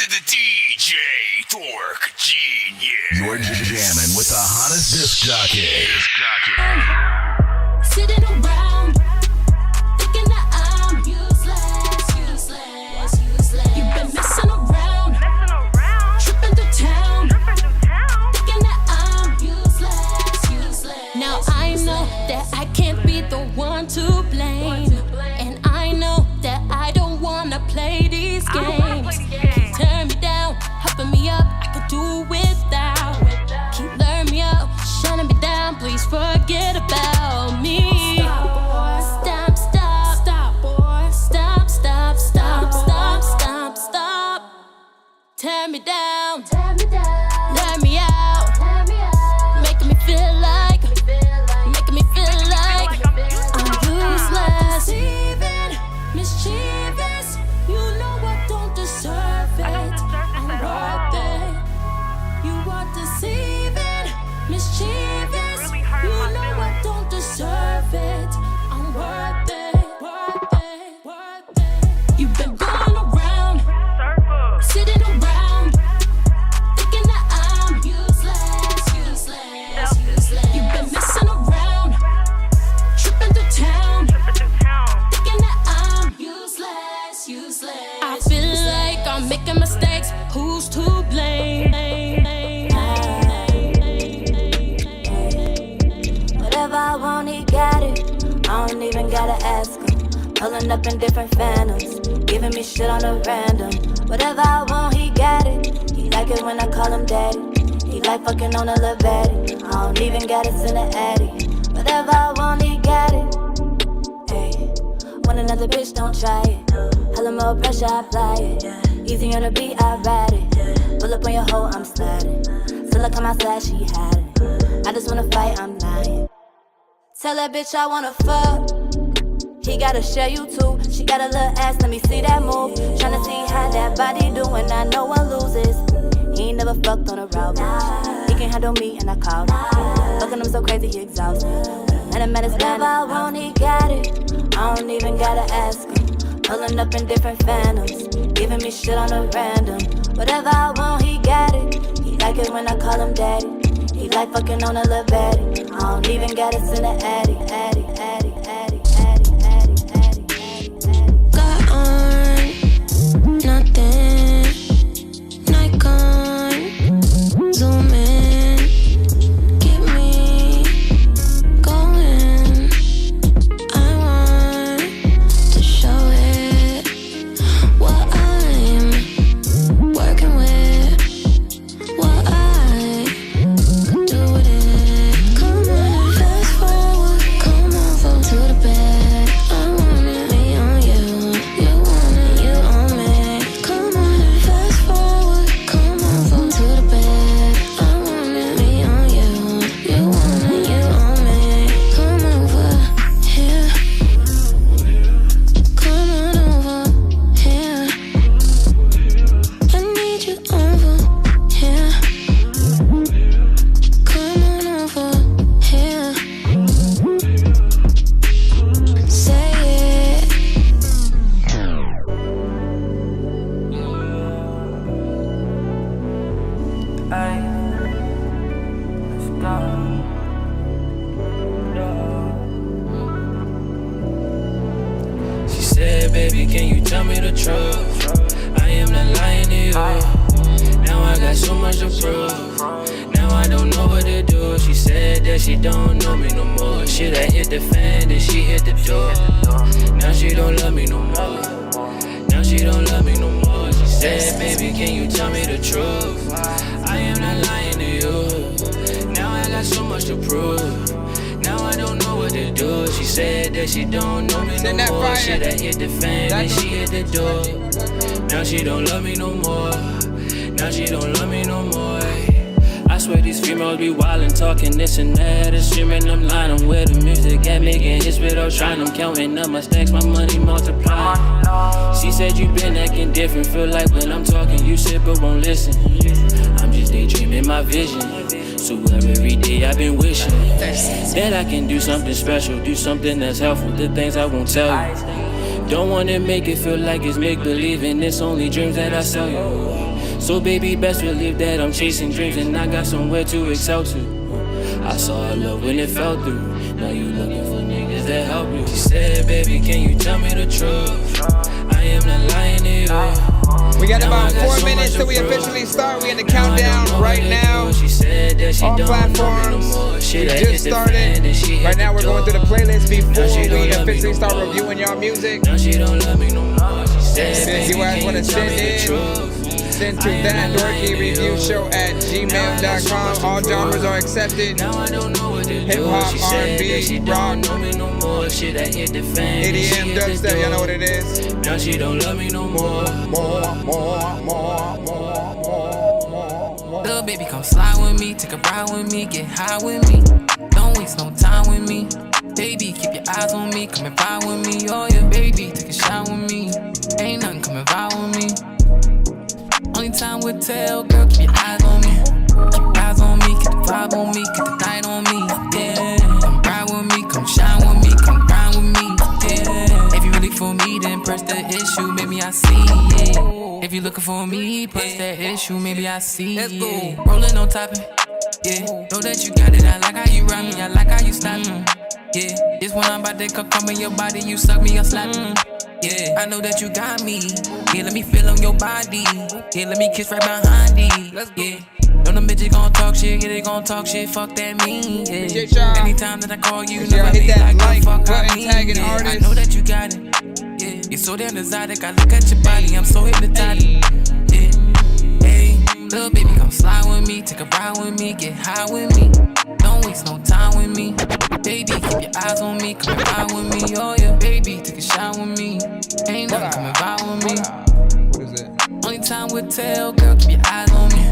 The DJ Dork Genius. You're jamming with the hottest disc jockey. Sitting around, thinking that I'm useless. You've been messing around, tripping through town, thinking that I'm useless. Now I know that I can't be the one to blame, and I know that I don't wanna play these games. Keep tearing me down, helping me up, I could do without. Keep luring me up, shutting me down, please forget about me. Stop. Tear me down, let me out, making me feel like I'm useless, even mischievous. You know I don't deserve it. I'm worth it. You are deceiving, mischievous. You know I don't deserve it. I'm worth it. You've been going around, sitting around, thinking that I'm useless. You've been messing around, tripping through town, thinking that I'm useless. I feel like I'm making mistakes. Who's to blame? Whatever I want, he got it. I don't even gotta ask him. Pulling up in different phantoms, giving me shit on a random. Whatever I want, he got it. He like it when I call him daddy. He like fucking on a little baddie. I don't even gotta send an addy. Whatever I want, he got it. Hey, want another bitch, don't try it. Hella more pressure, I apply it. Easy on the beat, I ride it. Pull up on your hoe, I'm sliding. Till I come outside, she had it. I just wanna fight, I'm lying. Tell that bitch I wanna fuck. He gotta share you too. She got a little ass, let me see that move. Tryna see how that body do when I know one loses. He ain't never fucked on a route. He can't handle me and I called him. Fucking him so crazy, he exhausted. And I'm at his whatever I want, he got it. I don't even gotta ask him. Pulling up in different phantoms, giving me shit on a random. Whatever I want, he got it. He like it when I call him daddy. He like fucking on a little baddie. I don't even gotta send an addy. Got on nothing, Nikon, zoom in, keep me going. I want to show it what I'm working with, what I could do with it. Come on, fast forward, come over to the bed. I want it, me on you. You want it, you on me. Come on, fast forward, come over to the bed. I want it, me on you. You want it, you on me. Come over here. Come on over here. I need you over here. Come on over here. Say it. Ay, let's go. She said, baby, can you tell me the truth? I am not lying to you. Now I got so much to prove. Now I don't know what to do. She said that she don't know me no more. Shit, I hit the fan, then she hit the door. Now she don't love me no more. Now she don't love me no more. She said, baby, can you tell me the truth? I am not lying to you. Now I got so much to prove. Now I don't know what to do. She said that she don't know me no more. Shit, I hit the fan, then she hit the door. Now she don't love me no more. Now she don't love me no more. I swear these females be wildin', talking this and that, and streaming them line. I'm with the music and making hits without trying. I'm counting up my stacks, my money multiply. She said you been acting different, feel like when I'm talking you sit but won't listen. I'm just daydreaming my vision. So every day I've been wishing that I can do something special, do something that's helpful, the things I won't tell you. Don't wanna make it feel like it's make-believe and it's only dreams that I sell you. So baby, best believe that I'm chasing dreams and I got somewhere to excel to. I saw love when it fell through. Now you looking for niggas that help you. She said, baby, can you tell me the truth? I am not lying to you. We got about 4 minutes till we officially start. We in the countdown right now. All platforms. We just started. Right now we're going through the playlist before we officially start reviewing y'all music. If you guys want to send to ThatDorkyReviewShow at gmail.com. All genres are accepted. Hip hop, R&B, rock, EDM, dubstep, y'all know what it is. Now she don't love me no more. Little baby, come slide with me, take a ride with me, get high with me. Don't waste no time with me. Baby, keep your eyes on me, come and ride with me. Oh yeah, baby, take a shot with me. Ain't nothing, come and ride with me. Only time will tell, girl, keep your eyes on me. Keep your eyes on me, keep the vibe on me, keep the night on me. Yeah, come ride with me, come shine with me, come grind with me. Yeah, if you really for me, then press the issue, maybe I see it. If you looking for me, press that issue, maybe I see it. Rolling on topping, yeah. Know that you got it, I like how you ride me, I like how you stop me. Yeah, this one I'm about to come in your body, you suck me, I slap me. Yeah, I know that you got me. Yeah, let me feel on your body. Yeah, let me kiss right behind it. Yeah, know them bitches gon' talk shit. Yeah, they gon' talk shit. Fuck that mean. Yeah, anytime that I call you, know I be like fuck I mean. Yeah, I know that you got it. Yeah, you're so damn exotic. I look at your body, I'm so hypnotized. Yeah, hey, little baby, come slide with me, take a ride with me, get high with me. Don't waste no time with me. Baby, keep your eyes on me, come and ride with me. Oh yeah, baby, take a shot with me. Ain't nothing, come and ride with me. What is it? Only time will tell, girl, keep your eyes on me.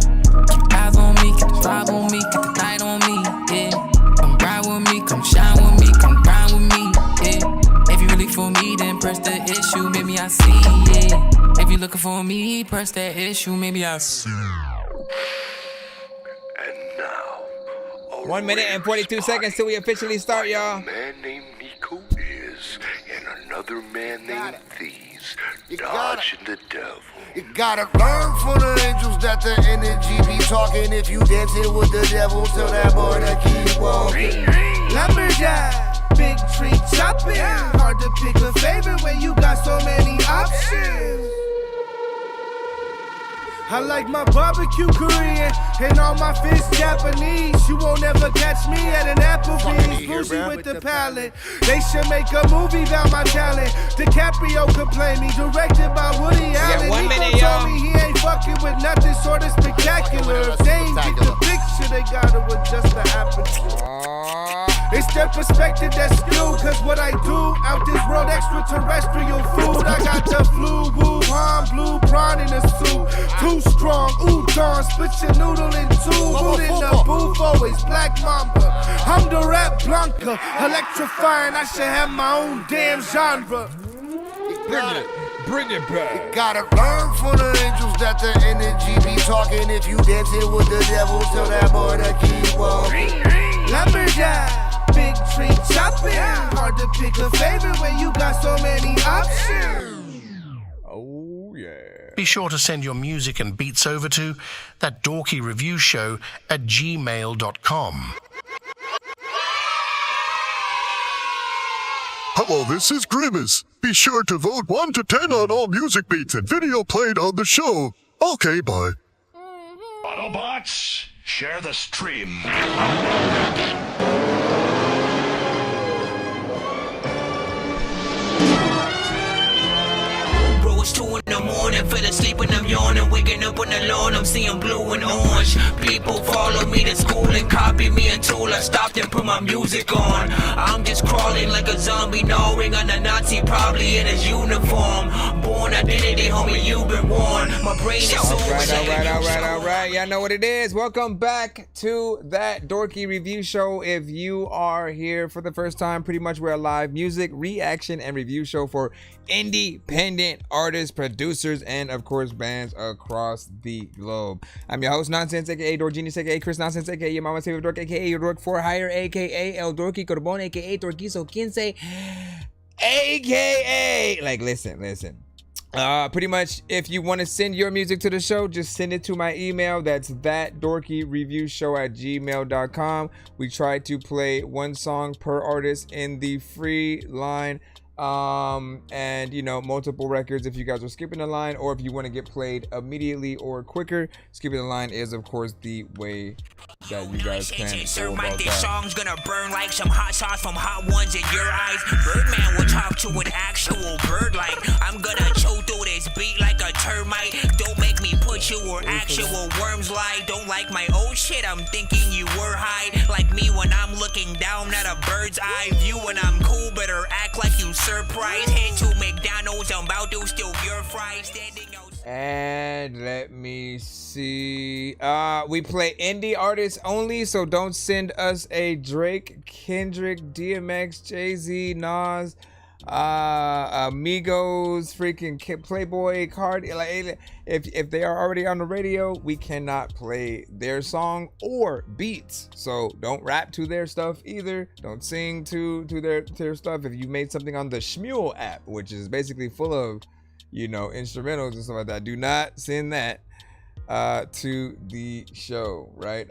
Keep your eyes on me, keep the vibe on me, keep the night on me. Yeah, come ride with me, come shine with me, come grind with me. Yeah, if you really for me, then press the issue, maybe I see. Yeah, if you looking for me, press that issue, maybe I see. 1 minute and 42 seconds till we officially start, y'all. A man named Nico is, and another man named Thieves, dodging the devil. You gotta learn from the angels that the energy be talking. If you dancing with the devil, tell that boy to keep walking. Lumberjack, big tree chopping. Hard to pick a favorite when you got so many options. I like my barbecue Korean and all my fish Japanese. You won't ever catch me at an Applebee's. Bougie with the palate. They should make a movie about my talent. DiCaprio could play me, directed by Woody Allen. Nico told me he ain't fucking with nothing sort of spectacular. If they ain't get the picture, they gotta adjust the aperture. It's their perspective that's skewed, cause what I do out this world extraterrestrial food. I got the flu, Wuhan, blue prawn in a suit. Too strong, udon, split your noodle in two. Boot in the booth, always black mamba. I'm the rap Blanca, electrifying, I should have my own damn genre. Bring it back. You gotta learn from the angels that the energy be talking. If you dancing with the devil, tell that boy to keep walking. Lumberjack, big tree chopping. Hard to pick a favorite when you got so many options. Oh, yeah. Be sure to send your music and beats over to ThatDorkyReviewShow at gmail.com. Hello, this is Grimace. Be sure to vote 1 to 10 on all music beats and video played on the show. Okay, bye. Autobots, share the stream. It's 2 in the morning, fell asleep and I'm yawning. Waking up on the lawn, I'm seeing blue and orange. People follow me to school and copy me until I stopped and put my music on. I'm just crawling like a zombie, gnawing on a Nazi, probably in his uniform. Born identity, homie, you've been warned. My brain is so All right. Y'all know what it is. Welcome back to That Dorky Review Show. If you are here for the first time, pretty much we're a live music, reaction, and review show for independent artists, producers, and of course bands across the globe. I'm your host Nonsense, aka Dork Genius, aka Chris Nonsense, aka your mama's favorite dork, aka your dork for hire, aka El Dorky Corbon, aka Dorquizo 15. AKA, like, listen. Pretty much, if you want to send your music to the show, just send it to my email. That's ThatDorkyReviewShow@gmail.com. We try to play one song per artist in the free line. And you know, multiple records if you guys are skipping the line, or if you want to get played immediately or quicker. Skipping the line is of course the way that you guys can go about This that. song's gonna burn like some hot sauce from hot ones in your eyes. Birdman will talk to an actual bird like I'm gonna chew through this beat like a termite. Don't make me put you where actual worms lie. Don't like my old shit, I'm thinking you were high. Like me when I'm looking down at a bird's eye view. When I'm cool, better act like you surprised. Head to McDonald's, I'm about to steal your fries. Standing out. And let me see. We play indie artists only, so don't send us a Drake, Kendrick, DMX, Jay-Z, Nas, Amigos, freaking Playboy, Cardi. Like, if they are already on the radio, we cannot play their song or beats. So don't rap to their stuff either. Don't sing to their stuff. If you made something on the Shmule app, which is basically full of, you know, instrumentals and stuff like that, do not send that to the show, right?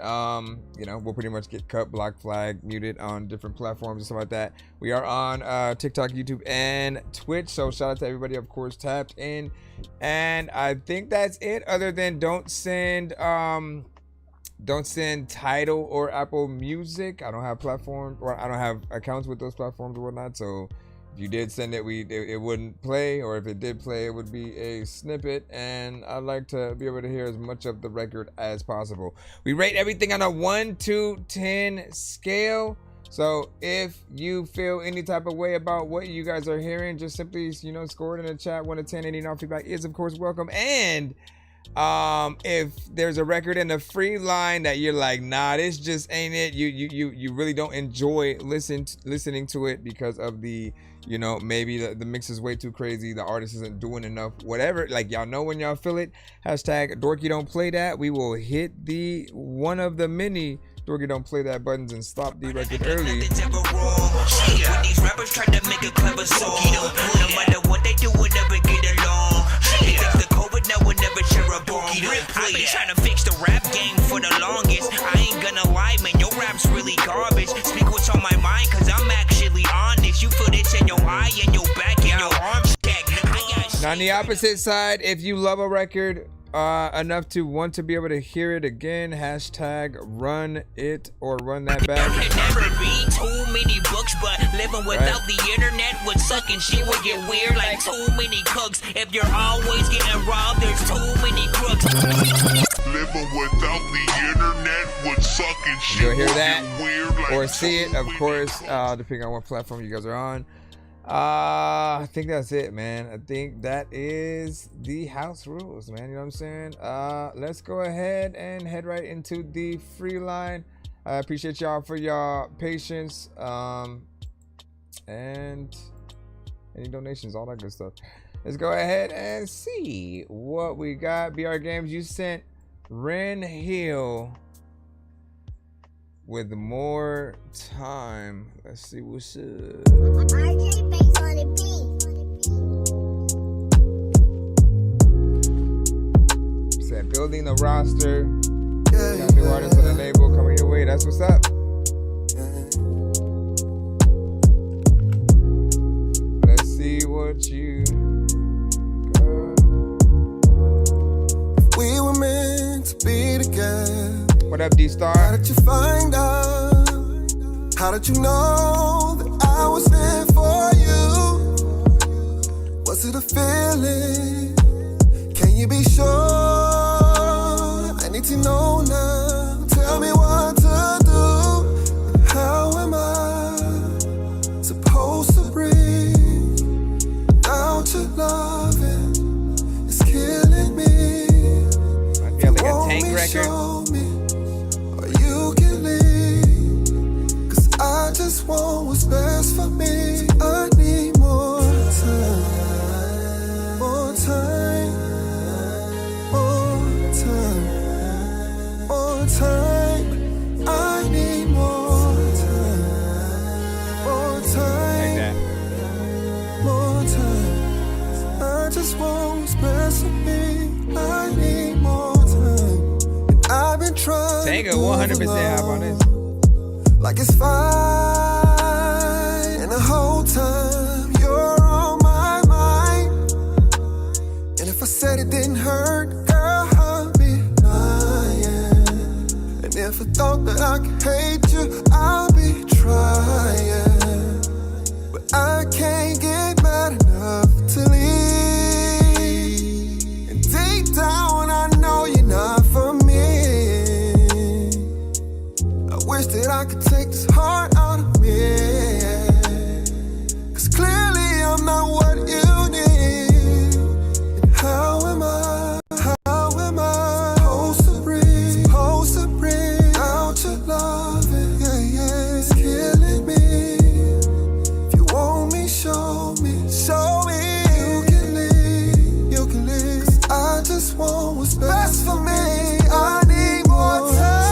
You know, we'll pretty much get cut, block, flag, muted on different platforms and stuff like that. We are on TikTok, YouTube, and Twitch, so shout out to everybody, of course, tapped in. And I think that's it, other than don't send Tidal or Apple Music. I don't have platforms, or I don't have accounts with those platforms or whatnot, so if you did send it, it wouldn't play, or if it did play, it would be a snippet, and I'd like to be able to hear as much of the record as possible. We rate everything on a 1 to 10 scale, so if you feel any type of way about what you guys are hearing, just simply, you know, score it in the chat. 1 to 10, any non-feedback is of course welcome. And if there's a record in the free line that you're like, nah, this just ain't it, you really don't enjoy listening to it because of the, you know, maybe the mix is way too crazy, the artist isn't doing enough, whatever, like, y'all know, when y'all feel it, hashtag Dorky don't play that, we will hit the one of the many Dorky don't play that buttons and stop the record early. When these rappers try to make a clever song, no matter what they do, we'll never get along. They think the COVID now will never share a bomb. I've been trying to fix the rap game for the longest. I ain't gonna lie, man, your rap's really garbage. Speak what's on my mind, cause I'm actually honest. You feel this in your eye, in your back, in your arms. Now on the opposite side, if you love a record enough to want to be able to hear it again, hashtag run it or run that back. There can never be too many books, but living without the internet would suck and shit would get weird like too many cooks. If you're always getting robbed, there's too many crooks. Living without the internet would suck and shit You'll hear would that get weird like or see it, of course, depending on what platform you guys are on. I think that's it, man. I think that is the house rules, man. You know what I'm saying? Let's go ahead and head right into the free line. I appreciate y'all for y'all patience, and any donations, all that good stuff. Let's go ahead and see what we got. BR Games, you sent Ren Hill with more time. Let's see what's up. Said building the roster. Got new artists on the label coming your way. That's what's up. Let's see what you got. We were meant to be together. What up, D-Star? How did you find out? How did you know that I was there for you? Was it a feeling? Can you be sure? I need to know now. Tell me what to do. And how am I supposed to breathe without your loving? It's killing me. I feel like a Tank record. I just want what's best for me. I need more time, more time, more time, more time. I need more time, more time, want what's best for me. I need more time. And I've been trying. Tango 100% hop on this. Like it's fine. And the whole time you're on my mind. And if I said it didn't hurt, girl, I'll be lying. And if I thought that I could hate you, I'll be trying. But I can't get mad enough to leave. And deep down I know you're not for me. I wish that I could take this heart out of me. Cause clearly I'm not what you need. And how am I supposed to breathe out your loving? Yeah, it's killing me. If you want me, show me. You can leave. Cause I just want what's best for me. I need more time.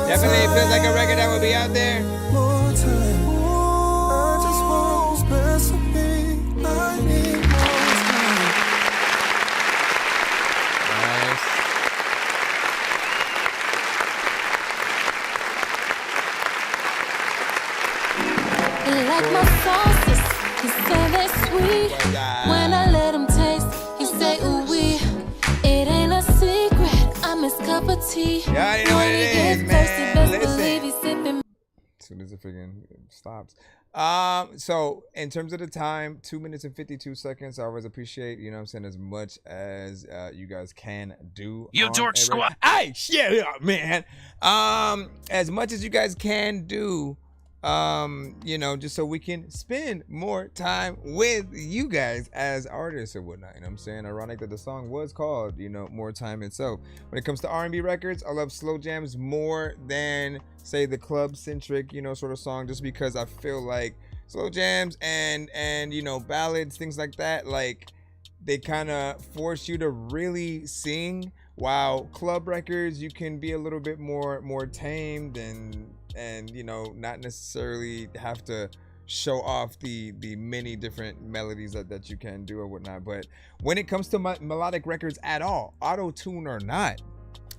Definitely feels like a record that will be out there. More time. I just want what's best for me. I need more time. Like my sauces, he say they sweet. When I let him taste, he say ooh wee. It ain't a secret, I'm his cup of tea. Y'all already know what it is, man. Listen. As soon as the freaking stops. So in terms of the time, 2 minutes and 52 seconds. I always appreciate, you know what I'm saying, as much as you guys can do. You dork squad. Hey, shit, man. As much as you guys can do, you know, just so we can spend more time with you guys as artists or whatnot. You know what I'm saying? Ironic that the song was called, you know, More Time itself. When it comes to R&B records, I love slow jams more than, say, the club centric, you know, sort of song, just because I feel like slow jams and you know, ballads, things like that, like they kind of force you to really sing, while club records you can be a little bit more tamed and you know, not necessarily have to show off the many different melodies that you can do or whatnot. But when it comes to melodic records at all, auto-tune or not,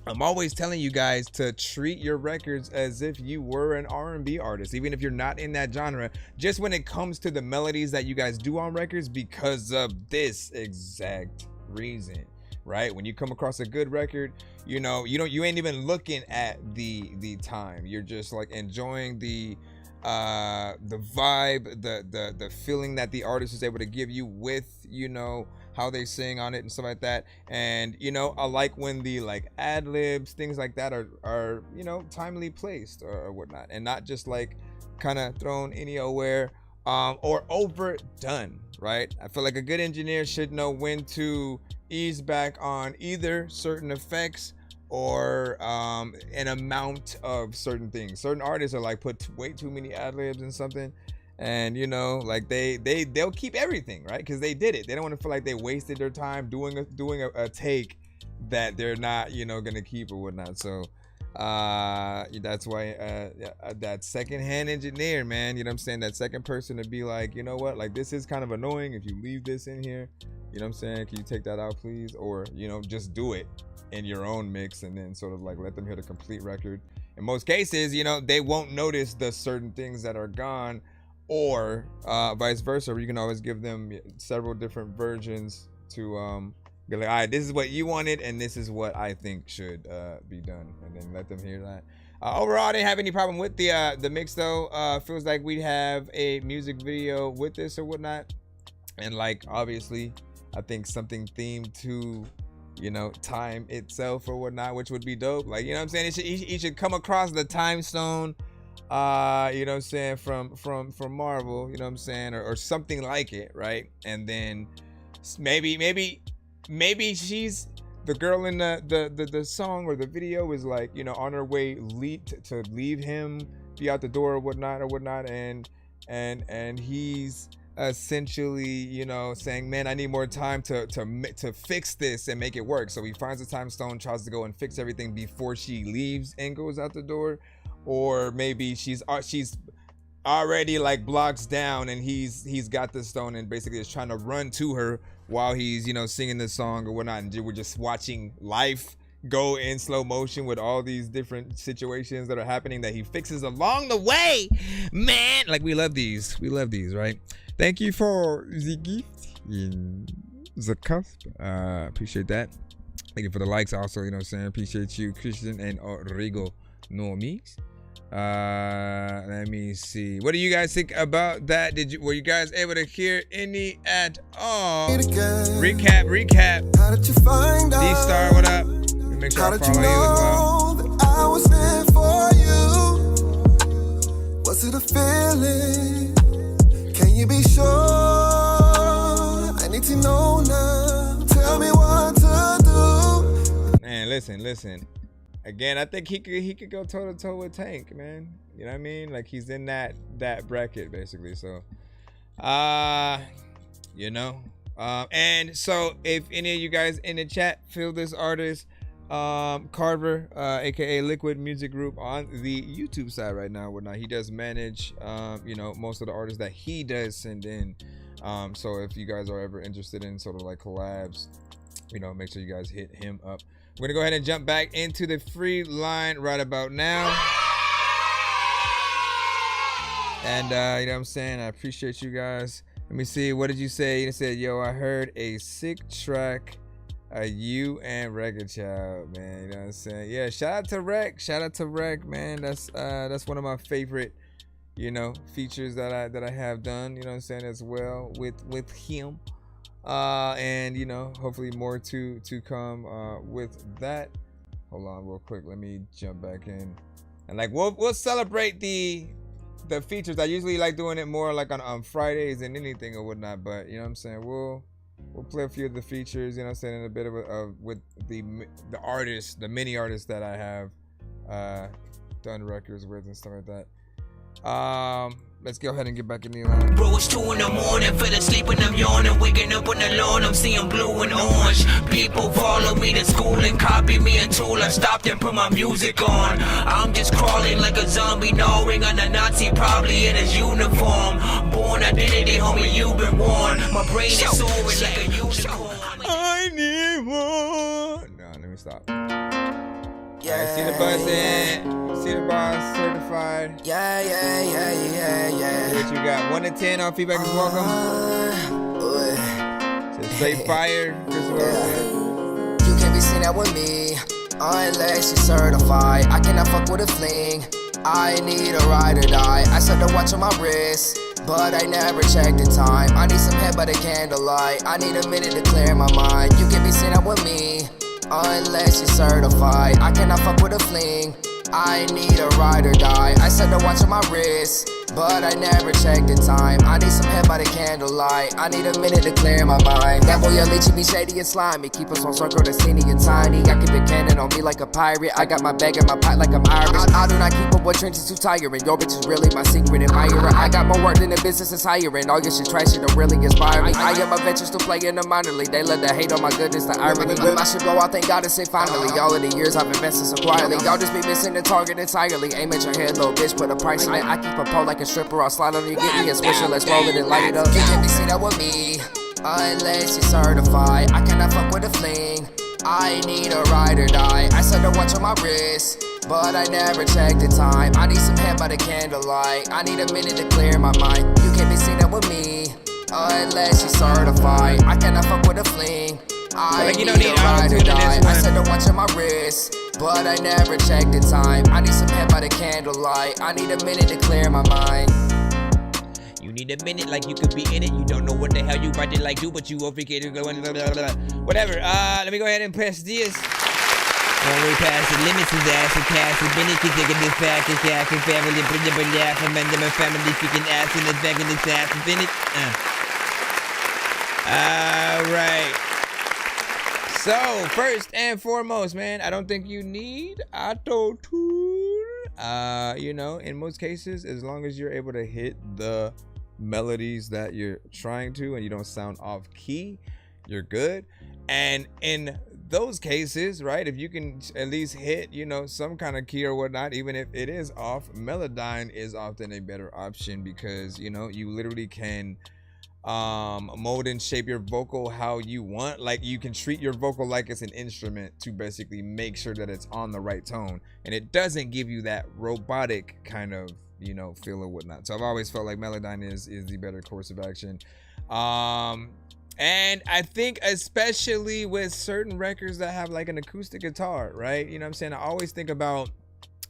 I'm always telling you guys to treat your records as if you were an R&B artist, even if you're not in that genre, just when it comes to the melodies that you guys do on records, because of this exact reason. Right? When you come across a good record, you know, you ain't even looking at the time. You're just like enjoying the vibe, the feeling that the artist is able to give you with, you know, how they sing on it and stuff like that. And, you know, I like when the like ad libs, things like that are, you know, timely placed or whatnot, and not just like kind of thrown anywhere or overdone, right? I feel like a good engineer should know when to ease back on either certain effects or an amount of certain things. Certain artists are like put way too many ad libs in something, and you know, like they'll keep everything, right? Because they did it. They don't want to feel like they wasted their time doing a take that they're not, you know, gonna keep or whatnot. So that's why that second-hand engineer, man, you know what I'm saying, that second person to be like, you know what, like this is kind of annoying if you leave this in here, you know what I'm saying, can you take that out please? Or, you know, just do it in your own mix and then sort of like let them hear the complete record. In most cases, you know, they won't notice the certain things that are gone, or vice versa, where you can always give them several different versions to be like, all right, this is what you wanted and this is what I think should be done, and then let them hear that. Overall, I didn't have any problem with the mix though. Feels like we'd have a music video with this or whatnot, and like obviously I think something themed to, you know, time itself or whatnot, which would be dope. Like, you know what I'm saying, he should come across the time stone, you know what I'm saying, from Marvel, you know what I'm saying, or something like it, right? And then maybe she's the girl in the song or the video is like, you know, on her way to leave him, be out the door or whatnot, and he's essentially, you know, saying, man, I need more time to fix this and make it work. So he finds the time stone, tries to go and fix everything before she leaves and goes out the door. Or maybe she's already like blocks down and he's got the stone and basically is trying to run to her while he's, you know, singing this song or whatnot, and we're just watching life go in slow motion with all these different situations that are happening that he fixes along the way, man. Like, we love these, right? Thank you for the gift in the cusp. Appreciate that. Thank you for the likes also, you know what I'm saying? Appreciate you, Christian and Rigo Normies. Let me see. What do you guys think about that? Were you guys able to hear any at all? Recap. How did you find out? D-Star, what up? Let me make sure I follow you as well. That I was there for you. Was it a feeling? Can you be sure? I need to know now. Tell me what to do. Man, listen. Again, I think he could go toe to toe with Tank, man. You know what I mean? Like, he's in that bracket basically. So, you know. And so if any of you guys in the chat feel this artist, Carver, aka Liquid Music Group, on the YouTube side right now, whatnot, he does manage, you know, most of the artists that he does send in. So if you guys are ever interested in sort of like collabs, you know, make sure you guys hit him up. We're gonna go ahead and jump back into the free line right about now. And you know what I'm saying? I appreciate you guys. Let me see, what did you say? You said, yo, I heard a sick track, you and Record Child, man. You know what I'm saying? Yeah, shout out to Rec, man. That's one of my favorite, you know, features that I have done, you know what I'm saying, as well with him. And you know, hopefully more to come with that. Hold on real quick, let me jump back in, and like we'll celebrate the features. I usually like doing it more like on Fridays than anything or whatnot, but you know what I'm saying, we'll play a few of the features, you know what I'm saying, in a bit of with the artists, the many artists that I have done records with and stuff like that. Let's go ahead and get back in the line. Bro, it's 2 in the morning, fell asleep and I'm yawning. Waking up on the lawn, I'm seeing blue and orange. People follow me to school and copy me until I stopped and put my music on. I'm just crawling like a zombie, gnawing on a Nazi, probably in his uniform. Born identity, homie, you've been warned. My brain is soaring like a unicorn. I need one. No, let me stop. Yeah. Alright, see the buzz in. See the buzz certified. Yeah. What you got? 1 to 10 on feedback is welcome. So straight fire. You can't be seen out with me unless you're certified. I cannot fuck with a fling. I need a ride or die. I set the watch on my wrist, but I never check the time. I need some head by the candlelight. I need a minute to clear my mind. You can't be seen out with me unless you're certified. I cannot fuck with a fling. I need a ride or die. I set the watch on my wrist, but I never check the time. I need some head by the candlelight. I need a minute to clear my mind. That boy Alicia be shady and slimy. Keep us on circle that's teeny and tiny. I keep a cannon on me like a pirate. I got my bag in my pot like I'm Irish. I do not keep up with trenches too tiring. Your bitch is really my secret admirer. I got more work than the business is hiring. All your shit trash, it don't really inspire me. I got my veterans to play in the minor league. They love the hate on my goodness, the irony. When my shit blow out, thank God to say finally. All of the years I've invested so quietly. Y'all just be missing the target entirely. Aim at your head, little bitch, put a price on it. I keep a pole like a stripper. I'll slide on you, get me a swisher. Let's roll it and light it up. You can't be seen out with me unless you're certified. I cannot fuck with a fling. I need a ride or die. I set the watch on my wrist, but I never check the time. I need some head by the candlelight. I need a minute to clear my mind. You can't be seen out with me unless you're certified. I cannot fuck with a fling. I need a ride or die. I set the watch on my wrist, but I never check the time. I need some head by the candlelight. I need a minute to clear my mind. You need a minute like you could be in it. You don't know what the hell you about to like do, but you overcated going whatever. Let me go ahead and press this. When we pass the limits of that, so cast the minute, keep taking this back, and cast and family, bring the laugh, and then my family freaking ass in the back of this ass, and finish. Alright. So, first and foremost, man, I don't think you need auto-tune. You know, in most cases, as long as you're able to hit the melodies that you're trying to and you don't sound off key, you're good. And in those cases, right, if you can at least hit, you know, some kind of key or whatnot, even if it is off, Melodyne is often a better option because, you know, you literally can mold and shape your vocal how you want. Like, you can treat your vocal like it's an instrument to basically make sure that it's on the right tone, and it doesn't give you that robotic kind of, you know, feel or whatnot. So I've always felt like Melodyne is the better course of action. And I think especially with certain records that have like an acoustic guitar, right? You know what I'm saying? I always think about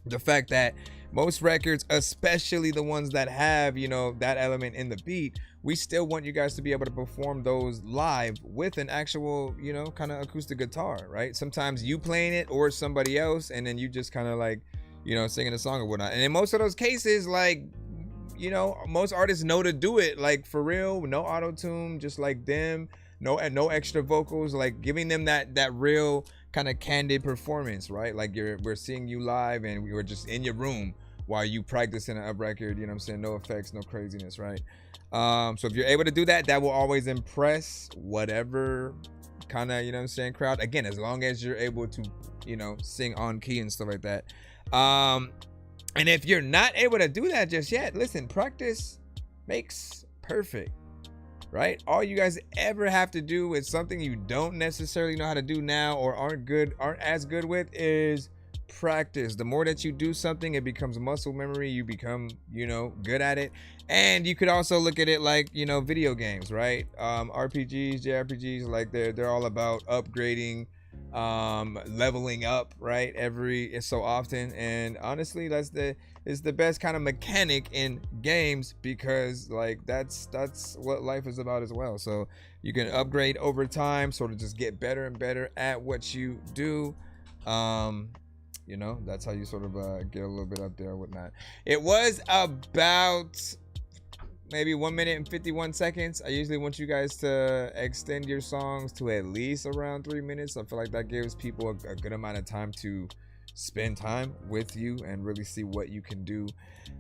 the fact that most records, especially the ones that have, you know, that element in the beat, we still want you guys to be able to perform those live with an actual, you know, kind of acoustic guitar, right? Sometimes you playing it or somebody else, and then you just kind of like, you know, singing a song or whatnot. And in most of those cases, like, you know, most artists know to do it, like, for real, no auto-tune, just like them, no extra vocals, like giving them that real kind of candid performance, right? Like we're seeing you live and we were just in your room while you practicing an up record, you know what I'm saying? No effects, no craziness, right? So if you're able to do that, that will always impress whatever kind of, you know what I'm saying, crowd. Again, as long as you're able to, you know, sing on key and stuff like that. And if you're not able to do that just yet, listen, practice makes perfect, right? All you guys ever have to do with something you don't necessarily know how to do now or aren't as good with is practice. The more that you do something, it becomes muscle memory. You become, you know, good at it. And you could also look at it like, you know, video games, right? RPGs, JRPGs, like they're all about upgrading, leveling up, right, every so often. And honestly, it's the best kind of mechanic in games, because like that's what life is about as well. So you can upgrade over time, sort of just get better and better at what you do. You know, that's how you sort of get a little bit up there or whatnot. It was about maybe 1 minute and 51 seconds. I usually want you guys to extend your songs to at least around 3 minutes. I feel like that gives people a good amount of time to spend time with you and really see what you can do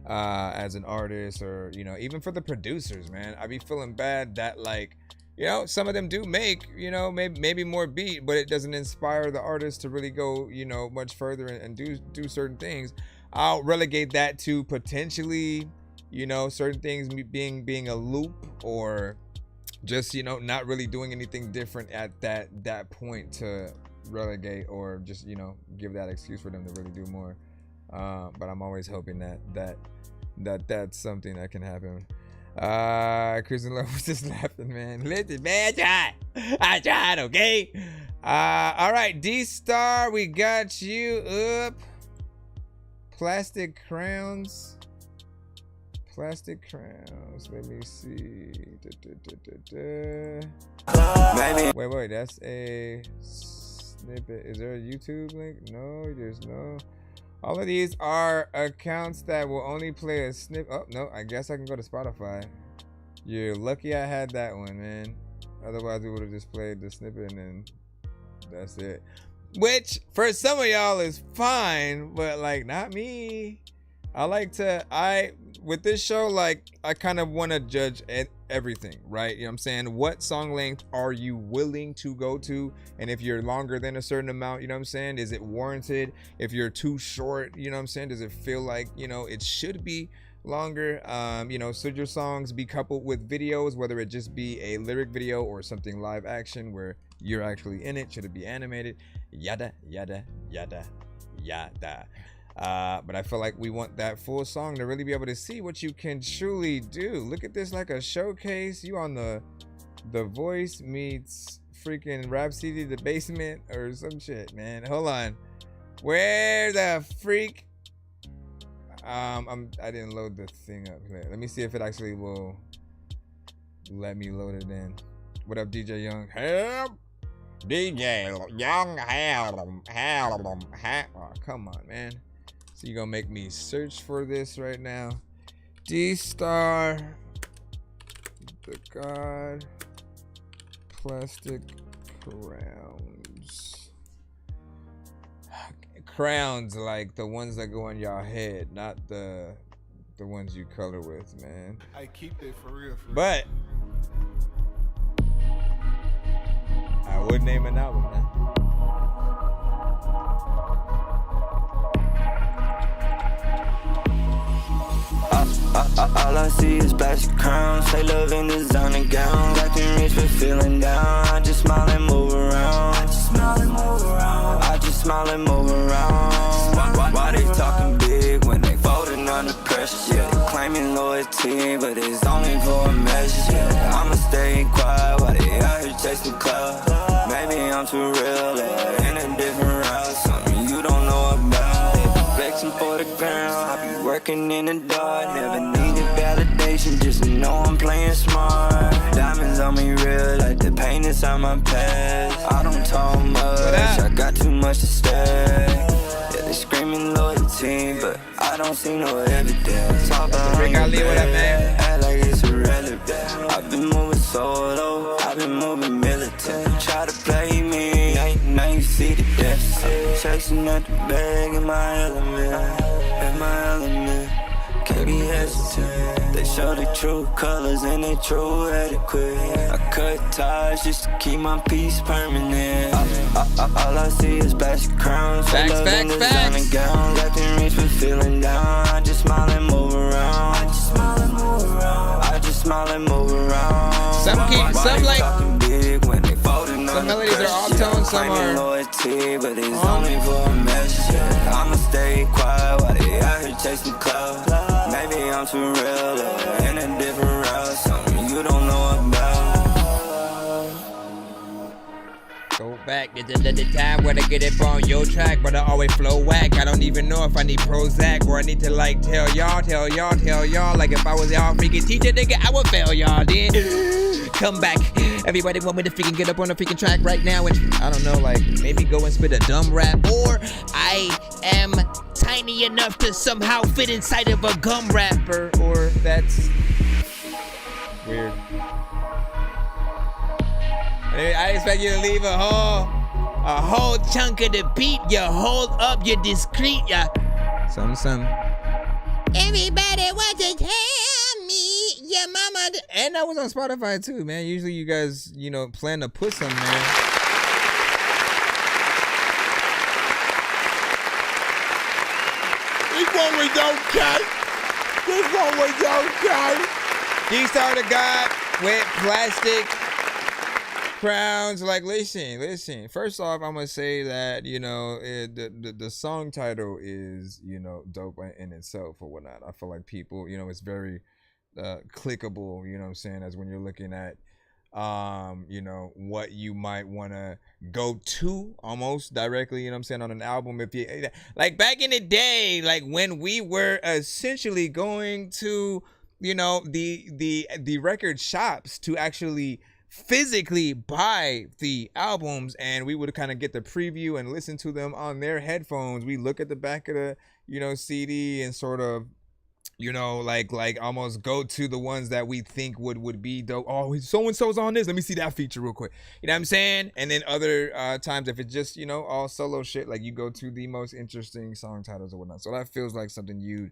as an artist, or, you know, even for the producers, man. I be feeling bad that, like, you know, some of them do make, you know, maybe more beat, but it doesn't inspire the artist to really go, you know, much further and do certain things. I'll relegate that to potentially, you know, certain things being a loop, or just, you know, not really doing anything different at that point to relegate, or just, you know, give that excuse for them to really do more. But I'm always hoping that's something that can happen. Chris and Love was just laughing, man. Listen, man, I tried, okay? All right, D-Star, we got you up. Plastic crowns. Let me see. Wait, that's a snippet. Is there a YouTube link? No, there's no. All of these are accounts that will only play a snip. Oh, no, I guess I can go to Spotify. You're lucky I had that one, man. Otherwise, we would have just played the snippet and then that's it. Which, for some of y'all, is fine, but, like, not me. With this show, like, I kind of want to judge everything, right? You know what I'm saying? What song length are you willing to go to? And if you're longer than a certain amount, you know what I'm saying? Is it warranted? If you're too short, you know what I'm saying? Does it feel like, you know, it should be longer? You know, should your songs be coupled with videos, whether it just be a lyric video or something live action where you're actually in it? Should it be animated? Yada, yada, yada, yada. But I feel like we want that full song to really be able to see what you can truly do. Look at this like a showcase. You on the Voice meets freaking Rhapsody the Basement or some shit, man. Hold on. Where the freak? I didn't load the thing up here. Let me see if it actually will let me load it in. What up, DJ Young? Help! DJ Young, oh, come on, man. So you gonna make me search for this right now? D-Star, the God, plastic crowns, like the ones that go on y'all head, not the the ones you color with, man. I keep it for real. But I would name an album, man. All I see is plastic crowns. Say love in designer gowns. Acting rich but feeling down. I just smile and move around. I just smile and move around. I just smile and move around. Why they talking big when they folding under pressure? Yeah, they claiming loyalty, but it's only for a measure. Yeah, I'ma stay quiet while they out here chasing clouds. Maybe I'm too real or in a different route. Something you don't know about. They be flexing for the ground. I be working in the dark. Never needed validation, just know I'm playing smart. Diamonds on me real like the pain inside my past. I don't talk much, I got too much to stay. Yeah, they screaming loyalty, but I don't see no evidence. Talk about on your bed, act like it's irrelevant. I've been moving solo, I've been moving militant. Try to play me, now you see the deficit. Chasing at the bag in my element, in my element. Can't be hesitant. They show the true colors and they true etiquette. I cut ties just to keep my peace permanent. All I see is plastic crowns. Facts. Gowns. Acting rich but feeling down. I just smile and move around. I just smile and move around. I just smile and move around. Some like big when they folding some melodies are off tone, some are loyalty, but it's only for a measure. I'ma stay quiet while they out here chasing clouds. Maybe I'm too real or in a different route. Something you don't know about. Go back to the time when I get it on your track, but I always flow whack. I don't even know if I need Prozac or I need to like tell y'all. Like if I was y'all freaking teacher, nigga, I would fail y'all then. Come back. Everybody want me to freaking get up on the freaking track right now and I don't know, like maybe go and spit a dumb rap, or I am tiny enough to somehow fit inside of a gum wrapper, or that's weird. I expect you to leave a whole chunk of the beat. You hold up, you're discreet, yeah. Some. Everybody wants to tell me your mama. And that was on Spotify too, man. Usually you guys, plan to put some there. This one we don't cut. D-Star the God with plastic crowns. Like, listen. First off, I'm gonna say that the song title is dope in itself or whatnot. I feel like people, it's very clickable. You know what I'm saying? As when you're looking at what you might want to go to almost directly, on an album. If you like back in the day, like when we were essentially going to the record shops to actually physically buy the albums, and we would kind of get the preview and listen to them on their headphones. We look at the back of the CD and sort of like almost go to the ones that we think would be dope. Oh, so and so's on this, let me see that feature real quick, you know what I'm saying? And then other times, if it's just all solo shit, like you go to the most interesting song titles or whatnot. So that feels like something you'd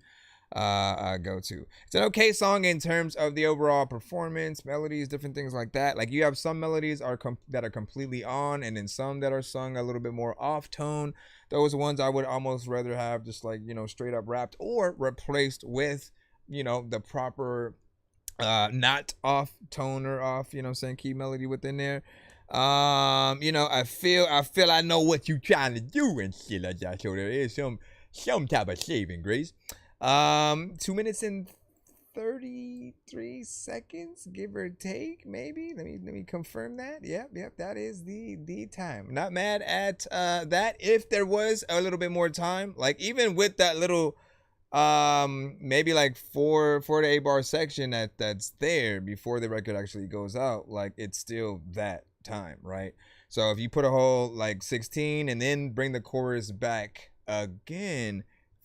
go to. It's an okay song in terms of the overall performance, melodies, different things like that. Like you have some melodies that are completely on, and then some that are sung a little bit more off tone. Those ones I would almost rather have just like straight up rapped or replaced with the proper not off tone or off key melody within there. I feel I know what you trying to do and shit like that. So there is some type of saving grace. 2 minutes and 33 seconds, give or take, maybe. Let me confirm that. Yep, that is the time. Not mad at that. If there was a little bit more time, like even with that little maybe like 4 to 8 bar section that's there before the record actually goes out, like it's still that time, right? So if you put a whole like 16 and then bring the chorus back again,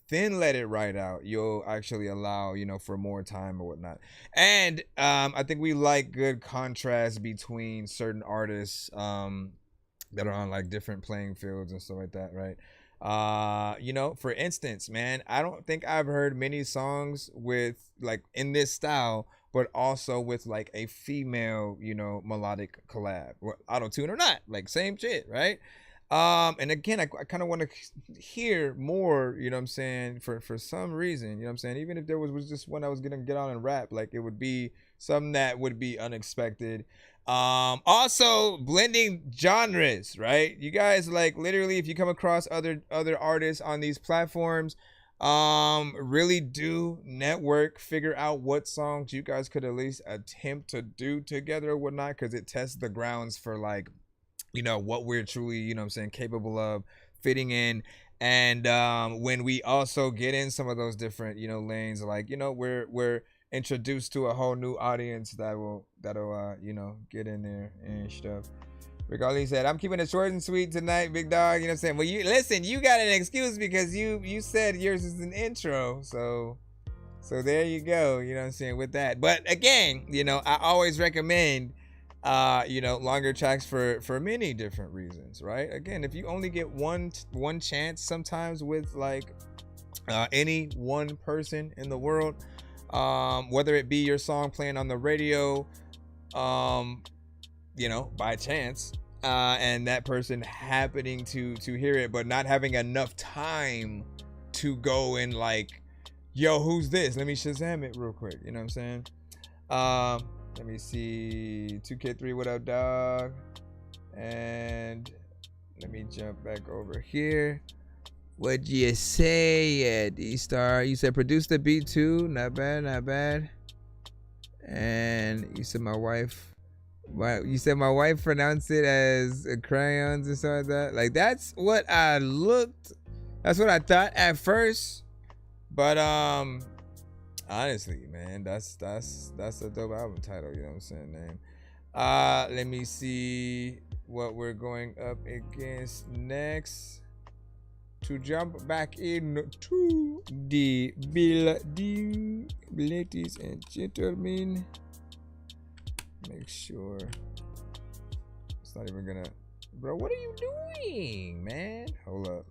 then let it ride out, you'll actually allow for more time or whatnot. And I think we like good contrast between certain artists that are on like different playing fields and stuff like that, right? You know, for instance, man, I don't think I've heard many songs with like in this style, but also with like a female, you know, melodic collab, auto tune or not, like same shit, right? And again, I kind of want to hear more, you know what I'm saying, for some reason, you know what I'm saying, even if there was just one I was gonna get on and rap, like it would be something that would be unexpected. Also blending genres, right? You guys, like, literally, if you come across other artists on these platforms, really do network, figure out what songs you guys could at least attempt to do together or whatnot, because it tests the grounds for, like, you know, what we're truly, you know what I'm saying, capable of fitting in. And when we also get in some of those different, you know, lanes, like, you know, we're introduced to a whole new audience that'll you know, get in there and stuff. Regardless, said, I'm keeping it short and sweet tonight, big dog. You know what I'm saying? Well, you listen, you got an excuse because you said yours is an intro, so there you go. You know what I'm saying with that. But again, you know, I always recommend you know, longer tracks for many different reasons, right? Again, if you only get one chance sometimes with like any one person in the world, whether it be your song playing on the radio, you know, by chance, and that person happening to hear it, but not having enough time to go and like, yo, who's this? Let me Shazam it real quick. You know what I'm saying? Let me see. 2K3, what up, dog? And let me jump back over here. What'd you say, D-Star? You said produce the beat too. Not bad, not bad. And you said my wife. You said my wife pronounced it as crayons and stuff like that. Like, that's what I looked. That's what I thought at first. But honestly, man, that's a dope album title. You know what I'm saying, man. Let me see what we're going up against next. To jump back into the building, ladies and gentlemen. Make sure it's not even gonna. Bro, what are you doing, man? Hold up.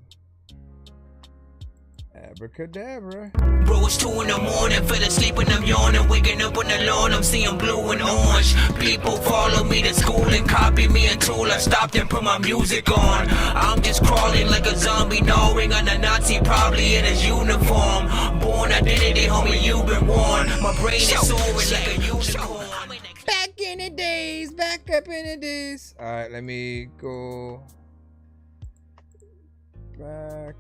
Abracadabra. Bro, it's 2 in the morning, fell asleep and I'm yawning. Waking up on the lawn, I'm seeing blue and orange. People follow me to school and copy me until I stopped and put my music on. I'm just crawling like a zombie, gnawing on a Nazi, probably in his uniform. Born identity, homie, you've been warned. My brain is soaring like a unicorn. Back in the days, back up in the days. All right, let me go back.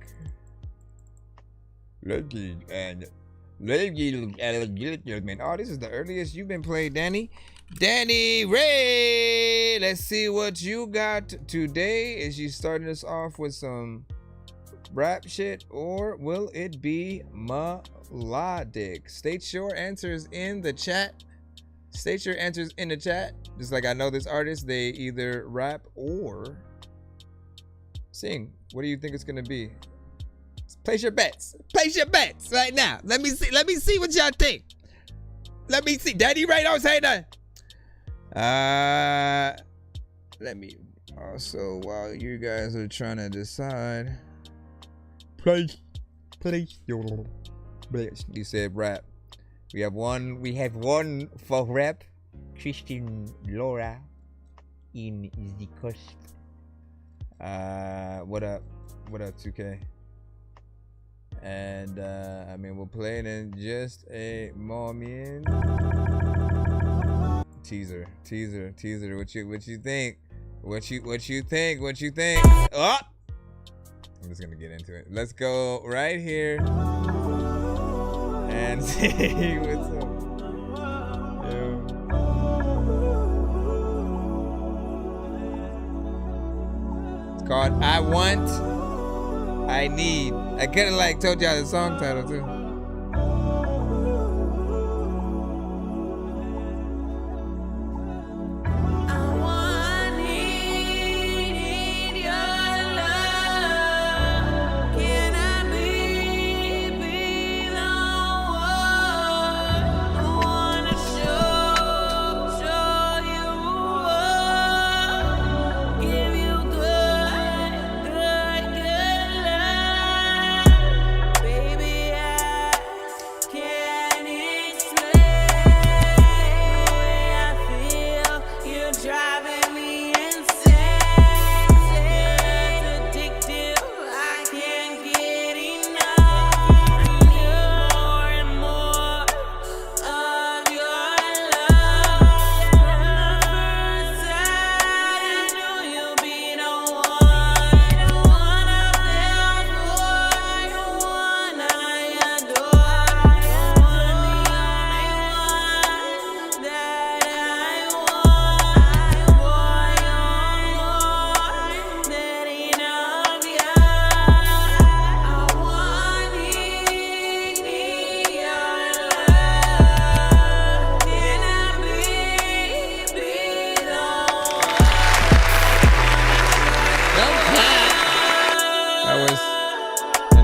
And man, oh, this is the earliest you've been played, Danny. Danny Ray, let's see what you got today. Is you starting us off with some rap shit, or will it be melodic? State your answers in the chat. State your answers in the chat. Just like I know this artist, they either rap or sing. What do you think it's gonna be? Place your bets. Place your bets right now. Let me see. Let me see what y'all think. Let me see. Daddy Ray, don't say that. Let me also, while you guys are trying to decide, place your bets. You said rap. We have one for rap. Christian Laura in the coast. What up? What up, 2K? And I mean, we'll play it in just a moment. Teaser. What you think? What you think? Oh! I'm just gonna get into it. Let's go right here and see what's up. Yo. It's called I Want, I Need. I could have like told y'all the song title too.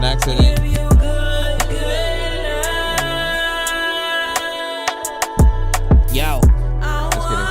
an accident. Yo. Just kidding.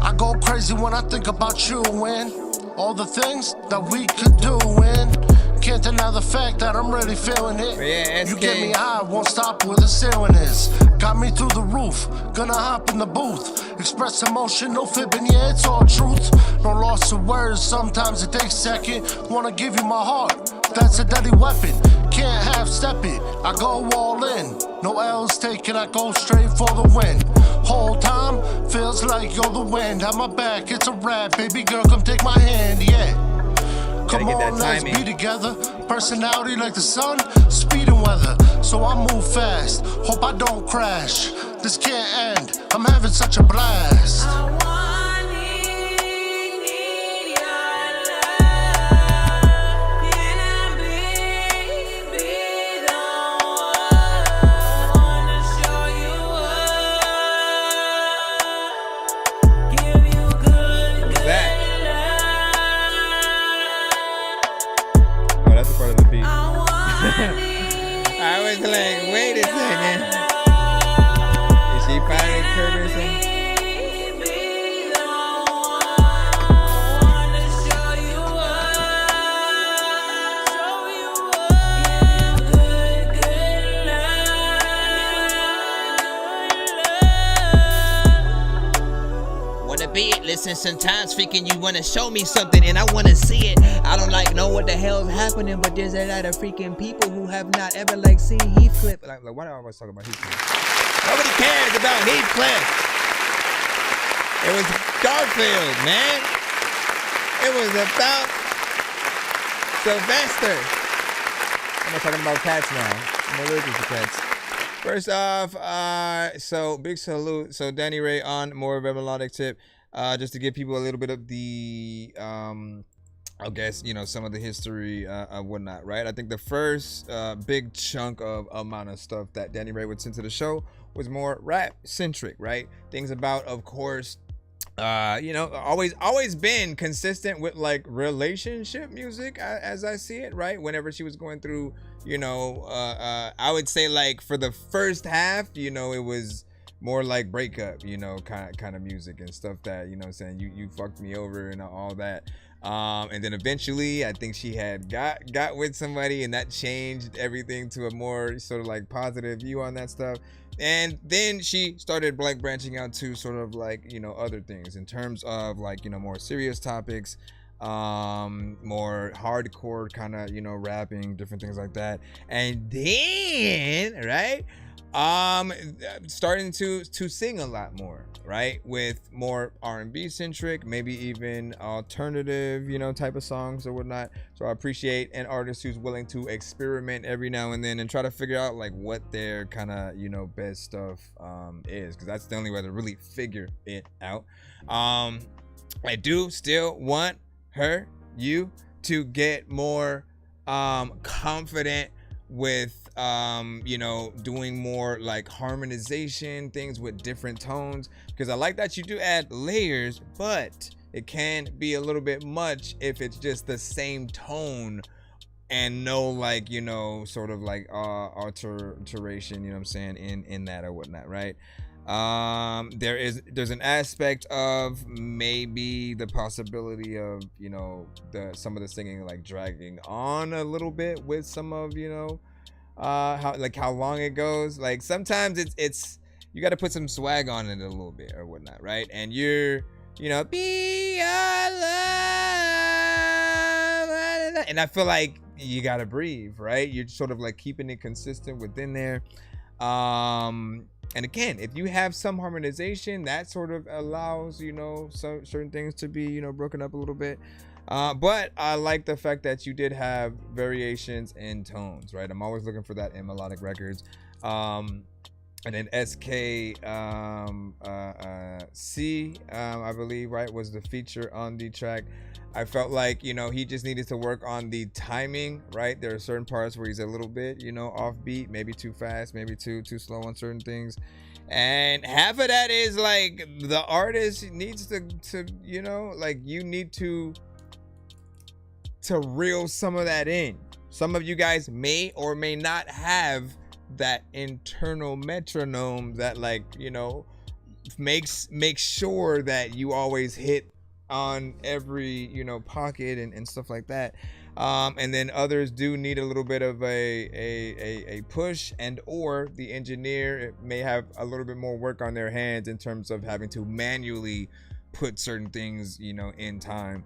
I go crazy when I think about you and all the things that we could do and can't deny the fact that I'm really feeling it. Yeah, you get me high, won't stop where the ceiling is. Got me through the roof, gonna hop in the booth. Express emotion, no fibbing, yeah, it's all truth. No loss of words, sometimes it takes a second. Wanna give you my heart, that's a deadly weapon. Can't half step it, I go all in. No L's taken, I go straight for the win. Whole time, feels like you're the wind. At my back, it's a rap, baby girl, come take my hand, yeah. Come on, let's be together. Personality like the sun, speed and weather. So I move fast, hope I don't crash. This can't end, I'm having such a blast. I was like, wait a second. Is she finally curving some? Wanna be it, listen, sometimes thinking you wanna show me something and I wanna see it. I don't like know what the hell's happening, but there's a lot of freaking people who have not ever like seen Heathcliff. Like why do I always talk about Heathcliff? Nobody cares about Heathcliff. It was Garfield, man. It was about Sylvester. I'm not talking about cats now. I'm allergic to cats. First off, so big salute. So Danny Ray on more of a melodic tip, just to give people a little bit of the, I guess, you know, some of the history of whatnot, right? I think the first big chunk of amount of stuff that Danny Ray would send to the show was more rap centric, right? Things about, of course, you know, always been consistent with like relationship music as I see it, right? Whenever she was going through, you know, I would say like for the first half, you know, it was more like breakup, you know, kind of music and stuff that, you know what I'm saying, you fucked me over and all that. And then eventually I think she had got with somebody and that changed everything to a more sort of like positive view on that stuff. And then she started like branching out to sort of like, you know, other things in terms of like, you know, more serious topics, more hardcore kind of, you know, rapping, different things like that. And then, right, starting to sing a lot more, right, with more R&B centric, maybe even alternative, you know, type of songs or whatnot. So I appreciate an artist who's willing to experiment every now and then and try to figure out like what their kind of, you know, best stuff is, because that's the only way to really figure it out. I do still want you to get more confident with you know, doing more like harmonization things with different tones, because I like that you do add layers, but it can be a little bit much if it's just the same tone and no like, you know, sort of like alteration, you know what I'm saying, in that or whatnot, right? There's an aspect of maybe the possibility of, you know, some of the singing like dragging on a little bit with some of, you know, how long it goes. Like sometimes it's you got to put some swag on it a little bit or whatnot, right? And you're, you know, be alive, and I feel like you gotta breathe, right? You're sort of like keeping it consistent within there. And again, if you have some harmonization, that sort of allows, you know, some certain things to be, you know, broken up a little bit. But I like the fact that you did have variations in tones, right? I'm always looking for that in melodic records. And then SK C, I believe, right, was the feature on the track. I felt like, you know, he just needed to work on the timing, right? There are certain parts where he's a little bit, you know, offbeat, maybe too fast, maybe too slow on certain things. And half of that is like the artist needs to you know, like you need to reel some of that in. Some of you guys may or may not have that internal metronome that, like, you know, makes sure that you always hit on every, you know, pocket and stuff like that. And then others do need a little bit of a push, and or the engineer may have a little bit more work on their hands in terms of having to manually put certain things, you know, in time.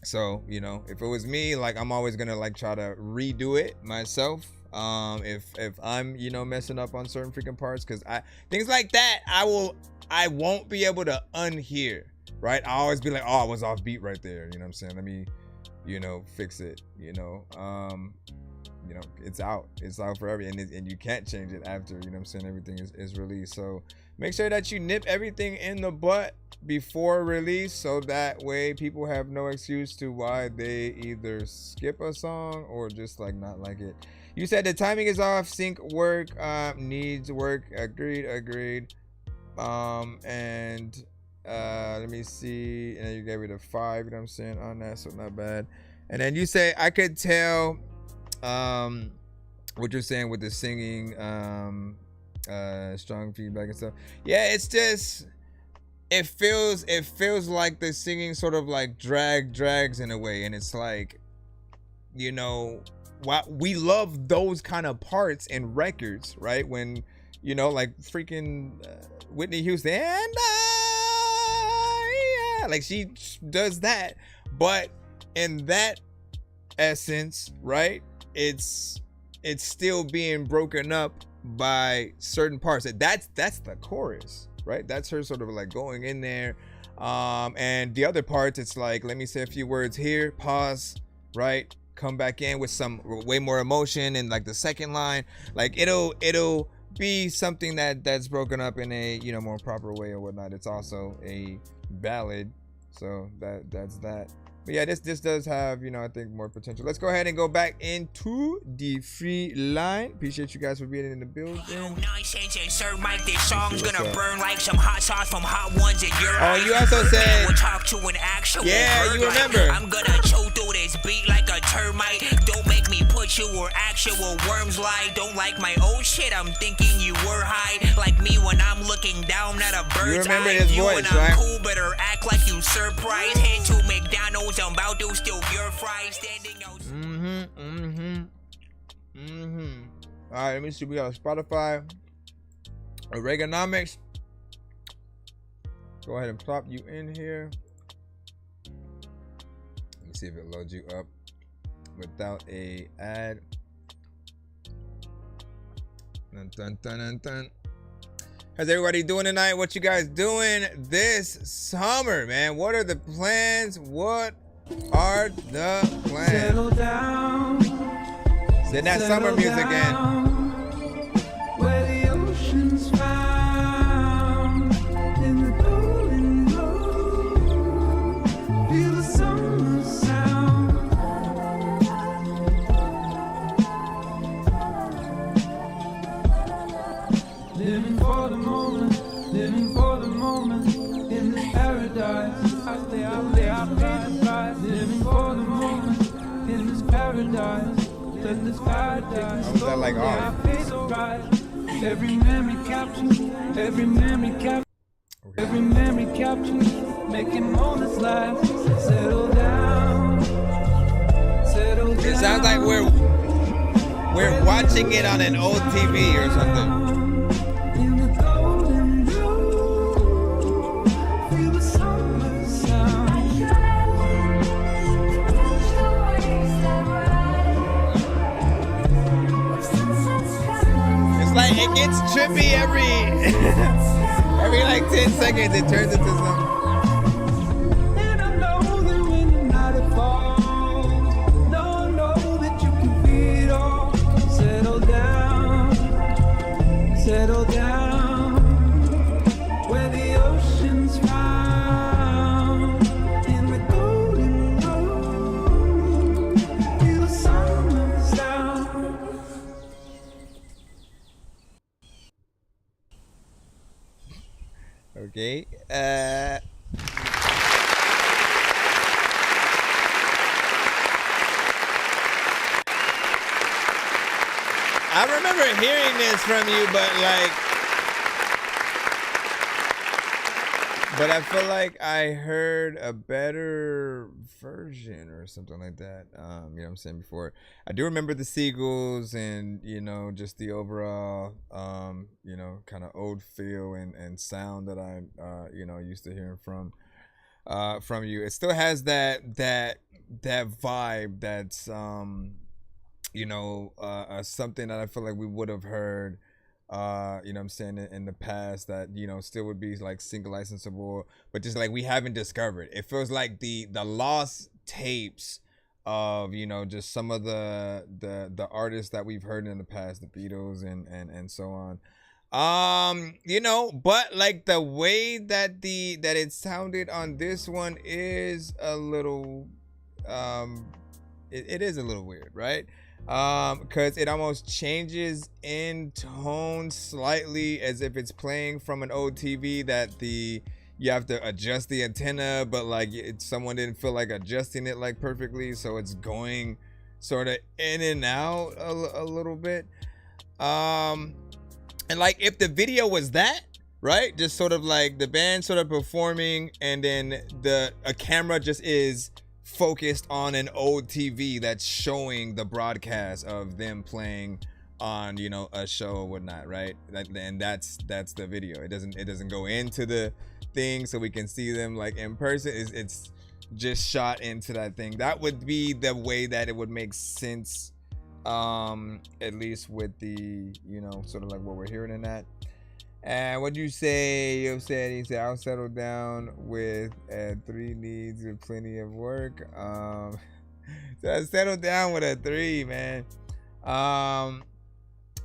So, you know, if it was me, like, I'm always gonna like try to redo it myself. If I'm, you know, messing up on certain freaking parts, because things like that I won't be able to unhear, right? I always be like, oh, I was off beat right there, you know what I'm saying? Let me, you know, fix it, you know. You know, it's out forever, and you can't change it after, you know what I'm saying, everything is released. So make sure that you nip everything in the butt before release, so that way people have no excuse to why they either skip a song or just like not like it. You said the timing is off, sync work needs work. Agreed. And let me see, and then you gave it a 5, you know what I'm saying, on that, so not bad. And then you say I could tell what you're saying with the singing, strong feedback and stuff. Yeah, it's just, it feels like the singing sort of like drags in a way, and it's like, you know, we love those kind of parts in records, right? When, you know, like freaking Whitney Houston, and yeah, like she does that, but in that essence, right, it's still being broken up by certain parts. That's the chorus, right? That's her sort of like going in there, and the other parts, it's like, let me say a few words here, pause, right, come back in with some way more emotion, and like the second line, like it'll be something that's broken up in a, you know, more proper way or whatnot. It's also a ballad, so that's that. But yeah, this does have, you know, I think more potential. Let's go ahead and go back into the free line. Appreciate you guys for being in the building. Nonsense and Sir Mike, this song's gonna burn like some hot sauce from Hot Ones in your Oh, you also said, we'll talk to an actual yeah, you remember. I'm gonna chew through this beat like a termite. Don't make me put you where actual worms lie. Don't like my old shit, I'm thinking you were high. Like me when I'm looking down at a bird's eye. You remember his voice, and I'm right? cool, better act like you surprised. Head to McDonald's, I'm about to steal your fries. Standing out. All right, let me see. We got Spotify, Reaganomics. Go ahead and plop you in here. Let me see if it loads you up without a ad. Dun, dun, dun, dun, dun. How's everybody doing tonight? What you guys doing this summer, man? What are the plans? What are the plans? Settle down. Send that summer music in. Where the ocean's found in the golden glow. Feel the summer sound. Living for the moment, living for the moment in this paradise. I stay out there, I pay the price. Living for the moment in this paradise. Let the sky take that like off? I pay the price. Every memory captured, every memory captured, every memory captured, making moments last. Settle down, settle down. It sounds like we're watching it on an old TV or something. Like it gets trippy every like 10 seconds. It turns into something. And I know that when the night falls, no, know that you can be it all. Settle down, Okay. I remember hearing this from you, but I feel like I heard a better version or something like that. You know what I'm saying, before. I do remember the Seagulls and, you know, just the overall, you know, kind of old feel and sound that I, you know, used to hearing from you. It still has that vibe that's, you know, something that I feel like we would have heard, you know what I'm saying, in the past, that, you know, still would be like single licensable, but just like we haven't discovered. It feels like the lost tapes of, you know, just some of the artists that we've heard in the past, the Beatles and so on. You know, but like the way that it sounded on this one is a little, it is a little weird, right? Because it almost changes in tone slightly, as if it's playing from an old TV that you have to adjust the antenna, but like someone didn't feel like adjusting it like perfectly, so it's going sort of in and out a little bit. And like if the video was that, right, just sort of like the band sort of performing, and then a camera just is focused on an old TV that's showing the broadcast of them playing on, you know, a show or whatnot, right? And that's the video. It doesn't go into the thing so we can see them like in person. It's just shot into that thing. That would be the way that it would make sense, at least with the, you know, sort of like what we're hearing in that. And what you say? You said, he said, I'll settle down with 3 needs with plenty of work. So I settled down with a 3, man.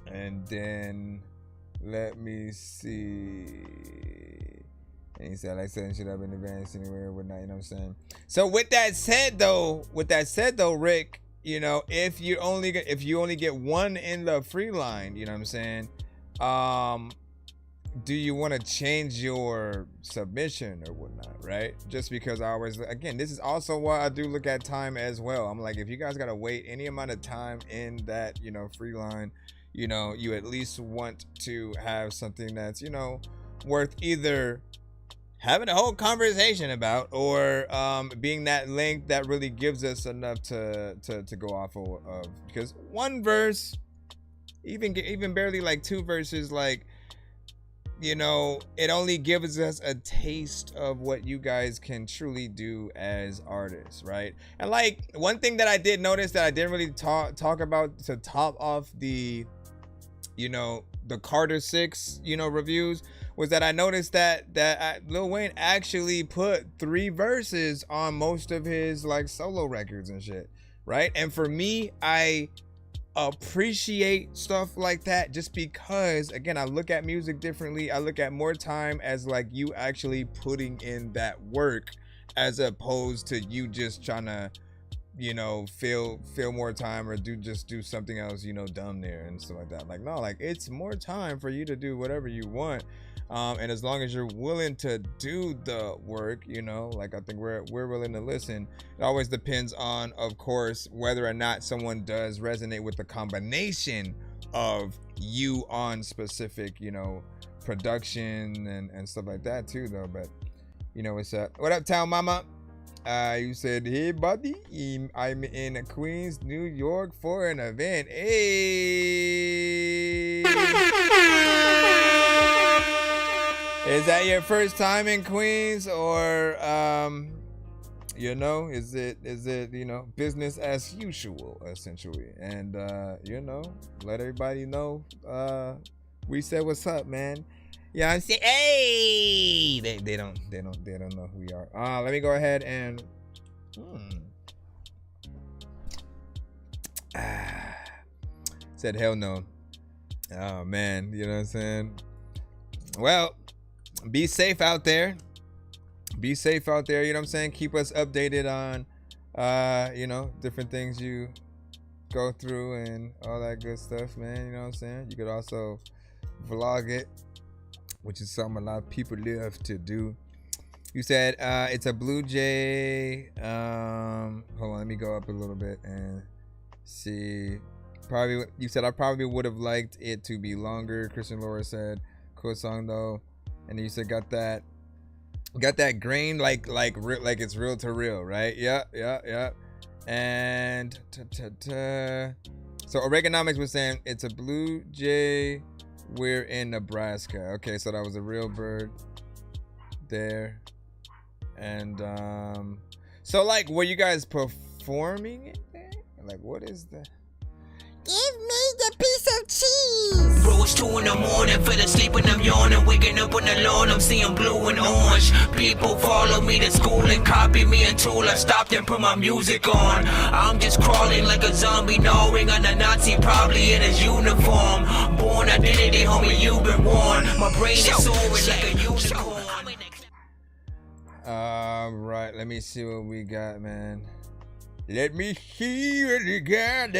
And then let me see. And he said, like I said, should have been advanced anywhere or whatnot, you know what I'm saying? So with that said though, Rick, you know, if you only get 1 in the free line, you know what I'm saying? Do you want to change your submission or whatnot, right? Just because I always, again, this is also why I do look at time as well. I'm like, if you guys got to wait any amount of time in that, you know, free line, you know, you at least want to have something that's, you know, worth either having a whole conversation about, or being that length that really gives us enough to go off of. Because 1 verse, even barely like 2 verses, like, you know, it only gives us a taste of what you guys can truly do as artists, right? And like, one thing that I did notice that I didn't really talk about to top off the, you know, the Carter 6, you know, reviews, was that I noticed that Lil Wayne actually put 3 verses on most of his like solo records and shit, right? And for me, I appreciate stuff like that, just because, again, I look at music differently. I look at more time as like you actually putting in that work, as opposed to you just trying to, you know, fill more time or do something else, you know, dumb there and stuff like that. Like, no, like, it's more time for you to do whatever you want, and as long as you're willing to do the work, you know, like, I think we're willing to listen. It always depends on, of course, whether or not someone does resonate with the combination of you on specific, you know, production and stuff like that too, though. But you know what's up. What up, Town Mama? You said, hey buddy, I'm in Queens, New York for an event. Hey, is that your first time in Queens, or you know, is it you know, business as usual essentially? And you know, let everybody know we said what's up, man. Yeah, I'm saying, hey, they don't know who we are. Let me go ahead and said hell no. Oh man, you know what I'm saying? Well, be safe out there. Be safe out there, you know what I'm saying? Keep us updated on you know, different things you go through and all that good stuff, man. You know what I'm saying? You could also vlog it. which is something a lot of people love to do. You said it's a Blue Jay. Hold on, let me go up a little bit and see. Probably, you said I probably would have liked it to be longer. Christian Laura said, cool song though. And you said got that grain like it's real to real, right? Yeah. And so Oregonomics was saying it's a Blue Jay. We're in Nebraska. Okay, so that was a real bird there. And so like, were you guys performing it there? Like, what is the? Give me the piece of cheese. Bro, it's 2 in the morning, fell asleep and I'm yawning. Waking up on the lawn, I'm seeing blue and orange. People follow me to school and copy me until I stopped and put my music on. I'm just crawling like a zombie, gnawing on a Nazi, probably in his uniform. Born identity, homie, you've been warned. My brain is soaring like a unicorn. Right, let me see what we got, man. Let me see what you got.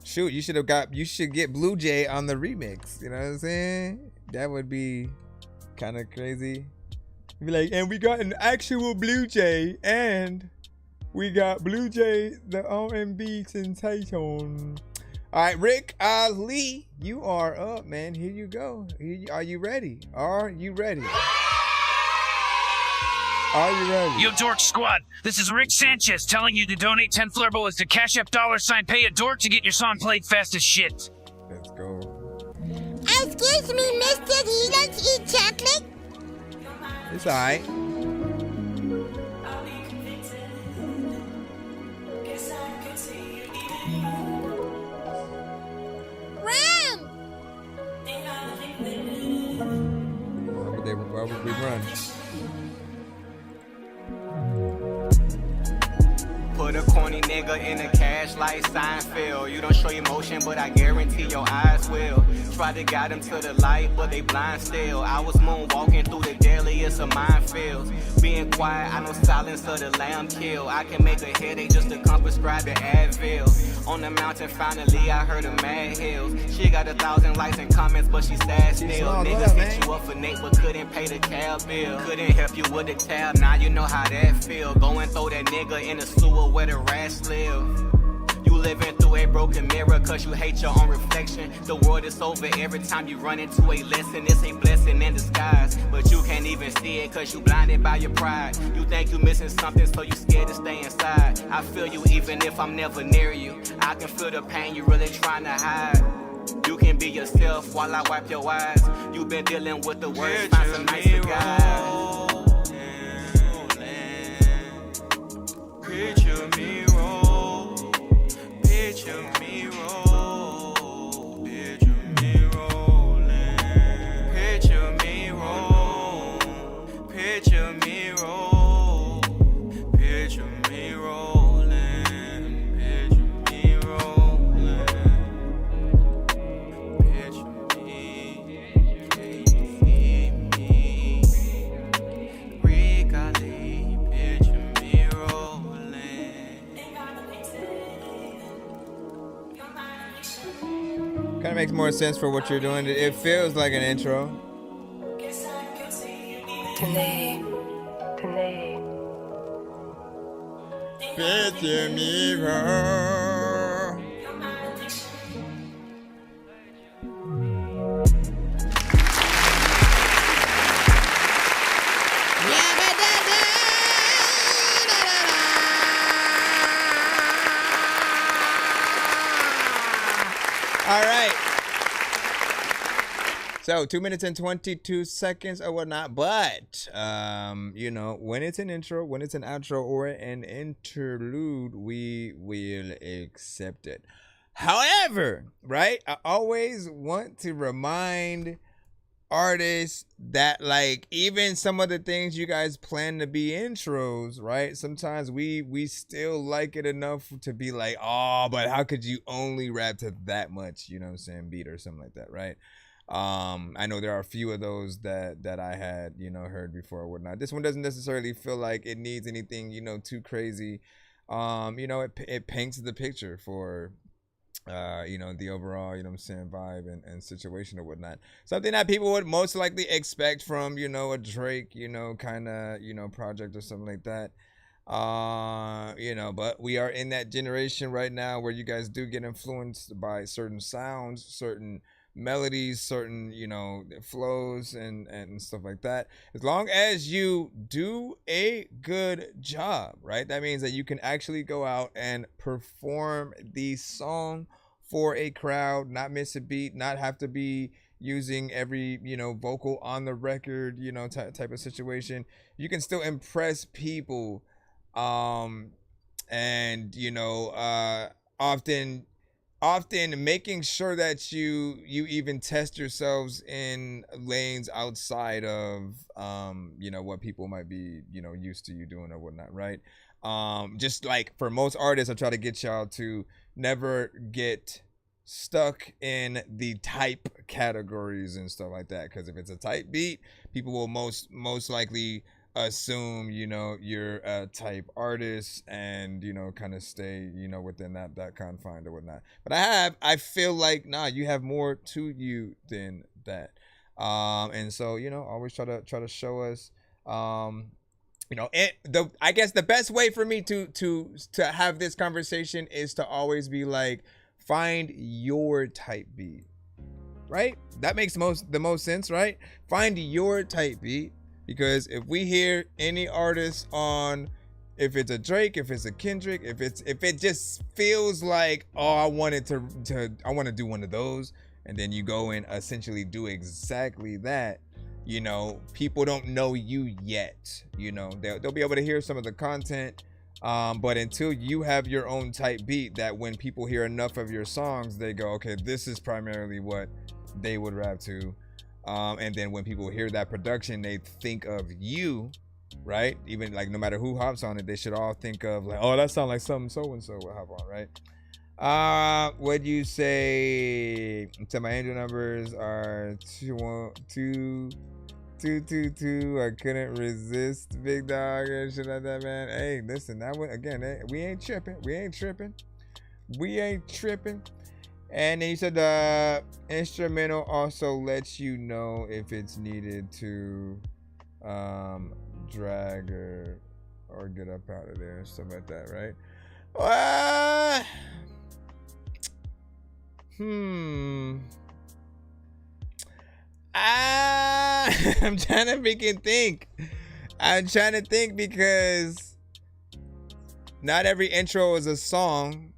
Shoot, you should get Blue Jay on the remix. You know what I'm saying? That would be kind of crazy. Be like, and we got an actual Blue Jay, and we got Blue Jay, the R&B sensation. All right, Rick Ali, you are up, man. Here you go. Are you ready? Are you ready? Are you ready? Yo, Dork Squad, this is Rick Sanchez telling you to donate 10 flurbles to Cash App $ pay a dork to get your song played fast as shit. Let's go. Excuse me, mister, do you like to eat chocolate? It's all right. Why would we run? Put a corny nigga in a cash like Seinfeld. You don't show emotion, but I guarantee your eyes will. Try to guide them to the light, but they blind still. I was moonwalking through the deadliest of minefields. Being quiet, I know silence of the lamb kill. I can make a headache just to come prescribe the Advil. On the mountain, finally, I heard of Mad Hills. She got 1,000 likes and comments, but she sad still. Niggas hit you up for Nate, but couldn't pay the cab bill. Couldn't help you with the tab, now you know how that feel. Go and throw that nigga in the sewer where the rats live. You living through a broken mirror cause you hate your own reflection. The world is over every time you run into a lesson. It's a blessing in disguise, but you can't even see it cause you blinded by your pride. You think you missing something so you scared to stay inside. I feel you even if I'm never near you. I can feel the pain you really trying to hide. You can be yourself while I wipe your eyes. You've been dealing with the worst, find some nicer guys. Picture me roll, picture me roll, picture me rolling, picture me roll, picture me roll, picture me rolling, picture me rolling, picture me, can you see me, regardless. Kind of makes more sense for what you're doing. It feels like an intro. Picture me roll. All right. So 2 minutes and 22 seconds or whatnot, but you know, when it's an intro, when it's an outro or an interlude, we will accept it. However, right, I always want to remind artists that, like, even some of the things you guys plan to be intros, right, sometimes we still like it enough to be like, oh, but how could you only rap to that much, you know what I'm saying, beat or something like that, right? I know there are a few of those that I had, you know, heard before or whatnot. This one doesn't necessarily feel like it needs anything, you know, too crazy. You know, it paints the picture for you know, the overall, you know what I'm saying, vibe and situation or whatnot. Something that people would most likely expect from, you know, a Drake, you know, kind of, you know, project or something like that. You know, but we are in that generation right now where you guys do get influenced by certain sounds, certain melodies, certain, you know, flows and stuff like that. As long as you do a good job, right? That means that you can actually go out and perform the song for a crowd, not miss a beat, not have to be using every, you know, vocal on the record, you know, type of situation. You can still impress people, and you know, often making sure that you even test yourselves in lanes outside of, you know, what people might be, you know, used to you doing or whatnot, right? Just like for most artists, I try to get y'all to never get stuck in the type categories and stuff like that, because if it's a type beat, people will most likely assume, you know, you're a type artist and, you know, kind of stay, you know, within that confine or whatnot. But I feel like, nah, you have more to you than that. And so, you know, always try to show us, you know, I guess the best way for me to have this conversation is to always be like, find your type beat, right? That makes the most sense, right? Find your type beat. Because if we hear any artist on, if it's a Drake, if it's a Kendrick, if it just feels like, oh, I want to do one of those, and then you go and essentially do exactly that, you know, people don't know you yet. You know, they'll be able to hear some of the content, but until you have your own type beat, that when people hear enough of your songs, they go, okay, this is primarily what they would rap to. And then when people hear that production, they think of you, right? Even like no matter who hops on it, they should all think of like, oh, that sounds like something so and so will hop on, right? What you say? So my angel numbers are 21222. I couldn't resist, big dog and shit like that, man. Hey, listen, that one again. We ain't tripping. And then you said the instrumental also lets you know if it's needed to drag or get up out of there and stuff like that, right? I'm trying to freaking think. I'm trying to think because not every intro is a song.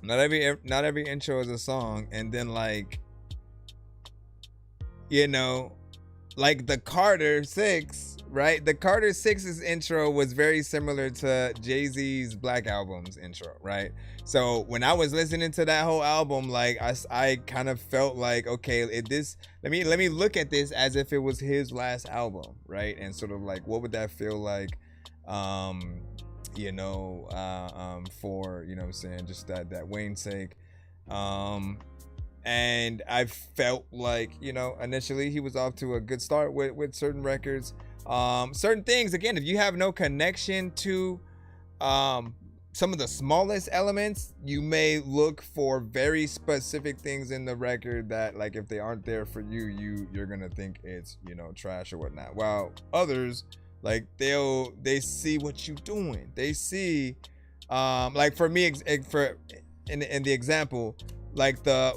Not every intro is a song, and then like, you know, like the Carter 6, right? The Carter 6's intro was very similar to Jay-Z's Black Album's intro, right? So when I was listening to that whole album, like I kind of felt like, okay, let me look at this as if it was his last album, right? And sort of like, what would that feel like? You know, for, you know what I'm saying, just that Wayne's sake. And I felt like, you know, initially he was off to a good start with certain records. Certain things, again, if you have no connection to some of the smallest elements, you may look for very specific things in the record that, like, if they aren't there for you, you're gonna think it's, you know, trash or whatnot. While others, like, they see what you're doing. They see, like for me, in the example, like the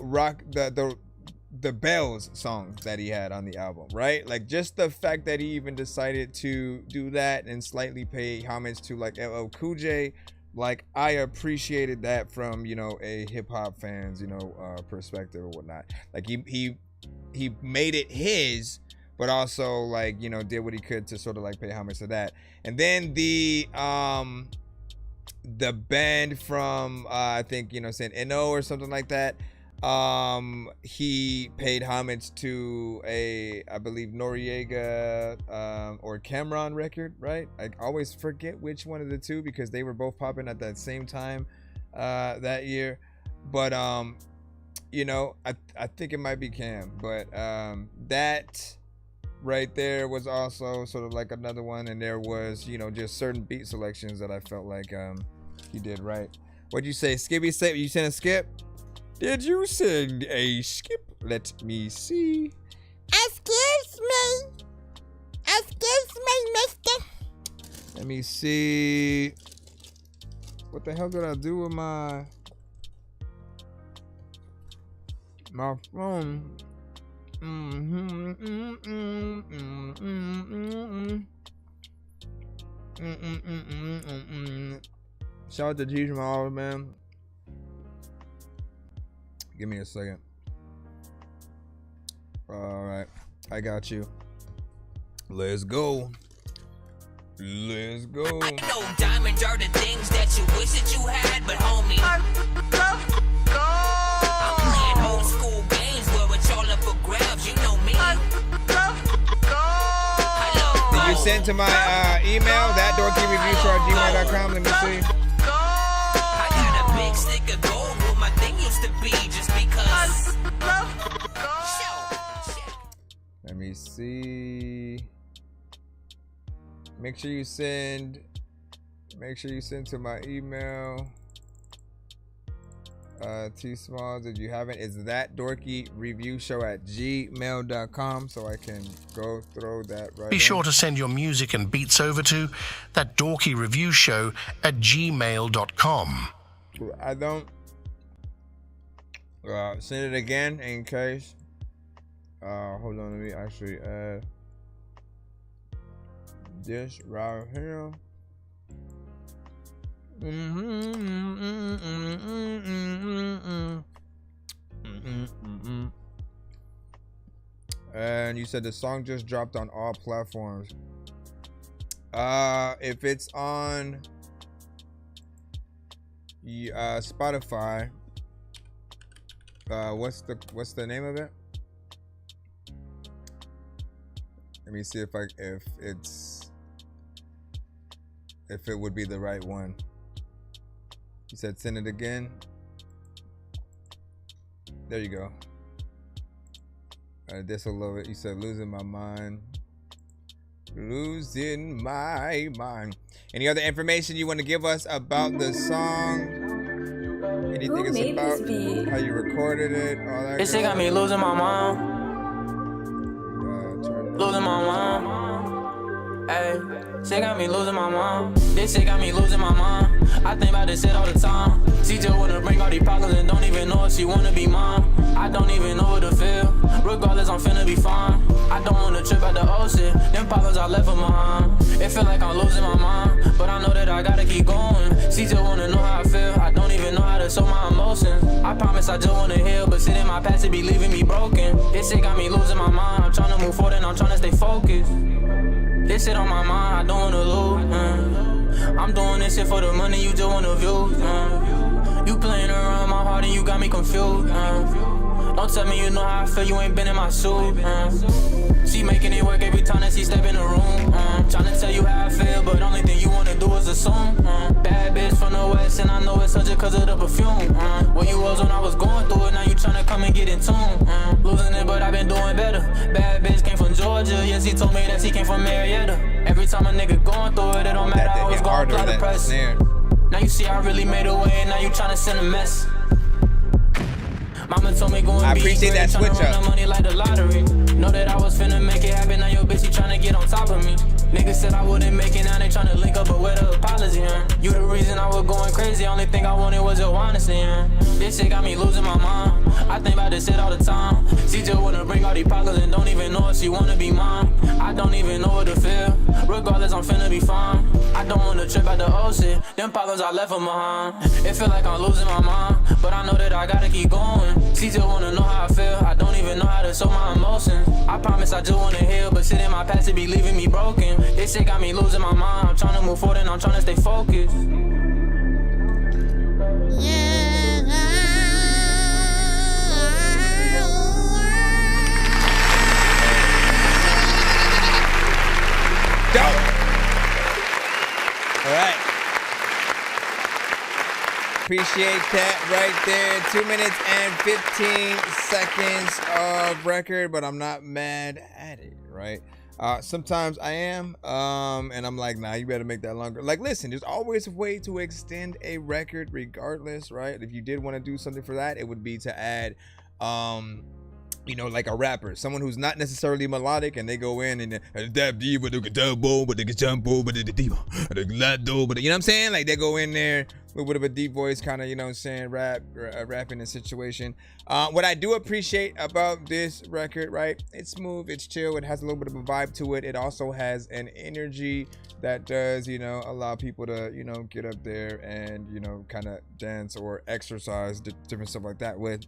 Bells songs that he had on the album, right? Like just the fact that he even decided to do that and slightly pay homage to like LL Cool J, like I appreciated that from, you know, a hip hop fan's, you know, perspective or whatnot. Like he made it his, but also, like, you know, did what he could to sort of like pay homage to that. And then the band from I think, you know, saying NO or something like that, he paid homage to I believe Noriega or Cameron record, right? I always forget which one of the two because they were both popping at that same time that year. But you know, I think it might be Cam, but that right there was also sort of like another one, and there was, you know, just certain beat selections that I felt like he did right. What'd you say? Skippy said you sent a skip? Did you send a skip? Let me see. Excuse me. Excuse me, mister. Let me see. What the hell did I do with my phone? Shout out to G Jamal, man. Give me a second. All right, I got you. Let's go. Let's go. I know diamonds are the things that you wish that you had, but homie, I'm playing old school games where it's all up for grabs. You know me. Did you send to my email, ThatDorkyReviewShow@gmail.com? Let me see. I got a big stick of gold where my thing used to be, just because. Let me see. Make sure you send to my email. T Smalls, if you haven't, it's ThatDorkyReviewShow@gmail.com, so I can go throw that right. Be sure to send your music and beats over to ThatDorkyReviewShow@gmail.com. I don't. Send it again in case. Hold on, let me actually add this right here. And you said the song just dropped on all platforms. If it's on Spotify, what's the name of it? Let me see if it would be the right one. You said send it again. There you go. This will love it. You said losing my mind. Losing my mind. Any other information you want to give us about the song? Anything it's about? How you recorded it? All that. This shit got me losing my mind. Losing my mind. Hey, shit got me losing my mind. This shit got me losing my mind. I think about this shit all the time. She just wanna bring all these pockets and don't even know if she wanna be mine. I don't even know what to feel. Regardless, I'm finna be fine. I don't wanna trip at the ocean. Them pockets I left them behind. It feel like I'm losing my mind, but I know that I gotta keep going. She just wanna know how I feel. I don't even know how to show my emotions. I promise I just wanna heal, but shit in my past it be leaving me broken. This shit got me losing my mind. I'm tryna move forward and I'm tryna stay focused. This shit on my mind, I don't wanna lose. I'm doing this shit for the money, you just wanna view. You playing around my heart and you got me confused. Don't tell me you know how I feel, you ain't been in my shoes. She making it work every time that she step in the room. Tryna tell you how I feel, but only thing you wanna do is assume. Bad bitch from the west, and I know it's such a cause of the perfume. Where you was when I was going through it, now you tryna come and get in tune. Losing it, but I've been doing better. Bad bitch came from Georgia, yes, he told me that she came from Marietta. Every time a nigga going through it, it don't matter, I was going apply the pressure. Now you see I really made a way, and now you tryna send a mess. Mama told me go and I appreciate that switch up. Money like the lottery. Know that I was finna make it happen. Now your bitch, you tryna get on top of me. Niggas said I wouldn't make it, now they tryna link up, but where the apology, You the reason I was going crazy. Only thing I wanted was your honesty, This shit got me losing my mind. I think about this shit all the time. She just wanna bring all these pockets and don't even know if she wanna be mine. I don't even know what to feel. Regardless, I'm finna be fine. I don't wanna trip at the ocean. Them problems I left them behind. It feel like I'm losing my mind, but I know that I gotta keep going. She just wanna know how I feel. I don't even know how to show my emotions. I promise I just wanna heal, but shit in my past it be leaving me broken. This shit got me losing my mind. I'm tryna move forward and I'm tryna stay focused. Dope. All right. Appreciate that right there. 2 minutes and 15 seconds of record, but I'm not mad at it, right? Sometimes I am, and I'm like, nah, you better make that longer. Like, listen, there's always a way to extend a record regardless, right? If you did want to do something for that, it would be to add, you know, like a rapper, someone who's not necessarily melodic, and they go in and you know what I'm saying? Like, they go in there with a bit of a deep voice, kind of, you know what I'm saying, rapping a situation. What I do appreciate about this record, right? It's smooth, it's chill, it has a little bit of a vibe to it. It also has an energy that does, you know, allow people to, you know, get up there and, you know, kind of dance or exercise, different stuff like that with.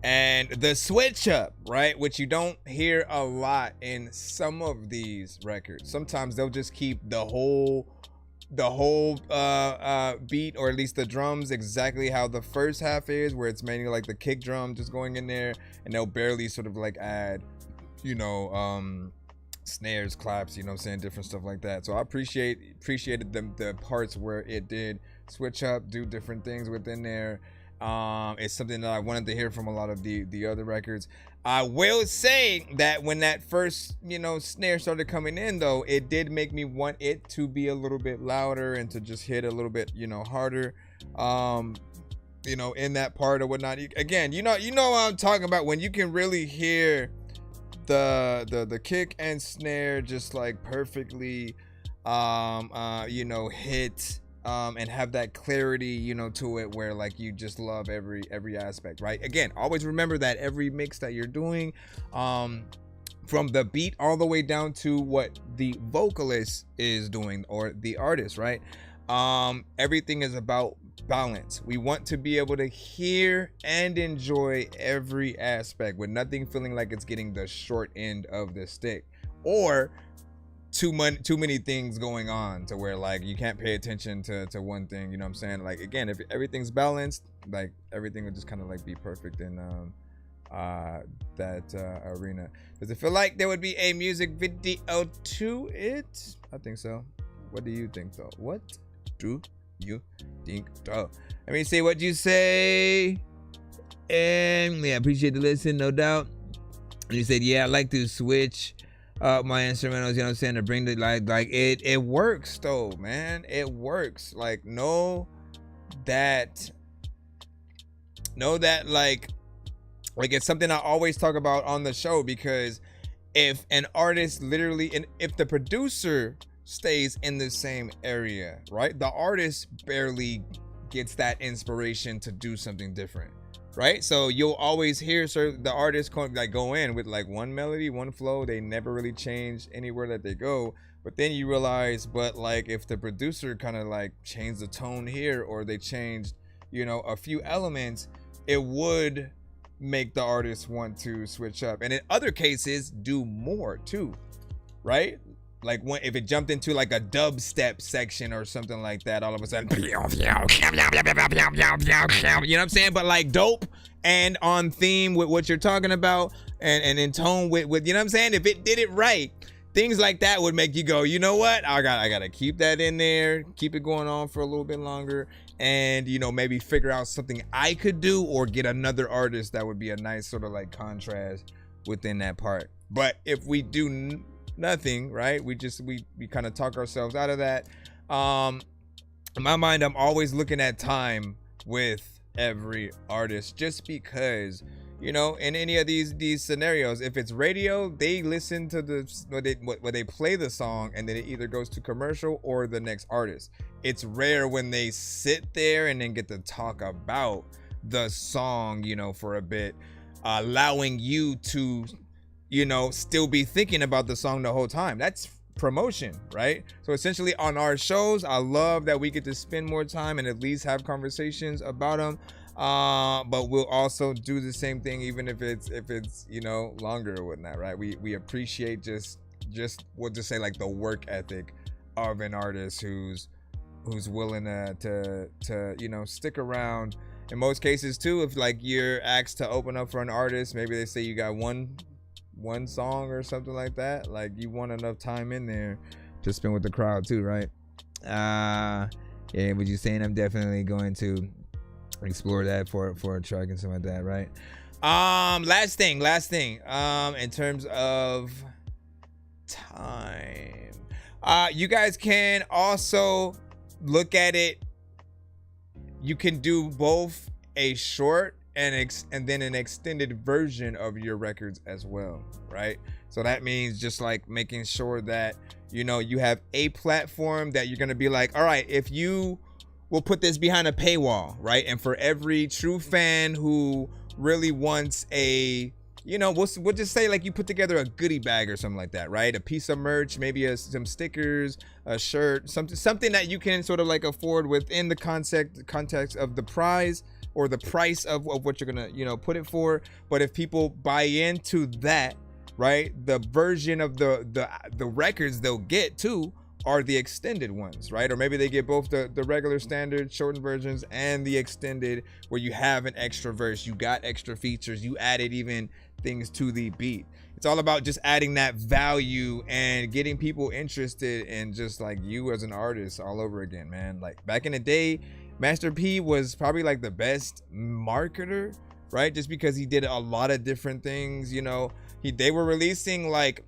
And the switch up, right, which you don't hear a lot in some of these records. Sometimes they'll just keep the whole beat, or at least the drums, exactly how the first half is, where it's mainly like the kick drum just going in there, and they'll barely sort of like add, you know, snares, claps, you know what I'm saying, different stuff like that. So I appreciated the parts where it did switch up, do different things within there. It's something that I wanted to hear from a lot of the other records. I will say that when that first, you know, snare started coming in, though, it did make me want it to be a little bit louder and to just hit a little bit, you know, harder, you know, in that part or whatnot. Again, you know what I'm talking about, when you can really hear the kick and snare just like perfectly, you know, hit, and have that clarity, you know, to it, where like you just love every aspect, right? Again, always remember that every mix that you're doing, from the beat all the way down to what the vocalist is doing or the artist, right? Everything is about balance. We want to be able to hear and enjoy every aspect with nothing feeling like it's getting the short end of the stick, or too many things going on to where like you can't pay attention to one thing, you know what I'm saying? Like, again, if everything's balanced, like everything will just kind of like be perfect in that arena. Does it feel like there would be a music video to it? I think so. What do you think though? What do you think though? Let me see what you say. And yeah, appreciate the listen, no doubt. You said, yeah, I like to switch my instrumentals, you know what I'm saying, to bring the like it works though, man. It works. Like, know that like it's something I always talk about on the show, because if an artist literally, and if the producer stays in the same area, right, the artist barely gets that inspiration to do something different, right? So you'll always hear the artists go in with like one melody, one flow. They never really change anywhere that they go. But then you realize, but like if the producer kind of like changed the tone here, or they changed, you know, a few elements, it would make the artist want to switch up. And in other cases, do more too, right? Like if it jumped into like a dubstep section or something like that, all of a sudden, you know what I'm saying? But like dope and on theme with what you're talking about, and in tone with you know what I'm saying? If it did it right, things like that would make you go, you know what? I gotta keep that in there, keep it going on for a little bit longer, and you know, maybe figure out something I could do, or get another artist that would be a nice sort of like contrast within that part. But if we do nothing, right, we kind of talk ourselves out of that. In my mind, I'm always looking at time with every artist, just because, you know, in any of these scenarios, if it's radio, they listen to where they play the song, and then it either goes to commercial or the next artist. It's rare when they sit there and then get to talk about the song, you know, for a bit, allowing you to, you know, still be thinking about the song the whole time. That's promotion, right? So essentially on our shows, I love that we get to spend more time and at least have conversations about them. But we'll also do the same thing, even if it's you know, longer or whatnot, right? We appreciate just we'll just say like the work ethic of an artist who's willing to you know, stick around. In most cases too, if like you're asked to open up for an artist, maybe they say you got one song or something like that, like you want enough time in there to spend with the crowd too, right? Yeah, but you're saying I'm definitely going to explore that for a track and something like that, right? Last thing, in terms of time. You guys can also look at it. You can do both a short and then an extended version of your records as well, right? So that means just like making sure that, you know, you have a platform that you're going to be like, all right, if you will put this behind a paywall, right? And for every true fan who really wants a, you know, we'll just say like you put together a goodie bag or something like that, right? A piece of merch, maybe some stickers, a shirt, something that you can sort of like afford within the context of the prize or the price of what you're gonna, you know, put it for. But if people buy into that, right, the version of the records they'll get too are the extended ones, right? Or maybe they get both the regular standard shortened versions and the extended where you have an extra verse, you got extra features, you added even things to the beat. It's all about just adding that value and getting people interested in just like you as an artist all over again, man. Like back in the day, Master P was probably like the best marketer, right? Just because he did a lot of different things, you know. They were releasing like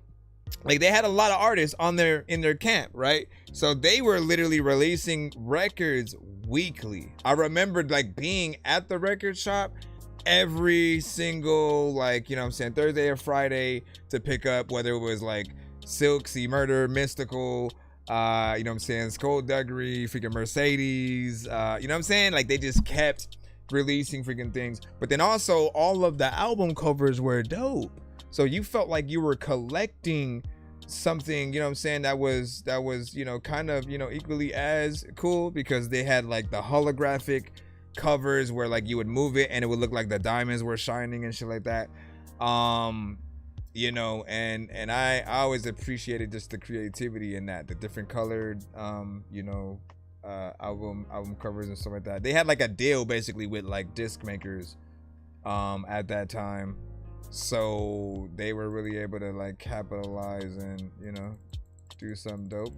they had a lot of artists in their camp, right? So they were literally releasing records weekly. I remembered like being at the record shop every single, like, you know what I'm saying, Thursday or Friday to pick up whether it was like Silk, C Murder, Mystical, you know what I'm saying, Skullduggery, freaking Mercedes, you know what I'm saying? Like they just kept releasing freaking things. But then also all of the album covers were dope. So you felt like you were collecting something, you know what I'm saying, that was, you know, kind of, you know, equally as cool because they had like the holographic covers where like you would move it and it would look like the diamonds were shining and shit like that. You know, and I always appreciated just the creativity in that, the different colored, you know, album covers and stuff like that. They had like a deal basically with like disc makers at that time. So they were really able to like capitalize and, you know, do some dope,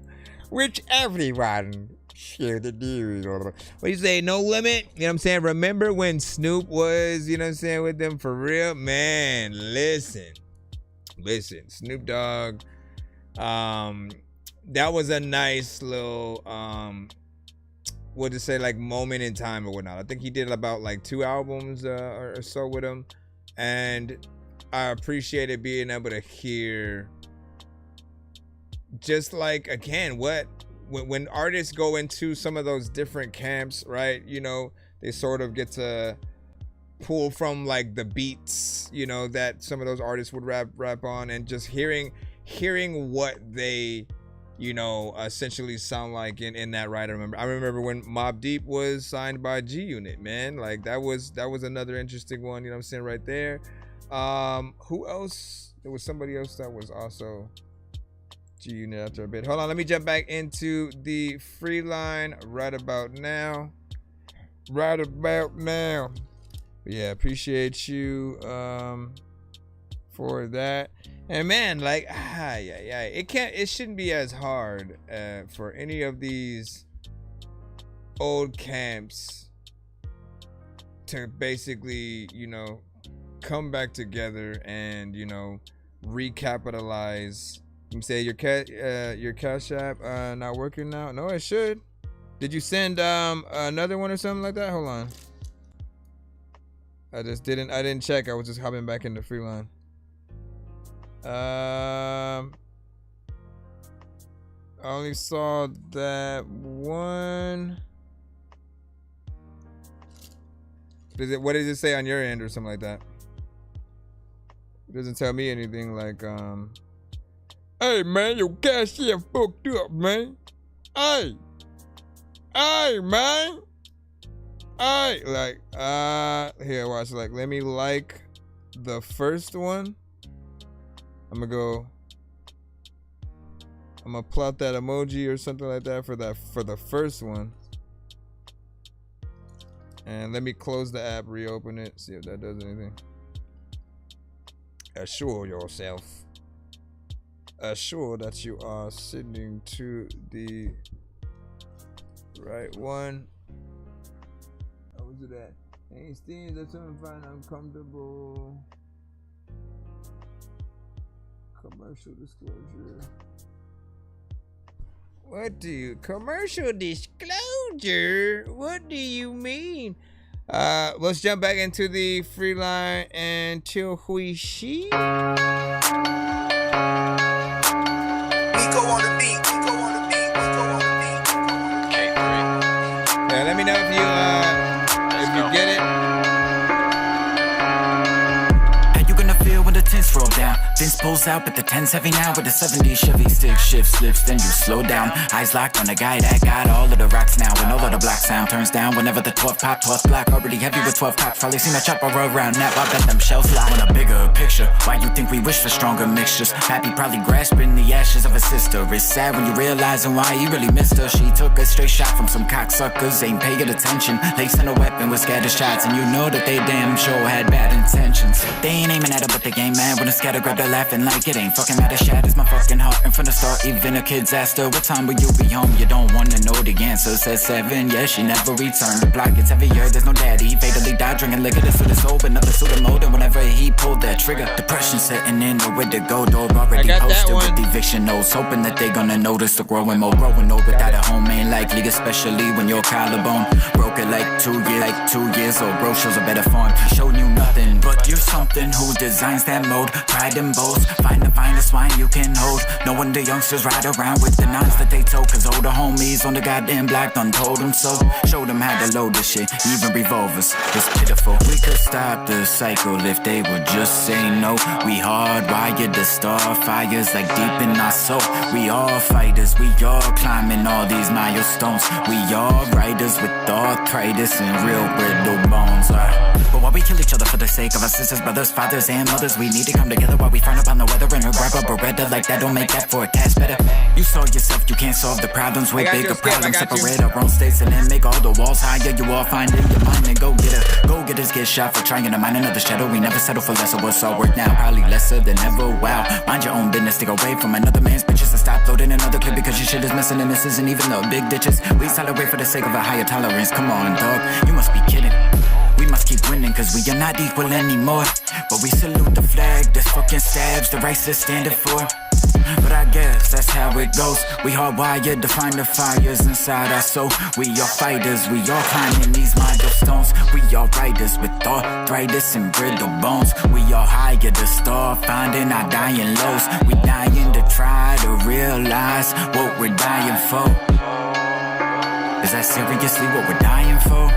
which everyone shared the news. What do you say? No Limit? You know what I'm saying? Remember when Snoop was, you know what I'm saying, with them for real? Man, listen, Snoop Dogg, that was a nice little, we'll just say like moment in time or whatnot. I think he did about like 2 albums or so with him. And I appreciated being able to hear just like, again, when artists go into some of those different camps, right? You know, they sort of get to pull from like the beats, you know, that some of those artists would rap on, and just hearing what they, you know, essentially sound like in that, right? I remember when Mobb Deep was signed by G Unit, man. Like that was another interesting one, you know what I'm saying, right there. Who else? There was somebody else that was also G Unit after a bit. Hold on, let me jump back into the free line right about now. Yeah, appreciate you for that. And man, like, it shouldn't be as hard for any of these old camps to basically, you know, come back together and, you know, recapitalize. You say your Cash App not working now? No, it should. Did you send another one or something like that? Hold on. I didn't check. I was just hopping back into free line. I only saw that one. What does it say on your end or something like that? It doesn't tell me anything like, hey man, your cashier fucked up, man. Hey man. Hey, like, here, watch, like, let me like the first one. I'm gonna plot that emoji or something like that for the first one. And let me close the app, reopen it, see if that does anything. Assure yourself. Assure that you are sending to the right one. How was it at? Ain't Steams, that's something fine, uncomfortable. Commercial disclosure. Commercial disclosure? What do you mean? Let's jump back into the free line and chill hui shi. We go on the beat. K3. Yeah, let me know if you get it. When the tents roll down, Vince pulls out, but the tent's heavy now. With the 70s Chevy stick shift slips, then you slow down. Eyes locked on the guy that got all of the rocks now. When all of the black sound turns down, whenever the 12 pop, 12 black, already heavy with 12 cops. Probably seen a chopper around now. I bet them shells lie on a bigger picture. Why you think we wish for stronger mixtures? Happy probably grasping the ashes of a sister. It's sad when you realizing why he really missed her. She took a straight shot from some cocksuckers, ain't paying attention. Lacing a weapon with scattered shots, and you know that they damn sure had bad intentions. They ain't aiming at her, but they game mad when the scatter grab, they're laughing like it ain't fucking matter. Shatters my fucking heart. And from the start, even a kid's asked her, what time will you be home? You don't wanna know the answer. Says 7, yeah, she never returned. The block gets heavier, there's no daddy. He fatally died drinking liquor. This with his soul, but another suit of mode. And whenever he pulled that trigger, depression setting in, nowhere to go. Door already posted with eviction notes, hoping that they gonna notice the growing more. Growing old without a home ain't likely, especially when your collarbone broke it like 2 years old. Bro shows a better form. He showed you nothing, but you're something who designs that mode. Pride and boast, find the finest wine you can hold. No wonder youngsters ride around with the nines that they told, cause older homies on the goddamn block done told them so. Showed them how to load the shit, even revolvers. It's pitiful. We could stop the cycle if they would just say no. We hardwired the star fires like deep in our soul. We all fighters, we all climbing all these milestones. We all riders with arthritis and real brittle bones. But why we kill each other for the sake of our sisters, brothers, fathers, and mothers? We need to come together while we frown upon the weather and grab a Beretta like that. Don't make that forecast better. You saw yourself, you can't solve the problems with bigger problems. Separate our own states and then make all the walls higher. You all find in your mind and go get her. Go getters get shot for trying to mine another shadow. We never settle for less, so what's our worth now? Probably lesser than ever. Wow, mind your own business, stick away from another man's bitches. And stop loading another clip because your shit is missing. And this isn't even the big ditches. We tolerate for the sake of a higher tolerance. Come on, dog, you must be kidding. We must keep winning cause we are not equal anymore. But we salute the flag that fucking stabs the racist standing for. But I guess that's how it goes. We hardwired to find the fires inside our soul. We all fighters, we all climbing these milestones. We all riders with arthritis and brittle bones. We all higher to start finding our dying lows. We dying to try to realize what we're dying for. Is that seriously what we're dying for?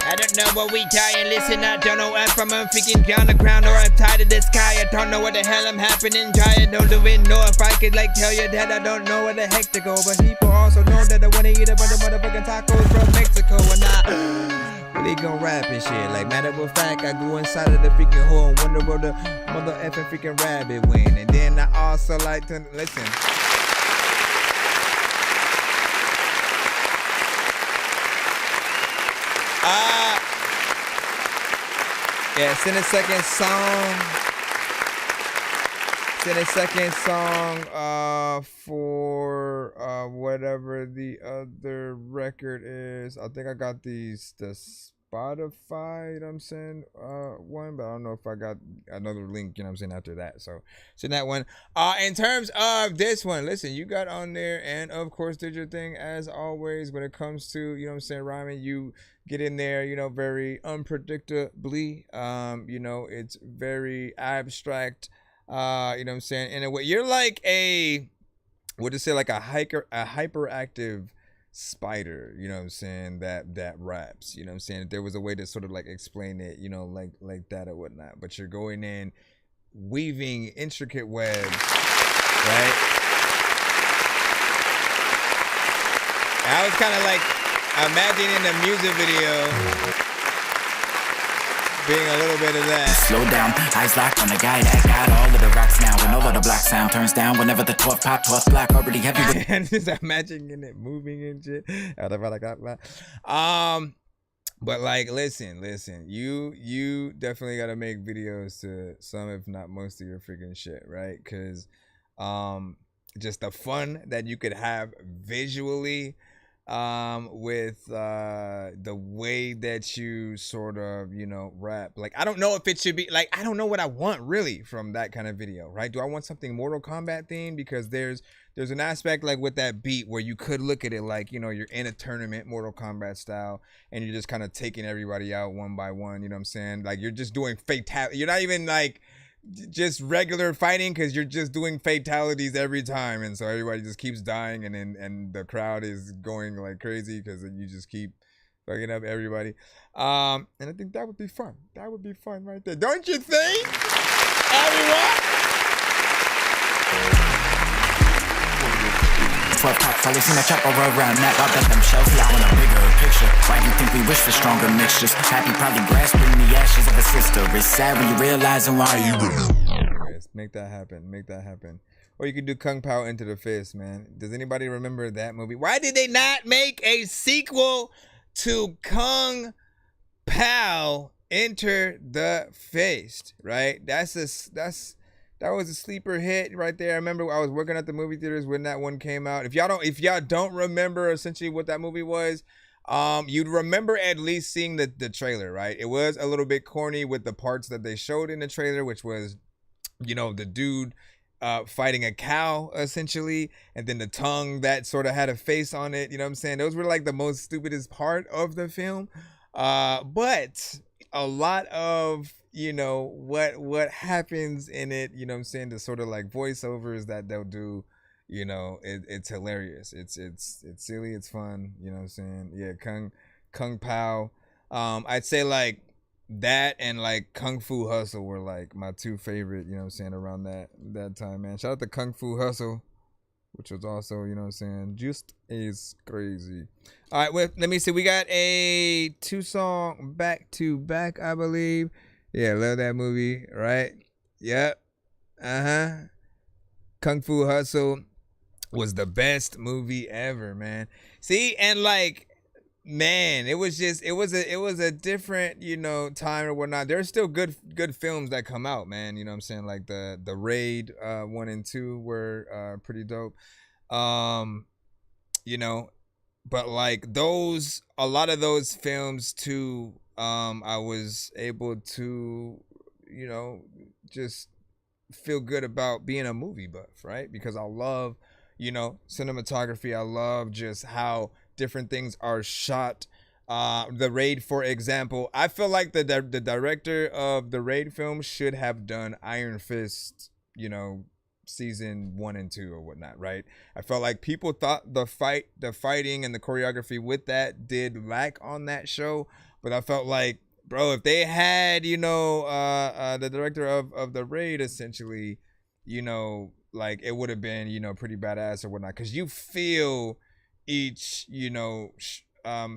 I don't know what we dying, listen, I don't know if I'm freaking on the ground or I'm tired of the sky. I don't know what the hell I'm happening, trying, don't even know if I could like tell you that I don't know where the heck to go. But people also know that I wanna eat a bunch of motherfucking tacos from Mexico. And I really gon' rap and shit. Like matter of fact, I go inside of the freaking hole and wonder where the mother effing freaking rabbit went. And then I also like to listen. Yeah, send a second song for whatever the other record is. I think I got the Spotify, you know what I'm saying, one, but I don't know if I got another link, you know what I'm saying, after that. So send that one. In terms of this one, listen, you got on there and of course did your thing as always when it comes to, you know what I'm saying, rhyming. You get in there, you know, very unpredictably. You know, it's very abstract, you know what I'm saying, in a way. You're like a, what to say, like a hyperactive spider, you know what I'm saying, that raps, you know what I'm saying. If there was a way to sort of like explain it, you know, like that or whatnot, but you're going in, weaving intricate webs, right? I was kind of like imagining the music video being a little bit of that. Slow down, eyes locked on the guy that got all of the rocks now. When all of the black sound turns down, whenever the 12 pop, 12 black already heavy with and just imagining it moving and shit. But like, listen, you definitely gotta make videos to some, if not most of your freaking shit, right? Because just the fun that you could have visually with the way that you sort of, you know, rap. Like, I don't know if it should be like, I don't know what I want really from that kind of video, right? Do I want something Mortal Kombat themed? Because there's an aspect like with that beat where you could look at it like, you know, you're in a tournament, Mortal Kombat style, and you're just kind of taking everybody out one by one, you know what I'm saying? Like, you're just doing fatality. You're not even like just regular fighting, because you're just doing fatalities every time, and so everybody just keeps dying, and the crowd is going like crazy because you just keep fucking up everybody. And I think that would be fun. That would be fun right there, don't you think, everyone? 12 cops, always seen a chopper around that. I bet them shells out on a bigger picture. Why do you think we wish for stronger mixtures? Happy, probably grasping the ashes of a sister. It's sad when you realizing why you Make that happen. Make that happen. Or you could do Kung Pao Into the Fist, man. Does anybody remember that movie? Why did they not make a sequel to Kung Pao Enter the Fist? Right? That was a sleeper hit right there. I remember I was working at the movie theaters when that one came out. If y'all don't remember essentially what that movie was, you'd remember at least seeing the trailer, right? It was a little bit corny with the parts that they showed in the trailer, which was, you know, the dude fighting a cow essentially, and then the tongue that sort of had a face on it, you know what I'm saying? Those were like the most stupidest part of the film. But a lot of, you know, what happens in it, you know what I'm saying, the sort of like voiceovers that they'll do, you know, it's hilarious. It's silly, it's fun, you know what I'm saying? Yeah, Kung Pao. I'd say like that and like Kung Fu Hustle were like my two favorite, you know what I'm saying, around that time, man. Shout out to Kung Fu Hustle, which was also, you know what I'm saying, just as crazy. All right, well, let me see. We got a 2-song back-to-back, I believe. Yeah, love that movie, right? Yep. Kung Fu Hustle was the best movie ever, man. See, and like, man, it was a different, you know, time or whatnot. There's still good films that come out, man. You know what I'm saying? Like the Raid 1 and 2 were pretty dope. You know, but like a lot of those films too, I was able to, you know, just feel good about being a movie buff, right? Because I love, you know, cinematography. I love just how different things are shot. The Raid, for example, I feel like the director of the Raid film should have done Iron Fist, you know, season 1 and 2 or whatnot, right? I felt like people thought the fighting and the choreography with that did lack on that show, but I felt like, bro, if they had, you know, the director of the Raid essentially, you know, like it would have been, you know, pretty badass or whatnot, because you feel each, you know,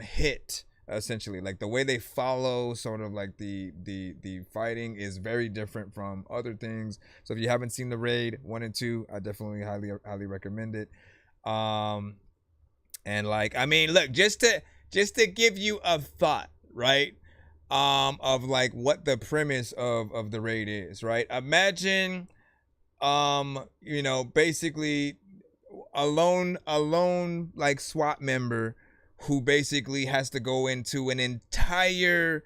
hit essentially, like the way they follow sort of like the fighting is very different from other things. So if you haven't seen the Raid 1 and 2, I definitely highly recommend it. And like, I mean, look, just to give you a thought, right, of like what the premise of the Raid is, right? Imagine, you know, basically a lone like SWAT member who basically has to go into an entire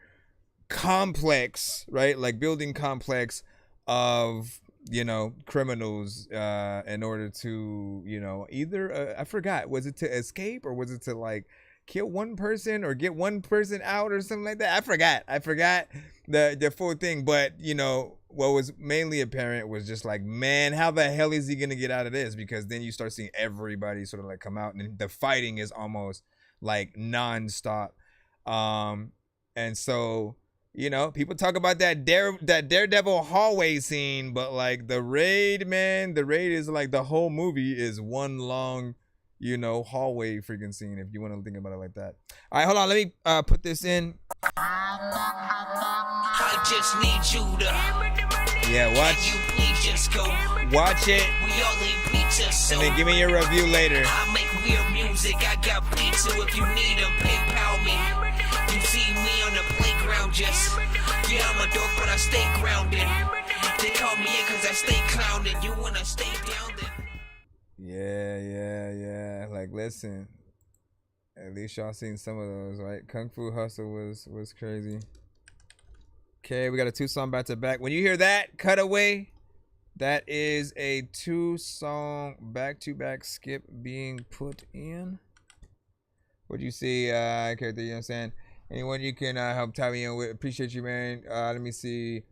complex, right? Like building complex of, you know, criminals in order to, you know, either, I forgot, was it to escape or was it to like kill one person or get one person out or something like that? I forgot the full thing, but you know, what was mainly apparent was just like, man, how the hell is he gonna get out of this? Because then you start seeing everybody sort of like come out, and the fighting is almost like non-stop. And so, you know, people talk about that Daredevil hallway scene, but like the Raid, man, the Raid is like the whole movie is one long, you know, hallway freaking scene, if you want to think about it like that. All right, hold on, let me put this in. I just need you to. Yeah, watch. Can you please just go? Watch it. We all eat pizza, so and then give me your review later. I make weird music. I got beats, so if you need them, PayPal me. You see me on the playground, just yeah, I'm a dork, but I stay grounded. They call me in 'cause I stay clowning. You wanna stay down then? Yeah. Like, listen. At least y'all seen some of those, right? Kung Fu Hustle was crazy. Okay, we got a 2-song back to back. When you hear that cutaway, that is a 2-song back to back skip being put in. What do you see, character? You know what I'm saying? Anyone you can help tie me in with? Appreciate you, man. Let me see.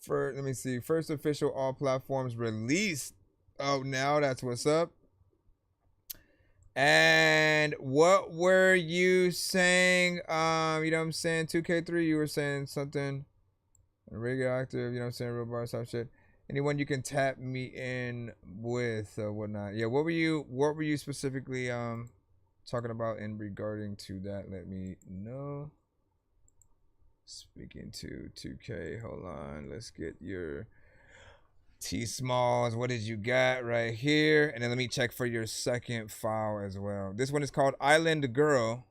First official all platforms released. Oh, now that's what's up. And what were you saying? You know what I'm saying? 2K3, you were saying something. Radioactive, you know what I'm saying? Real bar type shit. Anyone you can tap me in with or whatnot. Yeah, what were you specifically talking about in regarding to that? Let me know. Speaking to 2K, hold on. Let's get your T-Smalls. What did you got right here? And then let me check for your second file as well. This one is called Island Girl.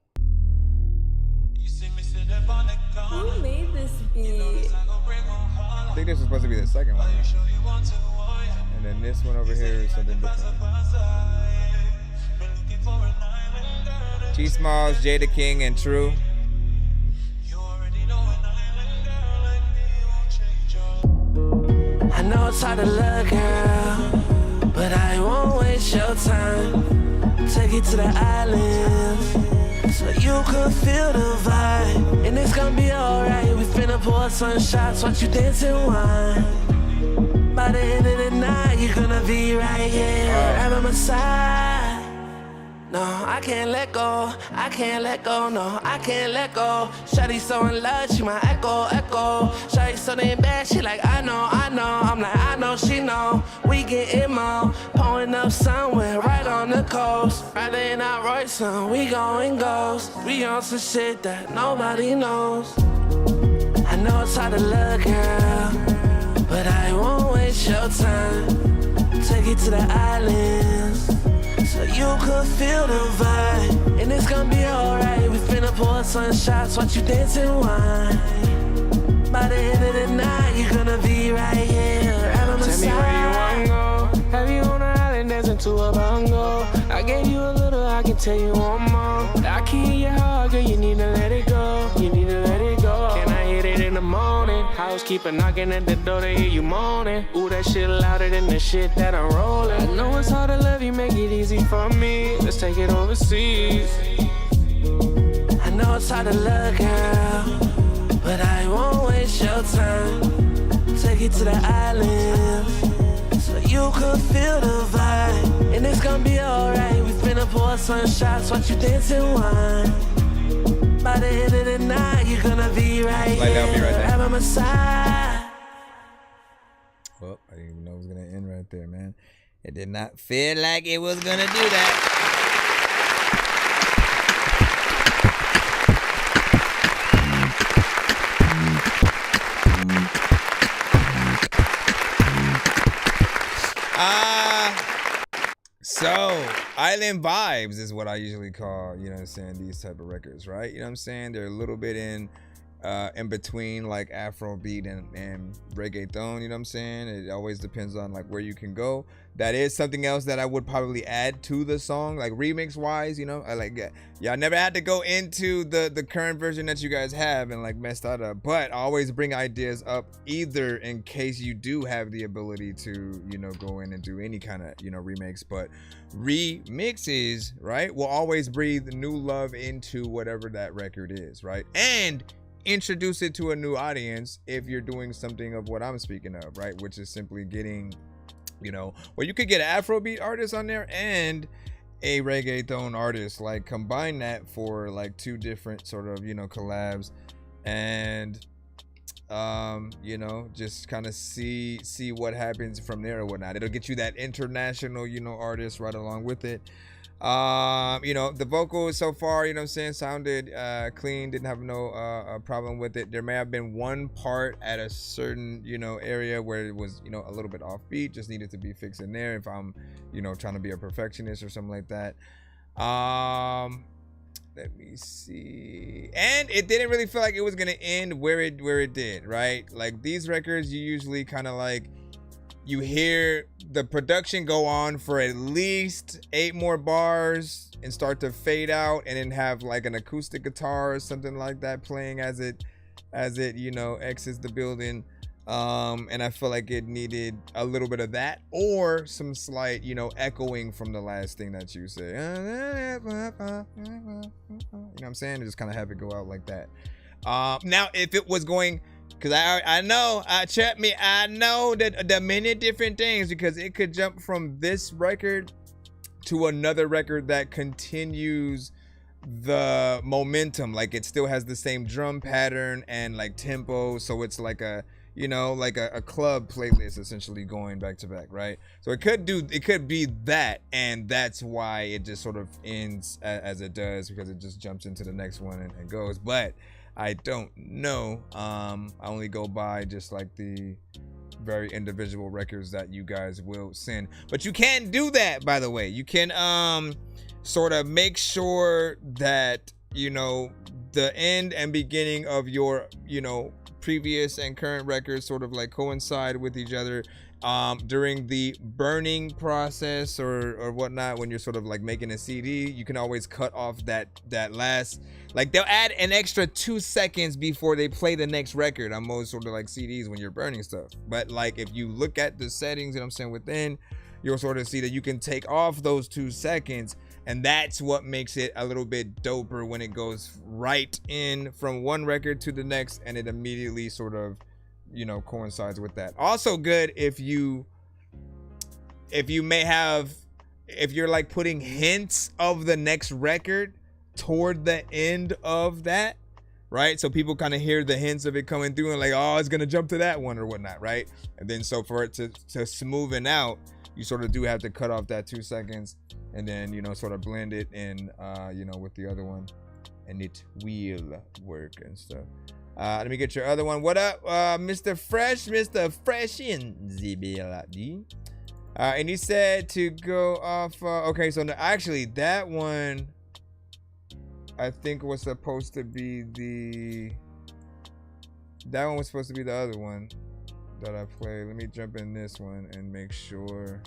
Who made this beat? I think this was supposed to be the second one, right? And then this one over here is something different. T-Smalls, Jada King, and True. I know it's hard to look, girl, but I won't waste your time. Take you to the island, so you could feel the vibe. And it's gonna be alright, we finna pour some shots, watch you dance and wine. By the end of the night, you're gonna be right here, right by my side. No, I can't let go, I can't let go, no, I can't let go. Shawty so in love, she my echo. Shawty so damn bad, she like, I know, I'm like, I know, she know. We getting more, pulling up somewhere right on the coast. Rather than our Royce, we going ghost. We on some shit that nobody knows. I know it's hard to look, girl, but I won't waste your time. Take you to the islands, so you could feel the vibe. And it's gonna be alright, we finna pour some shots, watch you dance and wine. By the end of the night, you're gonna be right here, right on my side. Tell me where you wanna go, have you on the island dancing to a bongo. I gave you a little, I can tell you one more. I keep your heart, girl, you need to let it go, you need to let it go. Can I hit it in the morning? Housekeeper knocking at the door, they hear you moaning. Ooh, that shit louder than the shit that I'm rolling. I know it's hard to love you, make it easy for me. Let's take it overseas. I know it's hard to love, girl, but I won't waste your time. Take you to the island, so you could feel the vibe. And it's gonna be alright, we finna pour some shots, watch you dance and wine. By the end of the night, you're gonna be right here, right by my side. Well, I didn't even know it was gonna end right there, man. It did not feel like it was gonna do that. So Island Vibes is what I usually call, you know what I'm saying, these type of records, right? You know what I'm saying? They're a little bit in between like Afrobeat and reggaeton, you know what I'm saying? It always depends on like where you can go. That is something else that I would probably add to the song, like remix wise, you know? I like, y'all never had to go into the current version that you guys have and like mess that up, but I always bring ideas up either in case you do have the ability to, you know, go in and do any kind of, you know, remix, but remixes, right, will always breathe new love into whatever that record is, right? And introduce it to a new audience if you're doing something of what I'm speaking of, right? Which is simply getting, you know, well, you could get an Afrobeat artist on there and a reggaeton artist, like combine that for like two different sort of, you know, collabs, and you know, just kind of see what happens from there or whatnot. It'll get you that international, you know, artist right along with it. You know, the vocals so far, you know what I'm saying, sounded clean, didn't have no problem with it. There may have been one part at a certain, you know, area where it was, you know, a little bit offbeat, just needed to be fixed in there if I'm, you know, trying to be a perfectionist or something like that. Let me see. And it didn't really feel like it was gonna end where it did, right? Like these records, you usually kind of like, you hear the production go on for at least 8 more bars, and start to fade out, and then have like an acoustic guitar or something like that playing as it you know exits the building. And I feel like it needed a little bit of that, or some slight, you know, echoing from the last thing that you say. You know what I'm saying? Just kind of have it go out like that. Now, if it was going, because I know, check me, I know that the many different things, because it could jump from this record to another record that continues the momentum, like it still has the same drum pattern and like tempo, so it's like a, you know, like a club playlist essentially going back to back, right? So it could be that, and that's why it just sort of ends as it does, because it just jumps into the next one and goes. But I don't know. I only go by just like the very individual records that you guys will send. But you can do that, by the way. You can sort of make sure that, you know, the end and beginning of your, you know, previous and current records sort of like coincide with each other during the burning process or whatnot. When you're sort of like making a CD, you can always cut off that last, like they'll add an extra 2 seconds before they play the next record on most sort of like CDs when you're burning stuff. But like if you look at the settings, you know what I'm saying, within, you'll sort of see that you can take off those 2 seconds. And that's what makes it a little bit doper when it goes right in from one record to the next, and it immediately sort of, you know, coincides with that. Also good if you're like putting hints of the next record toward the end of that, right? So people kind of hear the hints of it coming through and like, oh, it's gonna jump to that one or whatnot, right? And then so for it to smoothen out, you sort of do have to cut off that 2 seconds, and then, you know, sort of blend it in, you know, with the other one, and it will work and stuff. Let me get your other one. What up, Mr. Fresh in the building. And he said to go off. Okay, so actually that one, I think was supposed to be that one was supposed to be the other one that I played. Let me jump in this one and make sure.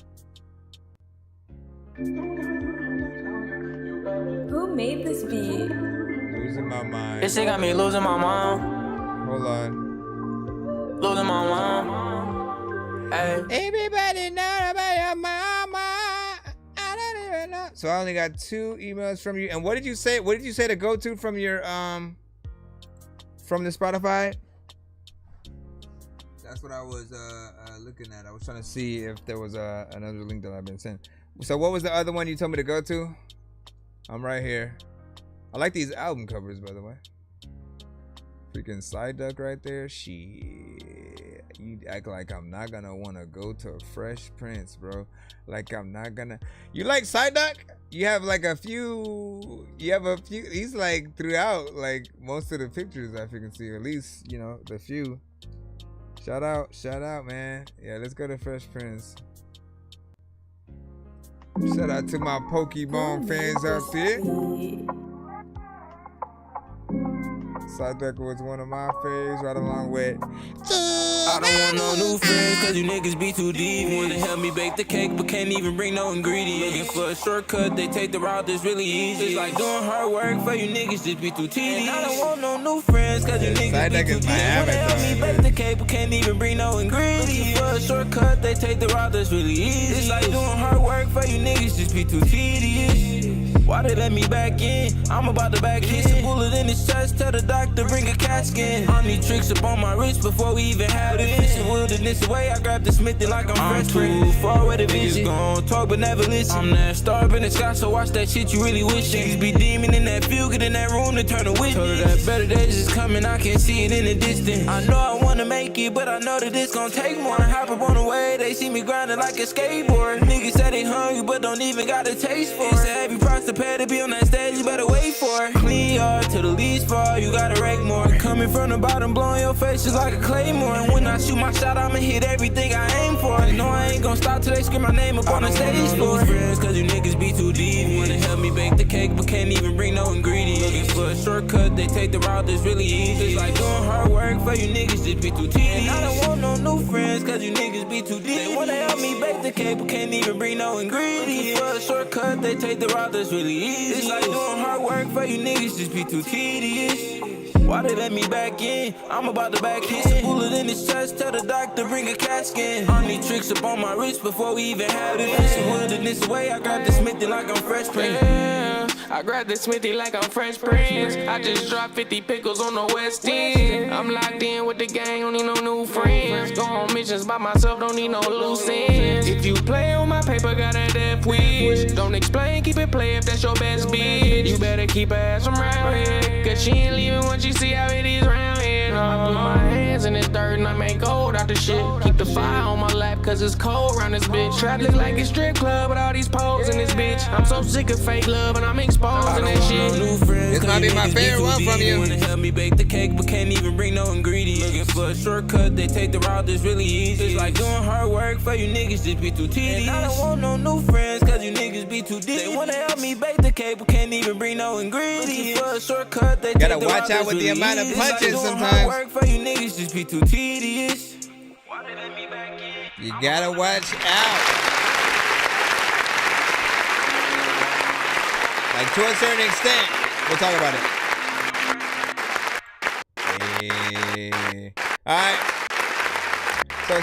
Who made this beat? Losing my mind. This shit got me losing my mind. Hold on. Losing my mind. Hey. Everybody know about your mama. I don't even know. So I only got 2 emails from you. And what did you say? What did you say to go to from your from the Spotify? That's what I was looking at. I was trying to see if there was another link that I've been sent. So what was the other one you told me to go to? I'm right here. I like these album covers, by the way. Freaking side duck right there. Shit. You act like I'm not gonna want to go to Fresh Prince, bro. Like I'm not gonna. You like side duck? You have like a few. You have a few. He's like throughout like most of the pictures I can see. At least, you know, the few. Shout out, man. Yeah, let's go to Fresh Prince. Shout out to my Pokemon fans out there. Sideduck was one of my faves, right along with. I don't want no new friends, cause you niggas be too deep. Wanna help me bake the cake, but can't even bring no ingredients. Looking for a shortcut, they take the route that's really easy. It's like doing hard work for you niggas, just be too tedious. And I don't want no new friends, cause you niggas be too deep. Wanna help me bake the cake, but can't even bring no ingredients. Looking for a shortcut, they take the route that's really easy. It's like doing hard work for you niggas, just be too tedious. Why they let me back in? I'm about to back in. It's a bullet in his chest, tell the doctor bring a casket. I need tricks up on my wrist before we even have it. Fishing wilderness away, I grab the smithy like I'm fresh. Too far with the vision. Gon' talk but never listen. I'm that star in the sky, so watch that shit you really wish. Niggas be demon in that field, get in that room to turn a witness. Told her that better days is coming, I can see it in the distance. I know I wanna make it, but I know that it's gon' take more. Hop up on the way, they see me grinding like a skateboard. Niggas say they hungry, but don't even got a taste for it. It's a heavy price to pay to be on that stage, you better wait for it. Clean yard to the least far, you gotta rake more. Coming from the bottom, blowing your face just like a claymore. And when when I shoot my shot, I'ma hit everything I aim for. You know I ain't gon' stop till they scream my name up on the stage floor. Friends, cause you niggas be too deep. Wanna help me bake the cake, but can't even bring no ingredients. Looking for a shortcut, they take the route that's really easy. It's like doing hard work for you niggas, just be too tedious. And I don't want no new friends, cause you niggas be too deep. They wanna help me bake the cake, but can't even bring no ingredients. Looking for a shortcut, they take the route that's really easy. It's like doing hard work for you niggas, just be too tedious. Why they let me back in? I'm about to back in. A bullet in his chest, tell the doctor bring a casket. I need tricks up on my wrist before we even had it. Some wood in this way, I got the Smithy like I'm Fresh Prince. Yeah, I grabbed the Smithy like I'm Fresh Prince. I just dropped 50 pickles on the West End. I'm locked in with the gang, don't need no new friends. Go on missions by myself, don't need no loose ends. If you play on my paper, got a death wish. Don't explain, keep it play if that's your best bitch. You better keep her ass from round here, cause she ain't leaving once you see how it is round here. I put my hands in this dirt and I make gold out the shit. Keep the fire on my lap cause it's cold around this bitch. Trap look like a strip club with all these poles in this bitch. I'm so sick of fake love and I'm exposing that shit. This might be my favorite one from you. Wanna help me bake the cake but can't even bring no ingredients. Looking for a shortcut, they take the route that's really easy. It's like doing hard work for you niggas, just be too tedious. And I don't want no new friends cause you niggas be too deep. They wanna help me bake the cake but can't even bring no ingredients. For a shortcut, they gotta take the watch route out with that's the really amount of easy. punches It's like doing sometimes. hard work for you niggas, just be too tedious. You gotta watch out. Like to a certain extent. We'll talk about it. Hey. Alright.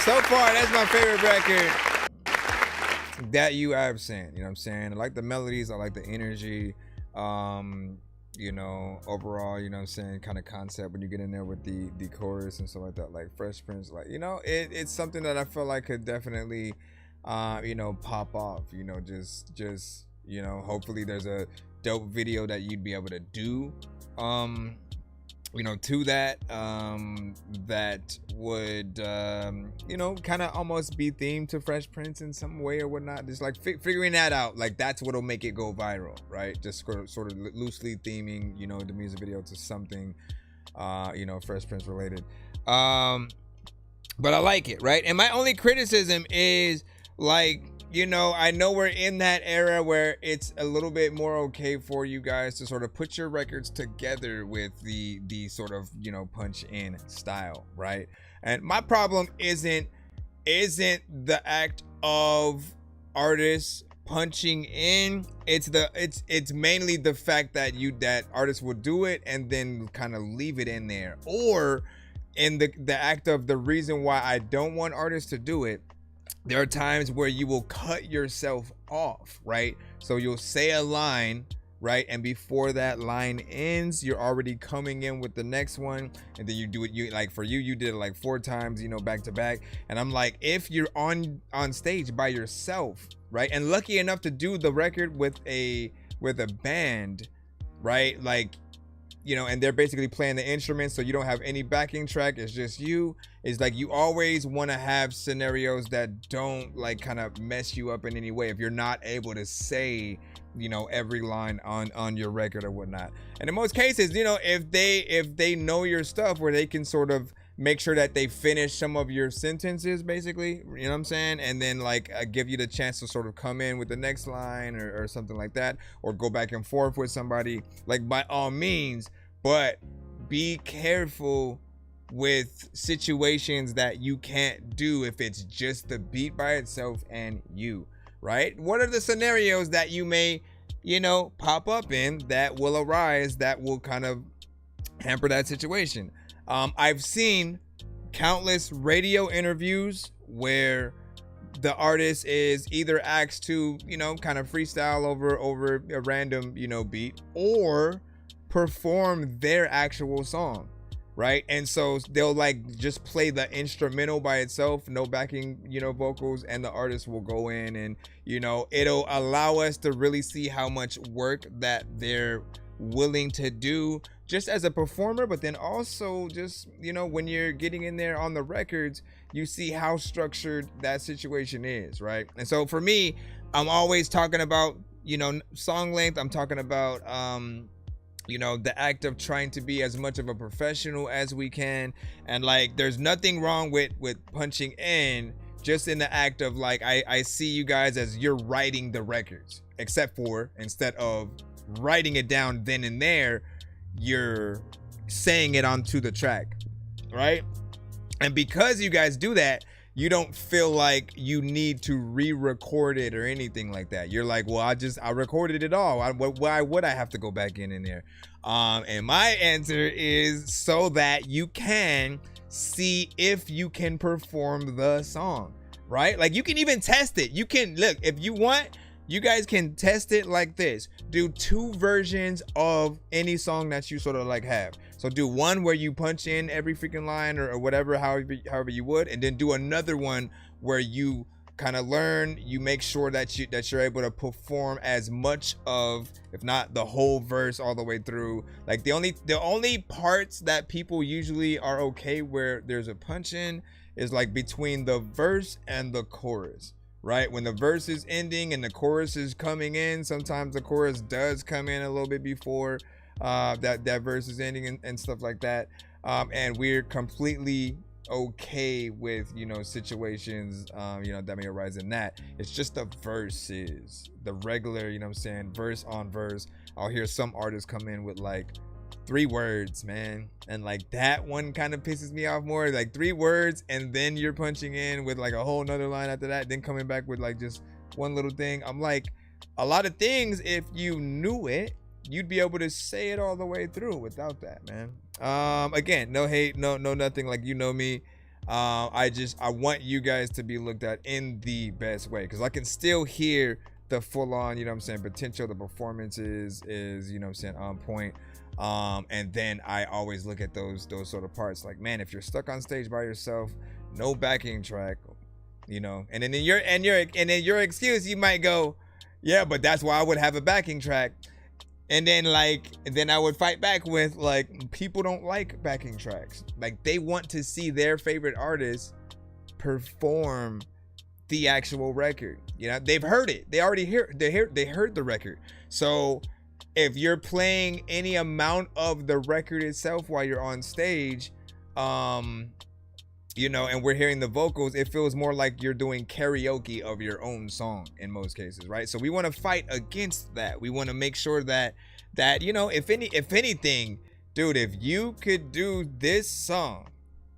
So far, that's my favorite record that you have seen. You know what I'm saying? I like the melodies, I like the energy. You know, overall, you know what I'm saying, kind of concept when you get in there with the chorus and stuff like that, like Fresh Prince, like, you know, it's something that I feel like could definitely you know, pop off, you know, just you know, hopefully there's a dope video that you'd be able to do you know, to that that would you know, kind of almost be themed to Fresh Prince in some way or whatnot. Just like figuring that out, like that's what'll make it go viral, right? Just sort of loosely theming, you know, the music video to something you know, Fresh Prince related. But I like it, right? And my only criticism is, like, you know, I know we're in that era where it's a little bit more okay for you guys to sort of put your records together with the sort of, you know, punch in style, right? And my problem isn't the act of artists punching in. It's mainly the fact that artists will do it and then kind of leave it in there, or in the act of the reason why I don't want artists to do it. There are times where you will cut yourself off, right? So you'll say a line, right? And before that line ends, you're already coming in with the next one. And then you do it, like for you did it like 4 times, you know, back to back. And I'm like, if you're on stage by yourself, right? And lucky enough to do the record with a band, right? Like, you know, and they're basically playing the instruments, so you don't have any backing track, it's just you. It's like you always want to have scenarios that don't like kind of mess you up in any way if you're not able to say, you know, every line on your record or whatnot. And in most cases, you know, if they know your stuff, where they can sort of make sure that they finish some of your sentences, basically, you know what I'm saying, and then like give you the chance to sort of come in with the next line or something like that, or go back and forth with somebody, like by all means. But be careful with situations that you can't do if it's just the beat by itself and you, right? What are the scenarios that you may, you know, pop up in that will arise that will kind of hamper that situation? I've seen countless radio interviews where the artist is either asked to, you know, kind of freestyle over a random, you know, beat, or perform their actual song, right? And so they'll like just play the instrumental by itself, no backing, you know, vocals, and the artist will go in and, you know, it'll allow us to really see how much work that they're willing to do just as a performer, but then also just, you know, when you're getting in there on the records, you see how structured that situation is, right? And so for me, I'm always talking about, you know, song length. I'm talking about you know, the act of trying to be as much of a professional as we can. And like, there's nothing wrong with punching in, just in the act of like, I see you guys as you're writing the records, except for instead of writing it down then and there, you're saying it onto the track, right? And because you guys do that, you don't feel like you need to re-record it or anything like that. You're like, well, I recorded it all. Why would I have to go back in there? And my answer is so that you can see if you can perform the song, right? Like, you can even test it. You can, look, if you want, you guys can test it like this. Do 2 versions of any song that you sort of like have. So do one where you punch in every freaking line or whatever, however you would, and then do another one where you kind of learn, you make sure that you're able to perform as much of, if not the whole verse all the way through. Like, the only parts that people usually are okay where there's a punch in is like between the verse and the chorus, right? When the verse is ending and the chorus is coming in, sometimes the chorus does come in a little bit before that verse is ending and stuff like that. And we're completely okay with, you know, situations, you know, that may arise in that. It's just the verses, the regular, you know what I'm saying, verse on verse. I'll hear some artists come in with like 3 words, man, and like that one kind of pisses me off more. Like 3 words, and then you're punching in with like a whole nother line after that, then coming back with like just one little thing. I'm like, a lot of things, if you knew it, you'd be able to say it all the way through without that, man. Again, no hate, no nothing, like, you know me. I want you guys to be looked at in the best way, because I can still hear the full on, you know what I'm saying, potential. The performance is, you know what I'm saying, on point. And then I always look at those sort of parts like, man, if you're stuck on stage by yourself, no backing track, you know, and then your excuse, you might go, yeah, but that's why I would have a backing track. And then I would fight back with, like, people don't like backing tracks. Like, they want to see their favorite artist perform the actual record. You know, they've heard it. They already heard the record. So if you're playing any amount of the record itself while you're on stage, you know, and we're hearing the vocals, it feels more like you're doing karaoke of your own song in most cases, right? So we want to fight against that. We want to make sure that you know, if anything, dude, if you could do this song,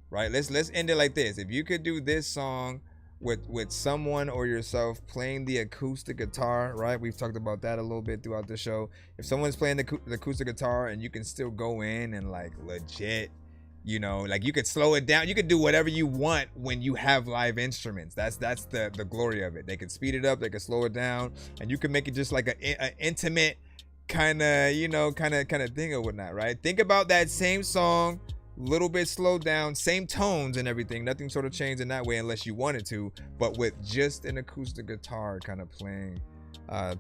right? Let's end it like this. If you could do this song with someone or yourself playing the acoustic guitar, right? We've talked about that a little bit throughout the show. If someone's playing the acoustic guitar and you can still go in and like legit, you know, like, you could slow it down, you could do whatever you want when you have live instruments. That's the glory of it. They can speed it up, they can slow it down, and you can make it just like an intimate kind of, you know, kind of thing or whatnot, right? Think about that same song, little bit slowed down, same tones and everything, nothing sort of changed in that way unless you wanted to, but with just an acoustic guitar kind of playing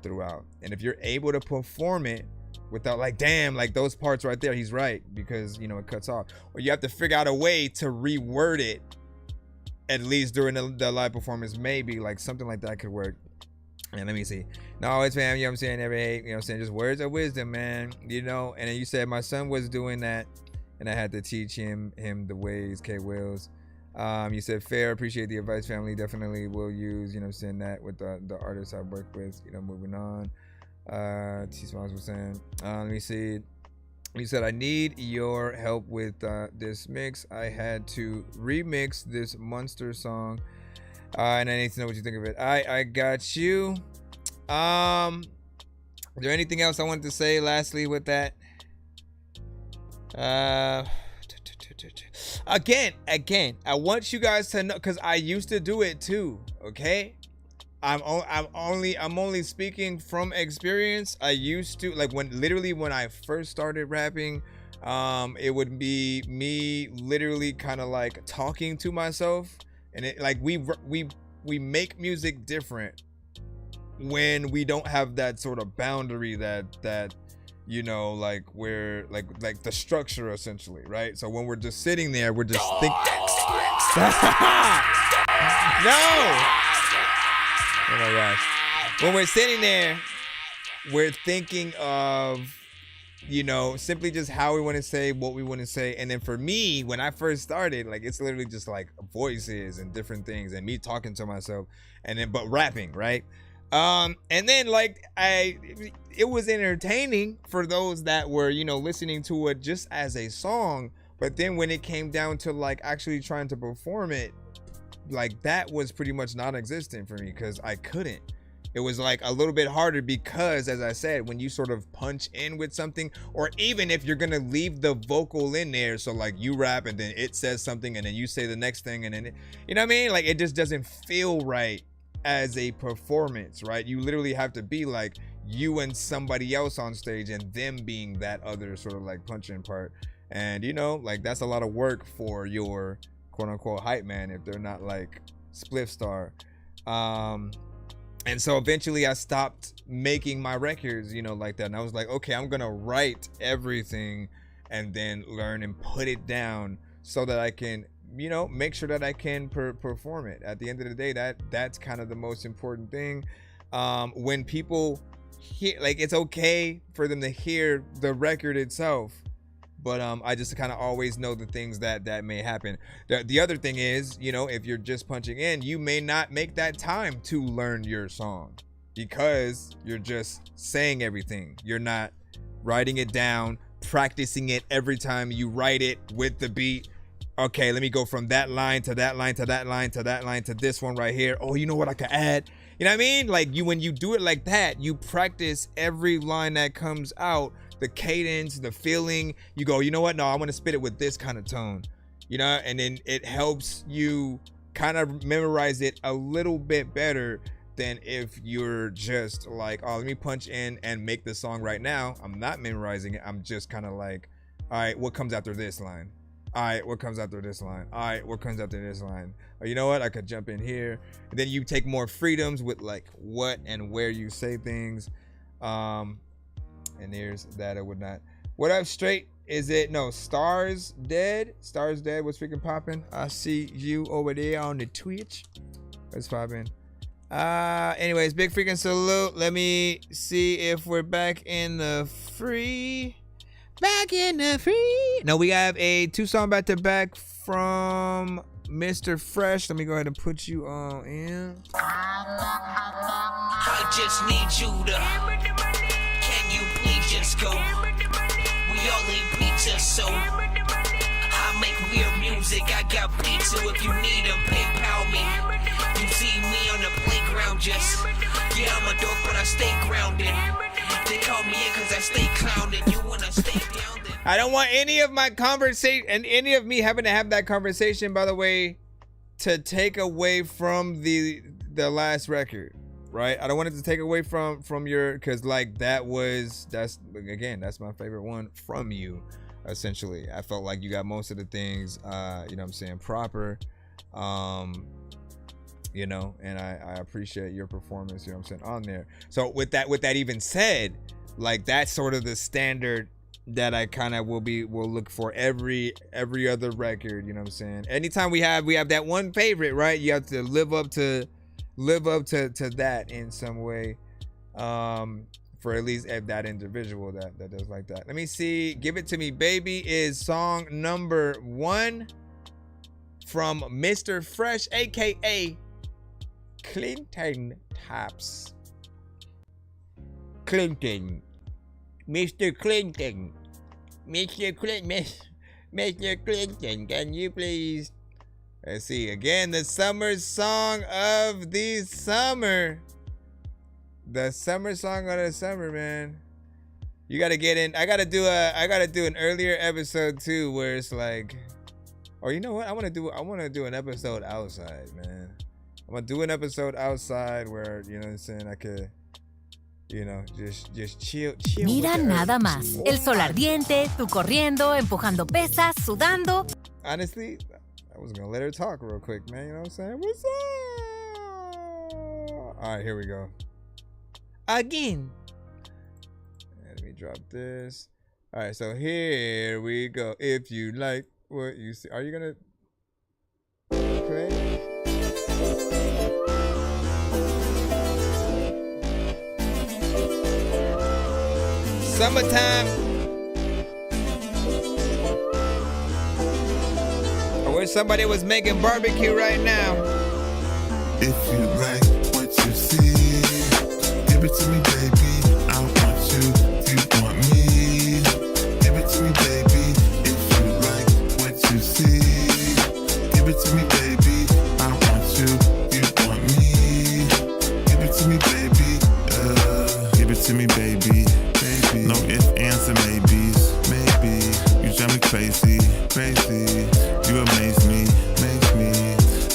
throughout. And if you're able to perform it without, like, damn, like those parts right there, he's right, because, you know, it cuts off, or you have to figure out a way to reword it, at least during the live performance, maybe like something like that could work. And let me see. No, it's, fam, you know what I'm saying, never hate, you know what I'm saying, just words of wisdom, man, you know. And then you said my son was doing that and I had to teach him the ways, K Wills. You said fair, appreciate the advice, family, definitely will use, you know what I'm saying, that with the artists I work with, you know. Moving on. T Smiles was saying, let me see. He said, I need your help with this mix. I had to remix this monster song, and I need to know what you think of it. I got you. Is there anything else I wanted to say lastly with that? Again, I want you guys to know, because I used to do it too, okay? I'm only speaking from experience. I used to, like, when I first started rapping, it would be me literally kind of like talking to myself, and it, like, we make music different when we don't have that sort of boundary that you know, like, we're like the structure essentially, right? So when we're just sitting there, we're just thinking. No. Oh my gosh. When we're sitting there, we're thinking of you know, simply just how we want to say what we want to say. And then for me, when I first started, like, it's literally just like voices and different things and me talking to myself, and then but rapping, right? And then like it was entertaining for those that were, you know, listening to it just as a song. But then when it came down to like actually trying to perform it, like that was pretty much non-existent for me, because I couldn't. It was like a little bit harder because, as I said, when you sort of punch in with something, or even if you're gonna leave the vocal in there, so like you rap and then it says something and then you say the next thing and then it, you know what I mean? Like it just doesn't feel right as a performance, right? You literally have to be like you and somebody else on stage and them being that other sort of like punch-in part. And you know, like that's a lot of work for your quote-unquote hype man if they're not like Spliff Star. And so eventually I stopped making my records, you know, like that. And I was like, okay, I'm gonna write everything and then learn and put it down so that I can, you know, make sure that I can perform it. At the end of the day, that's kind of the most important thing. When people hear, like, it's okay for them to hear the record itself, but I just kind of always know the things that may happen. The other thing is, you know, if you're just punching in, you may not make that time to learn your song because you're just saying everything. You're not writing it down, practicing it every time you write it with the beat. Okay, let me go from that line to that line to that line to that line to this one right here. Oh, you know what I could add? You know what I mean? Like when you do it like that, you practice every line that comes out, the cadence, the feeling. You go, you know what? No, I want to spit it with this kind of tone, you know? And then it helps you kind of memorize it a little bit better than if you're just like, oh, let me punch in and make the song right now. I'm not memorizing it. I'm just kind of like, all right, what comes after this line? All right, what comes after this line? All right, what comes after this line? Or you know what? I could jump in here. And then you take more freedoms with like what and where you say things. And there's that or whatnot. What up, straight? Is it no Stars Dead? Stars Dead. What's freaking popping? I see you over there on the Twitch. What's popping? Anyways, big freaking salute. Let me see if we're back in the free. Back in the free. No, we have a 2-song back to back from Mr. Fresh. Let me go ahead and put you on in. I just need you to. Can you please just go? We all eat pizza, so I make weird music. I got pizza if you need them. PayPal me. You see me on the playground, just yeah, I'm a dork, but I stay grounded. They call me in cause I stay clowned. You wanna stay down there. I don't want any of my conversation and any of me having to have that conversation, by the way, to take away from the last record, right? I don't want it to take away from your, because like that's my favorite one from you, essentially. I felt like you got most of the things, you know what I'm saying, proper, you know, and I appreciate your performance, you know what I'm saying, on there. So with that even said, like that's sort of the standard that I kind of will look for every other record, you know what I'm saying. Anytime we have that one favorite, right, you have to live up to that in some way, for at least that individual that does like that. Let me see. Give It To Me Baby is song number 1 from Mr. Fresh, aka Clinton Tops. Clinton. Mr. Clinton. Mr. Clinton, can you please? Let's see. Again, the summer song of the summer. The summer song of the summer, man. You gotta get in. I gotta do an earlier episode too, where it's like, or you know what? I wanna do an episode outside, man. I'm gonna do an episode outside where, you know what I'm saying, I could, you know, just chill. Mira nada más. El sol ardiente, tú corriendo, empujando pesas, sudando. Honestly, I was gonna let her talk real quick, man. You know what I'm saying? What's up? All right, here we go. Again. Let me drop this. All right, so here we go. If you like what you see, are you gonna play? Summertime wish somebody was making barbecue right now. If you like what you see, give it to me, baby. I want you, you want me. Give it to me, baby. If you like what you see, give it to me, baby. I want you, you want me. Give it to me, baby. Give it to me, baby. Baby. No ifs, ands, and maybes. Maybe you drive me crazy, crazy. You amaze me, make me.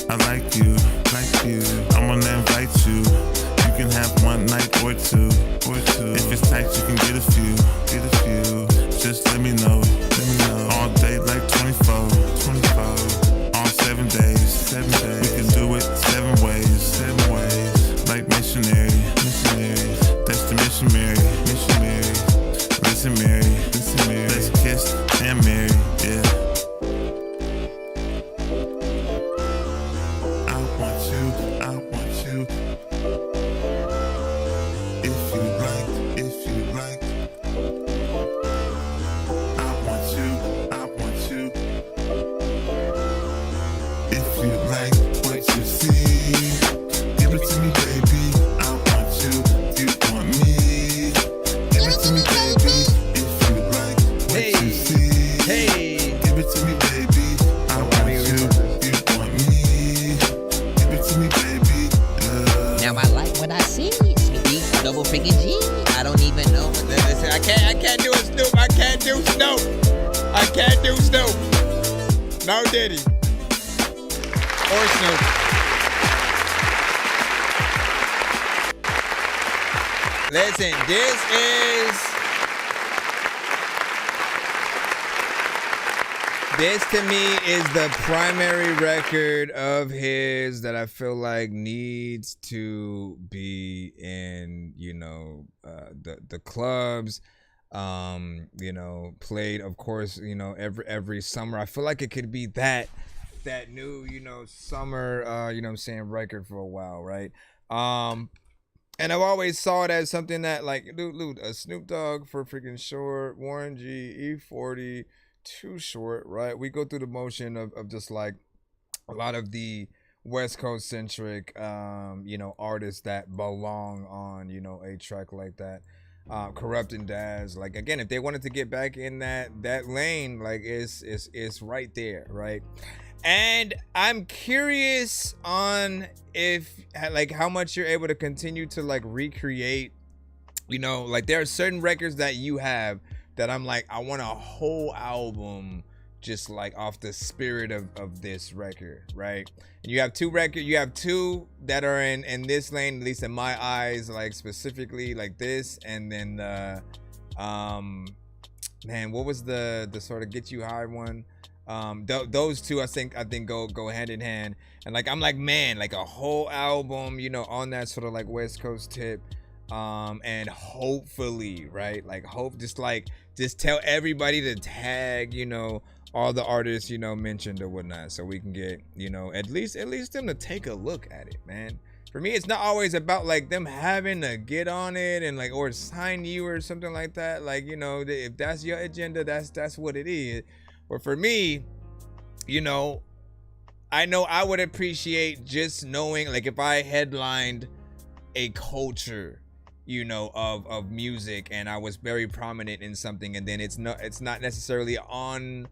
I like you, like you. I'm gonna invite you. You can have one night or two, or two. If it's tight, you can get a few, get a few. Just let me know, let me know. All day like 24, 24. All 7 days, 7 days. We can do it 7 ways, 7 ways. Like missionary, missionary. That's the mission, Mary, mission, Mary. Listen, Mary, listen, Mary. Let's kiss and marry, yeah. I want you, I want you. If you like, if you like. I want you, I want you. If you like what you see, give it to me, baby. I want you, you want me. Give it to me, baby. If you like what you see, give it to me, baby. I want you, you want me. Give it to me, baby. Now I like what I see. Snoopy, double figure G. I don't even know. Listen, I can't do a Snoop. I can't do Snoop. I can't do Snoop. No Diddy. Or Snoop. Listen, this to me is the primary record of his that I feel like needs to be in, the clubs, played, of course, every summer. I feel like it could be that new, summer, record for a while, right? And I've always saw it as something that, like, dude, a Snoop Dogg for freaking short, Warren G, E40, too short, right? We go through the motion of just like a lot of the West Coast centric, artists that belong on, a track like that. Corrupt and Daz, like, again, if they wanted to get back in that lane, like, it's right there, right? And I'm curious on if, like, how much you're able to continue to, like, recreate, like, there are certain records that you have that I'm like, I want a whole album just like off the spirit of this record, right? And you have two that are in this lane, at least in my eyes, like specifically like this, and then man, what was the sort of Get You High one? Those two I think go hand in hand. And like I'm like, man, like a whole album, on that sort of like West Coast tip. And hopefully, right, like just tell everybody to tag, all the artists, mentioned or whatnot, so we can get, at least them to take a look at it, man. For me, it's not always about like them having to get on it and like, or sign you or something like that. Like, if that's your agenda, that's what it is. But for me, I know I would appreciate just knowing, like, if I headlined a culture, of music, and I was very prominent in something, and then it's not necessarily on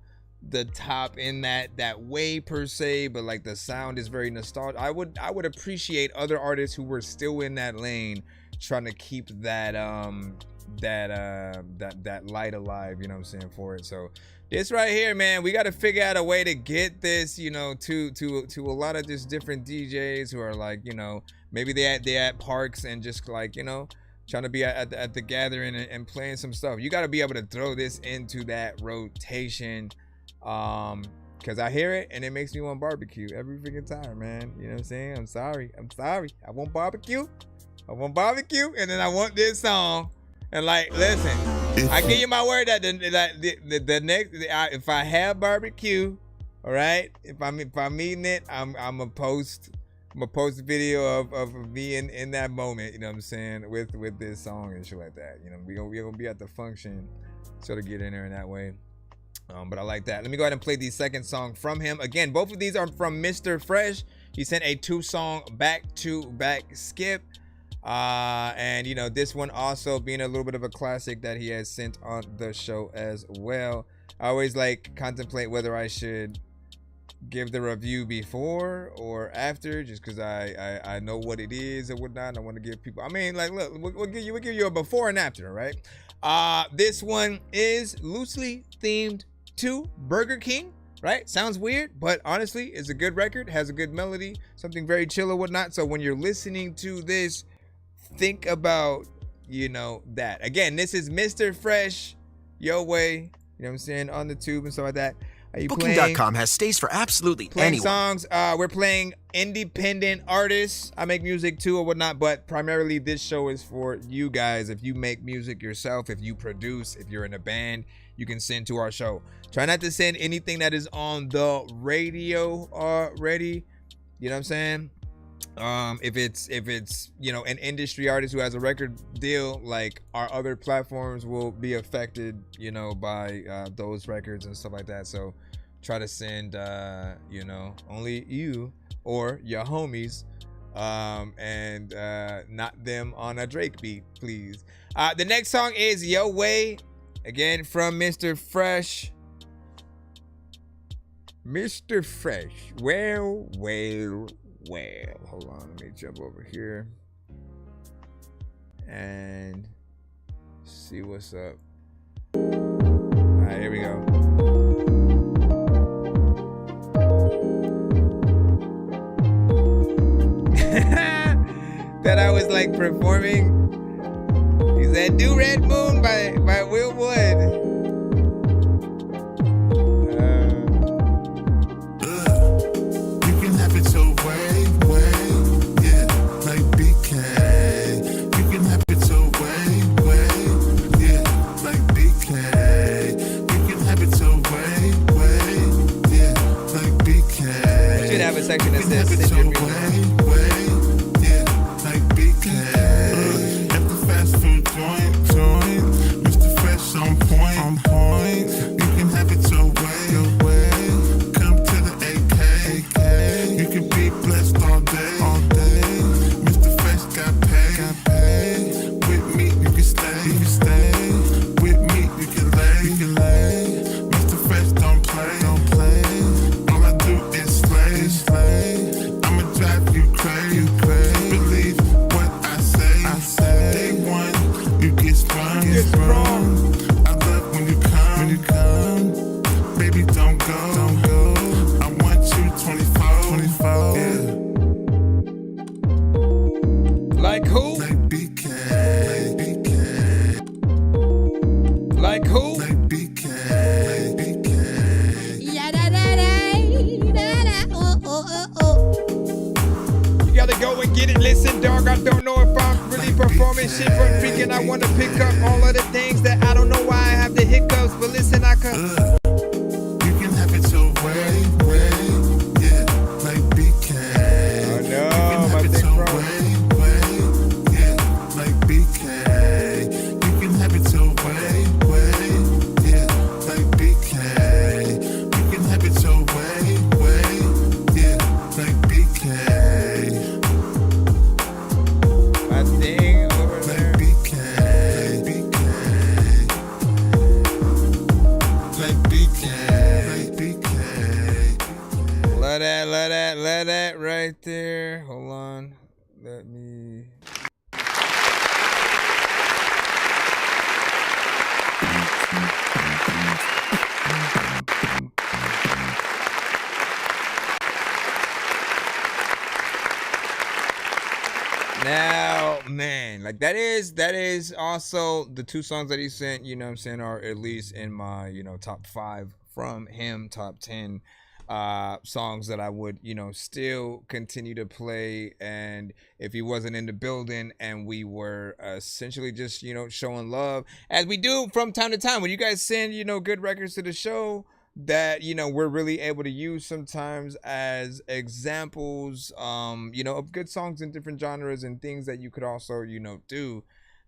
the top in that way per se, but like the sound is very nostalgic. I would appreciate other artists who were still in that lane trying to keep that light alive, you know what I'm saying, for it. So this right here, man, we got to figure out a way to get this, to a lot of just different DJs who are like, maybe they at parks and just like, trying to be at the gathering and playing some stuff. You got to be able to throw this into that rotation, because I hear it and it makes me want barbecue every freaking time, man. You know what I'm saying? I'm sorry. I want barbecue, and then I want this song. And like, listen, I give you my word that the next, if I have barbecue, all right, if I'm eating it, I'm gonna post a video of me in that moment, you know what I'm saying, with this song and shit like that. We gonna be at the function, sort of get in there in that way. But I like that. Let me go ahead and play the second song from him. Again, both of these are from Mr. Fresh. He sent a 2-song back-to-back skip. And you know, this one also being a little bit of a classic that he has sent on the show as well. I always like contemplate whether I should give the review before or after, just because I know what it is and whatnot. And I want to give people, I mean, like, look, we'll give you a before and after, right? This one is loosely themed to Burger King, right? Sounds weird, but honestly, it's a good record, has a good melody, something very chill or whatnot. So when you're listening to this, think about, you know, that. Again, this is Mr. Fresh, Yo Way, you know what I'm saying, on the tube and stuff like that. Are you Booking.com has stays for absolutely anyone. Songs. We're playing independent artists. I make music too or whatnot, but primarily this show is for you guys. If you make music yourself, if you produce, if you're in a band, you can send to our show. Try not to send anything that is on the radio already. You know what I'm saying? If it's you know, an industry artist who has a record deal, like, our other platforms will be affected, you know, by those records and stuff like that. So try to send you know, only you or your homies, and not them on a Drake beat, please. The next song is Yo Way, again from Mr. Fresh. Mr. Fresh. Well, hold on, let me jump over here and see what's up. All right, here we go. That I was like performing. He said "Do Red Moon" by Will Wood. Section that says send your music. Like BK. At the fast food joint, Mr. Fresh on point. You can have it your way. Come to the AK. You can be blessed all day. Mr. Fresh got paid. With me you can stay. With me you can lay. Mr. Fresh don't play. All I do is slay. I'ma drive you crazy. Believe what I say. Day one, you get sprung. I love when you come. Baby, don't go. I want you 24. Yeah. Like who? Like BK. Like who? Like BK. You gotta go and get it. Listen, dog, I don't know if I'm really performing shit for freaking. I wanna pick up all of the things that I don't know why I have the hiccups. But listen, I can. You can have it your way. Yeah, like BK. Oh no, my big bro. Yeah, like BK. You can have it your way. Yeah, like BK. You can have it your way. Yeah, like BK. My thing over there. Like BK. Like BK. Let that right there. Hold on. Let me. Now, man, like that is also the 2 songs that he sent, you know what I'm saying, are at least in my, you know, top 5 from him, top 10 songs that I would, you know, still continue to play. And if he wasn't in the building and we were essentially just, you know, showing love as we do from time to time when you guys send, you know, good records to the show that, you know, we're really able to use sometimes as examples, you know, of good songs in different genres and things that you could also, you know, do.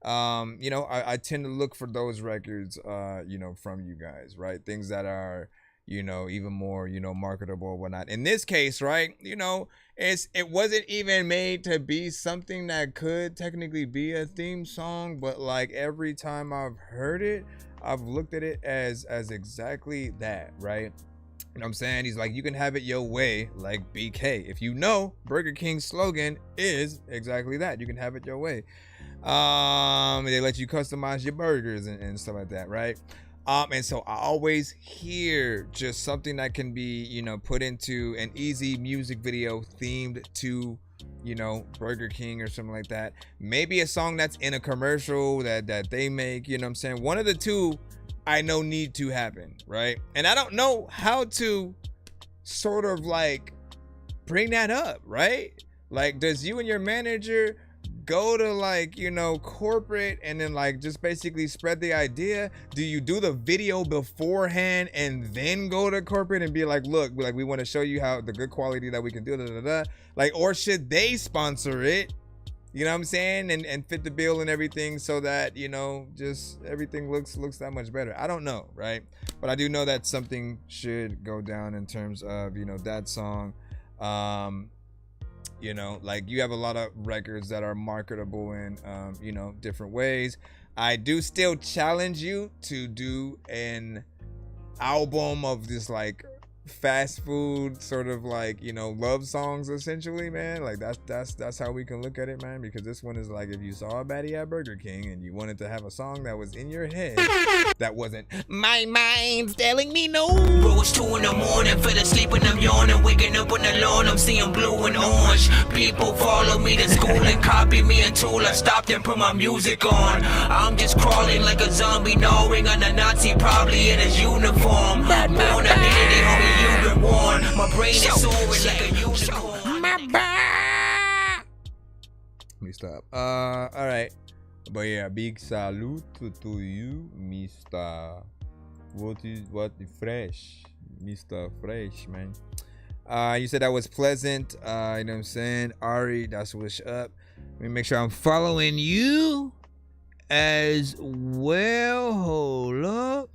you know, I tend to look for those records, you know, from you guys, right? Things that are, you know, even more, you know, marketable or whatnot. In this case, right, you know, it wasn't even made to be something that could technically be a theme song, but like every time I've heard it, I've looked at it as exactly that, right? You know what I'm saying? He's like, you can have it your way, like BK. If you know, Burger King's slogan is exactly that. You can have it your way. They let you customize your burgers and stuff like that, right? And so I always hear just something that can be, you know, put into an easy music video themed to, you know, Burger King or something like that. Maybe a song that's in a commercial that they make, you know what I'm saying? One of the two I know need to happen, right? And I don't know how to sort of like bring that up, right? Like, does you and your manager go to like, you know, corporate and then like just basically spread the idea? Do you do the video beforehand and then go to corporate and be like, look, like we want to show you how the good quality that we can do, like, or should they sponsor it? You know what I'm saying? And fit the bill and everything so that, you know, just everything looks that much better. I don't know, right? But I do know that something should go down in terms of, you know, that song. You know, like you have a lot of records that are marketable in, you know, different ways. I do still challenge you to do an album of this like fast food sort of like, you know, love songs essentially, man. Like that's how we can look at it, man, because this one is like if you saw a baddie at Burger King and you wanted to have a song that was in your head that wasn't my mind's telling me no. Bro, it's 2 in the morning, fell asleep and I'm yawning, waking up on the lawn, I'm seeing blue and orange. People follow me to school and copy me until I stopped and put my music on. I'm just crawling like a zombie, gnawing on a Nazi, probably in his uniform. Born identity, homie, you've been warned. My brain is soaring like a unicorn. My bad. Let me stop. All right. But yeah, big salute to you, Mr. What the fresh, Mr. Fresh, man. You said that was pleasant. You know what I'm saying? Ari, that's what's up. Let me make sure I'm following you as well. Hold up.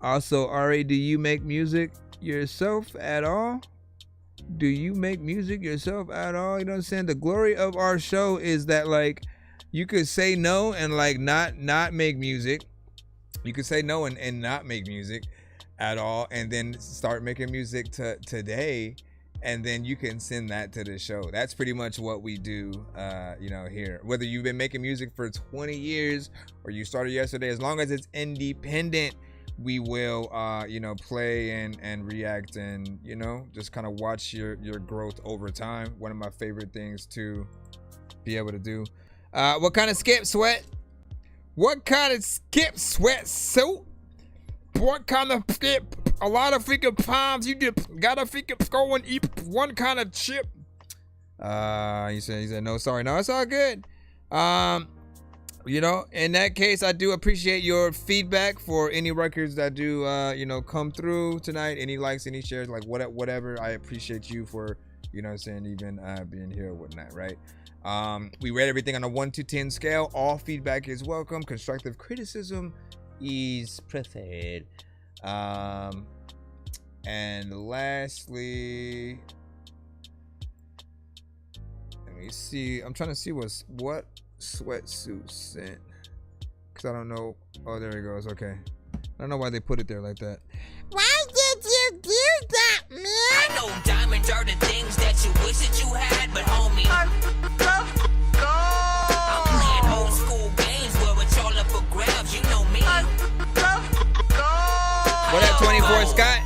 Also, Ari, do you make music yourself at all? Do you make music yourself at all? You know what I'm saying? The glory of our show is that like you could say no and like not make music. You could say no and not make music at all, and then start making music today, and then you can send that to the show. That's pretty much what we do, you know, here. Whether you've been making music for 20 years or you started yesterday, as long as it's independent, we will, you know, play and react and, you know, just kind of watch your growth over time. One of my favorite things to be able to do. What kind of skip sweat? What kind of skip sweat suit? What kind of skip? A lot of freaking palms. You just gotta freaking go and eat one kind of chip. He said no, sorry. No, it's all good. You know, in that case, I do appreciate your feedback for any records that do, you know, come through tonight. Any likes, any shares, like whatever. I appreciate you for, you know what I'm saying, even being here or whatnot, right? We rate everything on a 1 to 10 scale. All feedback is welcome. Constructive criticism is preferred. And lastly, let me see. I'm trying to see what sweatsuit sent, because I don't know. Oh, there it goes. Okay. I don't know why they put it there like that. Why did you do that, man? I know diamonds are the things that you wish that you had, but homie, I'm playing old school games where it's all up for grabs. You know me. What up, 24 Scott?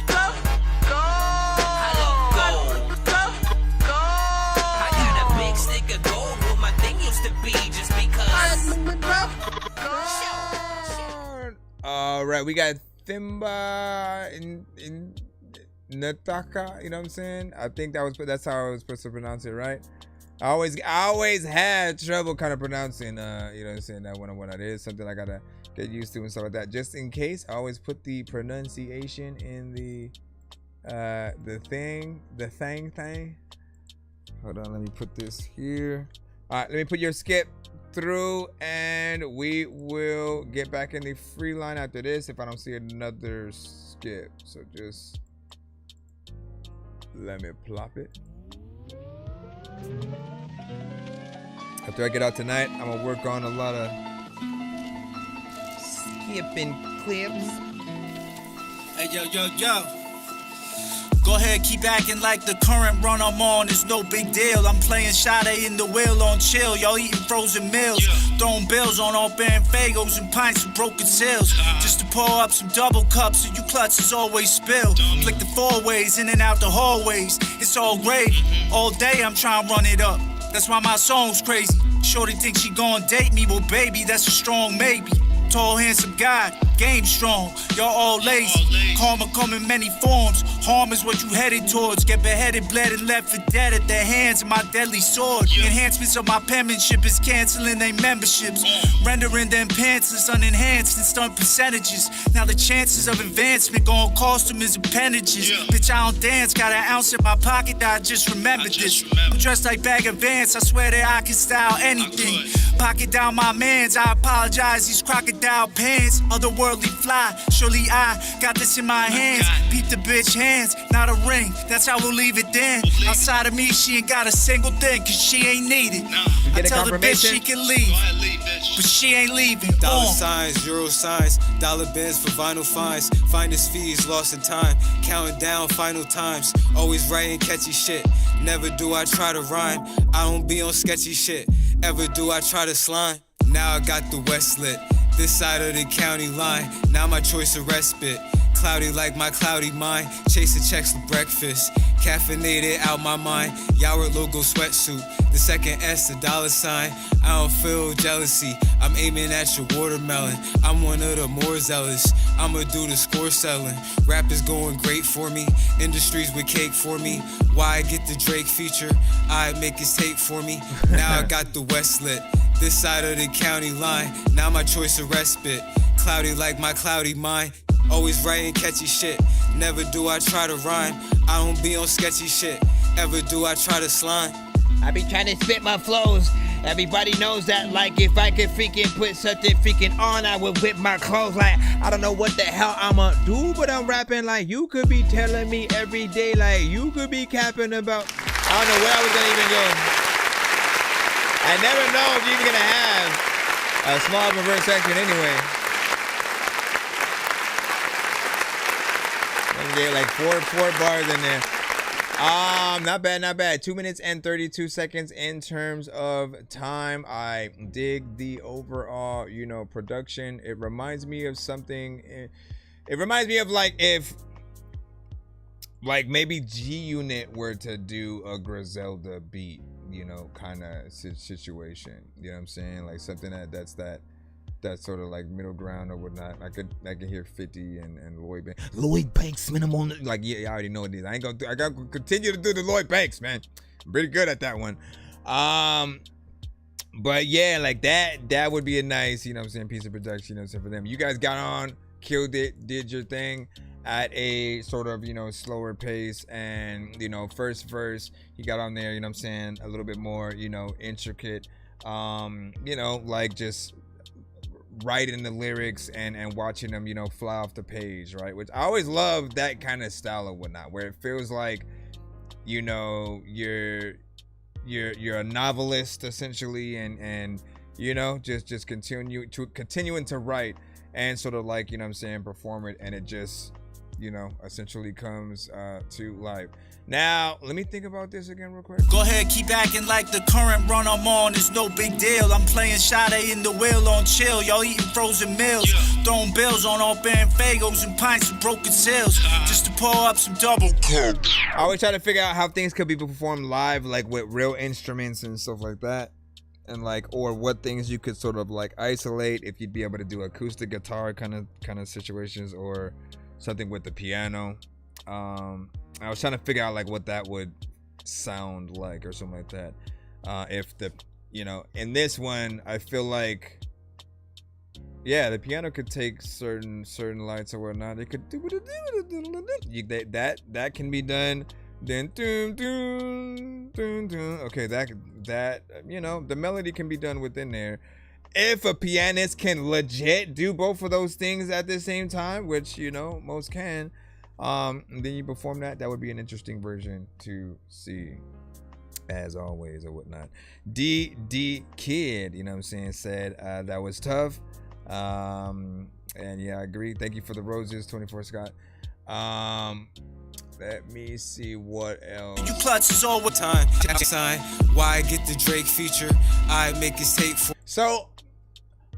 All right, we got Thimba in Nataka, you know what I'm saying? I think that's how I was supposed to pronounce it, right? I always had trouble kind of pronouncing, you know what I'm saying, that one on what it is, something I gotta get used to and stuff like that. Just in case, I always put the pronunciation in the thing. Hold on, let me put this here. All right, let me put your skip through, and we will get back in the free line after this if I don't see another skip. So just let me plop it. After I get out tonight, I'm gonna work on a lot of skipping clips. Hey, yo. Go ahead, keep acting like the current run I'm on is no big deal. I'm playing Sade in the wheel on chill. Y'all eating frozen meals. Throwing bills on all band fagos and pints of broken seals. Just to pour up some double cups so you clutches always spill. Flick the four ways, in and out the hallways. It's all gravy. All day I'm trying to run it up. That's why my song's crazy. Shorty thinks she gon' date me, well baby, that's a strong maybe. Tall, handsome guy, game strong, y'all all lazy. Karma come in many forms, harm is what you headed towards. Get beheaded, bled, and left for dead at the hands of my deadly sword. Enhancements of my penmanship is canceling their memberships. Rendering them pantsless, unenhanced, and stunt percentages. Now the chances of advancement gon' cost them is appendages. Bitch, I don't dance, got an ounce in my pocket, I just remembered this. I'm dressed like Bag of Vance, I swear that I can style anything. Pocket down my mans, I apologize, these crocodile pants. Otherworldly fly, surely I got this in my hands. Peep the bitch hands, not a ring, that's how we'll leave it then. Outside of me, she ain't got a single thing, cause she ain't needed. I tell the bitch she can leave, but she ain't leaving. Dollar signs, euro signs, dollar bins for vinyl fines. Finest fees lost in time, counting down final times. Always writing catchy shit, never do I try to rhyme. I don't be on sketchy shit, ever do I try to slime. Now I got the West lit, this side of the county line. Now my choice of respite, cloudy like my cloudy mind. Chasing checks for breakfast, caffeinated out my mind. Yoward logo sweatsuit, the second S, the dollar sign. I don't feel jealousy, I'm aiming at your watermelon. I'm one of the more zealous, I'ma do the score selling. Rap is going great for me, industries with cake for me. Why I get the Drake feature, I make his tape for me. Now I got the West lit, this side of the county line. Now my choice of respite, cloudy like my cloudy mind. Always writing catchy shit, never do I try to rhyme. I don't be on sketchy shit, ever do I try to slime. I be trying to spit my flows. Everybody knows that, like, if I could freaking put something freaking on, I would whip my clothes. Like, I don't know what the hell I'ma do, but I'm rapping like you could be telling me every day, like you could be capping about. I don't know where I was gonna even go. I never know if you're even gonna have a small reverse section anyway. Let me get like four bars in there. Not bad. 2 minutes and 32 seconds in terms of time. I dig the overall, production. It reminds me of something. It reminds me of like if maybe G Unit were to do a Griselda beat, kind of situation. You know what I'm saying? Like something that's sort of like middle ground or whatnot. I could hear 50 and Lloyd Banks minimal. Like, yeah, I already know it is. I gotta continue to do the Lloyd Banks, man. I'm pretty good at that one. But yeah, like that would be a nice, piece of production, for them. You guys got on, killed it, did your thing at a sort of, slower pace. And, first verse, he got on there, a little bit more, intricate, like just writing the lyrics and watching them, fly off the page, right? Which I always love that kind of style or whatnot, where it feels like, you're a novelist essentially, and just continuing to write and sort of like, perform it, and it just, essentially comes to life. Now, let me think about this again real quick. Go ahead, keep acting like the current run I'm on is no big deal. I'm playing Sade in the wheel on chill. Y'all eating frozen meals. Throwing bills on all band fagos and pints of broken seals. Just to pour up some double cup. I always try to figure out how things could be performed live, like with real instruments and stuff like that. And like, or what things you could sort of like isolate, if you'd be able to do acoustic guitar kind of situations, or something with the piano. I was trying to figure out like what that would sound like or something like that. If the, in this one, I feel like, yeah, the piano could take certain lights or whatnot. It could do that can be done Then okay, that you know, the melody can be done within there. If a pianist can legit do both of those things at the same time, which you know most can, and then you perform that, that would be an interesting version to see, as always or whatnot. D Kid, you know what I'm saying, said that was tough. And yeah, I agree. Thank you for the roses, 24 Scott. Let me see what else. You clutch is all the time. Sign why I get the Drake feature. I make it take for. So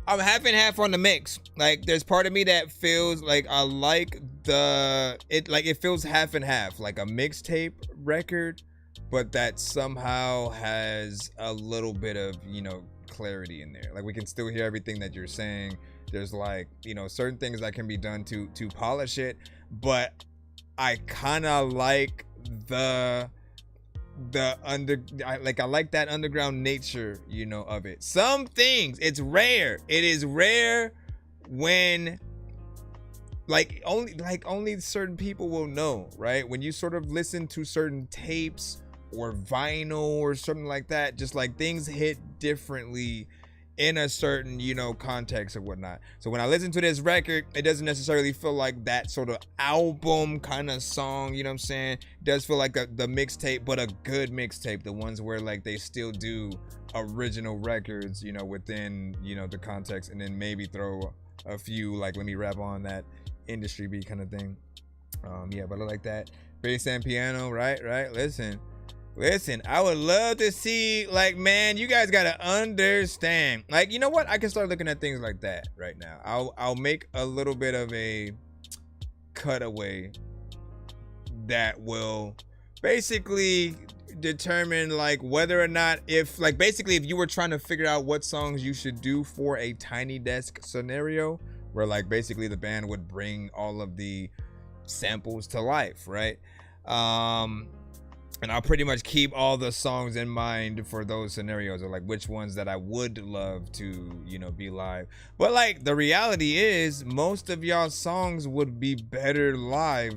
I'm half and half on the mix. Like there's part of me that feels like I like it feels half and half, like a mixtape record, but that somehow has a little bit of, you know, clarity in there. Like we can still hear everything that you're saying. There's like, you know, certain things that can be done to polish it, but I kind of like I like that underground nature, you know, of it. Some things, it's rare. It is rare when only certain people will know, right? When you sort of listen to certain tapes or vinyl or something like that, just like things hit differently in a certain, you know, context or whatnot. So when I listen to this record, it doesn't necessarily feel like that sort of album kind of song, you know what I'm saying? It does feel like the mixtape, but a good mixtape, the ones where like they still do original records, you know, within, you know, the context, and then maybe throw a few like let me rap on that industry beat kind of thing. Yeah, but I like that. Bass and piano, right? Listen, I would love to see, like, man, you guys gotta understand. Like, you know what? I can start looking at things like that right now. I'll make a little bit of a cutaway that will basically determine like whether or not, if you were trying to figure out what songs you should do for a Tiny Desk scenario, where like basically the band would bring all of the samples to life, right? And I'll pretty much keep all the songs in mind for those scenarios, or like which ones that I would love to, you know, be live. But like the reality is most of y'all's songs would be better live,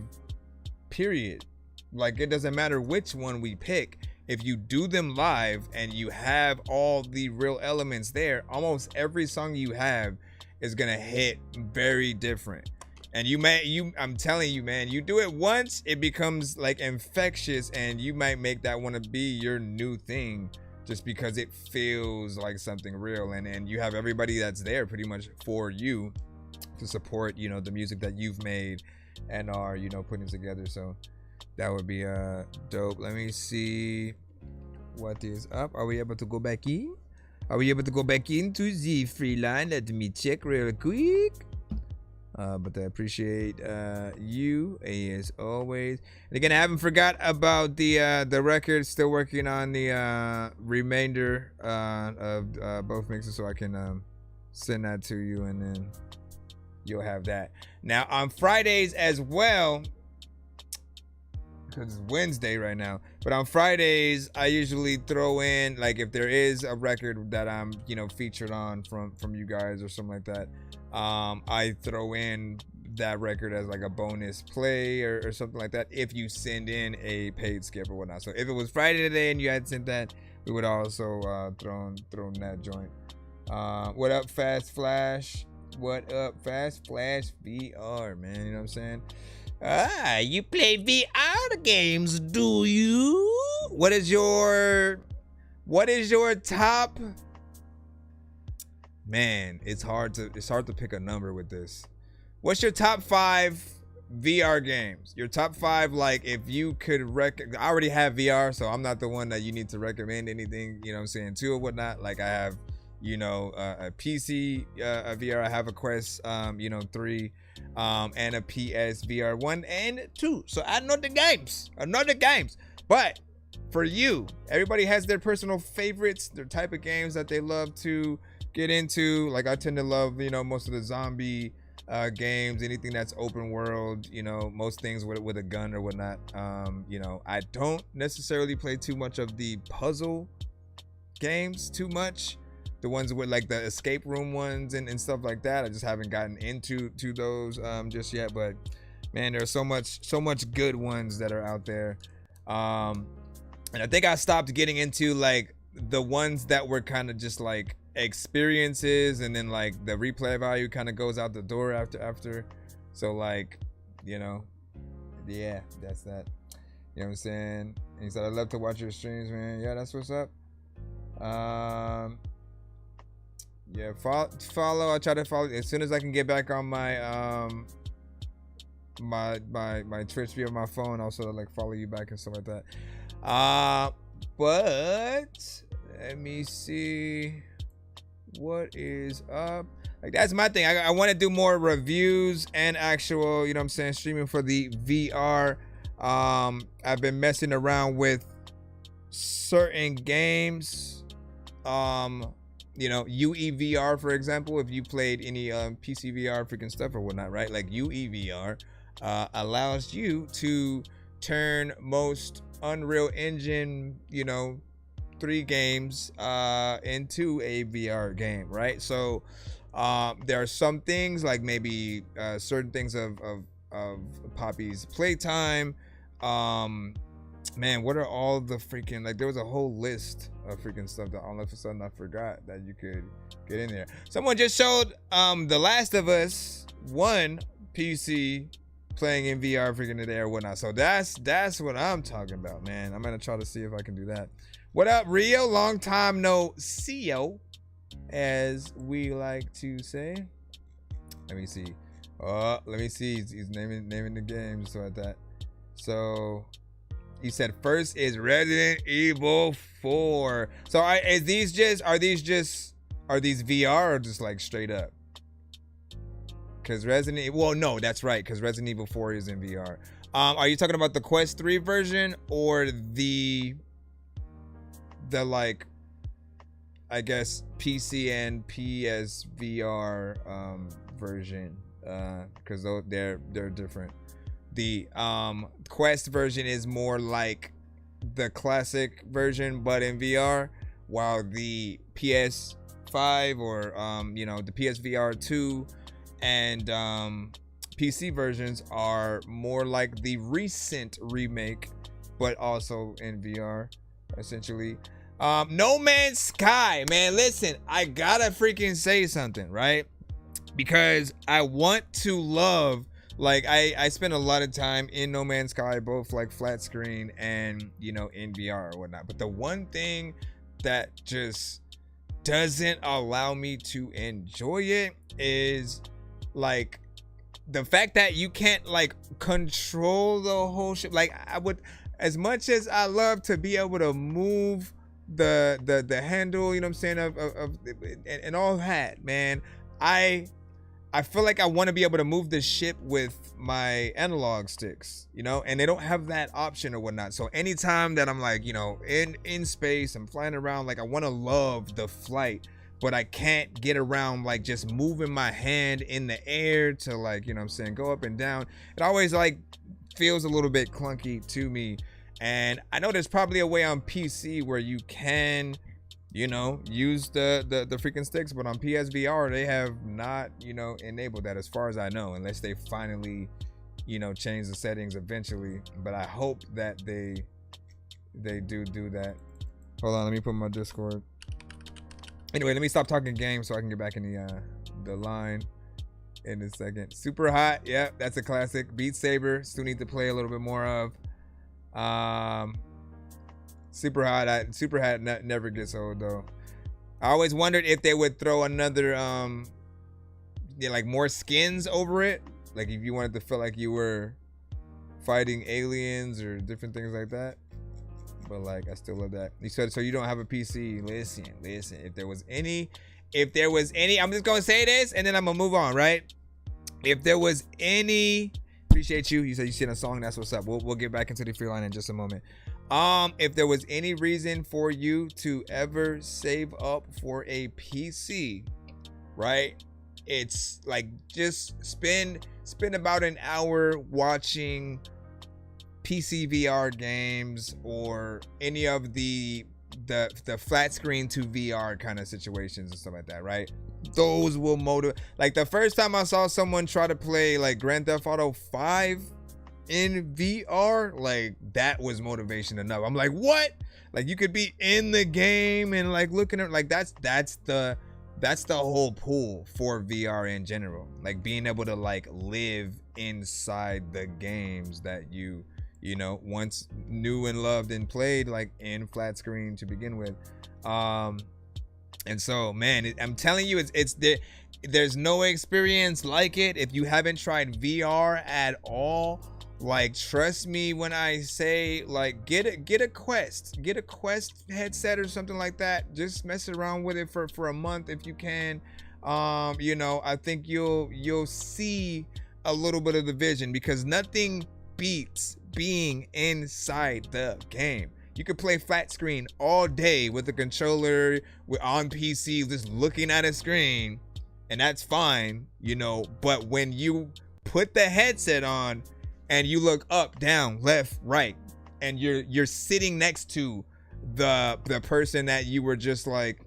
period. Like it doesn't matter which one we pick. If you do them live and you have all the real elements there, almost every song you have is gonna hit very different. And I'm telling you, man, you do it once, it becomes like infectious, and you might make that want to be your new thing just because it feels like something real. And you have everybody that's there pretty much for you to support, you know, the music that you've made and are, you know, putting together. So that would be dope. Let me see what is up. Are we able to go back in? Are we able to go back into the free line? Let me check real quick. But I appreciate you as always. And again, I haven't forgot about the record. Still working on the remainder of both mixes, so I can send that to you, and then you'll have that. Now on Fridays as well, because it's Wednesday right now, but on Fridays I usually throw in, like, if there is a record that I'm, you know, featured on from you guys or something like that, I throw in that record as like a bonus play or something like that if you send in a paid skip or whatnot. So if it was Friday today and you had sent that, we would also throw in that joint. What up, Fast Flash? What up, Fast Flash VR, man? You know what I'm saying? You play VR games, do you? What is your top? Man, it's hard to pick a number with this. What's your top 5 VR games? Your top 5, like, if you could I already have VR, so I'm not the one that you need to recommend anything, you know what I'm saying, to or whatnot. Like, I have, you know, a PC VR, I have a Quest, you know, 3, and a PS VR 1 and 2. So I know the games. But for you, everybody has their personal favorites, their type of games that they love to get into. Like, I tend to love, you know, most of the zombie games, anything that's open world, you know, most things with a gun or whatnot. You know, I don't necessarily play too much of the puzzle games too much, the ones with like the escape room ones and stuff like that. I just haven't gotten into those just yet. But man, there's so much good ones that are out there. And I think I stopped getting into like the ones that were kind of just like experiences, and then like the replay value kind of goes out the door after. So like, you know, yeah, that's that. You know what I'm saying? And he said, I love to watch your streams, man. Yeah, that's what's up. Yeah, follow. I try to follow as soon as I can get back on my my Twitch via my phone. Also like follow you back and stuff like that. But let me see what is up. Like that's my thing. I want to do more reviews and actual, you know what I'm saying, streaming for the VR. I've been messing around with certain games. You know, UEVR, for example, if you played any PC VR freaking stuff or whatnot, right? Like UEVR allows you to turn most Unreal Engine, you know, 3 games into a VR game, right? So there are some things like maybe certain things of Poppy's playtime. Man, what are all the freaking, like there was a whole list of freaking stuff that all of a sudden I forgot that you could get in there. Someone just showed The Last of Us 1 PC playing in VR freaking today or whatnot. So that's what I'm talking about, man. I'm gonna try to see if I can do that. What up, Rio? Long time no see yo, as we like to say. Let me see. Let me see. He's naming the games so like that. So he said first is Resident Evil 4. So are these VR or just like straight up? Because Resident Evil, well, no, that's right, because Resident Evil 4 is in VR. Are you talking about the Quest 3 version or the like, I guess PC and PSVR version? Because they're different. The Quest version is more like the classic version but in VR, while the PS5 or you know, the PSVR 2 and PC versions are more like the recent remake but also in VR essentially. No Man's Sky, man, listen, I gotta freaking say something, right? Because I want to love, like I spend a lot of time in No Man's Sky, both like flat screen and, you know, in VR or whatnot. But the one thing that just doesn't allow me to enjoy it is like the fact that you can't like control the whole ship. Like I would, as much as I love to be able to move the handle, you know what I'm saying, and all that, man, I feel like I want to be able to move the ship with my analog sticks, you know, and they don't have that option or whatnot. So anytime that I'm like, you know, in space, I'm flying around, like I want to love the flight, but I can't get around like just moving my hand in the air to like, you know what I'm saying, go up and down. It always like feels a little bit clunky to me. And I know there's probably a way on PC where you can, you know, use the freaking sticks, but on PSVR they have not, you know, enabled that as far as I know, unless they finally, you know, change the settings eventually. But I hope that they do that. Hold on, let me put my Discord. Anyway, let me stop talking games so I can get back in the line in a second. Super Hot, yeah, that's a classic. Beat Saber, still need to play a little bit more of. Super Hot never gets old though. I always wondered if they would throw another yeah, like more skins over it, like if you wanted to feel like you were fighting aliens or different things like that. But like I still love that. You said so you don't have a PC. Listen, if there was any, I'm just gonna say this and then I'm gonna move on, right? If there was any, appreciate you. You said you seen a song, that's what's up. We'll get back into the free line in just a moment. If there was any reason for you to ever save up for a PC, right? It's like just spend about an hour watching PC VR games or any of the flat screen to VR kind of situations and stuff like that, right? Those will motivate. Like the first time I saw someone try to play like Grand Theft Auto 5 in VR, like that was motivation enough. I'm like, what? Like you could be in the game and like looking at like that's the whole pull for VR in general. Like being able to like live inside the games that you know once knew and loved and played like in flat screen to begin with. And so man, I'm telling you, there's no experience like it. If you haven't tried VR at all, like trust me when I say like get a Quest headset or something like that. Just mess around with it for a month if you can. You know, I think you'll see a little bit of the vision, because nothing beats being inside the game. You could play flat screen all day with a controller on PC, just looking at a screen, and that's fine, you know. But when you put the headset on and you look up, down, left, right, and you're sitting next to the person that you were just like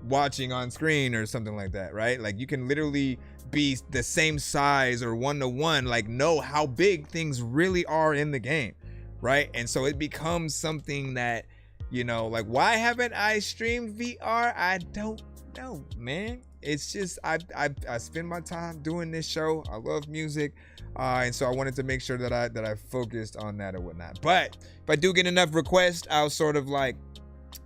watching on screen or something like that, right? Like you can literally be the same size or one-to-one, like know how big things really are in the game. Right? And so it becomes something that, you know, like, why haven't I streamed VR? I don't know, man. It's just I spend my time doing this show. I love music, and so I wanted to make sure that I focused on that or whatnot. But if I do get enough requests, I'll sort of like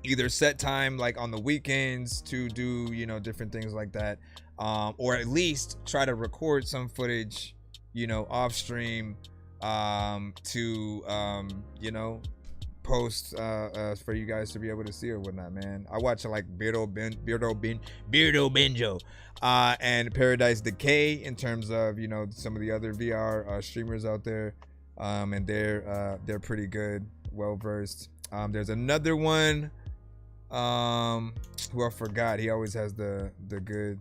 either set time like on the weekends to do, you know, different things like that, or at least try to record some footage, you know, off stream, to you know, post for you guys to be able to see or whatnot, man. I watch like Beardo Benjo and Paradise Decay in terms of, you know, some of the other VR streamers out there, and they're pretty good, well versed. There's another one who I forgot. He always has the good,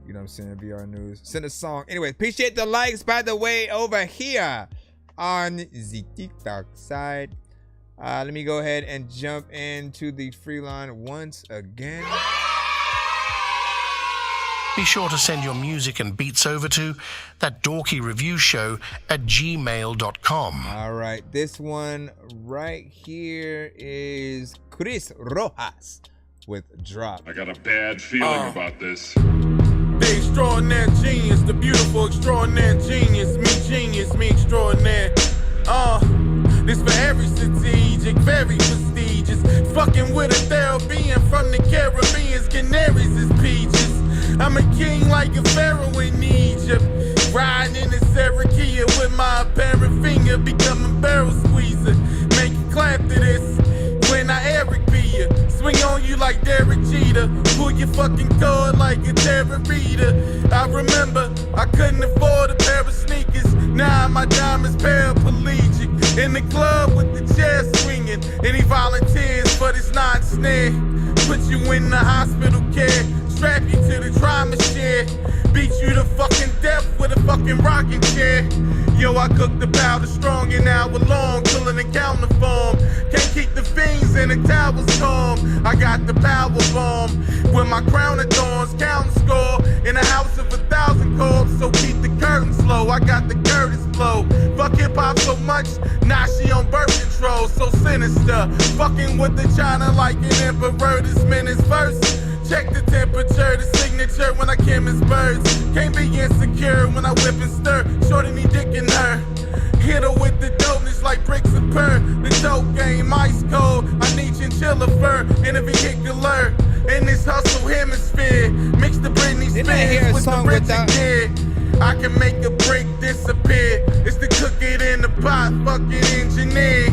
you know what I'm saying, VR news. Send a song. Anyway, appreciate the likes, by the way, over here on the TikTok side. Let me go ahead and jump into the free line once again. Be sure to send your music and beats over to ThatDorkyReviewShow@gmail.com. All right, this one right here is Chris Rojas with Drop. I got a bad feeling about this. The extraordinary genius, the beautiful extraordinary genius, me extraordinary. This for every strategic, very prestigious. Fucking with a Caribbean from the Caribbeans, canaries is peaches. I'm a king like a pharaoh in Egypt. Riding in a Sarakia with my apparent finger, becoming barrel squeezer. Make you clap to this when I Eric be ya. Swing on you like Derek Jeter. Pull your fucking cord like a terror reader. I remember I couldn't afford a pair of sneakers. Now my diamonds paraplegic. In the club with the chair swinging. Any volunteers for this non-snare? Put you in the hospital care. Strap you to the trauma chair. Beat you to fucking death with a fucking rocking chair. Yo, I cook the powder strong an hour long, pulling and counting the form. Can't keep the fiends in the towers calm. I got the power bomb with my crown of thorns, counting score in a house of 1,000 corpses. So keep the curtains low. I got the Curtis flow. Fuck hip hop so much, now she on birth control. So sinister, fucking with the China like an emperor. This minute's first. Check the temperature, the signature when I kill his birds. Can't be insecure when I whip and stir. Shorty me dick in her. Hit her with the dopeness like bricks of purr. The dope game ice cold. I need chinchilla fur in a vehicular. In this hustle hemisphere, mix the Britney Spears with the Richard Gere. I can make a brick disappear. It's the cook it in the pot, fucking engineer.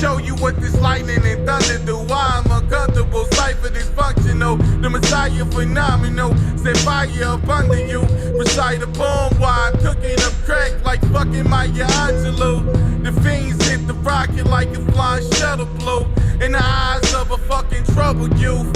Show you what this lightning and thunder do. Why I'm uncomfortable, cipher dysfunctional. The Messiah phenomenal, set fire up under you. Recite a poem while I'm cooking up crack like fucking Maya Angelou. The fiends hit the rocket like a flying shuttle blow. In the eyes of a fucking troubled youth.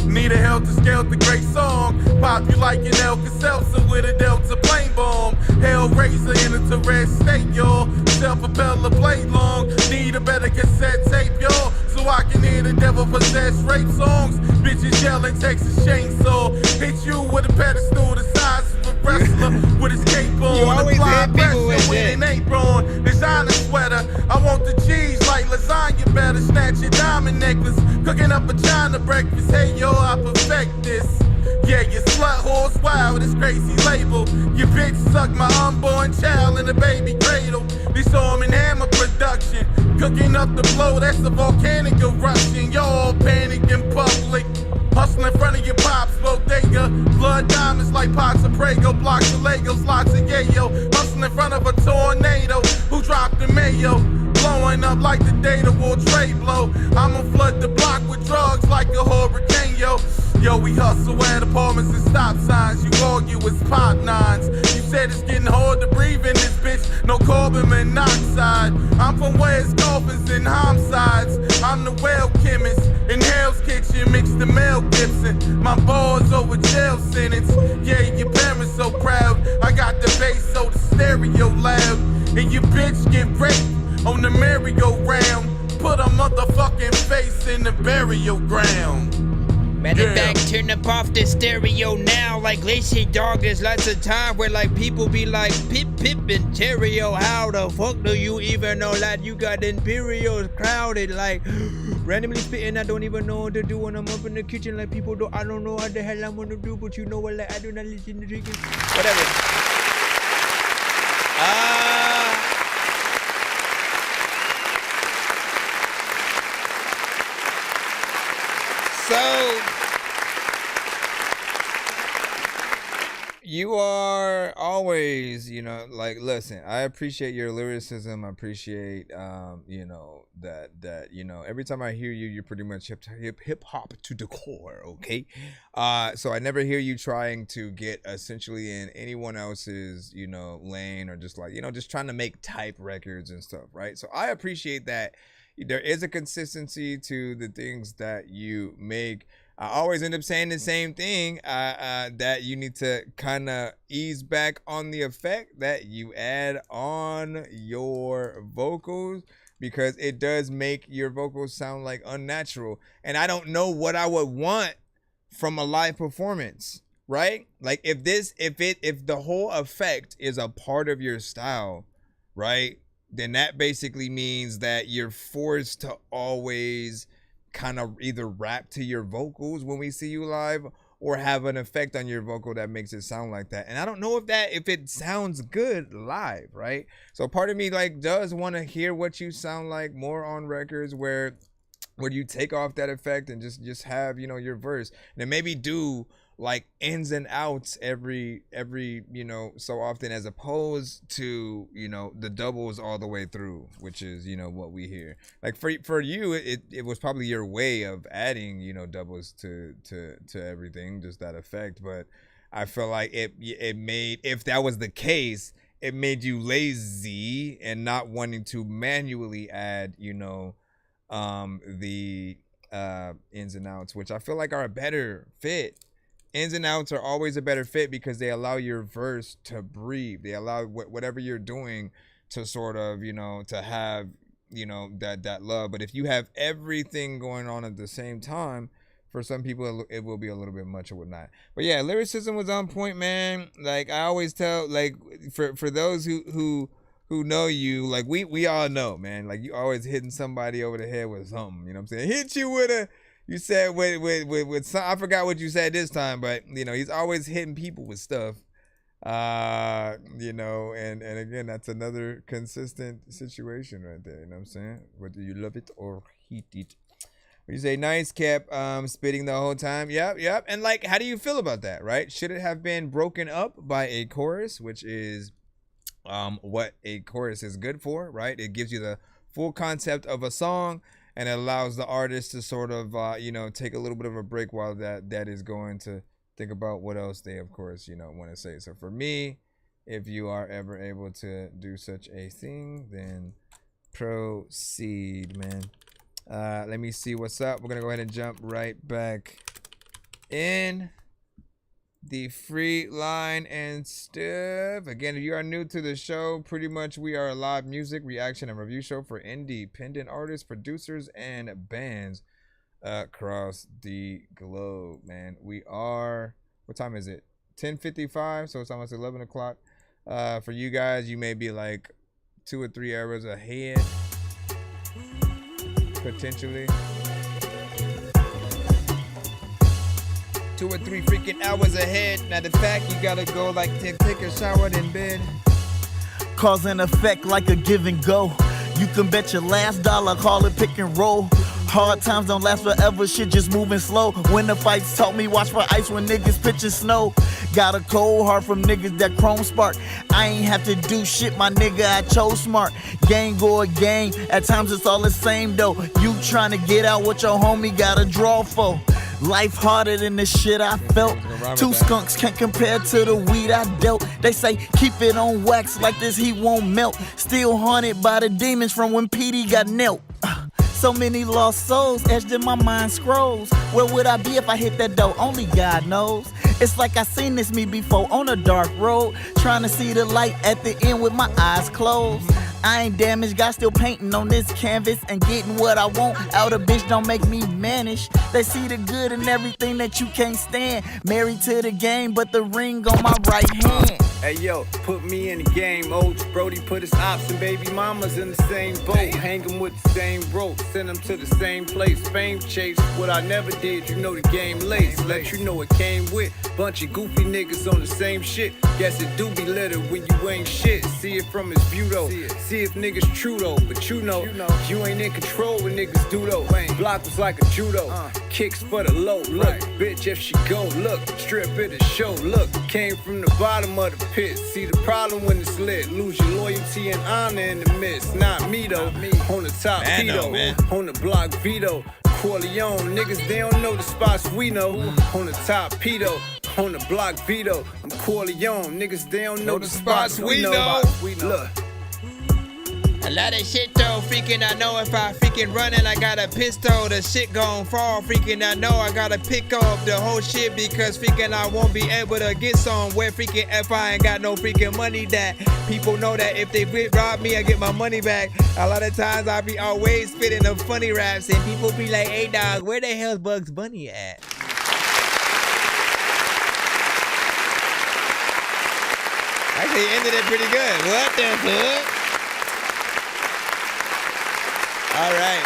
Need a helter-skelter great song. Pop you like an Alka-Seltzer with a Delta plane bomb. Hellraiser in a Tourette state, y'all. Self-propeller play long. Need a better cassette tape, y'all. So I can hear the devil possess rape songs. Bitches yelling Texas Chainsaw. Hit you with a pedestal the size of a wrestler with his cape on. You always hit people with an apron. This up vagina breakfast. Hey yo, I perfect this. Yeah, you slut horse wild, this crazy label. Your bitch suck my unborn child in a baby cradle. They saw him in Hammer production, cooking up the blow, that's a volcanic eruption. Y'all panic in public, hustle in front of your pops, bodega. Blood diamonds like pots of Prego, blocks of Legos, lots of yayo. Hustle in front of a tornado, who dropped the mayo? Blowing up like the day the World Trade blow. I'ma flood the block with drugs like a hurricane, yo. Yo, we hustle at apartments and stop signs. You argue it's pop nines. You said it's getting hard to breathe in this bitch. No carbon monoxide. I'm from where it's coffins and homicides. I'm the well chemist. In Hell's Kitchen, mix the Mel Gibson. My bars over jail sentence. Yeah, your parents so proud. I got the bass so the stereo loud. And your bitch get raped on the merry-go-round. Put a motherfucking face in the burial ground. Matter of fact, turn up off the stereo now. Like Glacier Dog, there's lots of time where like people be like, Pip, Pip, Ontario, how the fuck do you even know that you got Imperials crowded? Like, randomly spitting, I don't even know what to do when I'm up in the kitchen. Like, people don't, I don't know what the hell I'm gonna do, but you know what, like, I do not listen to drinking. Whatever. So, you are always, you know, like, listen, I appreciate your lyricism. I appreciate, you know, that, you know, every time I hear you, you're pretty much hip hop to the core, okay? So I never hear you trying to get essentially in anyone else's, you know, lane or just like, you know, just trying to make type records and stuff, right? So I appreciate that. There is a consistency to the things that you make. I always end up saying the same thing, that you need to kind of ease back on the effect that you add on your vocals, because it does make your vocals sound like unnatural. And I don't know what I would want from a live performance, right? Like if the whole effect is a part of your style, right? Then that basically means that you're forced to always kind of either rap to your vocals when we see you live or have an effect on your vocal that makes it sound like that. And I don't know if it sounds good live, right? So part of me like does want to hear what you sound like more on records where you take off that effect and just have, you know, your verse, and then maybe do like ins and outs every you know so often, as opposed to, you know, the doubles all the way through, which is, you know, what we hear. Like for you, it was probably your way of adding, you know, doubles to everything, just that effect. But I feel like it made, if that was the case, it made you lazy and not wanting to manually add, you know, the ins and outs, which I feel like are a better fit. Ins and outs are always a better fit because they allow your verse to breathe. They allow whatever you're doing to sort of, you know, to have, you know, that love. But if you have everything going on at the same time, for some people it will be a little bit much or whatnot. But yeah, lyricism was on point, man. Like I always tell, like for those who know you, like we all know, man. Like you always hitting somebody over the head with something. You know what I'm saying? Hit you with a. You said with some, I forgot what you said this time, but you know, he's always hitting people with stuff. You know, and again, that's another consistent situation right there. You know what I'm saying? Whether you love it or hate it. When you say nice, Cap, spitting the whole time. Yep. And like, how do you feel about that, right? Should it have been broken up by a chorus, which is what a chorus is good for, right? It gives you the full concept of a song, and it allows the artist to sort of, you know, take a little bit of a break while that is going to think about what else they, of course, you know, want to say. So for me, if you are ever able to do such a thing, then proceed, man. Let me see what's up. We're going to go ahead and jump right back in the free line and stuff. Again, if you are new to the show, pretty much we are a live music reaction and review show for independent artists, producers, and bands across the globe, man. We are, what time is it? 10:55, so it's almost 11 o'clock. For you guys, you may be like 2 or 3 hours ahead, potentially. 2 or 3 freaking hours ahead. Now the fact you gotta go like take a shower in bed. Cause and effect like a give and go. You can bet your last dollar, call it pick and roll. Hard times don't last forever, shit just moving slow. When the fights taught me watch for ice when niggas pitching snow. Got a cold heart from niggas that chrome spark. I ain't have to do shit, my nigga, I chose smart. Gang go a gang, at times it's all the same though. You trying to get out what your homie gotta draw for. Life harder than the shit I felt. 2 skunks can't compare to the weed I dealt. They say keep it on wax like this heat won't melt. Still haunted by the demons from when PD got knelt. So many lost souls etched in my mind scrolls. Where would I be if I hit that door? Only God knows. It's like I seen this me before on a dark road. Trying to see the light at the end with my eyes closed. I ain't damaged, God still painting on this canvas and getting what I want out of bitch don't make me manage. They see the good in everything that you can't stand. Married to the game, but the ring on my right hand. Hey yo, put me in the game, old Brody put his ops and baby mamas in the same boat. Hang them with the same rope, send them to the same place. Fame chase, what I never did, you know the game lace. Let you know it came with bunch of goofy niggas on the same shit. Guess it do be little when you ain't shit. See it from his view though, see if niggas true though. But you know, you ain't in control when niggas do though. Block was like a judo, kicks for the low. Look, bitch if she go, look, strip it a show. Look, came from the bottom of the pit. See the problem when it's lit. Lose your loyalty and honor in the midst. Not me though. On the top pedo. On the block veto. Corleone. Niggas, they don't know the spots we know. On the top pedo. On the block veto. I'm Corleone. Niggas, they don't know the spots we know. Look. A lot of shit though, freaking I know if I freaking running, I got a pistol, the shit gon' fall, freaking I know I gotta pick up the whole shit because freaking I won't be able to get somewhere, freaking if I ain't got no freaking money that people know that if they rob me, I get my money back. A lot of times I be always spitting the funny raps and people be like, hey dog, where the hell's Bugs Bunny at? Actually ended it pretty good. What the fuck? All right.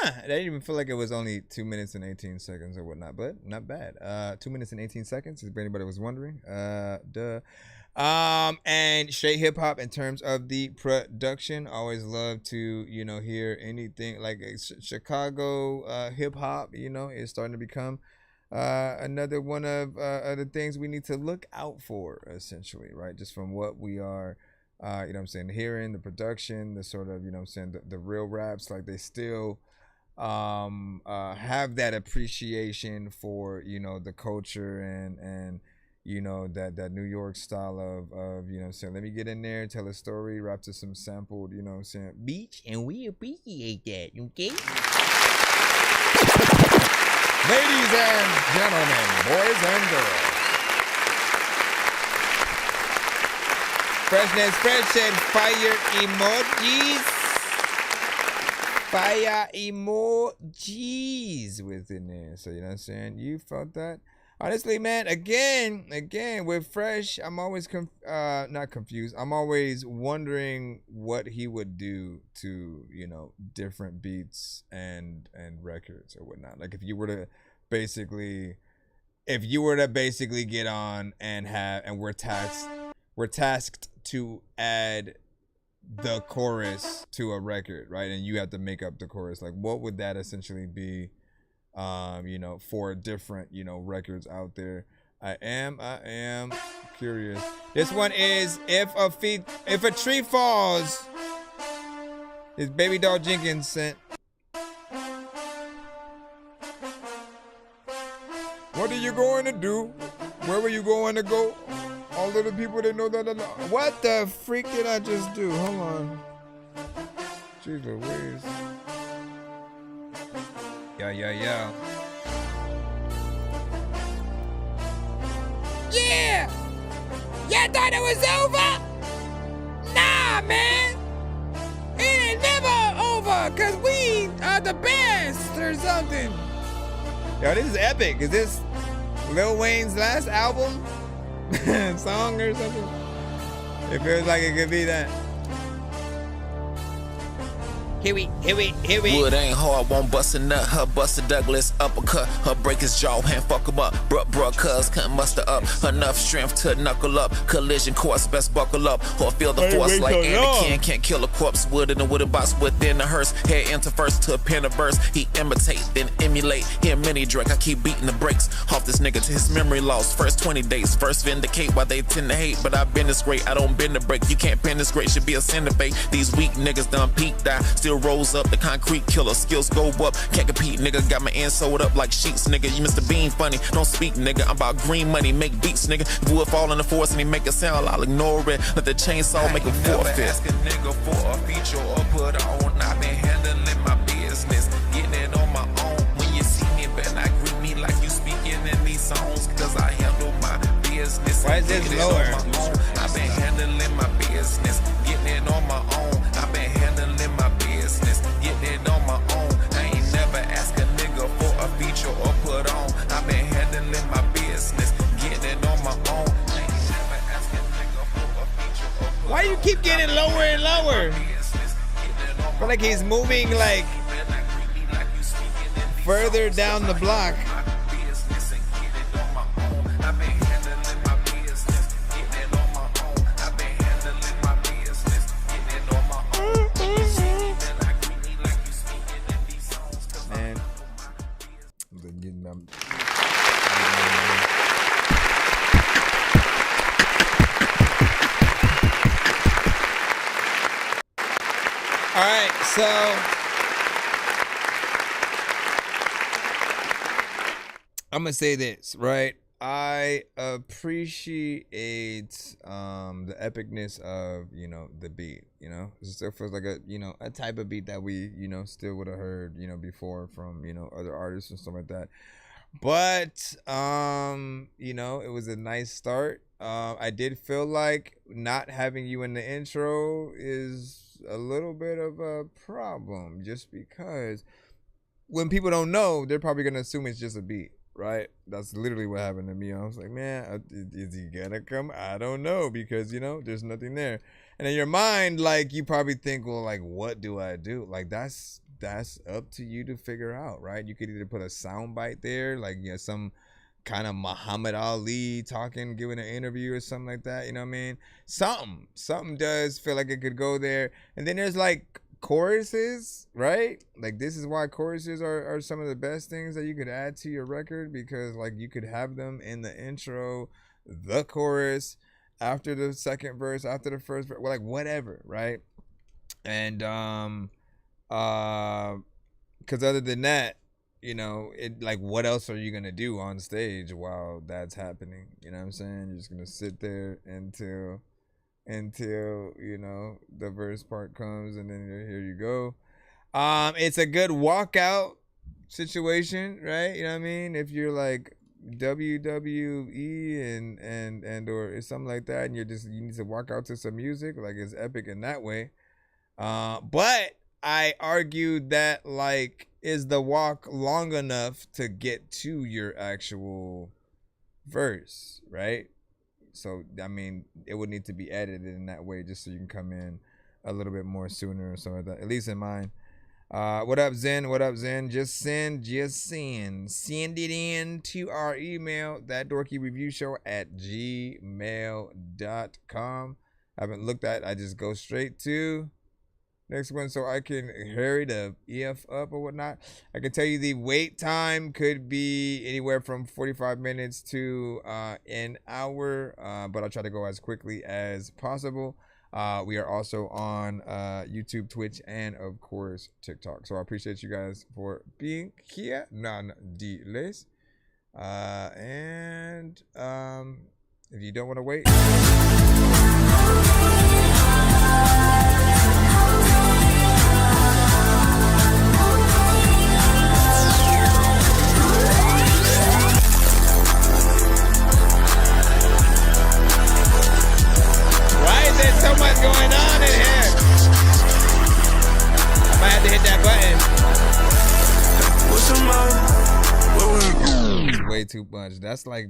I didn't even feel like it was only 2 minutes and 18 seconds or whatnot, but not bad. 2 minutes and 18 seconds, if anybody was wondering. And straight hip hop in terms of the production. Always love to, you know, hear anything like Chicago hip hop, you know, is starting to become another one of the things we need to look out for, essentially, right? Just from what we are you know what I'm saying, hearing the production, the sort of, you know what I'm saying, the real raps, like they still have that appreciation for, you know, the culture and you know, that New York style of you know what I'm saying, let me get in there, tell a story, rap to some sampled, you know what I'm saying, beats, and we appreciate that, okay? Ladies and gentlemen, boys and girls, Freshness Fresh said fire emojis. Fire emojis within there. So, you know what I'm saying? You felt that? Honestly, man, again, with Fresh, I'm always not confused. I'm always wondering what he would do to, you know, different beats and records or whatnot. Like if you were to basically get on and we're tasked to add the chorus to a record, right? And you have to make up the chorus. Like, what would that essentially be, you know, for different, you know, records out there? I am curious. This one is If a Tree Falls. Is Baby Doll Jenkins sent. What are you going to do? Where were you going to go? All of the people that know that. What the freak did I just do? Hold on. Jeez Louise. Yeah. Yeah! Y'all thought it was over? Nah, man! It ain't never over, cause we are the best or something. Yo, this is epic. Is this Lil Wayne's last album? Song or something? It feels like it could be that. Here we. Wood ain't hard, won't bust a nut. Her bust a Douglas uppercut. Her break his jaw, hand fuck him up. Bruh, cuz can't muster up enough strength to knuckle up. Collision course, best buckle up. Or feel the force like Anakin can't kill a corpse. Wood in a wooden box within the hearse. Head enter first to a pen a verse. He imitate, then emulate. Hear mini Drake, I keep beating the brakes off this nigga to his memory loss. First 20 days, first vindicate why they tend to hate. But I've been this great, I don't bend the break. You can't pin this great, should be a centipede. These weak niggas done peaked, die, still rolls up. The concrete killer, skills go up. Can't compete, nigga. Got my ends sewed up like sheets, nigga. You Mr. Bean funny, don't speak, nigga. I'm about green money, make beats, nigga. If wood fall in the forest and he make a sound, I'll ignore it. Let the chainsaw make him forfeit. Ask a nigga for a feature or put on. I've been handling my business, getting it on my own. When you see me, better not greet me like you speaking in these songs, cause I handle my business. Why is this lower? I've been handling my business, getting it on my own. I've been handling my business, getting it on my own. I ain't never ask a nigga for a feature or put on. I've been handling my business, getting it on my own. I ain't never ask a nigga for a feature or put on. Why you keep getting lower and lower? I feel like he's moving like further down the block. All right, so I'm gonna say this, right? I appreciate the epicness of, you know, the beat, you know. It still feels like a, you know, a type of beat that we, you know, still would have heard, you know, before from, you know, other artists and stuff like that. But you know, it was a nice start. I did feel like not having you in the intro is a little bit of a problem, just because when people don't know, they're probably gonna assume it's just a beat, right? That's literally what happened to me. I was like, man, is he gonna come? I don't know, because, you know, there's nothing there. And in your mind, like, you probably think, well, like, what do I do? Like, that's up to you to figure out, right? You could either put a sound bite there, like, you know, some kind of Muhammad Ali talking, giving an interview or something like that, you know what I mean? Something does feel like it could go there. And then there's like choruses, right? Like, this is why choruses are some of the best things that you could add to your record, because like you could have them in the intro, the chorus, after the second verse, after the first verse, like whatever, right? And because other than that, you know, it, like, what else are you gonna do on stage while that's happening? You know what I'm saying? You're just gonna sit there until you know, the verse part comes, and then here you go. It's a good walkout situation, right? You know what I mean? If you're like WWE and or something like that, and you need to walk out to some music, like, it's epic in that way. But I argued that, like, is the walk long enough to get to your actual verse, right? So, I mean, it would need to be edited in that way, just so you can come in a little bit more sooner or something like that, at least in mine. What up, Zen? What up, Zen? Just send it in to our email, ThatDorkyReviewShow@gmail.com. I haven't looked at it. I just go straight to next one, so I can hurry the EF up or whatnot. I can tell you the wait time could be anywhere from 45 minutes to an hour, but I'll try to go as quickly as possible. We are also on YouTube, Twitch, and of course TikTok. So I appreciate you guys for being here. Nonetheless, and if you don't want to wait. There's so much going on in here. I might have to hit that button. It's way way too much. That's like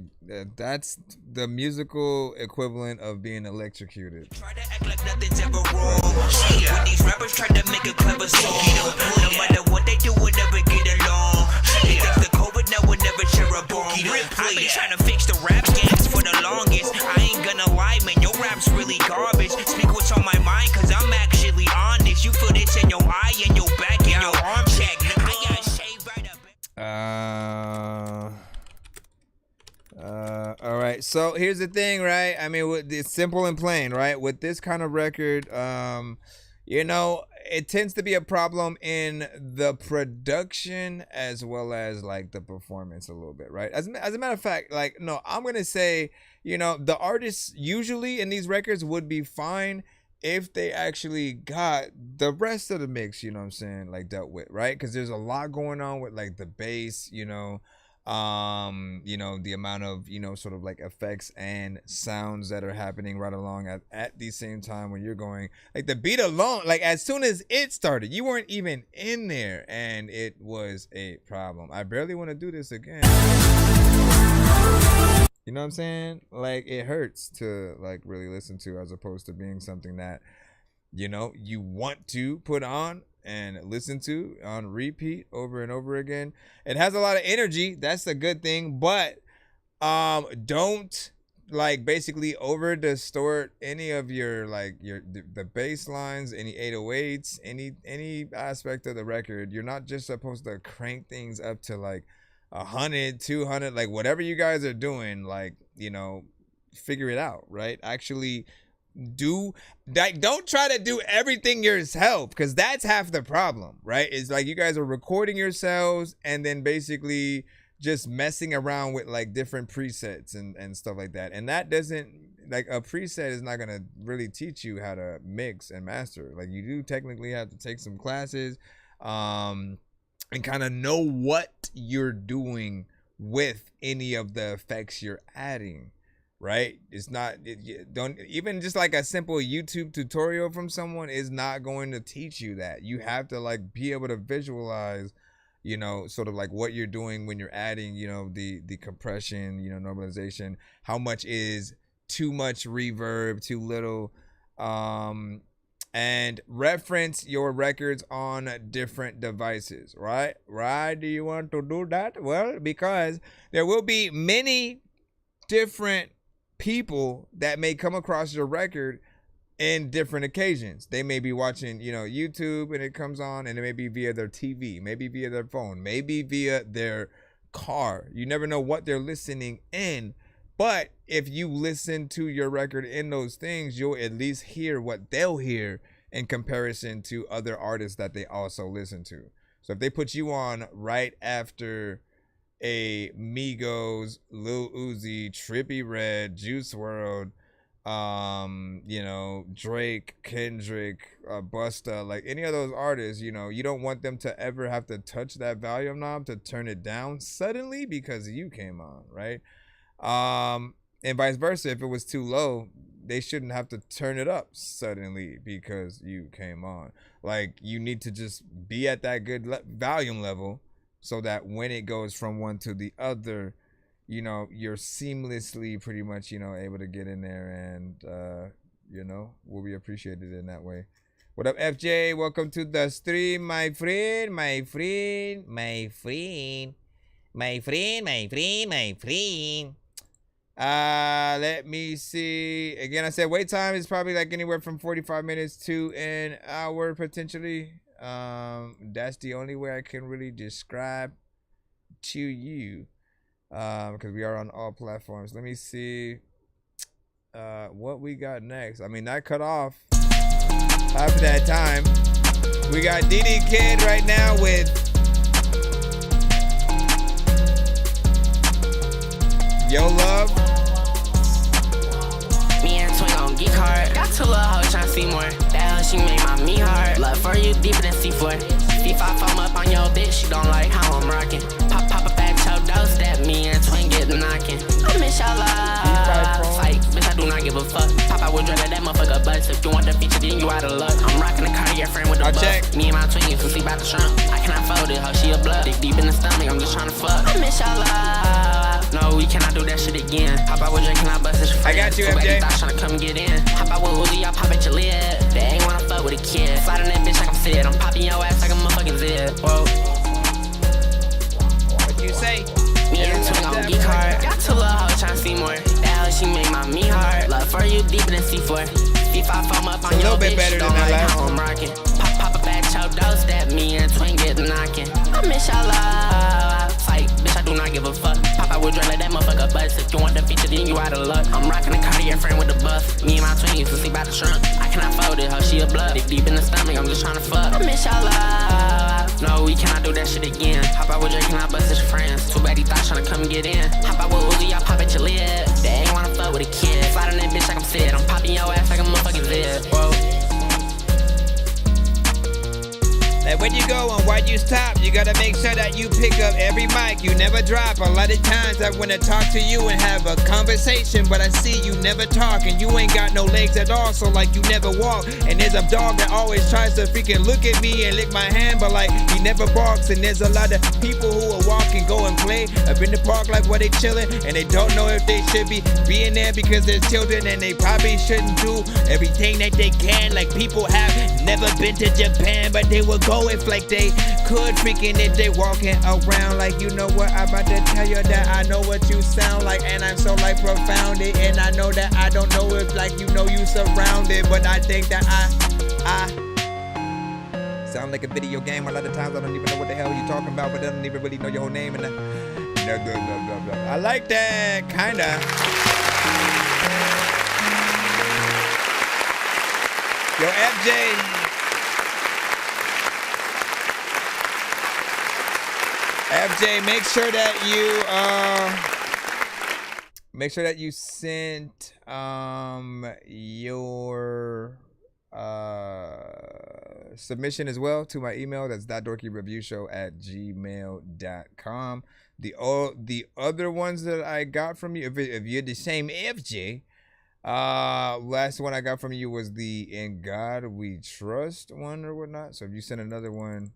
that's the musical equivalent of being electrocuted. Try to act like nothing's ever wrong. When these rappers try to make a clever song, no matter what they do, we'll never get along. They think the COVID now will never share a bomb. I've been trying to fix the rap games for the longest. I ain't gonna lie, man, your rap's really garbage. Speak what's on my mind, cause I'm actually honest. You feel this in your eye, in your back, in your arm check. I got shaved right up. All right. So here's the thing, right? I mean, it's simple and plain, right? With this kind of record, you know, it tends to be a problem in the production as well as like the performance a little bit, right? As a matter of fact, like, no, I'm gonna say, you know, the artists usually in these records would be fine if they actually got the rest of the mix, you know what I'm saying, like dealt with, right? Because there's a lot going on with like the bass, you know, the amount of, you know, sort of like effects and sounds that are happening right along at the same time when you're going, like the beat alone, like as soon as it started, you weren't even in there and it was a problem. I barely want to do this again. You know what I'm saying? Like it hurts to like really listen to, as opposed to being something that, you know, you want to put on and listen to on repeat over and over again. It has a lot of energy. That's a good thing, but don't like basically over distort any of your like the bass lines, any 808s, any aspect of the record. You're not just supposed to crank things up to like 100, 200, like whatever you guys are doing, like, you know, figure it out, right? Actually do like, don't try to do everything yourself, because that's half the problem, right? It's like you guys are recording yourselves and then basically just messing around with like different presets and stuff like that. And that doesn't, like, a preset is not gonna really teach you how to mix and master. Like, you do technically have to take some classes and kind of know what you're doing with any of the effects you're adding, right? It's not, don't even just like a simple YouTube tutorial from someone is not going to teach you that. You have to like be able to visualize, you know, sort of like what you're doing when you're adding, you know, the compression, you know, normalization, how much is too much reverb, too little, and reference your records on different devices, right? Why do you want to do that? Well, because there will be many different people that may come across your record in different occasions. They may be watching, you know, YouTube and it comes on, and it may be via their TV, maybe via their phone, maybe via their car. You never know what they're listening in. But if you listen to your record in those things, you'll at least hear what they'll hear in comparison to other artists that they also listen to. So if they put you on right after a Migos, Lil Uzi, Trippie Redd, Juice WRLD, you know, Drake, Kendrick, Busta, like any of those artists, you know, you don't want them to ever have to touch that volume knob to turn it down suddenly because you came on, right? And vice versa. If it was too low, they shouldn't have to turn it up suddenly because you came on. Like, you need to just be at that good volume level so that when it goes from one to the other, you know, you're seamlessly pretty much, you know, able to get in there and, you know, will be appreciated in that way. What up, FJ? Welcome to the stream, my friend, my friend, my friend, my friend, my friend, my friend. Let me see. Again, I said wait time is probably like anywhere from 45 minutes to an hour potentially. That's the only way I can really describe to you, because we are on all platforms. Let me see what we got next. I mean, that cut off half of that time. We got DD Kid right now with Yo Love. Me and Twin gon' geek hard. Got two little hoes tryna see more. That hoe, she make my me hard. Love for you deeper than C4. If I foam up on your bitch, she don't like how I'm rocking. Pop up at your doorstep, me and Twin get knocking. I miss y'all love. Fight, bitch, I do not give a fuck. Pop out with dread, that motherfucker butts. If you want the feature, then you out of luck. I'm rocking the Cartier frame with the buff. Me and my Twin used to sleep out the trunk. I cannot fold it, how she a blood. Dig deep in the stomach, I'm just tryna fuck. I miss y'all love. again. Hop out with Drake and I bust his friend. I got you, Too bad MJ. he thought tryna come get in. Hop out with Uzi, I pop at your lid. They ain't wanna fuck with a kid. Slide on that bitch like I'm Sid. I'm popping your ass like a motherfucking zip. Whoa. What you say? Me and Twin on geek hard. Got two little hoes tryna see more. That hoe, she make my me hard. Love for you deeper than C4. C5 foam up on your bitch. better Don't than that like last how I'm rocking. Pop up at your doorstep. Me and Twin get knocking. I miss y'all love. Fight, bitch, I do not give a fuck. Pop out with Dre like that motherfucker bust. If you want the feature, then you out of luck. I'm rocking the Cartier frame with the buff. Me and my twin used to sleep by the trunk. I cannot fold it, hoe, she a blood. Deep in the stomach, I'm just tryna fuck. I miss y'all love. No, we cannot do that shit again. Hop out with Drake and I bust his friends. Too bad he thought tryna come get in. Hop out with Uzi, I pop at your lid. They ain't wanna fuck with a kid. Slide on that bitch like I'm Sid. I'm popping your ass like a motherfucking zip. Whoa. Like when you go and why you stop, you gotta make sure that you pick up every mic, you never drop. A lot of times I wanna talk to you and have a conversation, but I see you never talk and you ain't got no legs at all, so like you never walk. And there's a dog that always tries to freaking look at me and lick my hand, but like he never barks. And there's a lot of people who will walk and go and play up in the park like where they chilling, and they don't know if they should be being there because they're children, and they probably shouldn't do everything that they can. Like people have never been to Japan, but they will go if like they could, freaking if they walking around like, you know what, I'm about to tell you that I know what you sound like, and I'm so like profounded, and I know that I don't know if like you know you surrounded, but I think that I sound like a video game. A lot of times I don't even know what the hell you talking about, but I don't even really know your whole name, and I like that, kinda. Yo, FJ. FJ, make sure that you sent your submission as well to my email. That's ThatDorkyReviewShow@gmail.com. The other ones that I got from you, if you're the same FJ, last one I got from you was the "In God We Trust" one or whatnot. So if you send another one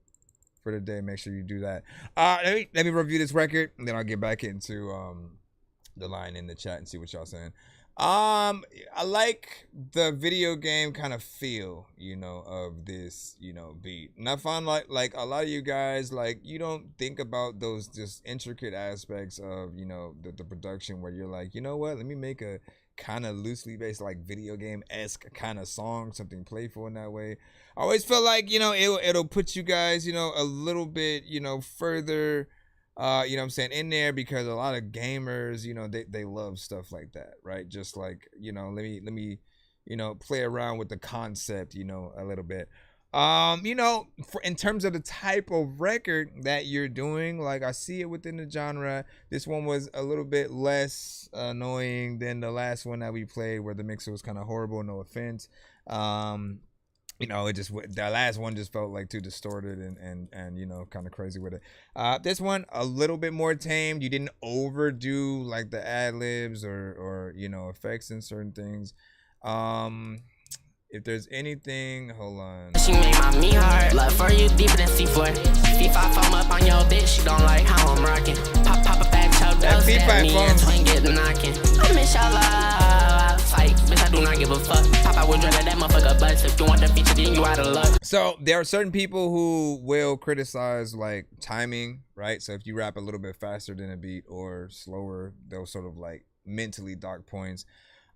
for the day, make sure you do that. Let me review this record, and then I'll get back into the line in the chat and see what y'all saying. I like the video game kind of feel, of this, beat. And I find like a lot of you guys, like, you don't think about those just intricate aspects of, the production, where you're like, you know what, let me make a kind of loosely based, like, video game-esque kind of song, something playful in that way. I always feel like, it'll put you guys, a little bit, further, what I'm saying, in there, because a lot of gamers, they love stuff like that, right? Just like, let me play around with the concept, a little bit. In terms of the type of record that you're doing, like, I see it within the genre. This one was a little bit less annoying than the last one that we played, where the mixer was kind of horrible, no offense. The last one just felt like too distorted and kind of crazy with it. This one a little bit more tamed. You didn't overdo like the ad-libs or effects in certain things. If there's anything, hold on. She made my me hard. Love for you deeper than C4. C5 foam up on your bitch. She don't like how I'm rocking. Pop up at your doorstep. Me and Twin get knocking. I miss y'all love. Fight, bitch, I do not give a fuck. Pop out with Dre like that motherfucker bust. If you want the feature, then you out of luck. So there are certain people who will criticize like timing, right? So if you rap a little bit faster than a beat or slower, those sort of like mentally dark points.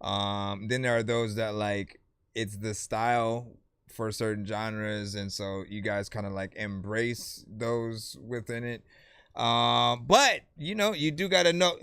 Then there are those that like, it's the style for certain genres, and so you guys kind of like embrace those within it. But you do gotta know,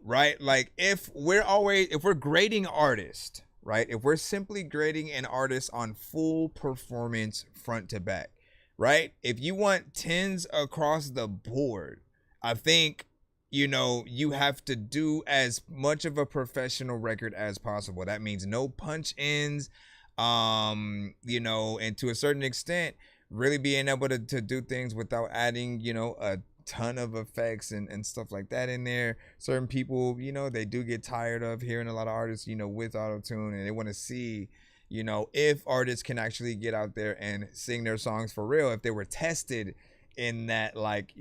right? Like if we're grading artists, right? If we're simply grading an artist on full performance front to back, right? If you want 10s across the board, I think you have to do as much of a professional record as possible. That means no punch ins, and to a certain extent, really being able to do things without adding, a ton of effects and stuff like that in there. Certain people, they do get tired of hearing a lot of artists, with auto-tune, and they want to see, if artists can actually get out there and sing their songs for real, if they were tested in that, like,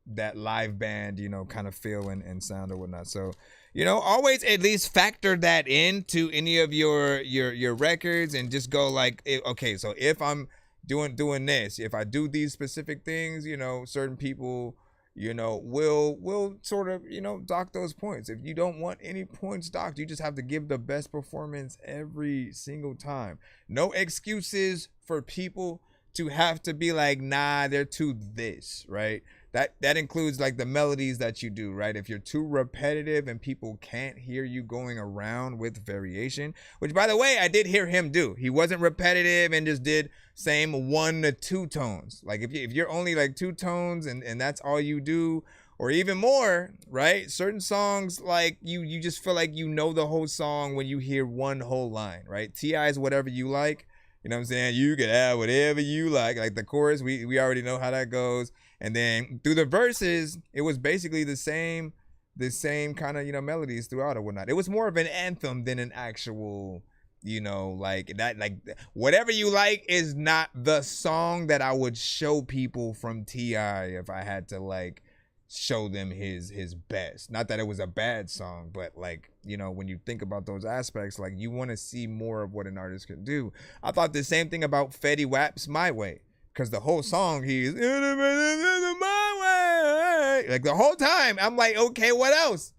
that live band, you know, kind of feel and sound or whatnot. So, you know, always at least factor that into any of your records and just go like, okay, so if I'm doing this, if I do these specific things, you know, certain people, you know, will sort of, you know, dock those points. If you don't want any points docked, you just have to give the best performance every single time. No excuses for people to have to be like, nah, they're too this, right? That includes like the melodies that you do, right? If you're too repetitive and people can't hear you going around with variation, which by the way, I did hear him do. He wasn't repetitive and just did same 1 to 2 tones. Like if you're only like 2 tones and that's all you do, or even more, right? Certain songs, like you just feel like you know the whole song when you hear one whole line, right? T.I.'s Whatever You Like. You know what I'm saying? You can have whatever you like the chorus, we already know how that goes. And then through the verses, it was basically the same kind of, you know, melodies throughout or whatnot. It was more of an anthem than an actual, you know, like that, like Whatever You Like is not the song that I would show people from T.I. if I had to like show them his best. Not that it was a bad song, but like, you know, when you think about those aspects, like you want to see more of what an artist can do. I thought the same thing about Fetty Wap's My Way, because the whole song he's my way, like the whole time I'm like, okay, what else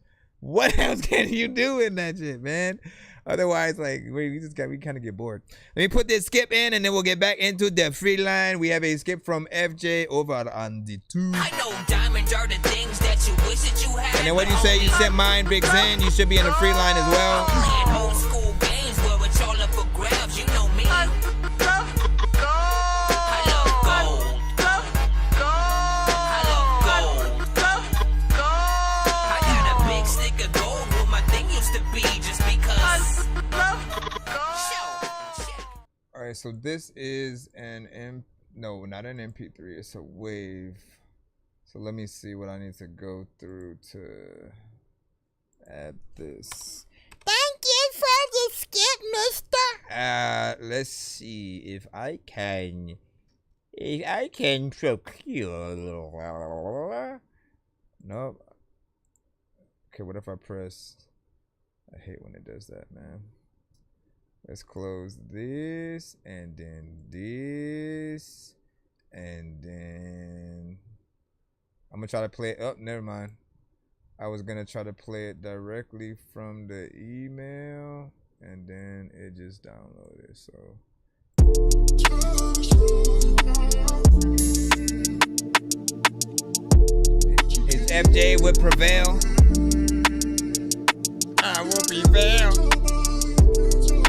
can you do in that shit, man? Otherwise, like we kind of get bored. Let me put this skip in and then we'll get back into the free line. We have a skip from FJ over on the 2. I know diamonds are the things that you wish that you had. And then what do you say? You sent mine, Big Zen. You should be in the free line as well. Playing old school games where it's all up for grabs. You know me. I love gold. I love gold. I got a big stick of gold where my thing used to be just because. All right, so this is no, not an MP3. It's a wave. So let me see what I need to go through to add this. Thank you for the skip, mister. Let's see if I can procure. Nope. Okay, what if I press? I hate when it does that, man. Let's close this and then this and then I'm gonna try to play it. Oh, never mind. I was gonna try to play it directly from the email and then it just downloaded. So it's FJ would prevail. I will prevail.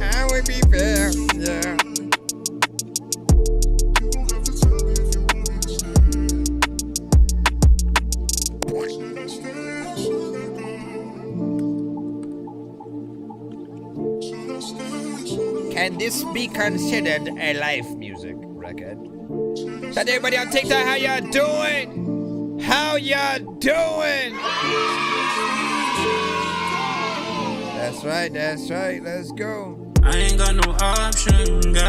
I will prevail. Yeah. Can this be considered a live music record? So everybody on TikTok, how y'all doing? How y'all doing? That's right, let's go. I ain't got no option, girl.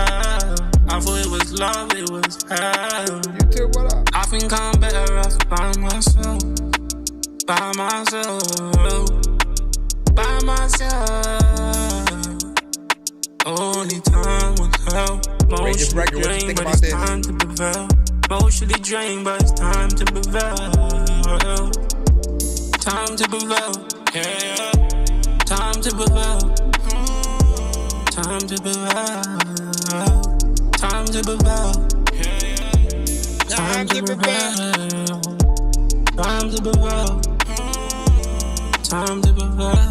I thought it was love, it was hell. You too, what up? I think I'm better off by myself. By myself. By myself. Only time will tell. Mostly drained, but it's time to prevail. Mostly drained, but it's time to prevail. Time to prevail. Yeah. Time to prevail. Time to prevail. Time to prevail. Time to prevail. Time to prevail. Time to prevail.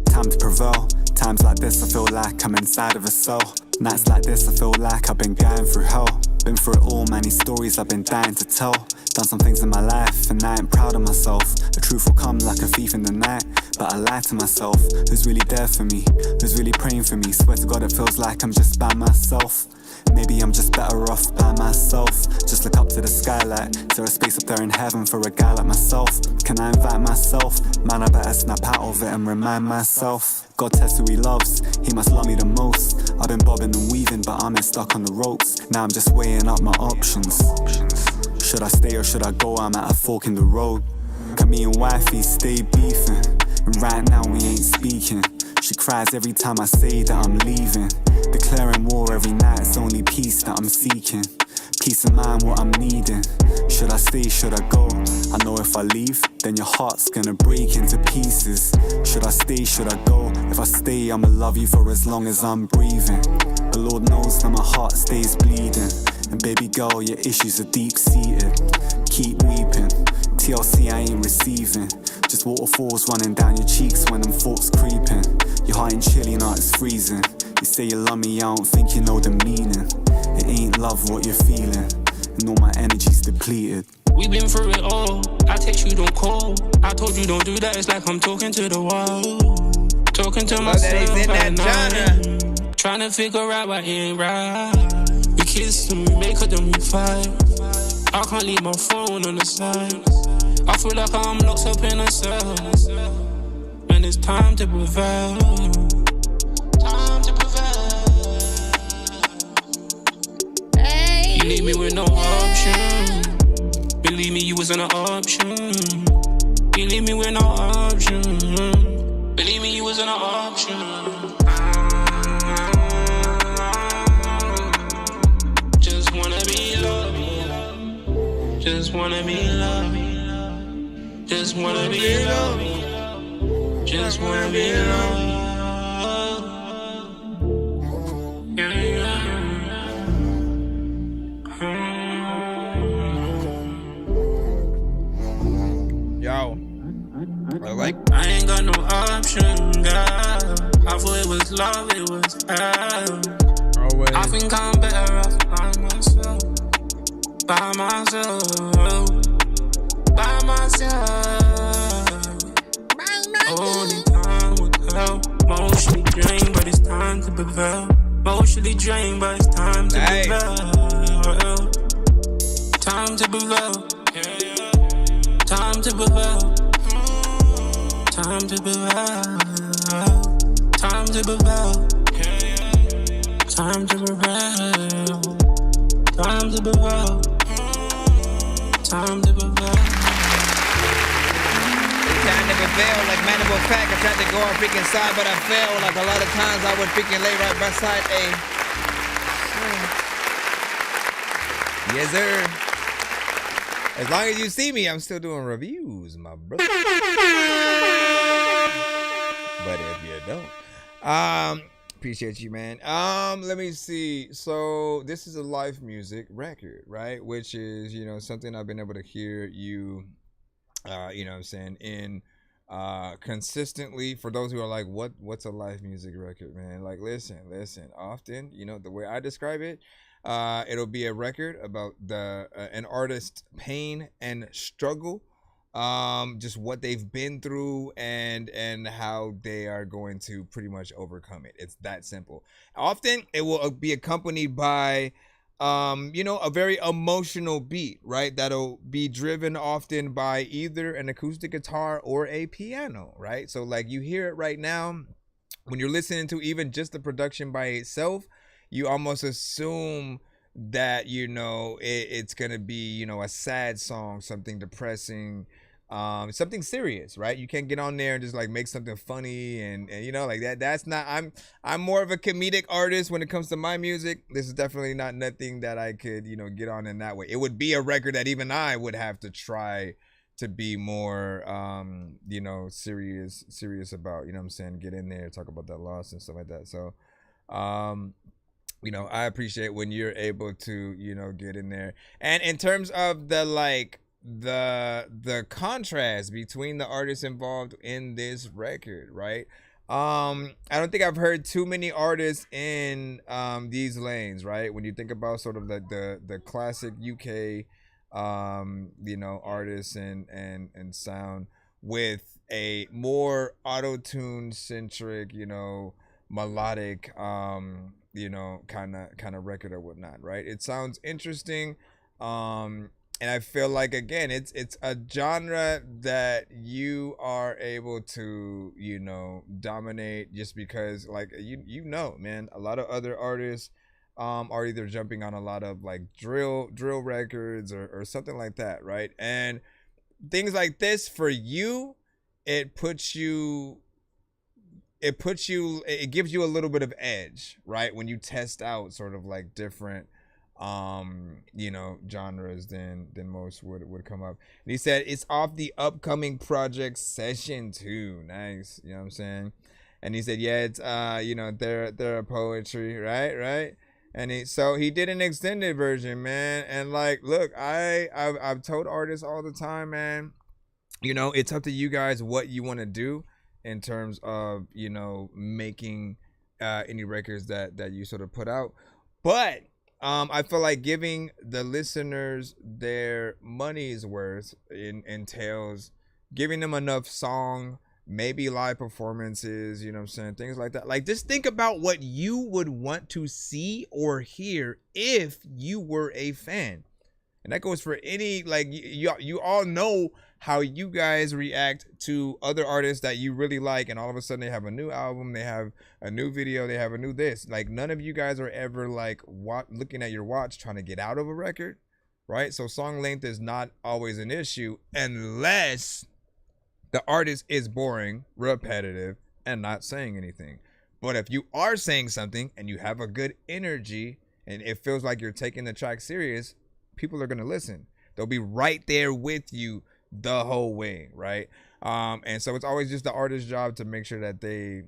Time to prevail. Times like this, I feel like I'm inside of a soul. Nights like this, I feel like I've been going through hell. Been through it all, many stories I've been dying to tell. Done some things in my life, and I ain't proud of myself. The truth will come like a thief in the night, but I lie to myself. Who's really there for me? Who's really praying for me? Swear to God, it feels like I'm just by myself. Maybe I'm just better off by myself. Just look up to the skylight. Is there a space up there in heaven for a guy like myself? Can I invite myself? Man, I better snap out of it and remind myself. God tests who he loves, he must love me the most. I've been bobbing and weaving, but I'm stuck on the ropes. Now I'm just weighing up my options. Should I stay or should I go? I'm at a fork in the road. Got me and wifey stay beefing, and right now we ain't speaking. She cries every time I say that I'm leaving. Declaring war every night, it's only peace that I'm seeking. Peace of mind, what I'm needing. Should I stay, should I go? I know if I leave, then your heart's gonna break into pieces. Should I stay, should I go? If I stay, I'ma love you for as long as I'm breathing. The Lord knows that my heart stays bleeding. And baby girl, your issues are deep-seated. Keep weeping, TLC I ain't receiving. Just waterfalls running down your cheeks when them thoughts creeping. Your heart ain't chilly, now it's freezing. You say you love me, I don't think you know the meaning. It ain't love what you're feeling, and all my energy's depleted. We been through it all. I text you, don't call. I told you don't do that. It's like I'm talking to the wall, talking to myself at night, trying to figure out what ain't right. We kiss and we make up, then we fight. I can't leave my phone on the side. I feel like I'm locked up in a cell, and it's time to prevail. Time to prevail. Hey. You leave me with no option. Believe me, you wasn't an option. You leave me with no option. Believe me, you wasn't an option. Just wanna be loved. Just wanna be loved. Just wanna be loved. Just wanna be loved. I ain't got no option, girl. I thought it was love, it was hell. Always. I think I'm better off by myself. By myself. By myself. Only time will tell. Emotionally drained, but it's time to prevail. Emotionally drained, but it's time to prevail. Time to prevail. Time to prevail. Time to prevail. Time to prevail. Time to prevail. Time to prevail. Time to prevail. Time to prevail, like man of fact, I tried to go on freaking side, but I failed. Like a lot of times I would freaking lay right beside a. Yes, sir. As long as you see me, I'm still doing reviews, my brother. But if you don't, appreciate you, man. Let me see. So this is a live music record, right? Which is, you know, something I've been able to hear you, you know what I'm saying, in consistently. For those who are like, what's a live music record, man? Like, listen. Often, you know, the way I describe it, it'll be a record about an artist's pain and struggle. Just what they've been through and how they are going to pretty much overcome it. It's that simple. Often it will be accompanied by you know, a very emotional beat, right? That'll be driven often by either an acoustic guitar or a piano, right? So like you hear it right now when you're listening to even just the production by itself, you almost assume that, you know, it's gonna be, you know, a sad song, something depressing, something serious, right? You can't get on there and just like make something funny and you know, like that's not. I'm more of a comedic artist when it comes to my music. This is definitely not nothing that I could, you know, get on in that way. It would be a record that even I would have to try to be more you know, serious about, you know what I'm saying, get in there, talk about that loss and stuff like that. So you know, I appreciate when you're able to, you know, get in there. And in terms of the like the contrast between the artists involved in this record, right? I don't think I've heard too many artists in these lanes, right? When you think about sort of the classic UK you know, artists and sound with a more auto-tune centric, you know, melodic you know, kind of record or whatnot, right? It sounds interesting, and I feel like, again, it's a genre that you are able to, you know, dominate, just because, like, you know, man, a lot of other artists are either jumping on a lot of like drill records or something like that, right? And things like this for you, it gives you a little bit of edge, right? When you test out sort of like different genres than most would come up. And he said it's off the upcoming project Session 2. Nice. You know what I'm saying? And he said, yeah, it's they're poetry, right? And so he did an extended version, man. And like, look, I've told artists all the time, man, it's up to you guys what you want to do in terms of, making any records that you sort of put out. But I feel like giving the listeners their money's worth entails giving them enough song, maybe live performances, things like that. Like, just think about what you would want to see or hear if you were a fan. And that goes for any, like, you all know how you guys react to other artists that you really like, and all of a sudden they have a new album, they have a new video, they have a new this. Like, none of you guys are ever like looking at your watch trying to get out of a record, right? So song length is not always an issue unless the artist is boring, repetitive, and not saying anything. But if you are saying something and you have a good energy and it feels like you're taking the track serious, people are going to listen. They'll be right there with you the whole way, right? And so it's always just the artist's job to make sure that they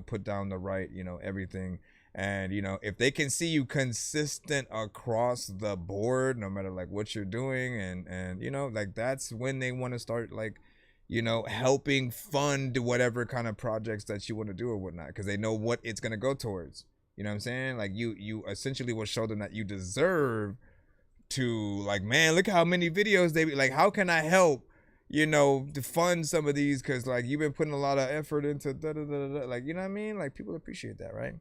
put down the right, everything. And, if they can see you consistent across the board, no matter like what you're doing, and like, that's when they want to start like, helping fund whatever kind of projects that you want to do or whatnot, because they know what it's going to go towards. You know what I'm saying? Like, you essentially will show them that you deserve to, like, man, look how many videos they like, how can I help, to fund some of these, because like you've been putting a lot of effort into like, you know what I mean? Like, people appreciate that, right?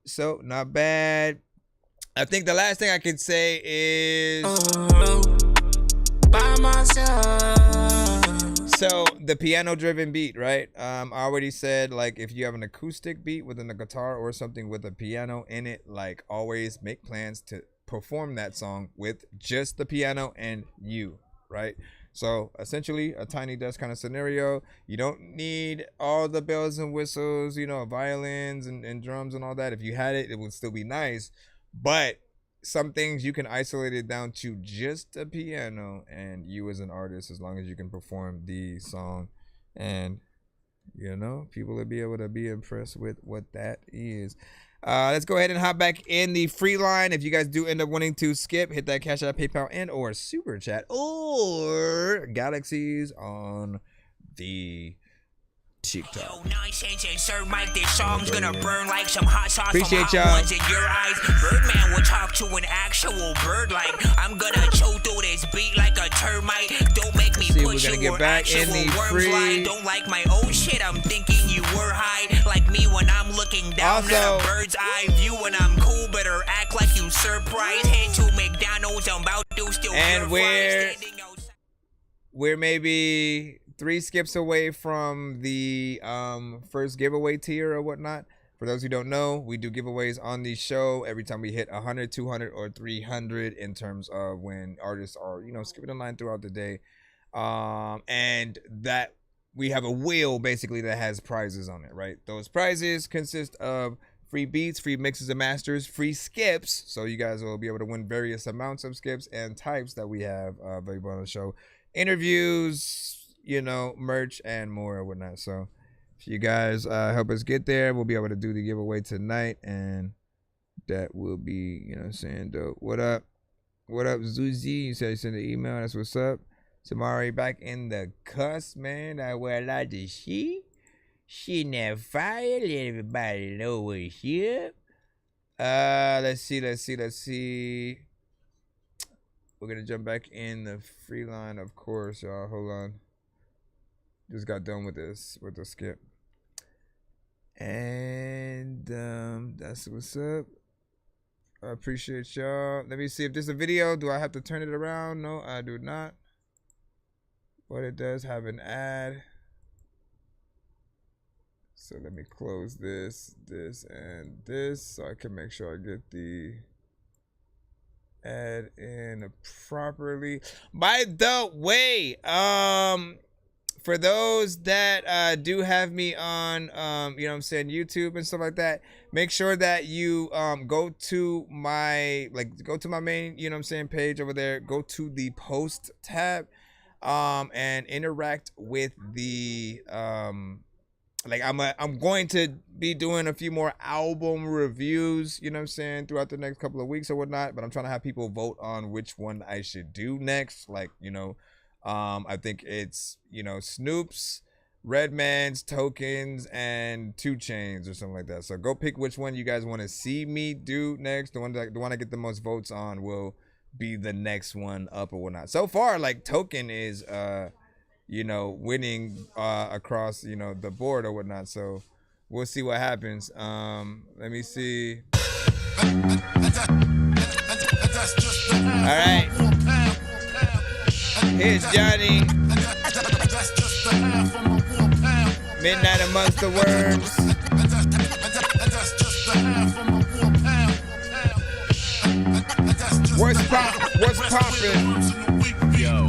So not bad. I think the last thing I could say is by myself. So the piano driven beat, right? I already said, like, if you have an acoustic beat within a guitar or something with a piano in it, like, always make plans to perform that song with just the piano and you, right? So essentially a Tiny Desk kind of scenario. You don't need all the bells and whistles, violins and drums and all that. If you had it, it would still be nice. But some things you can isolate it down to just a piano and you as an artist, as long as you can perform the song, and people will be able to be impressed with what that is. Let's go ahead and hop back in the free line. If you guys do end up wanting to skip, hit that Cash App, PayPal, and or Super Chat or Galaxies on the TikTok. Appreciate y'all. Birdman will talk to an actual bird like I'm gonna chew through this beat like a termite. Don't make me put you where actual worms lie. Don't like my old shit, I'm thinking you were high. Like me when I'm looking down at a bird's eye view. When I'm cool, better act like you surprised. Head to McDonald's, I'm about to steal and we're maybe 3 skips away from the first giveaway tier or whatnot. For those who don't know, we do giveaways on the show every time we hit 100, 200, or 300 in terms of when artists are, skipping the line throughout the day. And that we have a wheel basically that has prizes on it, right? Those prizes consist of free beats, free mixes and masters, free skips. So you guys will be able to win various amounts of skips and types that we have available on the show. Interviews, merch and more or whatnot. So if you guys help us get there, we'll be able to do the giveaway tonight, and that will be, dope. What up, Zuzi? You said you sent an email. That's what's up. Samari back in the cuss, man. I wear a lot of shit. She never fire. Let everybody know we're here. Let's see. We're gonna jump back in the free line, of course, y'all. Hold on. Just got done with the skip. And that's what's up. I appreciate y'all. Let me see if this is a video. Do I have to turn it around? No, I do not. But it does have an ad. So let me close this, and this, so I can make sure I get the ad in properly. By the way, for those that do have me on, you know what I'm saying, YouTube and stuff like that, make sure that you go to my main, you know what I'm saying, page over there. Go to the post tab, and interact with the like I'm going to be doing a few more album reviews, you know what I'm saying, throughout the next couple of weeks or whatnot, but I'm trying to have people vote on which one I should do next. Like, you know, I think it's, you know, Snoop's, Redman's, Tokens, and 2 Chainz or something like that. So go pick which one you guys want to see me do next. The one I get the most votes on will be the next one up or whatnot. So far, like, Token is you know, winning across, you know, the board or whatnot. So we'll see what happens. Let me see. All right. Here's Johnny. Midnight Amongst the Worms. What's poppin'? Yo.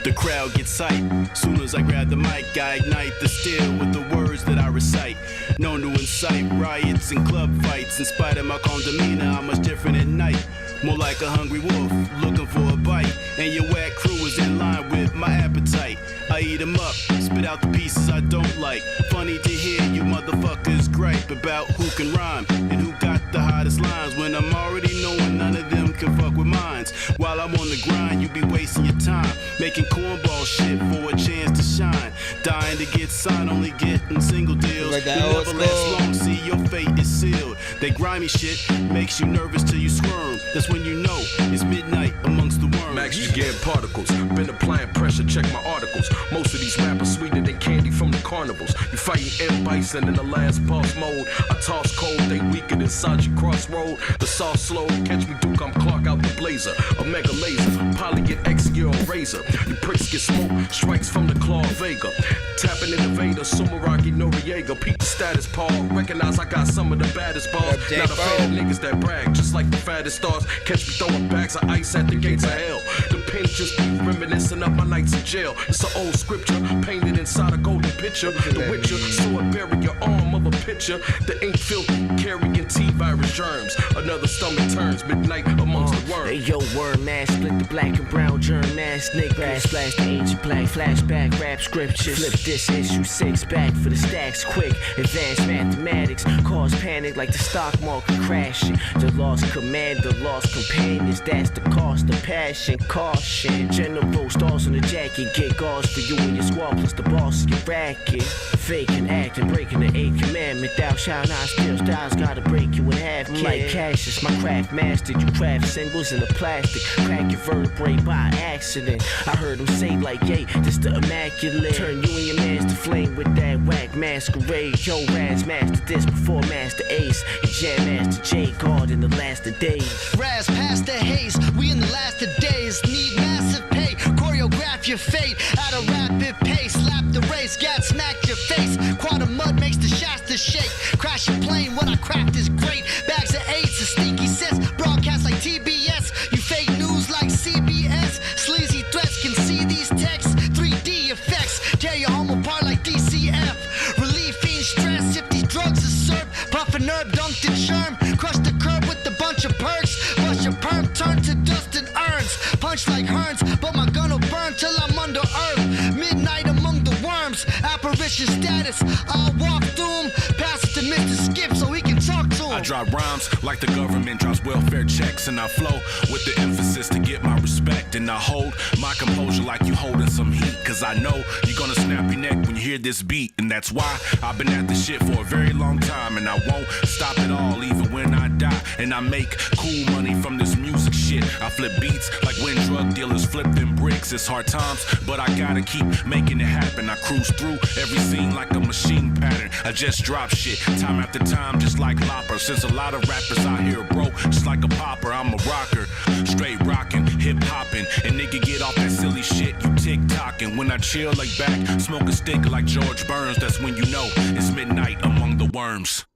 The crowd gets hype. Soon as I grab the mic, I ignite the steel with the words that I recite. Known to incite riots and club fights. In spite of my calm demeanor, I'm much different at night. More like a hungry wolf, looking for a bite. And your whack crew is in line with my appetite. I eat them up, spit out the pieces I don't like. Funny to hear you motherfuckers gripe about who can rhyme and who got the hottest lines, when I'm already knowing none of them can fuck with mines. While I'm on the grind, you be wasting your time making cornball shit for a chance to shine. Dying to get signed, only getting single deals. Like you never last long, see your fate is sealed. That grimy shit makes you nervous till you squirm. That's when you know it's midnight amongst the worms. Max, you getting particles. Been applying pressure, check my articles. Most of these rappers sweeter than candy from the carnivals. You fighting M. Bison in the last boss mode. I toss cold, they weaker than Sanji Crossroad. The saw slow, catch me Duke, I'm Clark out the blazer. A mega laser, Polly get X gear on razor. You pricks get smoke, strikes from the Claw Vega. Tapping in the Vader, Sumeragi Noriega. Peep the status, Paul. Recognize I got some of the baddest balls. Not a fan of niggas that brag, just like the fattest stars. Catch me throwing bags of ice at the gates of hell. The pen just be reminiscing of my nights in jail. It's an old scripture painted inside a golden picture. The Witcher, so I bury your arm of a picture. The ink filthy, carrying T-virus germs. Another stomach turns, midnight amongst the worms. Hey yo, word mass, split the black and brown germ mass. Nigga, grass, splash the ancient black, flashback, rap scriptures. Flip this issue 6 back for the stacks quick. Advanced mathematics, cause panic like the stock market crashing. The lost command, the lost companions, that's the cost of passion. Caution, general stars on the jacket, get guards for you and your squad, plus the boss of your racket. Faking, acting, breaking the 8th commandment. Thou shalt not steal, styles gotta break you in half. Kid. Like Cassius, my craft master, you craft singles in the plastic. Crack your vertebrae by accident. I heard him say like, yay, this the immaculate. Turn you and your mans to flame with that whack masquerade. Yo, Raz master this before Master Ace. And Jam Master J, God in the last of days. Raz past the haze, we in the last of days. Need massive pay, choreograph your fate at a rapid pace. Slap the race, gat smack your face. Quad of mud makes the Shasta shake. Crash your plane, what I craft is great. Bags of eights and sneaky sets. Broadcast like TBS. You fake news like CBS. Sleazy threats can see these texts. 3D effects, tear your home apart like DCF. Relief fiend stress, if these drugs are served. Puffin' herb, dunked in sherm. Crush the curb with a bunch of perks. Bust your perm, turn to dust and urns. Punch like Hearns, but my gun'll burn till I'm under earth. Midnight among the worms, apparition status. I'll walk through them, pass it to Mr. Skip so he can talk to him. I drop rhymes like the government drops welfare checks, and I flow with the emphasis to get my respect. And I hold my composure like you holding some heat, cause I know you're gonna snap your neck when you hear this beat. And that's why I've been at this shit for a very long time, and I won't stop at all even when I die. And I make cool money from this music shit. I flip beats like when drug dealers flip them bricks. It's hard times, but I gotta keep making it happen. I cruise through every scene like a machine pattern. I just drop shit time after time just like Lopper. Since a lot of rappers out here broke just like a popper, I'm a rocker, straight rockin', hip hoppin'. And nigga, get off that silly shit, you TikTokin'. When I chill like back, smoke a stick like George Burns. That's when you know it's midnight among the worms.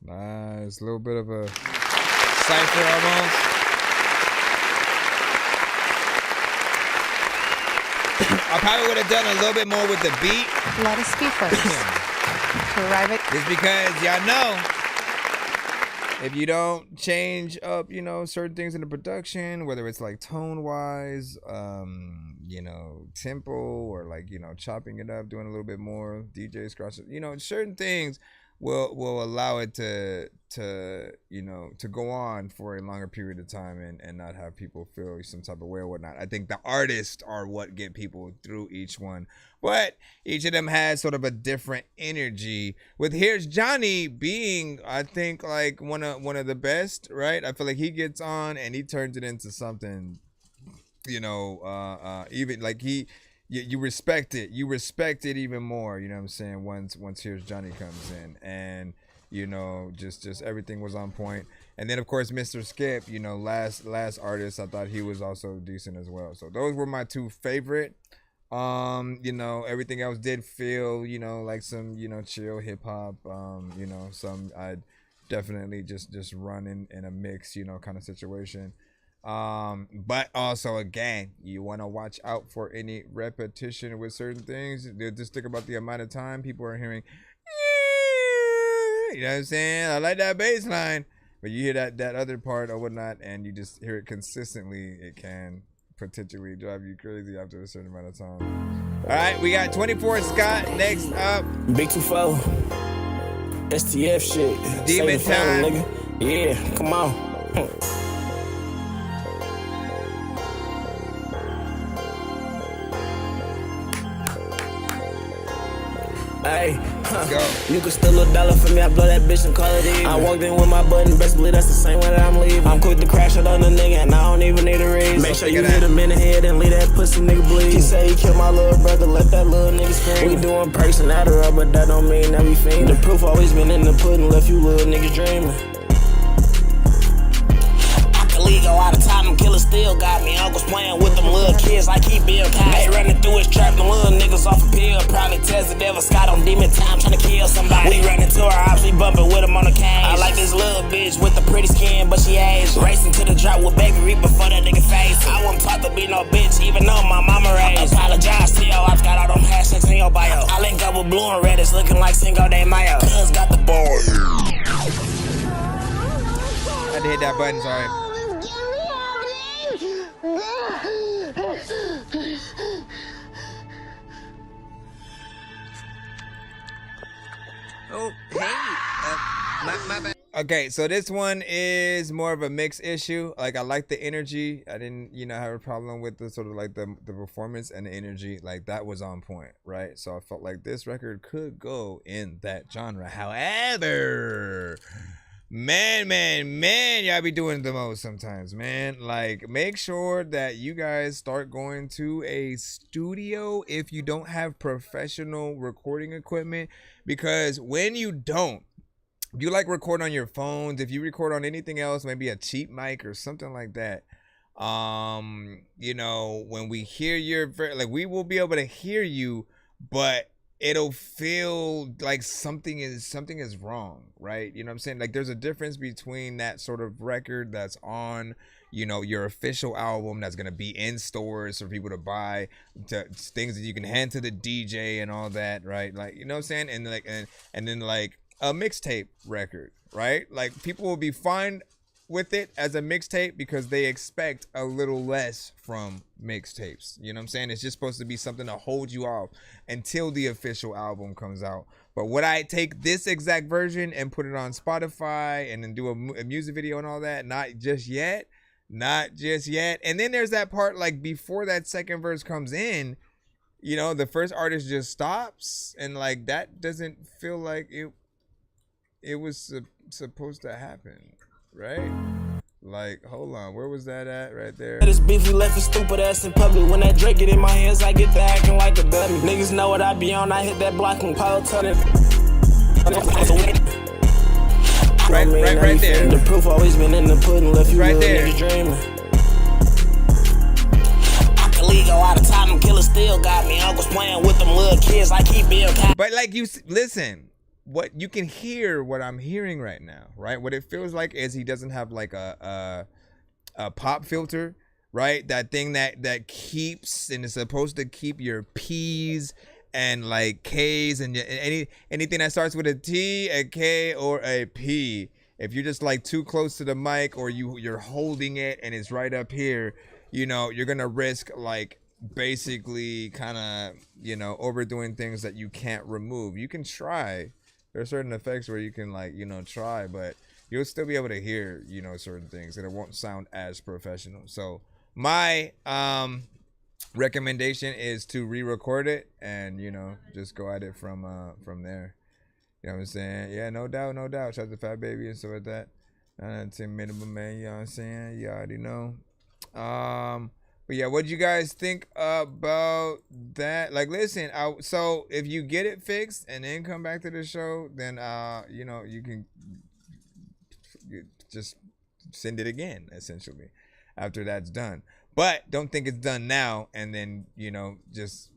Nice, a little bit of a cipher almost. I probably would have done a little bit more with the beat. Let us be first to arrive at. Just because y'all know, if you don't change up, you know, certain things in the production, whether it's like tone wise, you know, tempo, or like, you know, chopping it up, doing a little bit more DJ scratch, you know, certain things will allow it to you know, to go on for a longer period of time and not have people feel some type of way or whatnot. I think the artists are what get people through each one, but each of them has sort of a different energy. With Here's Johnny being, I think, like one of the best, right? I feel like he gets on and he turns it into something, you know, even like you respect it. You respect it even more, you know what I'm saying, once Here's Johnny comes in. And, you know, just everything was on point. And then, of course, Mr. Skip, you know, last artist, I thought he was also decent as well. So those were my two favorite. You know, everything else did feel, you know, like some, you know, chill hip-hop. You know, some I'd definitely just run in a mix, you know, kind of situation. But also, again, you want to watch out for any repetition with certain things. Just think about the amount of time people are hearing, you know what I'm saying? I like that bass line, but you hear that other part or whatnot, and you just hear it consistently. It can potentially drive you crazy after a certain amount of time. All right, we got 24 Scott next up. Big 2-4, STF shit. Demon time, nigga. Yeah, come on. Hey, you can steal $1 from me, I blow that bitch and call it even. I walked in with my button, best believe that's the same way that I'm leaving. I'm quick to crash it on the nigga and I don't even need a reason. Make sure you hit him in the head and leave that pussy nigga bleed. He say he killed my little brother, let that little nigga scream. We doing perks and Adderall, but that don't mean that we fiend. The proof always been in the pudding, left you little niggas dreaming. Go out of time, them killers still got me. Uncle's playing with them little kids like he Bill Cosby. They running through his trap, them little niggas off a pill. Probably test the devil Scott on demon time, trying to kill somebody. We running to our ops, we bumping with them on the cage. I like this little bitch with the pretty skin, but she Asian. Racing to the drop with Baby Reap before that nigga face. I wasn't taught to be no bitch, even though my mama raised. Apologize to your ops, got all them hashtags in your bio. I link up with Blue and Red, it's looking like Cinco de Mayo. Cuz got the ball. I had to hit that button, sorry. Oh, hey, my bad. Okay, so this one is more of a mixed issue. Like, I like the energy. I didn't, you know, have a problem with the sort of like the performance and the energy. Like, that was on point, right? So I felt like this record could go in that genre. However, man, y'all be doing the most sometimes, man. Like, make sure that you guys start going to a studio if you don't have professional recording equipment, because when you don't, you like record on your phones, if you record on anything else, maybe a cheap mic or something like that, you know, when we hear your, like, we will be able to hear you, but it'll feel like something is wrong, right? You know what I'm saying? Like, there's a difference between that sort of record that's on, you know, your official album that's gonna be in stores for people to buy, to things that you can hand to the DJ and all that, right? Like, you know what I'm saying? And like, and then like a mixtape record, right? Like, people will be fine with it as a mixtape because they expect a little less from mixtapes. You know what I'm saying? It's just supposed to be something to hold you off until the official album comes out. But would I take this exact version and put it on Spotify and then do a music video and all that? Not just yet. Not just yet. And then there's that part, like, before that second verse comes in, you know, the first artist just stops, and like, that doesn't feel like it was supposed to happen, right? Like, hold on, where was that at right there? This beef, we left his stupid ass in public. When that Drake get in my hands, I get to acting like a dummy. Niggas know what I be on, I hit that block and pile ton of right there. The proof always been in the pudding, left you right little niggas dreaming. I can leave, go out of time, I'm killing killer still got me. Uncles playing with them little kids like he Bill Cosby. But like you listen, what you can hear what I'm hearing right now, right? What it feels like is he doesn't have like a pop filter, right? That thing that keeps and is supposed to keep your P's and like K's and anything that starts with a T, a K, or a P. If you're just like too close to the mic or you're holding it and it's right up here, you know, you're gonna risk like basically kind of, you know, overdoing things that you can't remove. You can try. There are certain effects where you can like, you know, try, but you'll still be able to hear, you know, certain things and it won't sound as professional. So my recommendation is to re-record it and, you know, just go at it from there. You know what I'm saying? Yeah, no doubt. Shout out to Fat Baby and stuff like that. 10 minimum, man. You know what I'm saying? You already know. But yeah, what do you guys think about that? Like, listen, so if you get it fixed and then come back to the show, then you know, you can just send it again, essentially, after that's done. But don't think it's done now and then, you know, just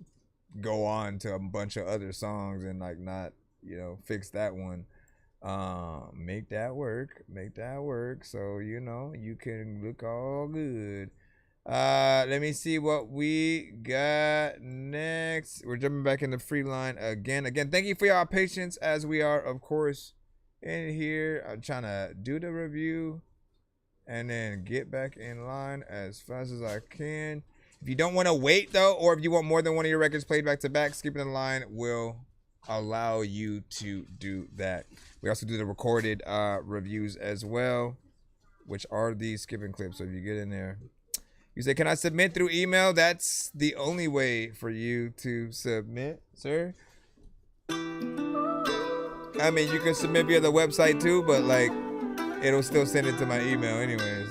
go on to a bunch of other songs and like not, you know, fix that one. Make that work. So, you know, you can look all good. Let me see what we got next. We're jumping back in the free line again. Thank you for y'all patience as we are, of course, in here. I'm trying to do the review and then get back in line as fast as I can. If you don't want to wait though, or if you want more than one of your records played back to back, skipping the line will allow you to do that. We also do the recorded reviews as well, which are these skipping clips. So if you get in there, you say, can I submit through email? That's the only way for you to submit, sir. I mean, you can submit via the website too, but like, it'll still send it to my email anyways.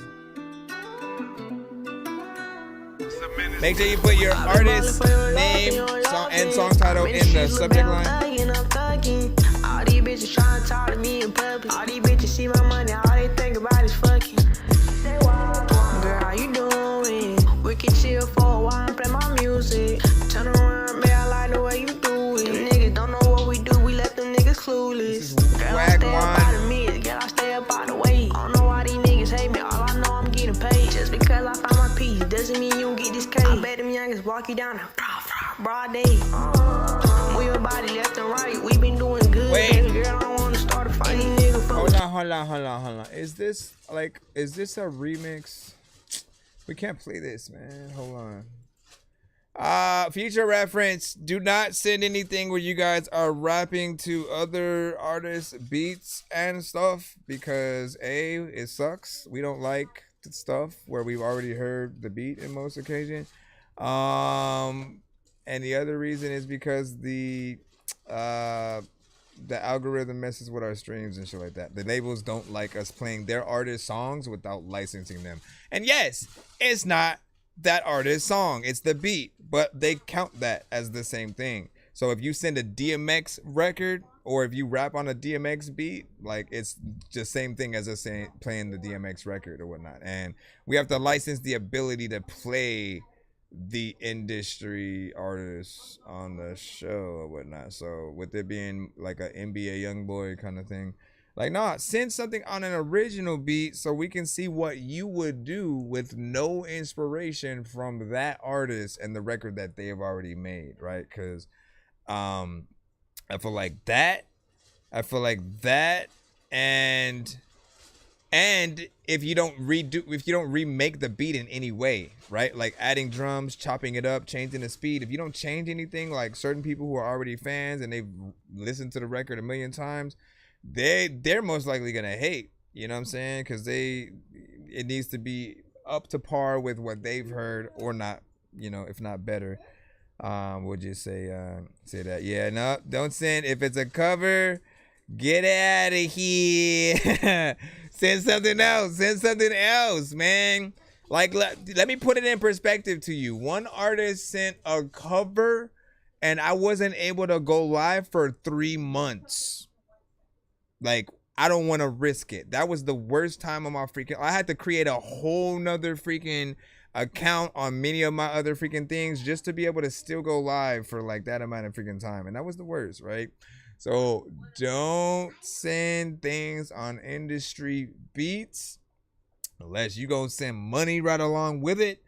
Make sure you put your artist name and song title in the subject line. All these bitches trying to talk to me in public. All these bitches see my money, all they think about is fucking. Girl, how you doing? We can chill for a while and play my music. Turn around, man, I like the way you do it. Them niggas don't know what we do, we let them niggas clueless. Girl, I stay up out of me, girl, I stay up out the way. I don't know why these niggas hate me, all I know I'm getting paid. Just because I found my piece, doesn't mean you don't get this cake. I bet them youngest walk you down a broad day. Move your body left and right, we been doing good. Wait. Baby girl, I don't wanna start a fight. Hold on. Is this a remix? We can't play this, man. Hold on. Future reference, do not send anything where you guys are rapping to other artists' beats and stuff, because A, it sucks. We don't like the stuff where we've already heard the beat in most occasions. And the other reason is because the algorithm messes with our streams and shit like that. The labels don't like us playing their artist songs without licensing them. And yes, it's not that artist song, it's the beat, but they count that as the same thing. So if you send a DMX record or if you rap on a DMX beat, like it's the same thing as us playing the DMX record or whatnot. And we have to license the ability to play the industry artists on the show or whatnot. So with it being like an NBA YoungBoy kind of thing, like, nah, send something on an original beat so we can see what you would do with no inspiration from that artist and the record that they have already made, right? Because I feel like that, and if you don't remake the beat in any way, right? Like adding drums, chopping it up, changing the speed. If you don't change anything, like certain people who are already fans and they've listened to the record a million times, they're most likely gonna hate. You know what I'm saying? Because it needs to be up to par with what they've heard or not. You know, if not better. We'll just say that. Yeah, no, don't send. If it's a cover, get out of here. Send something else, man. Like, let me put it in perspective to you. One artist sent a cover and I wasn't able to go live for 3 months. Like, I don't want to risk it. That was the worst time of my freaking... I had to create a whole nother freaking account on many of my other freaking things just to be able to still go live for like that amount of freaking time. And that was the worst, right? So don't send things on industry beats unless you gonna send money right along with it,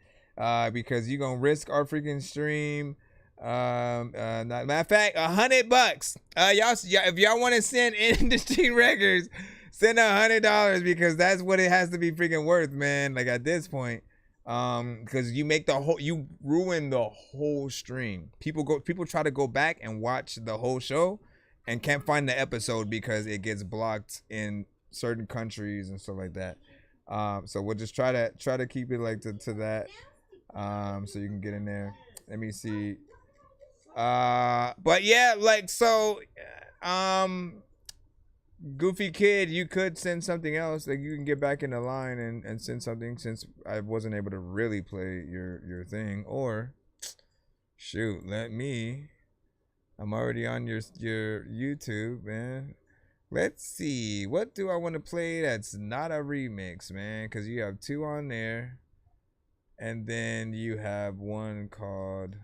because you gonna risk our freaking stream. Matter of fact, $100. Y'all, if y'all want to send industry records, send $100 because that's what it has to be freaking worth, man. Like at this point, because you ruin the whole stream. People try to go back and watch the whole show and can't find the episode because it gets blocked in certain countries and stuff like that. So we'll just try to keep it like to that, so you can get in there. Let me see. But yeah, like, so, Goofy Kid, you could send something else. Like, you can get back in the line and send something, since I wasn't able to really play your thing. Or, shoot, I'm already on your YouTube, man. Let's see, what do I want to play that's not a remix, man? Because you have 2 on there, and then you have one called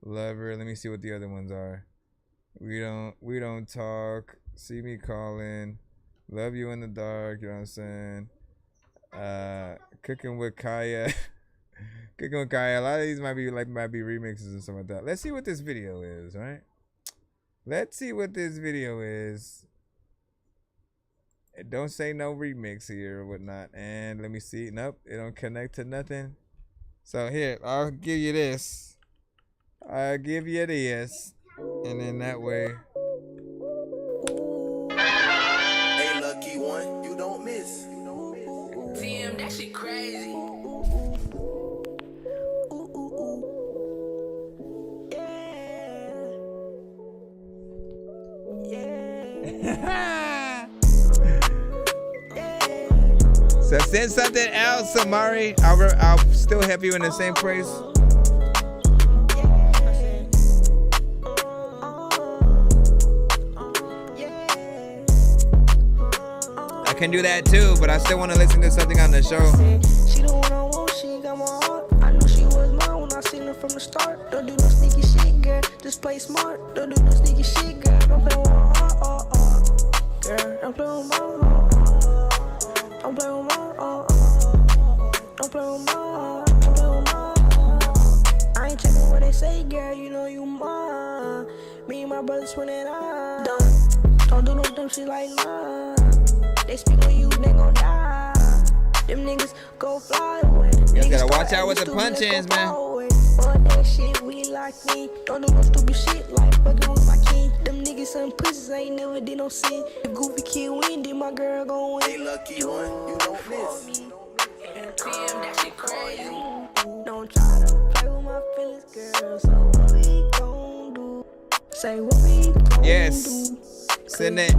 Lover. Let me see what the other ones are. We don't talk. See me calling. Love you in the dark. You know what I'm saying? Cooking with Kaya. Cooking with Kaya. A lot of these might be remixes and stuff like that. Let's see what this video is, right? Let's see what this video is. It don't say no remix here or whatnot. And let me see. Nope, it don't connect to nothing. So here, I'll give you this. I'll give you this, and then that way. Hey, lucky one, you don't miss. Damn, that shit crazy. So send something else, Amari. I'll still have you in the same place. I can do that too, but I still want to listen to something on the show. She the one I want, she got my heart. I knew she was mine when I seen her from the start. Don't do no sneaky shit, girl. Just play smart. Don't do no sneaky shit, girl. Don't play with my heart, girl. Don't play with my heart. Don't play with my heart. Don't play with my heart. Don't play with my heart. I ain't checking what they say, girl. You know you mine. Me and my brothers when it on. Don't do no dumb shit like nah. They speak on you, they gon' die. Them niggas go fly away. You guys gotta watch out with the punch-ins, man. But that shit, we like me. Don't do no stupid shit like fucking with my king. Them niggas some pussies, ain't never did no sin. If Goofy Kid win, then my girl gon' win. Hey, lucky one, you don't miss. Damn, that shit crazy. Don't try to play with my feelings, girl. So what we gon' do? Say what we gon' do. Yes. Send it.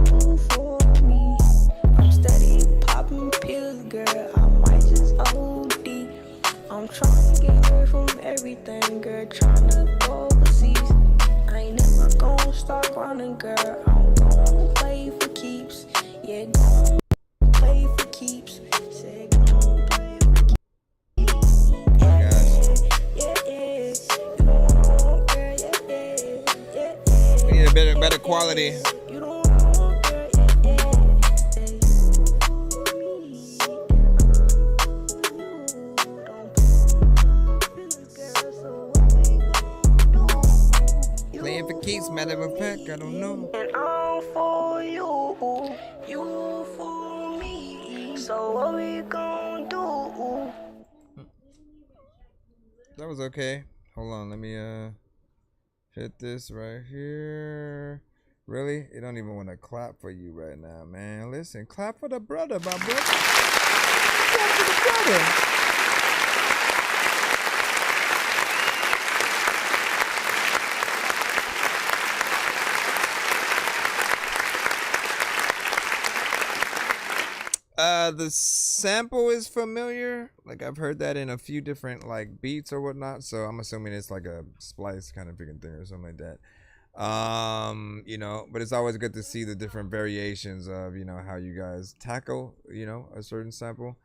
Steady popping pills, girl. I might just OD. I'm trying to get away from everything, girl. Trying to go overseas. I ain't never gonna stop running, girl. I'm gonna play for keeps. Yeah, gonna play for keeps. Say gonna play for keeps. Yeah. You know what I want, girl. Yeah. We need a better quality. You know what I want, girl. Playing for keeps, matter of fact, I don't know. And I'm for you, you for me. So what we gon' do? That was okay. Hold on, let me hit this right here. Really? It don't even want to clap for you right now, man. Listen, clap for the brother, my brother. Clap for the brother. The sample is familiar. Like, I've heard that in a few different like beats or whatnot. So I'm assuming it's like a splice kind of freaking thing or something like that. You know, but it's always good to see the different variations of, you know, how you guys tackle, you know, a certain sample.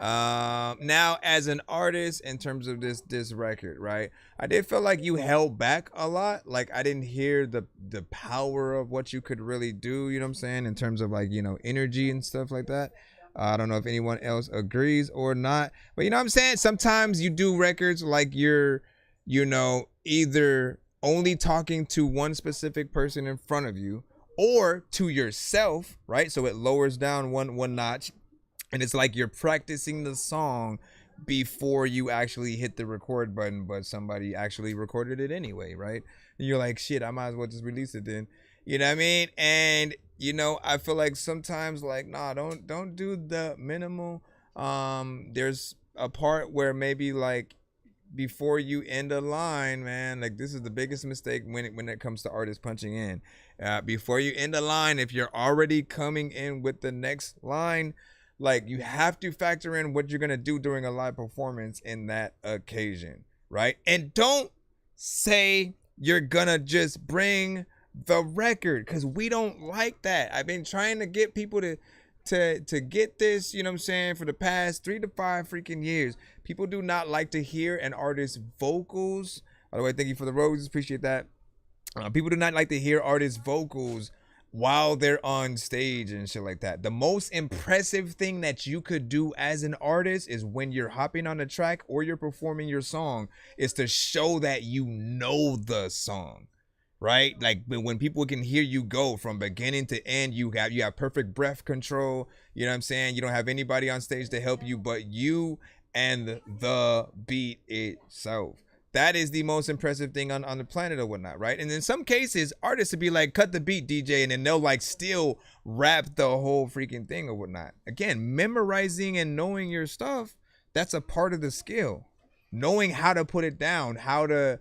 Now, as an artist, in terms of this record, right? I did feel like you held back a lot. Like I didn't hear the power of what you could really do. You know what I'm saying? In terms of like, you know, energy and stuff like that. I don't know if anyone else agrees or not, but you know what I'm saying? Sometimes you do records like you're, you know, either only talking to one specific person in front of you or to yourself, right? So it lowers down one notch. And it's like you're practicing the song before you actually hit the record button, but somebody actually recorded it anyway, right? And you're like, shit, I might as well just release it then. You know what I mean? And, you know, I feel like sometimes like, nah, don't do the minimal. There's a part where maybe like before you end a line, man, like this is the biggest mistake when it comes to artists punching in. Before you end a line, if you're already coming in with the next line, like you have to factor in what you're going to do during a live performance in that occasion, right? And don't say you're going to just bring the record, because we don't like that. I've been trying to get people to get this, you know what I'm saying, for the past 3 to 5 freaking years. People do not like to hear an artist's vocals. By the way, thank you for the roses. Appreciate that. People do not like to hear artists' vocals while they're on stage and shit like that. The most impressive thing that you could do as an artist is when you're hopping on the track or you're performing your song is to show that you know the song, right? Like when people can hear you go from beginning to end, you have perfect breath control. You know what I'm saying? You don't have anybody on stage to help you but you and the beat itself. That is the most impressive thing on the planet or whatnot, right? And in some cases, artists would be like, cut the beat, DJ, and then they'll like still rap the whole freaking thing or whatnot. Again, memorizing and knowing your stuff, that's a part of the skill. Knowing how to put it down, how to,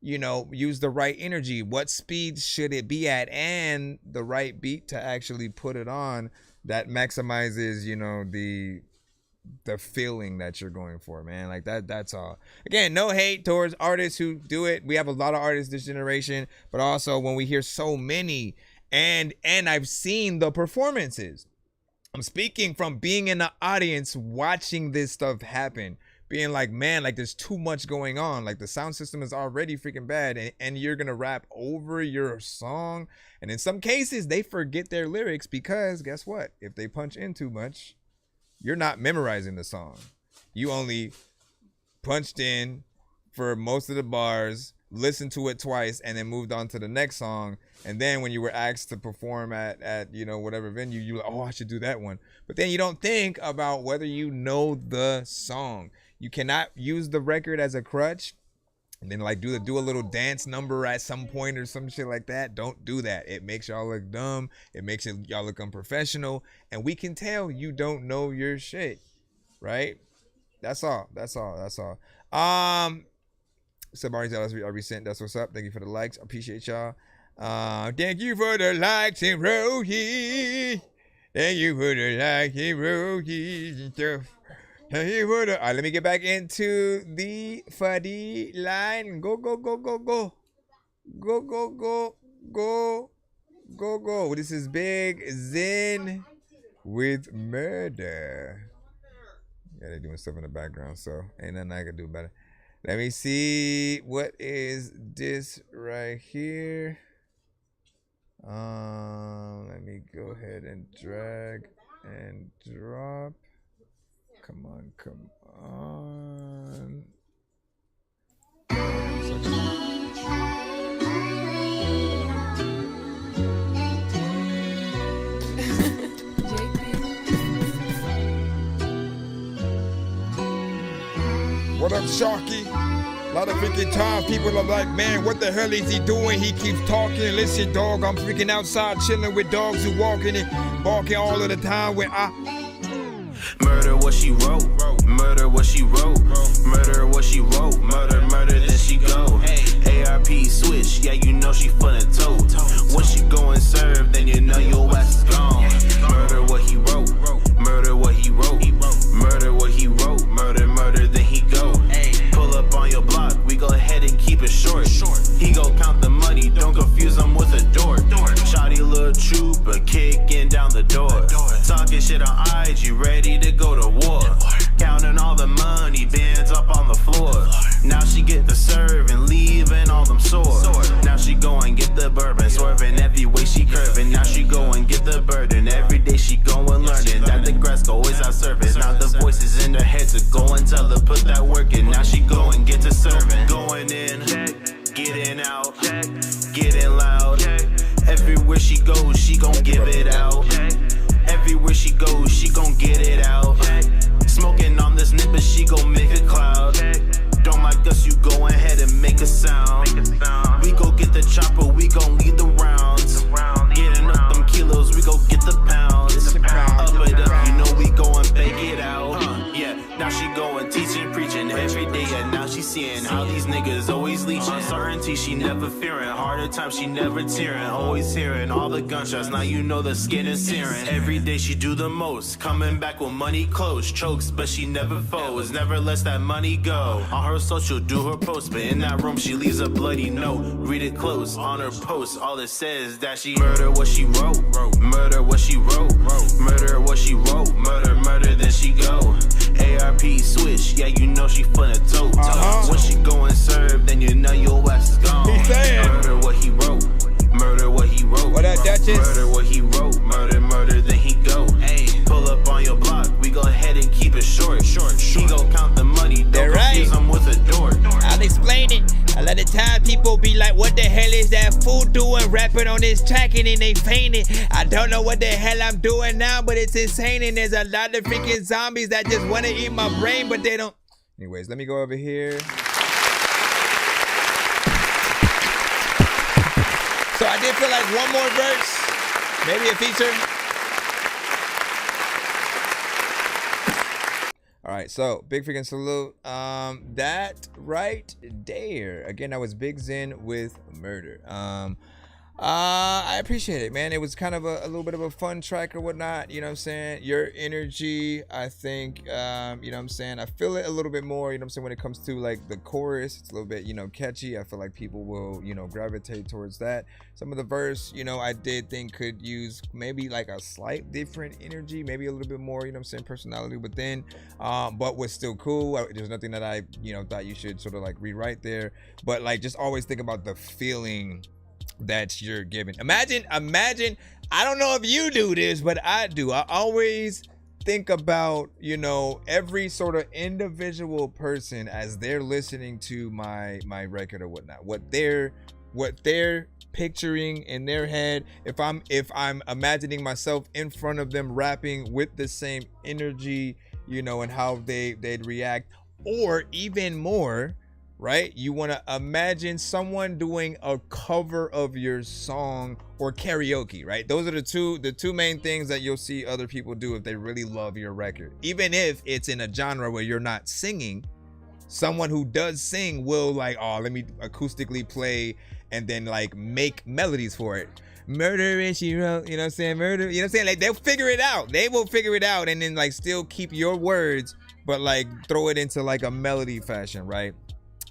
you know, use the right energy, what speed should it be at, and the right beat to actually put it on that maximizes, you know, the feeling that you're going for, man. Like that's all. Again, no hate towards artists who do it. We have a lot of artists this generation, but also when we hear so many and I've seen the performances. I'm speaking from being in the audience watching this stuff happen, being like, man, like there's too much going on. Like the sound system is already freaking bad and you're gonna rap over your song. And in some cases they forget their lyrics because guess what? If they punch in too much, you're not memorizing the song. You only punched in for most of the bars, listened to it twice, and then moved on to the next song. And then when you were asked to perform at you know, whatever venue, you're like, oh, I should do that one. But then you don't think about whether you know the song. You cannot use the record as a crutch and then like do a little dance number at some point or some shit like that. Don't do that. It makes y'all look dumb. It makes y'all look unprofessional. And we can tell you don't know your shit, right? That's all. Somebody else already sent. That's what's up. Thank you for the likes. I appreciate y'all. Thank you for the likes and roses. Thank you for the likes and roses and stuff. All right, let me get back into the Fadi line. Go. This is Big Zen with Murder. Yeah, they're doing stuff in the background, so ain't nothing I can do about it. Let me see. What is this right here? Let me go ahead and drag and drop. Come on. What up, Sharky? A lot of freaking times people are like, man, what the hell is he doing? He keeps talking. Listen, dog, I'm freaking outside chilling with dogs who walking and barking all of the time when Murder what she wrote, murder what she wrote, murder what she wrote, murder, then she go. ARP switch, yeah, you know she finna tote. When she go and serve, then you know your ass is gone. Murder what he wrote, murder what he wrote, murder what he wrote, murder, then he go. Pull up on your block, we go ahead and keep it short. He go count the money, don't confuse him with a dork. Shawty little trooper kicking down the door. Talking shit on IG, ready to go to war. Counting all the money, bands up on the floor. Now she get the serve and leaving all them sore. Now she go and get the bourbon, swerving every way she curving. Now she go and get the burden, every day she go and learning that the grass go always out surface. Now the voices in her head to go and tell her put that work in. Now she go and get to serving, going in, getting out, getting loud. Everywhere she goes, she gon' give it out. Everywhere she goes, she gon' get it out. Smoking on this nip, but she gon' make a cloud. Don't like us, you go ahead and make a sound. We go get the chopper, we gon' lead the rounds. Getting up them kilos, we go get the pounds. Up it up, you know we go and bake it out. Yeah, now she going teaching, preaching every day, and now she seeing how these niggas always leeching. Uncertainty, she never fearing. Harder times, she never tearing. Always hearing all the gunshots, now you know the skin is searing. Every day she do the most, coming back with money close. Chokes, but she never folds, never lets that money go. On her social, do her post, but in that room she leaves a bloody note. Read it close, on her post, all it says that she murder what she wrote, murder what she wrote, murder what she wrote, murder, murder, then she go. ARP switch, yeah, you know she finna tote. When she go and serve, then you know your ass is gone. Murder what he wrote, murder what he wrote. What up, Duchess? Murder what he wrote, murder, murder, then he go. Hey, pull up on your block, we go ahead and keep it short. He go count the money, don't confuse him with a door. I'll explain it. A lot of times people be like, what the hell is that fool doing rapping on this track, and then they fainting. I don't know what the hell I'm doing now, but it's insane, and there's a lot of freaking zombies that just want to eat my brain, but they don't. Anyways, let me go over here. So I did feel like one more verse, maybe a feature. All right, so big freaking salute. That right there. Again, that was Big Zen with Murder. I appreciate it, man. It was kind of a little bit of a fun track or whatnot. You know what I'm saying? Your energy, I think, you know what I'm saying? I feel it a little bit more, you know what I'm saying, when it comes to like the chorus. It's a little bit, you know, catchy. I feel like people will, you know, gravitate towards that. Some of the verse, you know, I did think could use maybe like a slight different energy, maybe a little bit more, you know what I'm saying, personality within, but was still cool. There's nothing that I, you know, thought you should sort of like rewrite there. But like, just always think about the feeling that you're giving. Imagine, I don't know if you do this, but I do. I always think about, you know, every sort of individual person as they're listening to my record or whatnot, what they're picturing in their head. If I'm imagining myself in front of them rapping with the same energy, you know, and how they'd react, or even more, right? You want to imagine someone doing a cover of your song or karaoke, right? Those are the two main things that you'll see other people do if they really love your record. Even if it's in a genre where you're not singing, someone who does sing will like, oh, let me acoustically play and then like make melodies for it. Murder and she wrote, you know what I'm saying? Murder, you know what I'm saying? Like they'll figure it out. They will figure it out and then like still keep your words, but like throw it into like a melody fashion, right?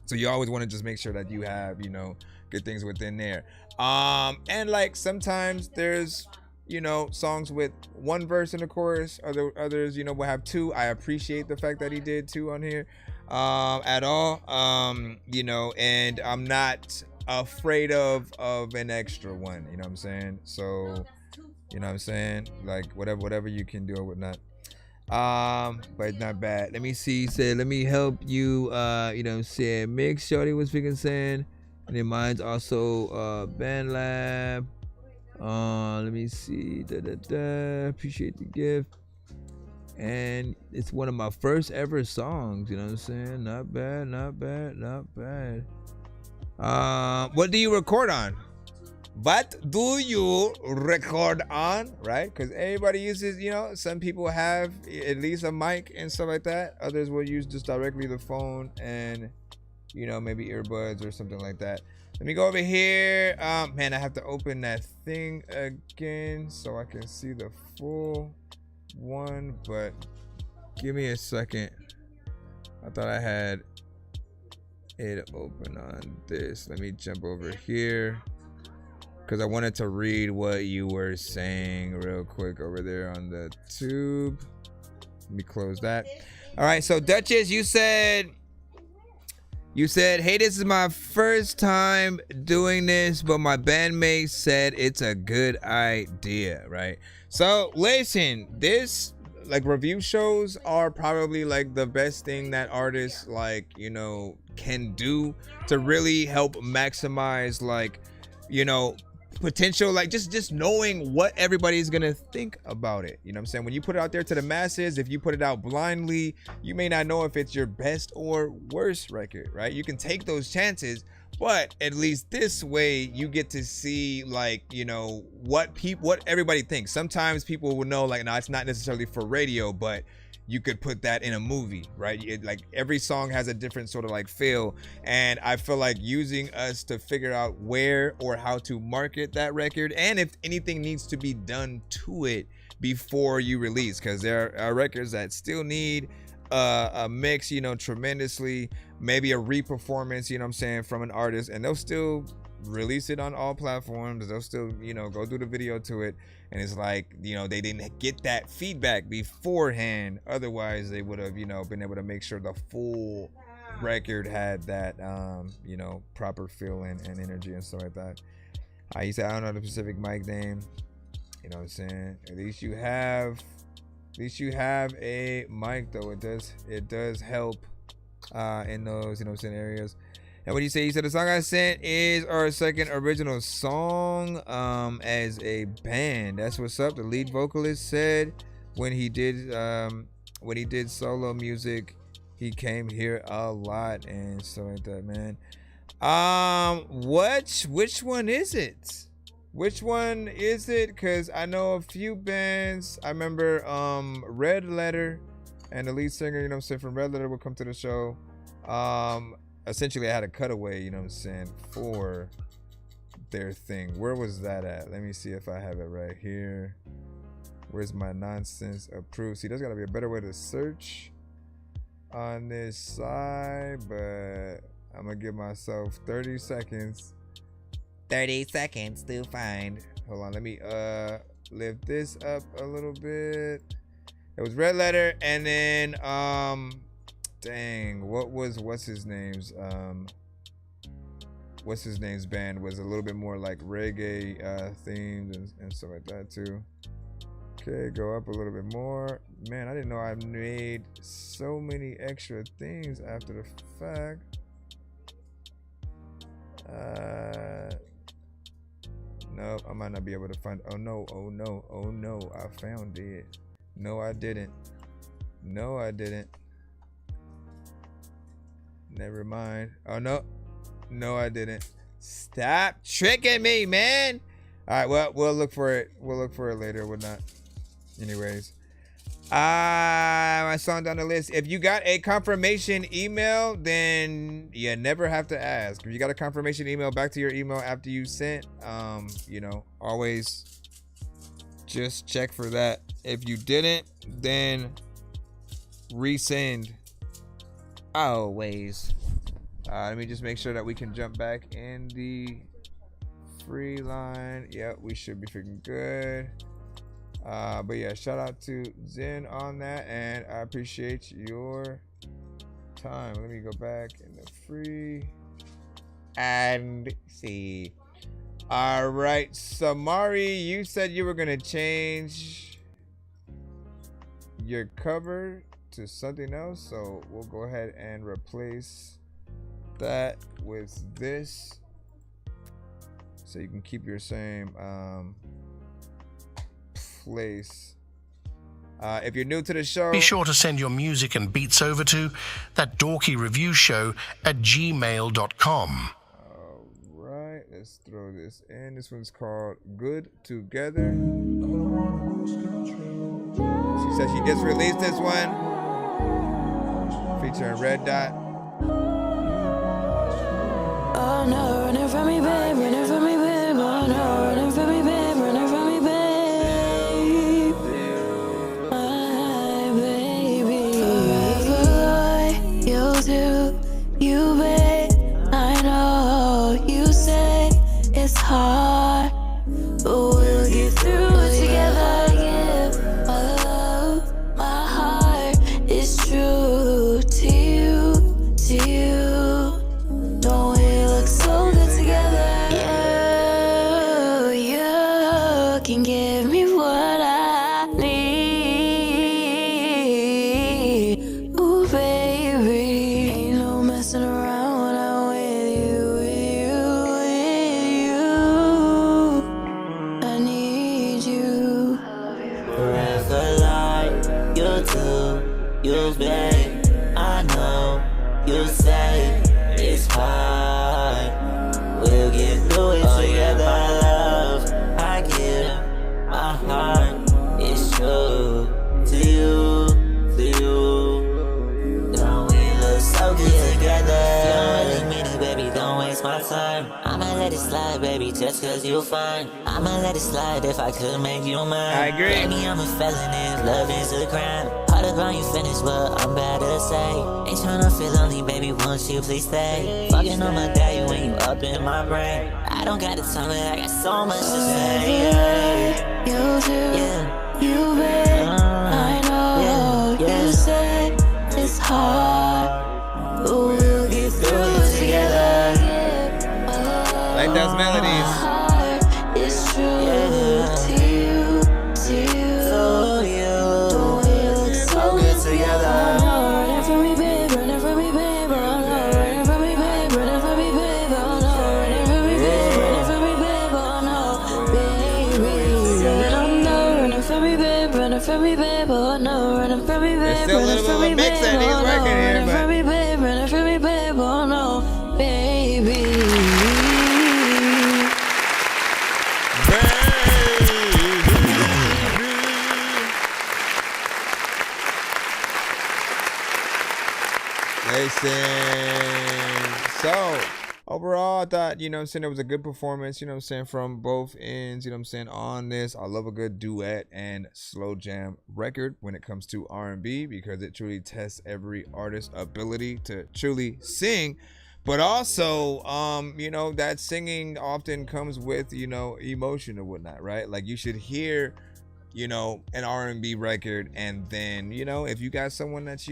So you always want to just make sure that you have, you know, good things within there. And like sometimes there's, you know, songs with one verse in the chorus, others, you know, will have two. I appreciate the fact that he did two on here at all. You know, and I'm not afraid of an extra one, you know what I'm saying? So, you know what I'm saying? Like whatever you can do or whatnot. But not bad. Let me see. Said, let me help you. You know what I'm saying? Mix Shorty was freaking saying. And then mine's also Band Lab. Let me see. Appreciate the gift. And it's one of my first ever songs. You know what I'm saying? Not bad, not bad, not bad. What do you record on? What do you record on, right? Because everybody uses, you know, some people have at least a mic and stuff like that. Others will use just directly the phone and, you know, maybe earbuds or something like that. Let me go over here. Man, I have to open that thing again so I can see the full one, but give me a second. I thought I had it open on this. Let me jump over here, because I wanted to read what you were saying real quick over there on the tube. Let me close that. All right, so Duchess, you said, hey, this is my first time doing this, but my bandmates said it's a good idea, right? So listen, this, like, review shows are probably like the best thing that artists, like, you know, can do to really help maximize, like, you know, potential, like just knowing what everybody's gonna think about it. You know what I'm saying? When you put it out there to the masses, if you put it out blindly, you may not know if it's your best or worst record, right? You can take those chances, but at least this way you get to see, like, you know, what everybody thinks. Sometimes people will know, like, no, it's not necessarily for radio, but you could put that in a movie, right? Like, every song has a different sort of like feel, and I feel like using us to figure out where or how to market that record, and if anything needs to be done to it before you release, because there are records that still need a mix, you know, tremendously, maybe a re-performance, you know what I'm saying, from an artist, and they'll still release it on all platforms. They'll still, you know, go do the video to it, and it's like, you know, they didn't get that feedback beforehand. Otherwise they would have, you know, been able to make sure the full record had that you know, proper feeling and energy and stuff like that. He said, I don't know the specific mic name, you know what I'm saying. At least you have a mic, though. It does help in those, you know what I'm saying, areas. And what you say, he said the song I sent is our second original song as a band. That's what's up. The lead vocalist said when he did solo music, he came here a lot and stuff like that, man. Which one is it? Which one is it? Because I know a few bands. I remember Red Letter and the lead singer, you know what I'm saying, from Red Letter would come to the show. Essentially I had a cutaway, you know what I'm saying, for their thing. Where was that at? Let me see if I have it right here. Where's my nonsense approved? See, there's gotta be a better way to search on this side, but I'm gonna give myself 30 seconds. 30 seconds to find. Hold on, let me lift this up a little bit. It was Red Letter, and then dang, what's his name's band was a little bit more like reggae themed and stuff like that too. Okay, go up a little bit more. Man, I didn't know I made so many extra things after the fact. No, I might not be able to find. Oh no, I found it. No, I didn't. Never mind. Oh no, I didn't. Stop tricking me, man. All right, well, we'll look for it later. We're not. Anyways, my song down the list. If you got a confirmation email, then you never have to ask. If you got a confirmation email, back to your email after you sent. You know, always just check for that. If you didn't, then resend. Always. Let me just make sure that we can jump back in the free line. Yep, we should be freaking good. But yeah, shout out to Zen on that, and I appreciate your time. Let me go back in the free and see. All right, Samari, you said you were gonna change your cover to something else, so we'll go ahead and replace that with this, so you can keep your same place. If you're new to the show, be sure to send your music and beats over to ThatDorkyReviewShow@gmail.com. All right, let's throw this in. This one's called Good Together. She said she just released this one, featuring Red Dot. Oh no, running from me, babe, running from me, babe. Oh no, running from me, babe, running from me, babe. My baby. Forever loyal to you, babe. I know you say it's hard, but we'll get through it together. Yeah, my love, my heart is true. slide, baby, just cause you fine. I'ma let it slide if I could make you mine. I agree. Baby, I'm a felon if love is a crime. Part of ground you finished, but I'm bad to say. Ain't tryna feel lonely, baby, won't you please stay? Fucking on my daddy when you up in my brain. I don't got the time, but I got so much to say. You do, you bet. I know you said it's hard, but we'll get through it together. Like those melodies. It's true to you, to you. We look so good together. Running from me, babe, running from me, babe. Oh no, running from me, babe, running from me, babe. Oh no, running from me, babe, running from me, babe. Oh no, baby. I'm not running from me, babe, running from me, babe. Oh no, running from me, babe, running from me, babe. Oh no, running from me, babe, running from me, babe. Oh no, baby. So overall, I thought, you know what I'm saying, it was a good performance, you know what I'm saying, from both ends, you know what I'm saying, on this. I love a good duet and slow jam record when it comes to R&B, because it truly tests every artist's ability to truly sing. But also, you know, that singing often comes with, you know, emotion or whatnot, right? Like, you should hear, you know, an R&B record, and then, you know, if you got someone that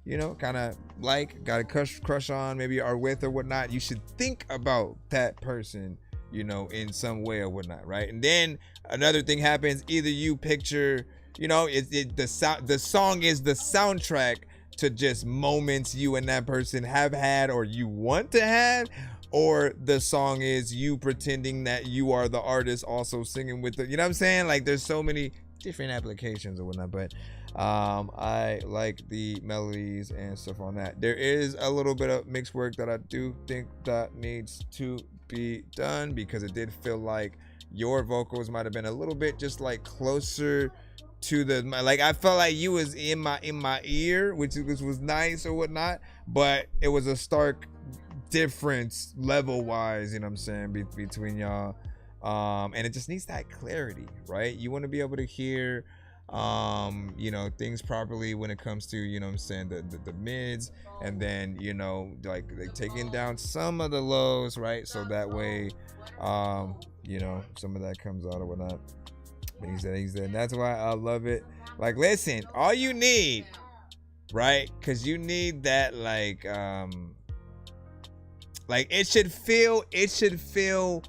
you know, kind of like, got a crush on, maybe are with or whatnot, you should think about that person, you know, in some way or whatnot, right? And then another thing happens. Either you picture, you know, the song is the soundtrack to just moments you and that person have had or you want to have, or the song is you pretending that you are the artist also singing with the, you know what I'm saying? Like, there's so many different applications or whatnot, but I like the melodies and stuff on that. There is a little bit of mixed work that I do think that needs to be done, because it did feel like your vocals might have been a little bit just like closer to the, like, I felt like you was in my ear, which was nice or whatnot, but it was a stark difference level wise, you know what I'm saying, between y'all. And it just needs that clarity, right? You want to be able to hear you know, things properly when it comes to, you know what I'm saying, the mids, and then, you know, like taking down some of the lows, right? So that way, you know, some of that comes out or whatnot. He said, and that's why I love it. Like, listen, all you need, right? Because you need that, like it should feel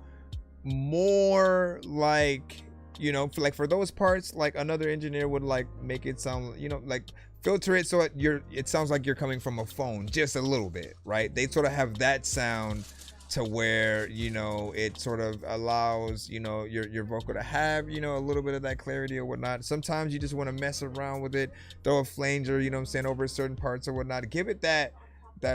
more like, you know, for those parts, like another engineer would like make it sound, you know, like filter it so it sounds like you're coming from a phone just a little bit, right? They sort of have that sound to where, you know, it sort of allows, you know, your vocal to have, you know, a little bit of that clarity or whatnot. Sometimes you just want to mess around with it, throw a flanger, you know what I'm saying, over certain parts or whatnot. Give it that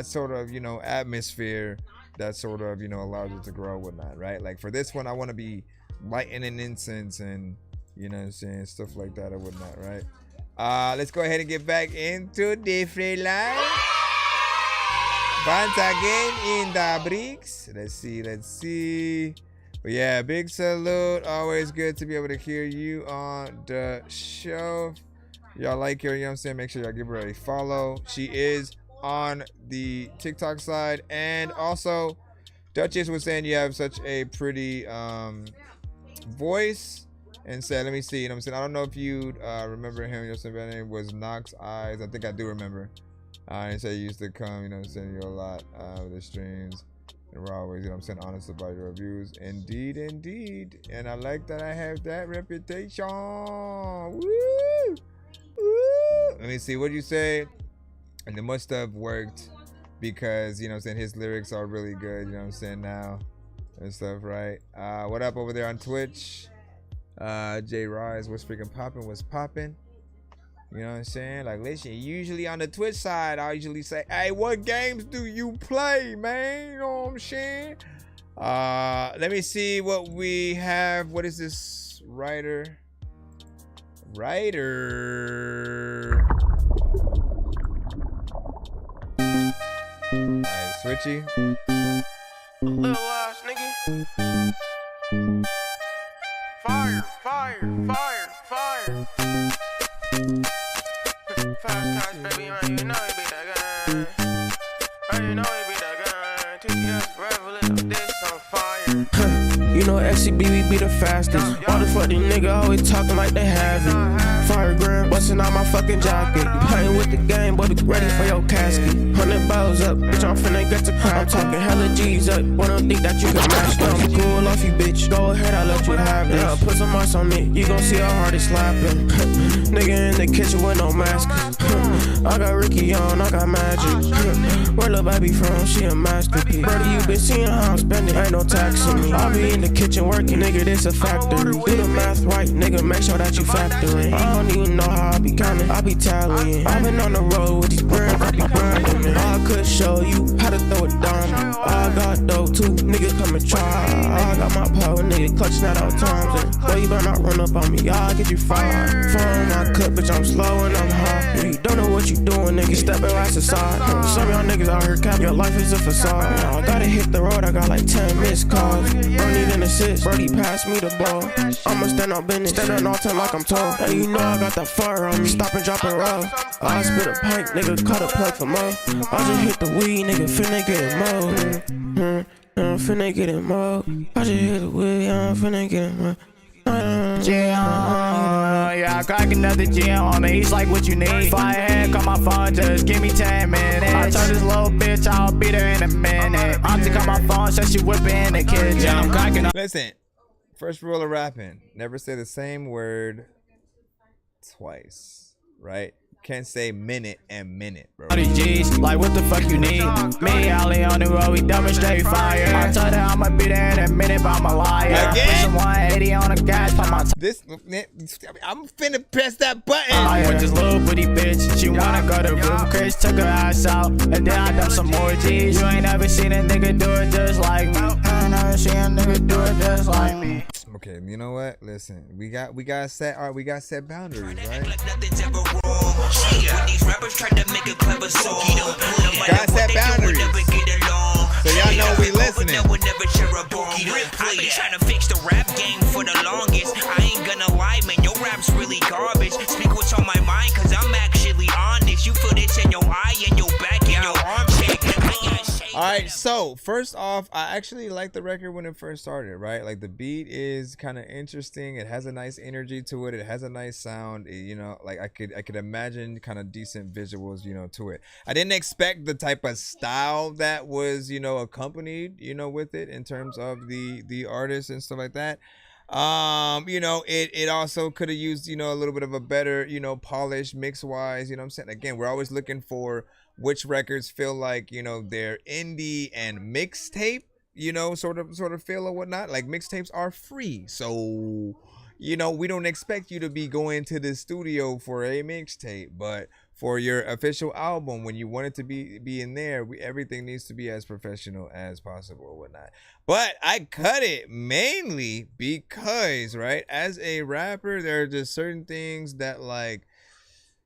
sort of, you know, atmosphere that sort of, you know, allows it to grow and whatnot, right? Like for this one, I want to be lighting an incense and, you know what I'm saying, stuff like that or whatnot, right? Let's go ahead and get back into different life. Once again in the bricks. Let's see. But yeah, big salute. Always good to be able to hear you on the show. Y'all like her, you know what I'm saying? Make sure y'all give her a follow. She is on the TikTok side. And also, Duchess was saying you have such a pretty voice. And said, let me see, you know what I'm saying? I don't know if you remember him. You know what I'm saying? His name was Knox Eyes. I think I do remember. And say he used to come, you know what I'm saying, you a lot with the streams. And we're always, you know what I'm saying, honest about your reviews. Indeed. And I like that I have that reputation. Woo! Let me see, what'd you say? And it must have worked because, you know what I'm saying, his lyrics are really good, you know what I'm saying, now and stuff, right? What up over there on Twitch? J Rise, what's freaking poppin'? What's poppin'? You know what I'm saying? Like, listen, usually on the Twitch side, I usually say, hey, what games do you play, man? You know what I'm saying? Let me see what we have. What is this? Writer. Alright, switchy. Little ass nigga. Fire, fire, fire, fire. Fast cars, baby, man, you know it be that gun. Man, you know it be that gun. TTS forever, let this on fire. You know XCB, we be the fastest. Why the fuck these niggas always talking like they have it? Fire gram, busting out my fucking jacket. You playing with the game, but be ready for your casket. 100 bottles up, bitch, I'm finna get to crowd. I'm talking hella G's up, but don't think that you can match them. I'm cool off you, bitch. Go ahead, I'll let you have this. Yeah, put some ice on me, you gon' see how hard it's slapping. Nigga in the kitchen with no mask. I got Ricky on, I got magic. Where the baby from? She a masterpiece. Brother, you been seeing how I'm spending, ain't no tax on me. I'll be in the kitchen working, nigga, this a factory. Do the math right, nigga, make sure that you factoring. I don't even know how I be counting, I be tallying. I've been on the road with these brands, I be grinding. I could show you how to throw it down. I got dough too, nigga come and try. I got my power, nigga, clutching at all times. And boy, you better not run up on me, I'll get you fired. Phone my cup, bitch, I'm slow and I'm high. You don't know what you doing, nigga, step your ass aside. Some of y'all niggas out here cap, your life is a facade. I gotta hit the road, I got like 10 missed calls. Don't need an assist, Brody pass me the ball. I'ma stand on business, stand on all time like I'm tall. And you know I got that fire on me, stop and drop and roll. I spit a pint, nigga, cut a plug for more. I just hit the weed, nigga, finna get it more. I'm finna get it more. I just hit the weed, I'm finna get it more. Yeah, I crack another gym on me. He's like, what you need? Fire head, call my phone, just give me 10 minutes. I turn this little bitch, I'll beat her in a minute. I'm just call my phone, says she whipping in the kitchen. Yeah, I'm cracking up. Listen, first rule of rapping: never say the same word twice. Right? Can't say minute and minute, bro. G's, like what the fuck you need? Me, Ali on the road, we demonstrate fire. I told her I'ma be there in a minute, but I'm a liar. Again? Some 180 on the gas, pop my this, I'm finna press that button. I with this little booty bitch, she wanna go to room. Chris took her ass out, and then I done some more G's. You ain't never seen a nigga do it just like me. I ain't never seen a nigga do it just like me. Okay, you know what? Listen, we got set boundaries, right? When these rappers try to make a clever song, got set boundaries. So y'all know we listening. I've been trying to fix the rap game for the longest. I ain't gonna lie, man, your rap's really garbage. Speak what's on my mind, cause I'm actually honest. You feel this in your eye and your back and your arm check. Alright, so first off, I actually liked the record when it first started, right? Like the beat is kind of interesting. It has a nice energy to it. It has a nice sound. You know, like I could imagine kind of decent visuals, you know, to it. I didn't expect the type of style that was, you know, accompanied, you know, with it in terms of the artist and stuff like that. You know, it also could have used, you know, a little bit of a better, you know, polish mix wise, you know what I'm saying? Again, we're always looking for which records feel like, you know, they're indie and mixtape, you know, sort of feel or whatnot. Like mixtapes are free, so you know we don't expect you to be going to the studio for a mixtape, but for your official album, when you want it to be in there, everything needs to be as professional as possible or whatnot. But I cut it mainly because, right, as a rapper, there are just certain things that, like,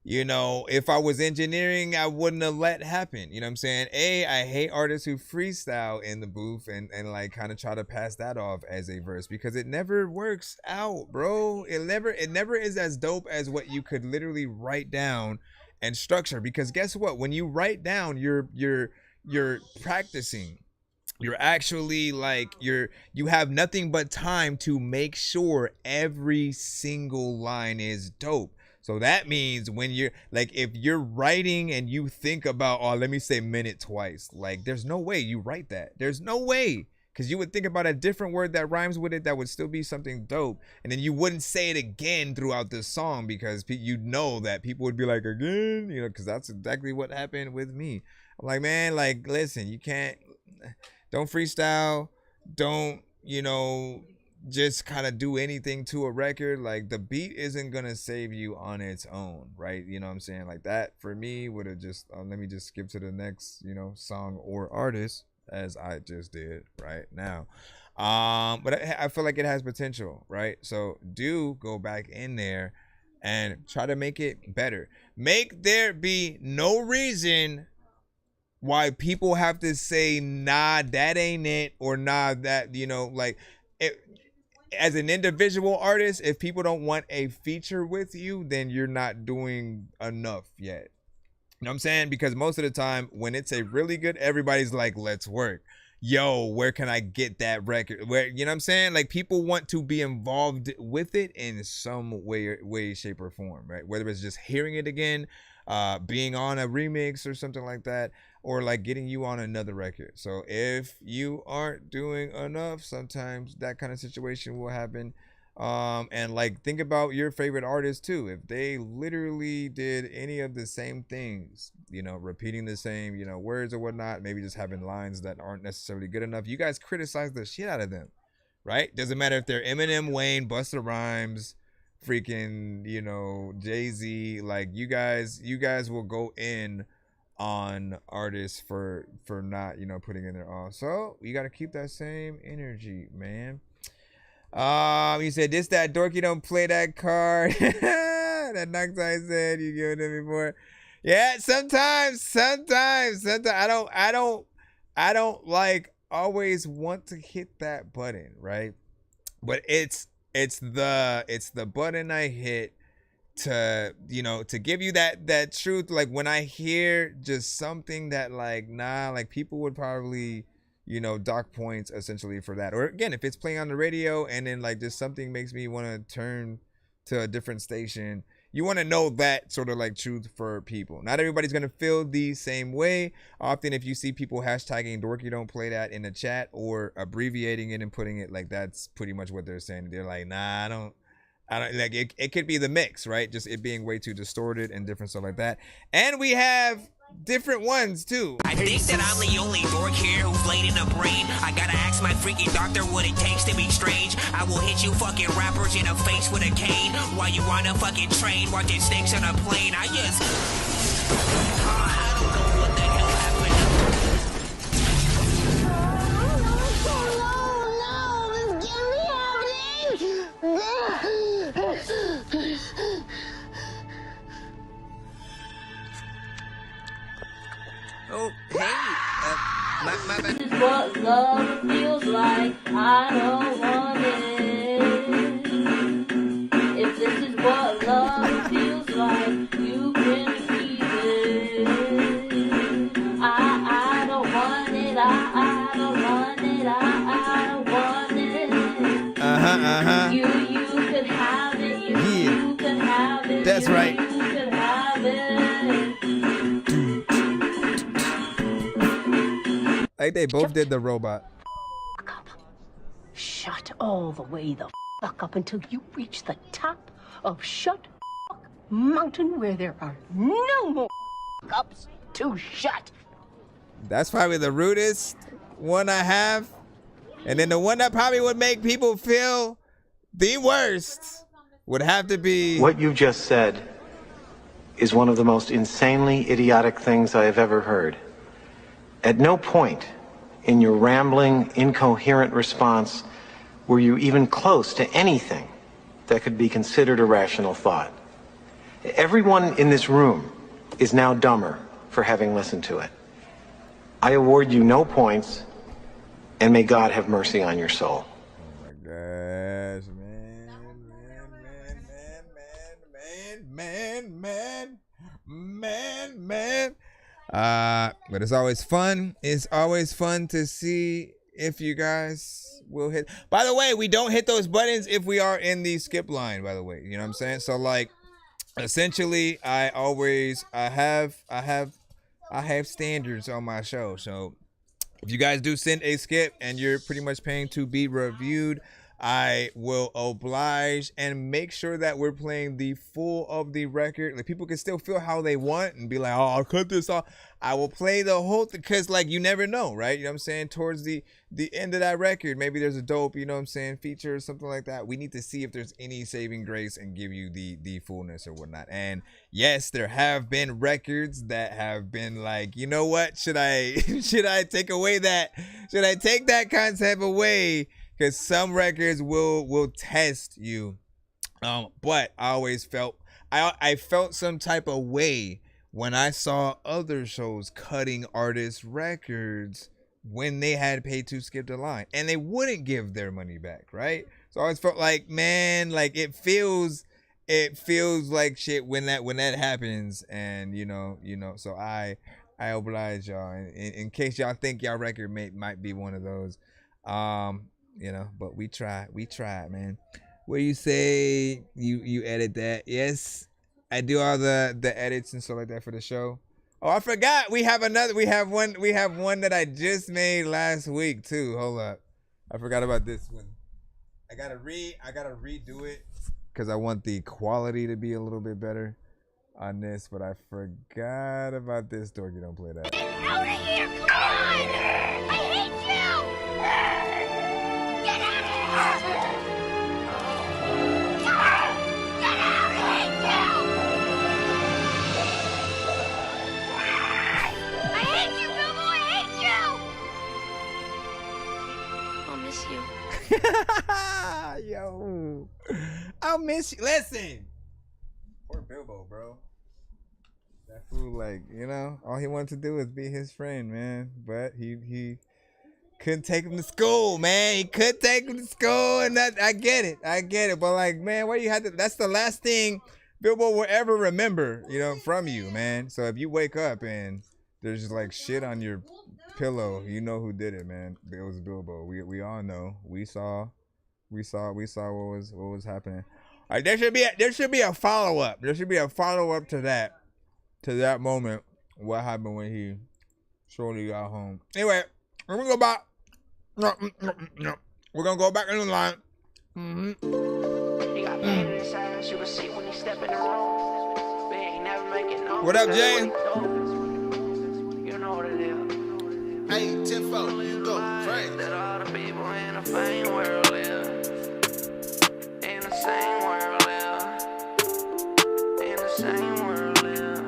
you know, if I was engineering, I wouldn't have let happen. You know what I'm saying? I hate artists who freestyle in the booth and like kind of try to pass that off as a verse, because it never works out, bro. It never is as dope as what you could literally write down and structure. Because guess what? When you write down, you're practicing. You're actually like you have nothing but time to make sure every single line is dope. So that means when you're like, if you're writing and you think about, oh, let me say minute twice, like there's no way you write that. There's no way, because you would think about a different word that rhymes with it that would still be something dope, and then you wouldn't say it again throughout the song, because you know that people would be like, again, you know, because that's exactly what happened with me. I'm like, man, like, listen, you don't freestyle, don't, you know, just kind of do anything to a record. Like the beat isn't gonna save you on its own, right? You know what I'm saying? Like that for me would have just let me just skip to the next, you know, song or artist, as I just did right now. But I feel like it has potential, right? So do go back in there and try to make it better. Make there be no reason why people have to say, nah, that ain't it, or nah, that, you know, like, as an individual artist, if people don't want a feature with you, then you're not doing enough yet. You know what I'm saying? Because most of the time when it's a really good, everybody's like, let's work. Yo, where can I get that record? Where, you know what I'm saying? Like, people want to be involved with it in some way, shape, or form, right? Whether it's just hearing it again, being on a remix or something like that, or like getting you on another record. So if you aren't doing enough, sometimes that kind of situation will happen. And like, think about your favorite artist too. If they literally did any of the same things, you know, repeating the same, you know, words or whatnot, maybe just having lines that aren't necessarily good enough, you guys criticize the shit out of them, right? Doesn't matter if they're Eminem, Wayne, Busta Rhymes, freaking, you know, Jay-Z. Like, you guys will go in on artists for not, you know, putting in their all. So you got to keep that same energy, man. You said this, that Dorky don't play that card. That Noctai said you give it before. Yeah, sometimes I don't like always want to hit that button, right? But it's the button I hit to, you know, to give you that truth. Like, when I hear just something that, like, nah, like, people would probably, you know, dock points essentially for that. Or again, if it's playing on the radio and then like just something makes me want to turn to a different station, you want to know that sort of like truth for people. Not everybody's going to feel the same way. Often if you see people hashtagging Dorky don't play that in the chat, or abbreviating it and putting it, like, that's pretty much what they're saying. They're like, nah, I don't like it. It could be the mix, right? Just it being way too distorted and different stuff like that. And we have different ones too. I think that I'm the only dork here who's laid in the brain. I gotta ask my freaking doctor what it takes to be strange. I will hit you fucking rappers in the face with a cane while you on a fucking train watching snakes on a plane. I just... I don't know what the hell happened. Oh, hey, my bad. This is what love feels like. I don't want it. If this is what love feels like, you can keep it. I don't want it. I don't want it. I don't want it. You can have it. You can have it. That's right. You can have it. Like, they both did the robot. Shut all the way the fuck up until you reach the top of Shut Fuck Mountain, where there are no more ups to shut. That's probably the rudest one I have. And then the one that probably would make people feel the worst would have to be... What you just said is one of the most insanely idiotic things I have ever heard. At no point in your rambling, incoherent response were you even close to anything that could be considered a rational thought. Everyone in this room is now dumber for having listened to it. I award you no points, and may God have mercy on your soul. Oh my gosh, man. But it's always fun. It's always fun to see if you guys will hit. By the way, we don't hit those buttons if we are in the skip line, by the way. You know what I'm saying? So, like, essentially, I have standards on my show. So if you guys do send a skip and you're pretty much paying to be reviewed, I will oblige and make sure that we're playing the full of the record. Like, people can still feel how they want and be like, oh, I'll cut this off. I will play the whole thing, because, like, you never know, right? You know what I'm saying? Towards the end of that record, maybe there's a dope, you know what I'm saying, feature or something like that. We need to see if there's any saving grace and give you the fullness or whatnot. And yes, there have been records that have been like, you know what? Should I take away that? Should I take that concept away? Because some records will test you. But I always felt I felt some type of way when I saw other shows cutting artists' records when they had paid to skip the line, and they wouldn't give their money back, right? So I always felt like, man, like it feels like shit when that happens, and you know. So I oblige y'all in case y'all think y'all record might be one of those, But we try, man. Where you say you edit that? Yes, I do all the edits and stuff like that for the show. Oh, I forgot. We have one that I just made last week too. Hold up, I forgot about this one. I gotta redo it because I want the quality to be a little bit better on this, but I forgot about this. Dorky, don't play that. Get out of here! Come on! I hate you! Get out of here! Get out! I hate you! I hate you, Billboy! I hate you! I'll miss you. Yo, I'll miss you. Listen, poor Bilbo, bro. That fool, like, all he wanted to do was be his friend, man. But he couldn't take him to school, man. He couldn't take him to school, and that I get it. But like, man, why you had to? That's the last thing Bilbo will ever remember, from you, man. So if you wake up and there's just like shit on your pillow, you know who did it, man. It was Bilbo. We all know. We saw what was happening. All right, there should be a follow up. There should be a follow up to that moment. What happened when he slowly got home? Anyway, we're gonna go back. No. We're gonna go back in the line. He got pain in his ass. You can see when he step in the room. But he ain't never making no. What up, Jay? You know what it is. Hey, 10-4, you go, Frank. That all the people in the fame world live. In the same world live. In the same world live.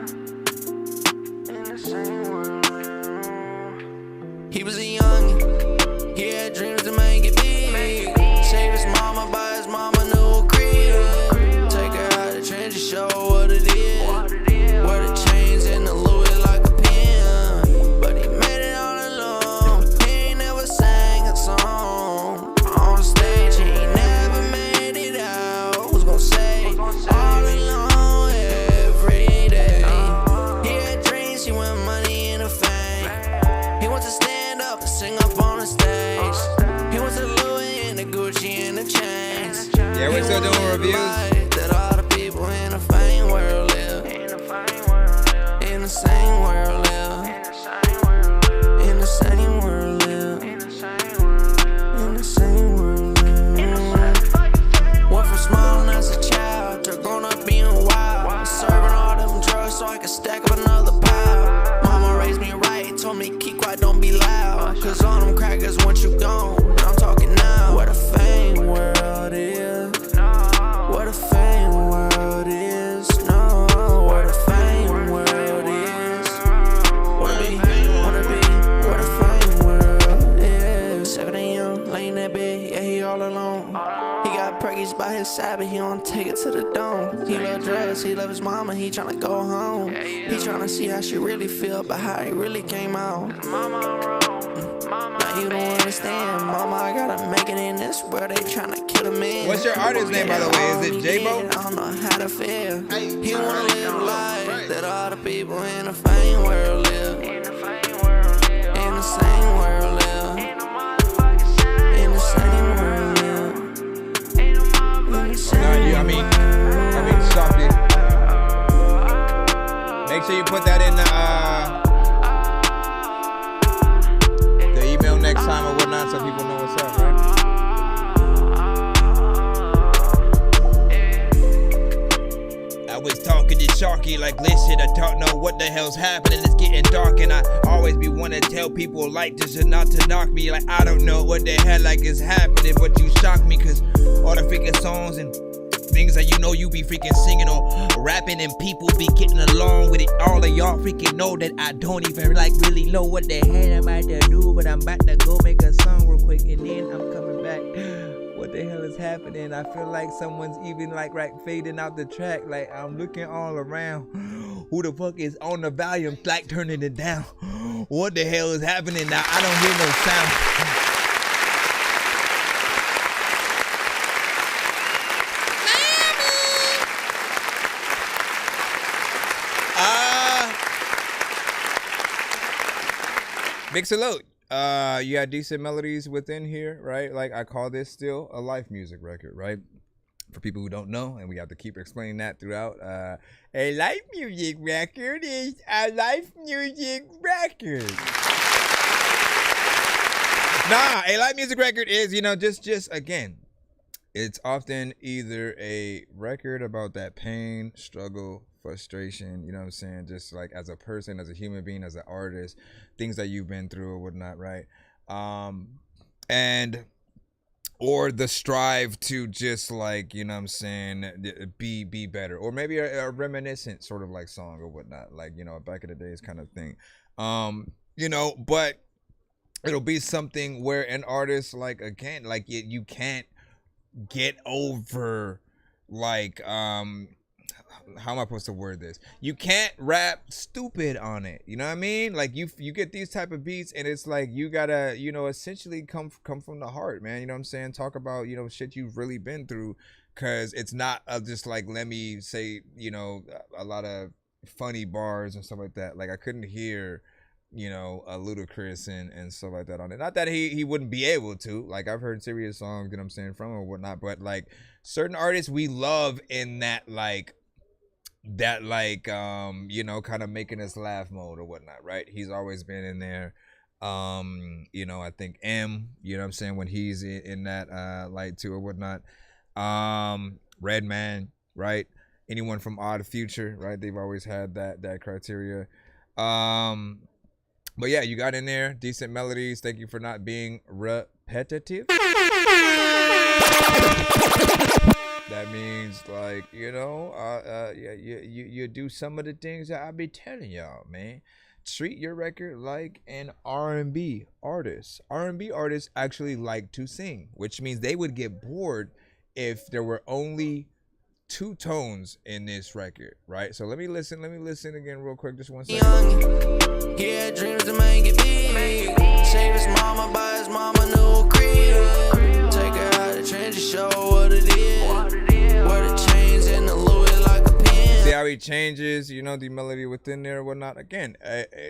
In the same world live. He was a youngin', he had dreams to make it big. Save his mama, buy his mama new crib. Take her out the trenches, show her what it is. Wear the chains and the Louis like a pin. But he made it all alone. He ain't never sang a song on stage. He ain't never made it out. Who's gonna say all alone every day? He had dreams, he want money and a fame. He wants to stand up and sing up on the stage. He wants the Louis and the Gucci and the chains. Yeah, we're still doing reviews. That all the people in the fame world live. In the same world live. In the same world live. In the same world live. Went from smiling as a child to grown up being wild. Serving all them drugs so I can stack up another pile. Mama raised me right, told me keep quiet, don't be loud. Cause all them crackers once you gone, I'm talking now. What a fame world is. What a fame world is. No, what a fame world is. Wanna be what a fame world is. 7 a.m. laying that bed, yeah, he all alone. He got preggies by his side, but he don't take it to the dome. He love drugs, he love his mama, he tryna go home. He tryna see how she really feel, but how he really came out. Now you don't understand, mama, I gotta make it in this world, they tryna kill a man. What's your artist name, by the way? Is it J-Bo? I don't know how to feel. He wanna live life that all the people in the fame world live. In the same world live. In the same world live. In the same world live. I mean, Sophie. Make sure you put that in the email next time or whatnot, so people know what's up, right? I was talking to Sharky like, listen, I don't know what the hell's happening. It's getting dark, and I always be wanting to tell people like this and not to knock me. Like, I don't know what the hell like is happening, but you shock me, cause all the freaking songs and things that you be freaking singing or rapping, and people be getting along with it. All of y'all freaking know that I don't even like really know what the hell I'm about to do, but I'm about to go make a song real quick, and then I'm coming back. What the hell is happening? I feel like someone's even like fading out the track. Like, I'm looking all around. Who the fuck is on the volume, like turning it down? What the hell is happening now? I don't hear no sound. Big salute. You got decent melodies within here, right? Like I call this still a life music record, right? For people who don't know, and we have to keep explaining that throughout. A life music record is a life music record. Nah, a life music record is, you know, just again, it's often either a record about that pain, struggle, frustration, you know what I'm saying? Just like as a person, as a human being, as an artist, things that you've been through or whatnot, right? Or the strive to just like, you know what I'm saying, be better. Or maybe a reminiscent sort of like song or whatnot, like, you know, back in the days kind of thing. You know, but it'll be something where an artist, like, again, like you can't get over, like, how am I supposed to word this? You can't rap stupid on it. You know what I mean? Like you get these type of beats and it's like you gotta, you know, essentially come from the heart, man. You know what I'm saying? Talk about, you know, shit you've really been through, because it's not just like, let me say, you know, a lot of funny bars and stuff like that. Like I couldn't hear, you know, a Ludacris and stuff like that on it. Not that he wouldn't be able to. Like I've heard serious songs, you know what I'm saying, from him or whatnot, but like certain artists we love in that you know, kind of making us laugh mode or whatnot, right? He's always been in there. You know, I think you know what I'm saying, when he's in that light too or whatnot. Redman, right? Anyone from Odd Future, right? They've always had that criteria. But yeah, you got in there decent melodies. Thank you for not being repetitive. That means, like, you know, you do some of the things that I be telling y'all, man. Treat your record like an R&B artist. R&B artists actually like to sing, which means they would get bored if there were only 2 tones in this record, right? So let me listen again real quick, just 1 second. He had dreams to make it big. Save his mama, buy his mama new crib. Take her out of trenches, show what it is. Wear the chains and the Louis like a pin. See how he changes, you know, the melody within there or whatnot. Again,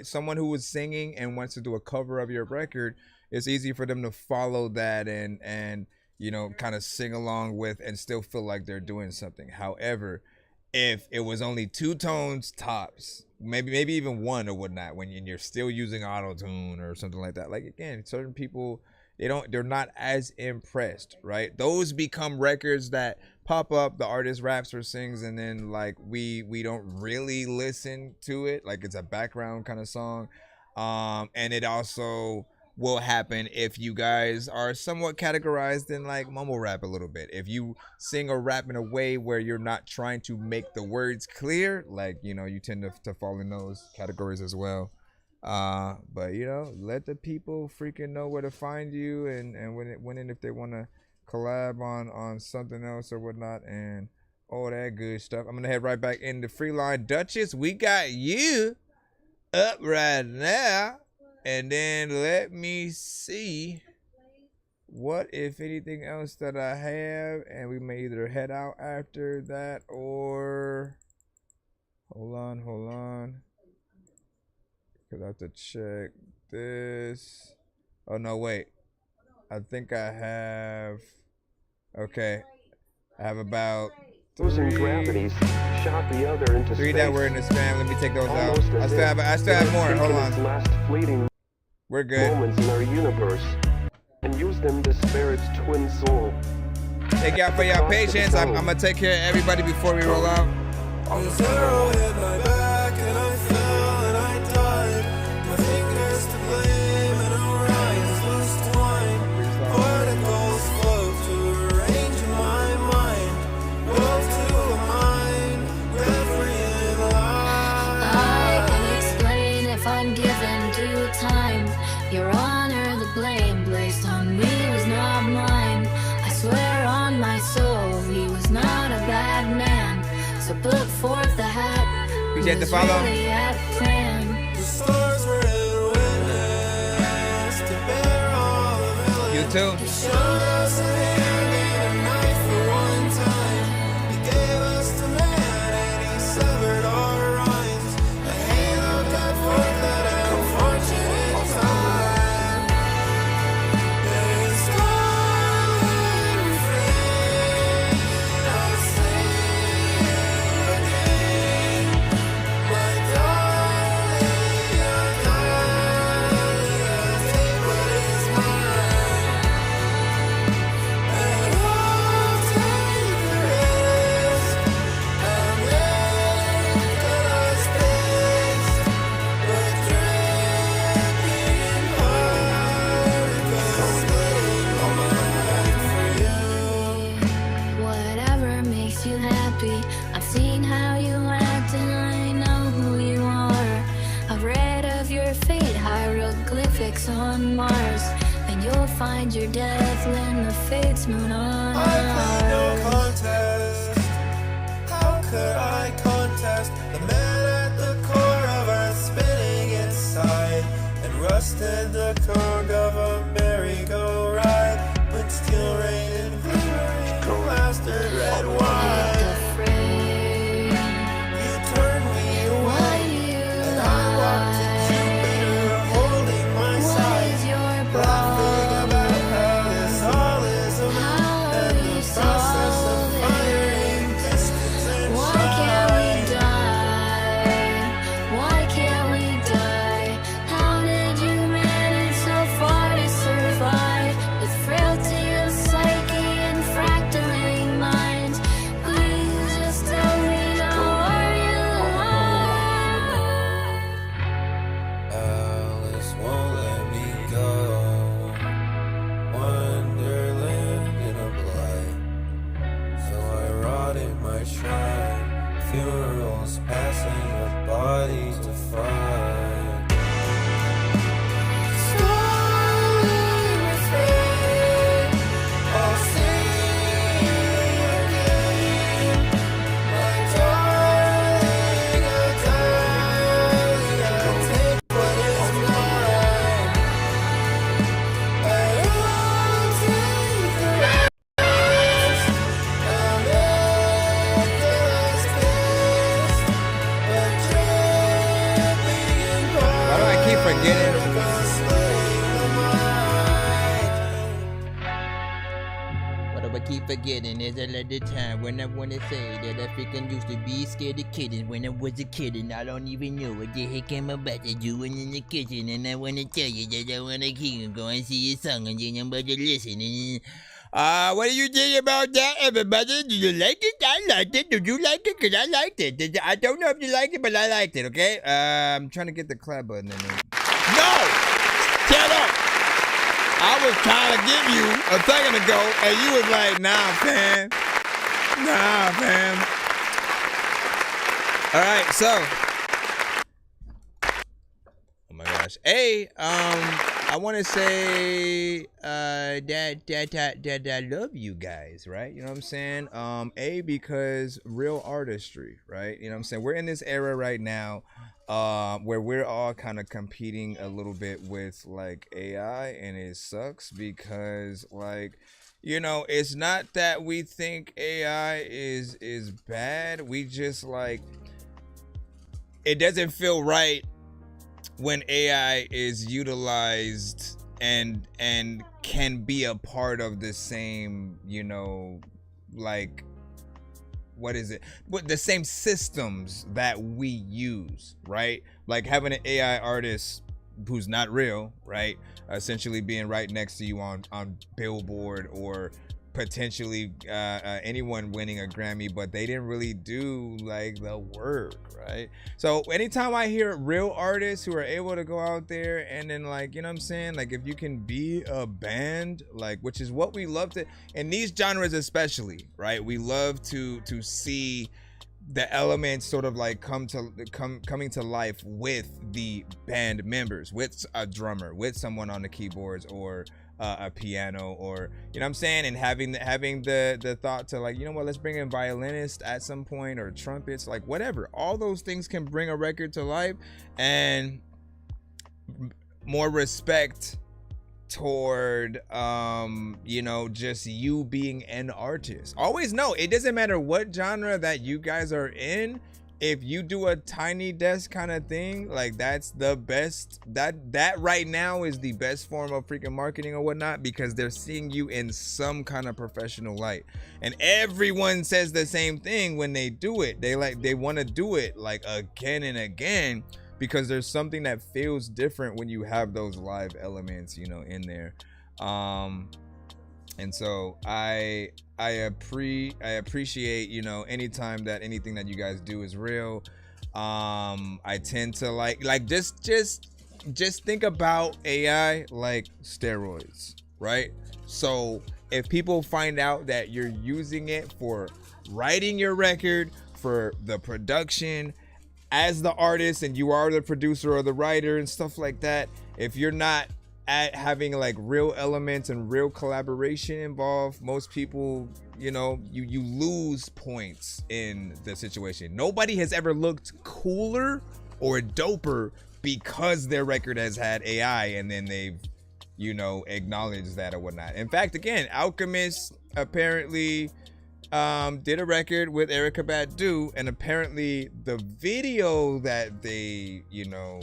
someone who is singing and wants to do a cover of your record, it's easy for them to follow that and you know, kind of sing along with and still feel like they're doing something. However, if it was only 2 tones tops, maybe even 1 or whatnot, when you're still using auto-tune or something like that, like, again, certain people, they're not as impressed, right? Those become records that pop up, the artist raps or sings, and then like we don't really listen to it, like it's a background kind of song. And it also will happen if you guys are somewhat categorized in like mumble rap a little bit. If you sing or rap in a way where you're not trying to make the words clear, like, you know, you tend to fall in those categories as well. But you know, let the people freaking know where to find you and when and if they want to collab on something else or whatnot and all that good stuff. I'm gonna head right back into Freeline Duchess. We got you up right now. And then let me see what, if anything else, that I have. And we may either head out after that or... Hold on. Because I have to check this. Oh, no, wait. I think I have... Okay. I have about... 3 gravities shot the other into 3 space. that were in the spam. Let me take those out. I still have more. Hold on. Last fleeting we're good. Moments in our universe, and use them to spare its twin soul. Thank y'all for your patience. I'm gonna take care of everybody before we roll out. The zero hit my back and I fell and I died. My fingers to blame and Orion's loose twine. Particles float to a range in my mind. Wolf to a mind, referee life. I can explain if I'm given due time. Your honor, the blame placed on me was not mine. I swear on my soul, he was not a bad man. So put forth the hat, Appreciate the follow. The stars were in witness to bear all the villains. You too. He showed us a hand and a knife for one time. He gave us the man and he severed our rinds. A halo got for that unfortunate time. His golden refrain, I'll see you again. My darling, your darling, I'll take what is mine. And I'll take the risk. I'll make us taste the dripping particles splitting my mind for you. Whatever makes you happy, I've seen how you act and I know who you are. I've read of your fate, hieroglyphics on Mars, and you'll find your death when the fates moon on I plead no Mars. contest. How could I contest the man at the core of earth spinning inside and rusted the cog of a merry-go-ride with steel rain and glimmering mastered red wine? You turned me away and I walked to Jupiter holding my side, laughing about how this all is a and the process of firing distance and Why can't we die? Why can't we die? How did you manage so far to survive? With frailty of psyche and fractaling minds. Please just tell me now, are you alive? Alice won't let me go. Wonderland in a blight. So I rot in my shrine. Funerals passing with bodies to find. Starling refrain, I'll see you again. My darling, oh darling, I'll take what is mine. And I'll take the rest. I'll make us taste the dripping Why do I keep forgetting? particles splitting the mind. What do I keep forgetting? There's a lot of time when I wanna say that I freaking used to be scared of kidding when I was a kid and I don't even know what the heck I'm about to do in the kitchen, and I wanna tell you that I wanna keep go and see your song and then I'm about to listen and what do you think about that, everybody? Do you like it? I liked it. Did you like it? Cause I liked it. I don't know if you like it, but I liked it, okay? I'm trying to get the clap button in there. No! Shut up! I was trying to give you a second ago, and you was like, nah, fam. Nah, fam. All right, so. Oh my gosh. Hey, I want to say that I love you guys, right? You know what I'm saying? Because real artistry, right? You know what I'm saying? We're in this era right now where we're all kind of competing a little bit with like AI, and it sucks because like, you know, it's not that we think AI is bad. We just like, it doesn't feel right when AI is utilized and can be a part of the same, you know, like, what is it? But the same systems that we use, right? Like having an AI artist who's not real, right? Essentially being right next to you on Billboard, or potentially anyone winning a Grammy, but they didn't really do like the work, right? So anytime I hear real artists who are able to go out there and then, like, you know what I'm saying, like if you can be a band, like, which is what we love to, in these genres especially, right? We love to see the elements sort of like coming to life with the band members, with a drummer, with someone on the keyboards, or a piano, or you know what I'm saying, and having the thought to like, you know what, let's bring in violinists at some point, or trumpets, like whatever. All those things can bring a record to life, and more respect toward you know, just you being an artist. Always know, it doesn't matter what genre that you guys are in. If you do a tiny desk kind of thing, like that's the best, that right now is the best form of freaking marketing or whatnot, because they're seeing you in some kind of professional light. And everyone says the same thing when they do it. They want to do it like again and again, because there's something that feels different when you have those live elements, you know, in there. And so I appreciate, you know, anytime that anything that you guys do is real. I tend to like just think about AI like steroids, right? So if people find out that you're using it for writing your record, for the production as the artist, and you are the producer or the writer and stuff like that, if you're not at having like real elements and real collaboration involved, most people, you know, you lose points in the situation. Nobody has ever looked cooler or doper because their record has had AI, and then they've, you know, acknowledged that or whatnot. In fact, again, Alchemist apparently did a record with Erykah Badu, and apparently the video that they, you know,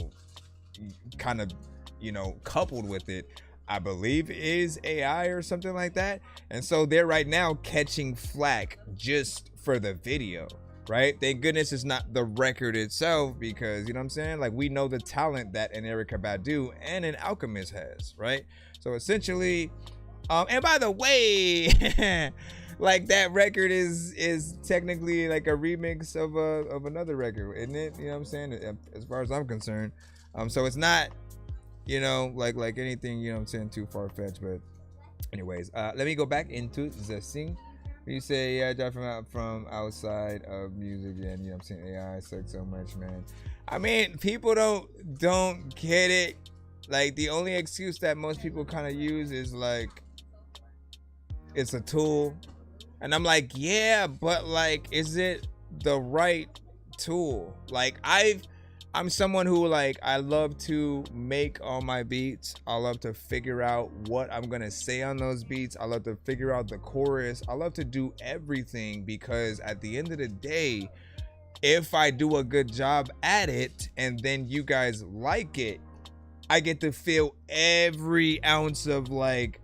kind of, you know, coupled with it, I believe is AI or something like that. And so they're right now catching flack just for the video, right? Thank goodness it's not the record itself, because, you know what I'm saying, like, we know the talent that an Erykah Badu and an Alchemist has, right? So essentially, and by the way, like, that record is technically like a remix of another record, isn't it? You know what I'm saying, as far as I'm concerned. So it's not, you know, like anything, you know what I'm saying, too far-fetched. But anyways, let me go back into the sing. You say, yeah, drive from outside of music, and you know what I'm saying, AI sucks so much, man. I mean, people don't get it. Like, the only excuse that most people kind of use is like, it's a tool. And I'm like, yeah, but like, is it the right tool? Like, I'm someone who, like, I love to make all my beats. I love to figure out what I'm gonna say on those beats. I love to figure out the chorus. I love to do everything, because at the end of the day, if I do a good job at it and then you guys like it, I get to feel every ounce of like,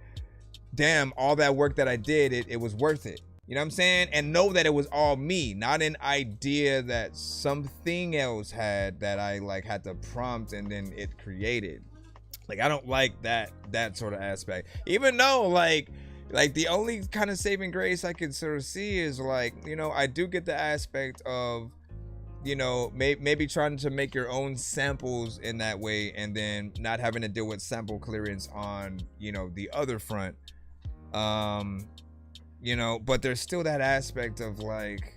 damn, all that work that I did, it was worth it. You know what I'm saying? And know that it was all me, not an idea that something else had that I like had to prompt and then it created. Like, I don't like that sort of aspect. Even though like the only kind of saving grace I can sort of see is like, you know, I do get the aspect of, you know, maybe trying to make your own samples in that way, and then not having to deal with sample clearance on, you know, the other front. You know, but there's still that aspect of like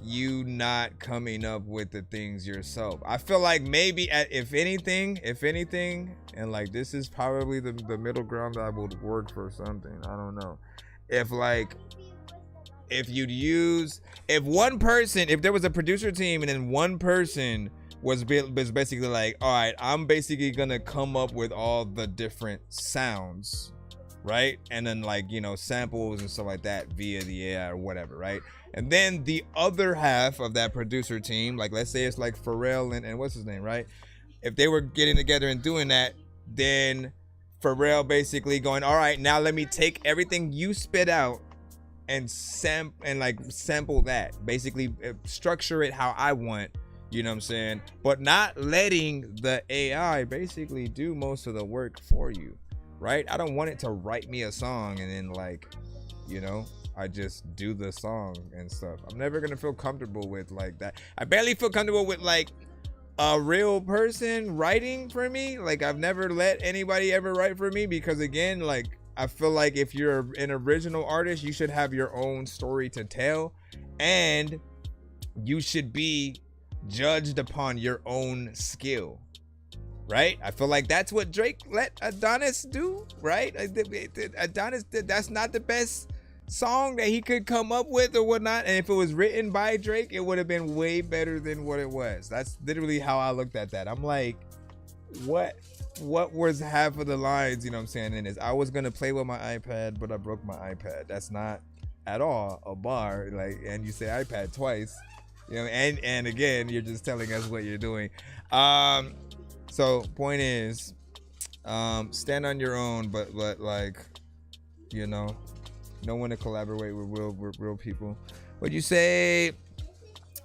you not coming up with the things yourself. I feel like maybe if anything, and like, this is probably the middle ground that would work for something. I don't know. If there was a producer team and then one person was basically like, all right, I'm basically gonna come up with all the different sounds, right? And then, like, you know, samples and stuff like that via the AI or whatever, right? And then the other half of that producer team, like, let's say it's like Pharrell and what's his name, right? If they were getting together and doing that, then Pharrell basically going, all right, now let me take everything you spit out and sample that, basically structure it how I want, you know what I'm saying? But not letting the AI basically do most of the work for you, right? I don't want it to write me a song and then, like, you know, I just do the song and stuff. I'm never gonna feel comfortable with like that. I barely feel comfortable with like a real person writing for me. Like, I've never let anybody ever write for me, because again, like, I feel like if you're an original artist, you should have your own story to tell, and you should be judged upon your own skill. right? I feel like that's what Drake let Adonis do, right? Adonis, that's not the best song that he could come up with or whatnot. And if it was written by Drake, it would have been way better than what it was. That's literally how I looked at that. I'm like, what was half of the lines, you know what I'm saying, in this? I was gonna play with my iPad, but I broke my iPad. That's not at all a bar. Like, and you say iPad twice, you know, and again, you're just telling us what you're doing. So point is, stand on your own, but like, you know when to collaborate with real people. What'd you say?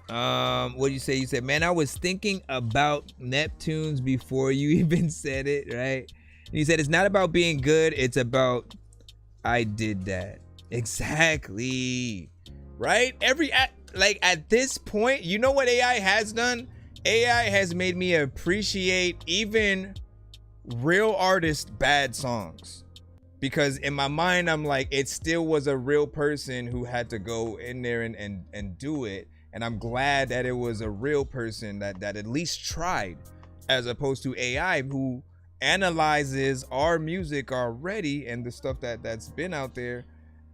You said, man, I was thinking about Neptunes before you even said it, right? And you said it's not about being good, it's about I did that. Exactly. Right? At this point, you know what AI has done? AI has made me appreciate even real artists' bad songs. Because in my mind, I'm like, it still was a real person who had to go in there and do it. And I'm glad that it was a real person that at least tried, as opposed to AI who analyzes our music already and the stuff that's been out there.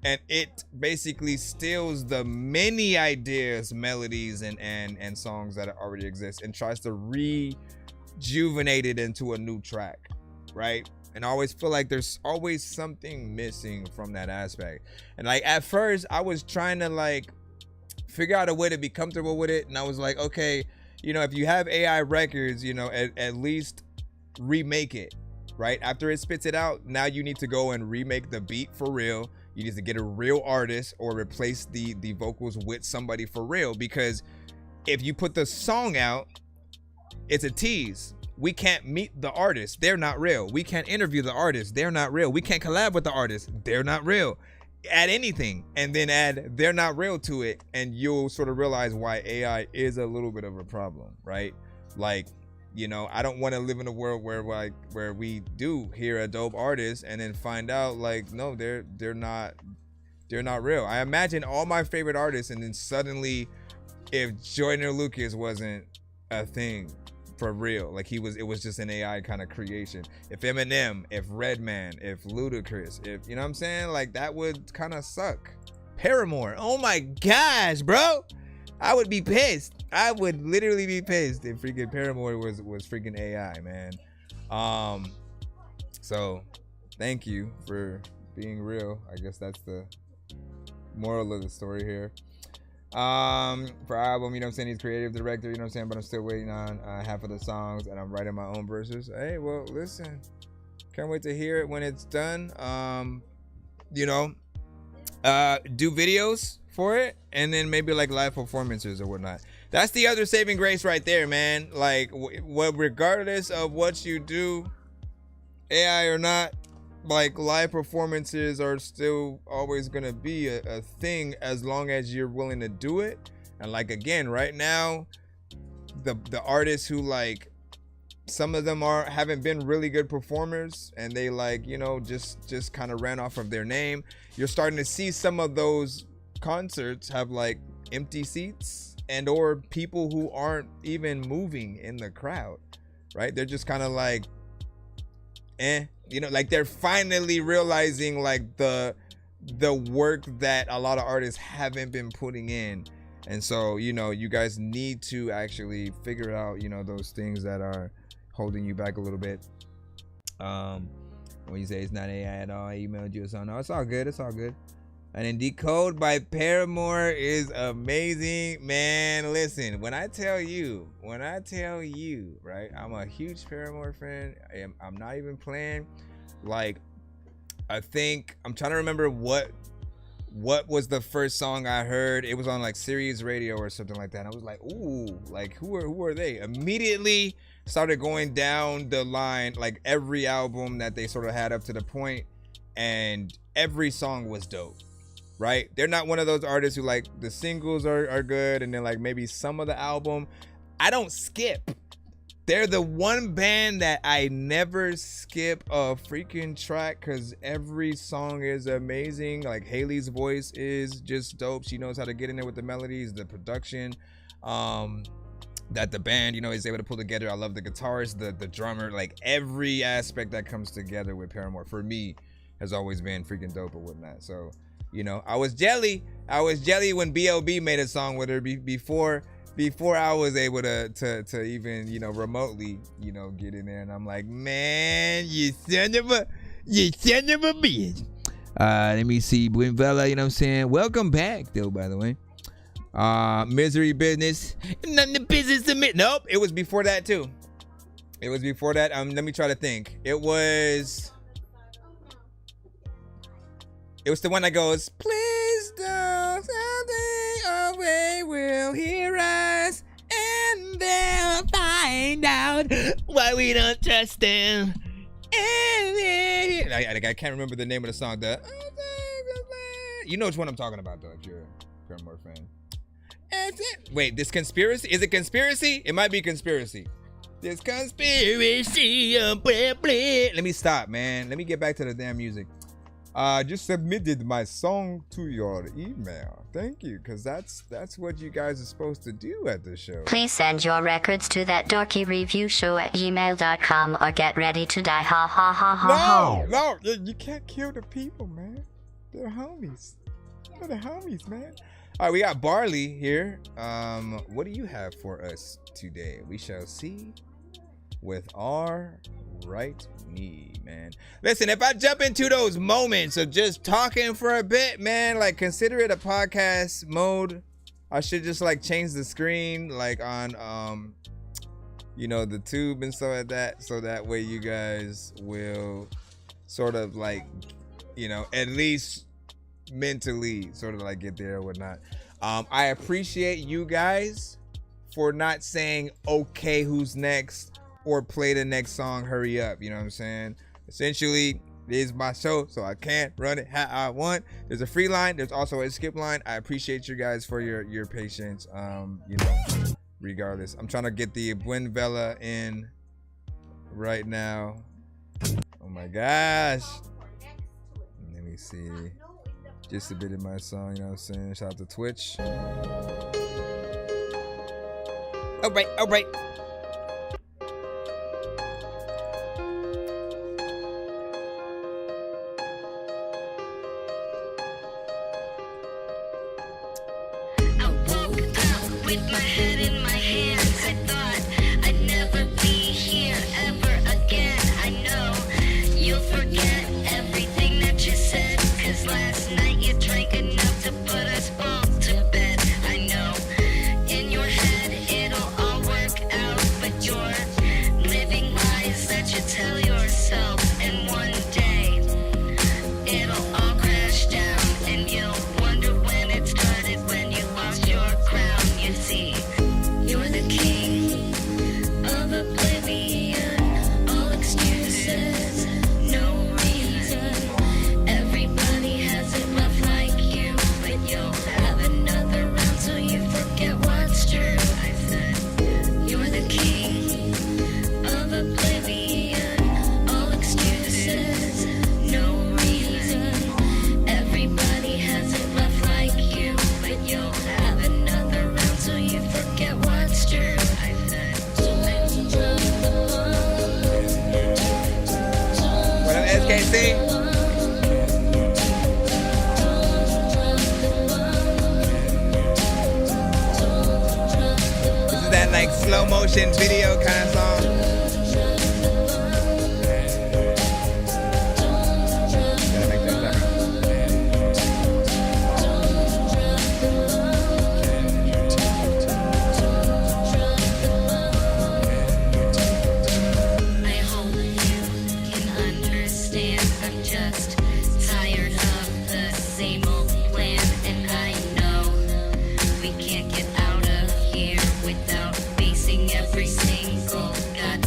And it basically steals the many ideas, melodies, and songs that already exist and tries to rejuvenate it into a new track, right? And I always feel like there's always something missing from that aspect. And like at first I was trying to like figure out a way to be comfortable with it. And I was like, okay, you know, if you have AI records, you know, at least remake it, right? After it spits it out, now you need to go and remake the beat for real. You need to get a real artist or replace the vocals with somebody for real. Because if you put the song out, it's a tease. We can't meet the artist. They're not real. We can't interview the artist. They're not real. We can't collab with the artist. They're not real. Add anything and then add they're not real to it, and you'll sort of realize why AI is a little bit of a problem, right? Like, you know, I don't want to live in a world where we do hear a dope artist and then find out like, no, they're not real. I imagine all my favorite artists, and then suddenly if Joyner Lucas wasn't a thing for real, like it was just an AI kind of creation. If Eminem, if Redman, if Ludacris, if, you know what I'm saying, like that would kind of suck. Paramore, oh my gosh, bro, I would be pissed. I would literally be pissed if freaking Paramore was freaking AI, man. So thank you for being real. I guess that's the moral of the story here. For album, you know what I'm saying, he's creative director, you know what I'm saying, but I'm still waiting on half of the songs, and I'm writing my own verses. Hey, well, listen, can't wait to hear it when it's done. You know, do videos for it, and then maybe like live performances or whatnot. That's the other saving grace right there, man. Like, regardless of what you do, AI or not, like live performances are still always gonna be a thing as long as you're willing to do it. And like, again, right now, the artists who, like, some of them haven't been really good performers, and they, like, you know, just kind of ran off of their name. You're starting to see some of those concerts have like empty seats and or people who aren't even moving in the crowd, right? They're just kind of like, you know, like they're finally realizing like the work that a lot of artists haven't been putting in. And so, you know, you guys need to actually figure out, you know, those things that are holding you back a little bit. When you say it's not AI at all, I emailed you or something. No, it's all good. It's all good. And then Decode by Paramore is amazing, man. Listen, when I tell you, right, I'm a huge Paramore fan. I'm not even playing. Like, I think I'm trying to remember what was the first song I heard. It was on like Sirius Radio or something like that. I was like, ooh, like who are they? Immediately started going down the line, like every album that they sort of had up to the point, and every song was dope. Right? They're not one of those artists who, like, the singles are good and then like maybe some of the album. I don't skip. They're the one band that I never skip a freaking track because every song is amazing. Like, Haley's voice is just dope. She knows how to get in there with the melodies, the production. that the band, you know, is able to pull together. I love the guitarist, the drummer, like every aspect that comes together with Paramore for me has always been freaking dope or whatnot. So, you know, I was jelly when B.O.B. made a song with her before I was able to even, you know, remotely, you know, get in there. And I'm like, man, you son of a bitch. Let me see, Buenvela, you know what I'm saying? Welcome back, though, by the way. Misery Business. None of business to me. Nope, it was before that, too. It was before that. Let me try to think. It was the one that goes, please don't, someday away will hear us, and they'll find out why we don't trust them. I can't remember the name of the song. You know which one I'm talking about, though, if you're a Paramore fan. Wait, this conspiracy? Is it conspiracy? It might be conspiracy. This conspiracy. Let me stop, man. Let me get back to the damn music. Just submitted my song to your email. Thank you, because that's what you guys are supposed to do at the show. Please send your records to thatDorkyReviewShow@gmail.com or get ready to die. Ha ha ha ha. No, you can't kill the people, man. They're homies. They're the homies, man. All right, we got Barley here. What do you have for us today? We shall see with our right knee, man. Listen, if I jump into those moments of just talking for a bit, man, like consider it a podcast mode. I should just like change the screen like on you know, the tube and stuff like that, so that way you guys will sort of like, you know, at least mentally sort of like get there or whatnot. I appreciate you guys for not saying okay, who's next, or play the next song, hurry up, you know what I'm saying? Essentially, it is my show, so I can't run it how I want. There's a free line, there's also a skip line. I appreciate you guys for your patience, you know, regardless. I'm trying to get the Buenvela in right now. Oh my gosh. Let me see. Just submitted my song, you know what I'm saying? Shout out to Twitch. All right. With my head in my hands, I thought I'd never be here ever again. I know you'll forget everything that you said, 'cause last night you drank enough to put us both to bed. I know in your head it'll all work out, but you're living lies that you tell yourself, and one day it'll all crash down, and you'll wonder when it started, when you lost your crown. You see, you're the king of oblivion, all excuses, no reason. Everybody has it rough like you, but you'll have another round so you forget what's true. I said, you're the king of oblivion, all excuses, no reason. Everybody has it rough like you, but you'll have another round so you forget what's true. I said, What up, SKC? This is that like slow motion video kind of song. Gotta make that better. I hope you can understand. I'm just tired of the same old plan, and I know we can't get out of here without facing every single goddamn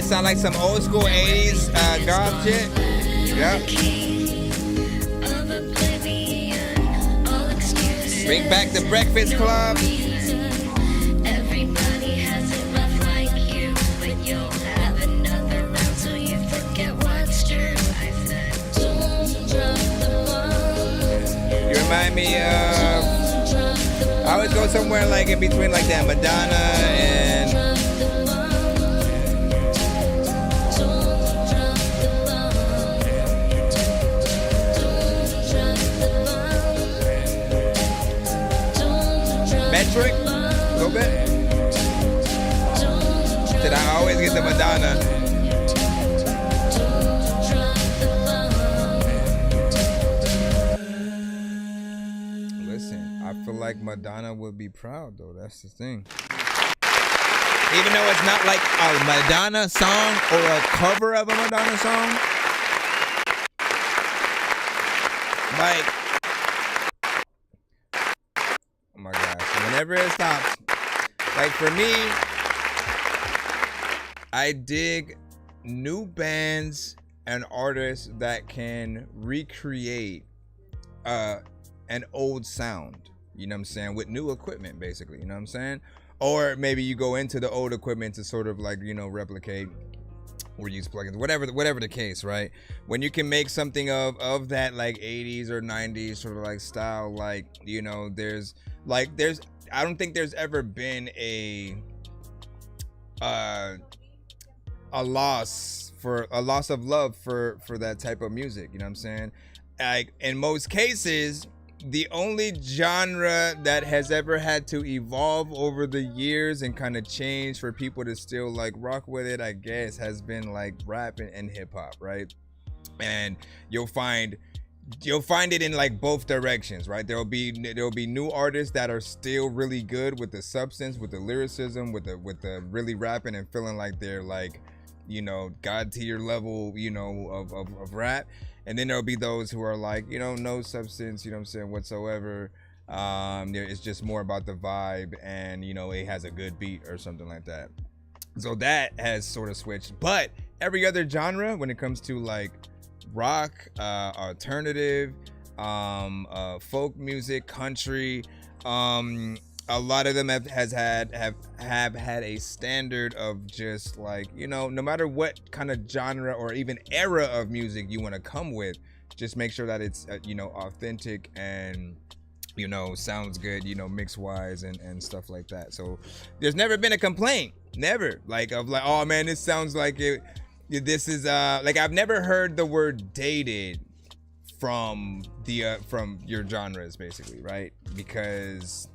sound like some old school 80s goth shit. Yep. Bring back the Breakfast Club. You remind me of, I always go somewhere like in between like that Madonna and Metric, a little bit. Said I always get the Madonna. I feel like Madonna would be proud though. That's the thing. Even though it's not like a Madonna song or a cover of a Madonna song. Like, oh my gosh. Whenever it stops. Like for me, I dig new bands and artists that can recreate an old sound. You know what I'm saying? With new equipment, basically. You know what I'm saying? Or maybe you go into the old equipment to sort of like, you know, replicate or use plugins, whatever the case, right? When you can make something of that like 80s or 90s sort of like style, like, you know, I don't think there's ever been a loss of love for that type of music. You know what I'm saying? Like in most cases, the only genre that has ever had to evolve over the years and kind of change for people to still like rock with it, I guess, has been like rap and hip hop, right? And you'll find it in like both directions, right? There'll be new artists that are still really good with the substance, with the lyricism, with the really rapping and feeling like they're like, you know, God tier level, you know, of rap. And then there'll be those who are like, you know, no substance, you know what I'm saying, whatsoever. It's just more about the vibe and, you know, it has a good beat or something like that. So that has sort of switched. But every other genre, when it comes to like rock, alternative, folk music, country, a lot of them have had a standard of just like, you know, no matter what kind of genre or even era of music you want to come with, just make sure that it's you know, authentic and, you know, sounds good, you know, mix wise and stuff like that. So there's never been a complaint, never, like of like, oh man, this sounds like it, this is like, I've never heard the word dated from your genres, basically, right? Because,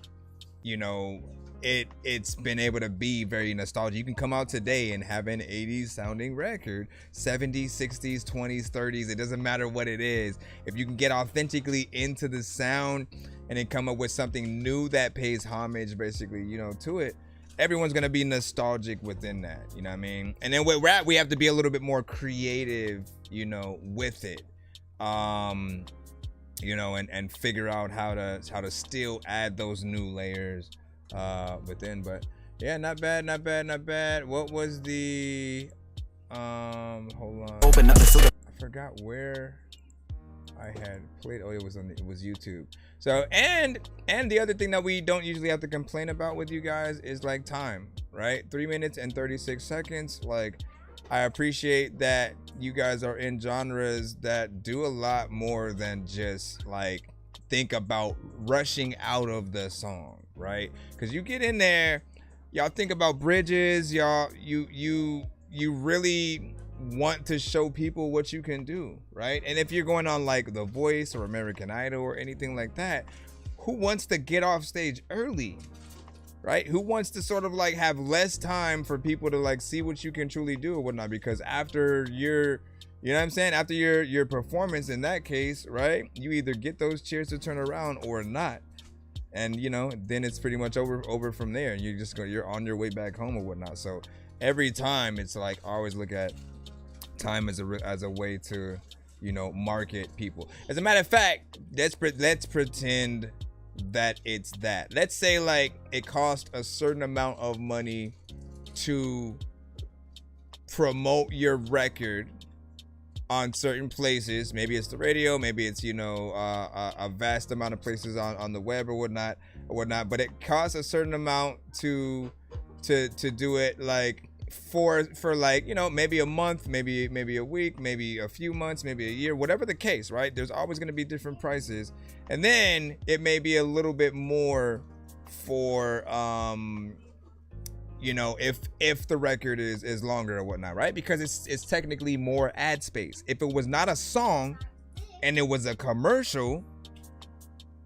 you know, it's been able to be very nostalgic. You can come out today and have an 80s sounding record, 70s, 60s, 20s, 30s. It doesn't matter what it is. If you can get authentically into the sound and then come up with something new that pays homage, basically, you know, to it, everyone's gonna be nostalgic within that. You know what I mean? And then with rap, we have to be a little bit more creative, you know, with it. You know, and figure out how to still add those new layers within. But yeah, not bad. What was the hold on, I forgot where I had played. Oh, it was YouTube. So and the other thing that we don't usually have to complain about with you guys is like time, right? 3 minutes and 36 seconds. Like, I appreciate that you guys are in genres that do a lot more than just like think about rushing out of the song, right? Because you get in there, y'all think about bridges, y'all, you really want to show people what you can do, right? And if you're going on like The Voice or American Idol or anything like that, who wants to get off stage early? Right? Who wants to sort of like have less time for people to like see what you can truly do or whatnot? Because after your, you know what I'm saying? After your performance in that case, right? You either get those cheers to turn around or not. And, you know, then it's pretty much over from there. And you're on your way back home or whatnot. So every time it's like, I always look at time as a way to, you know, market people. As a matter of fact, let's pretend that it's that. Let's say like it cost a certain amount of money to promote your record on certain places. Maybe it's the radio, maybe it's, you know, a vast amount of places on the web or whatnot, but it costs a certain amount to do it, like for like, you know, maybe a month, maybe a week, maybe a few months, maybe a year, whatever the case, right? There's always going to be different prices. And then it may be a little bit more for you know, if the record is longer or whatnot, right? Because it's technically more ad space. If it was not a song and it was a commercial,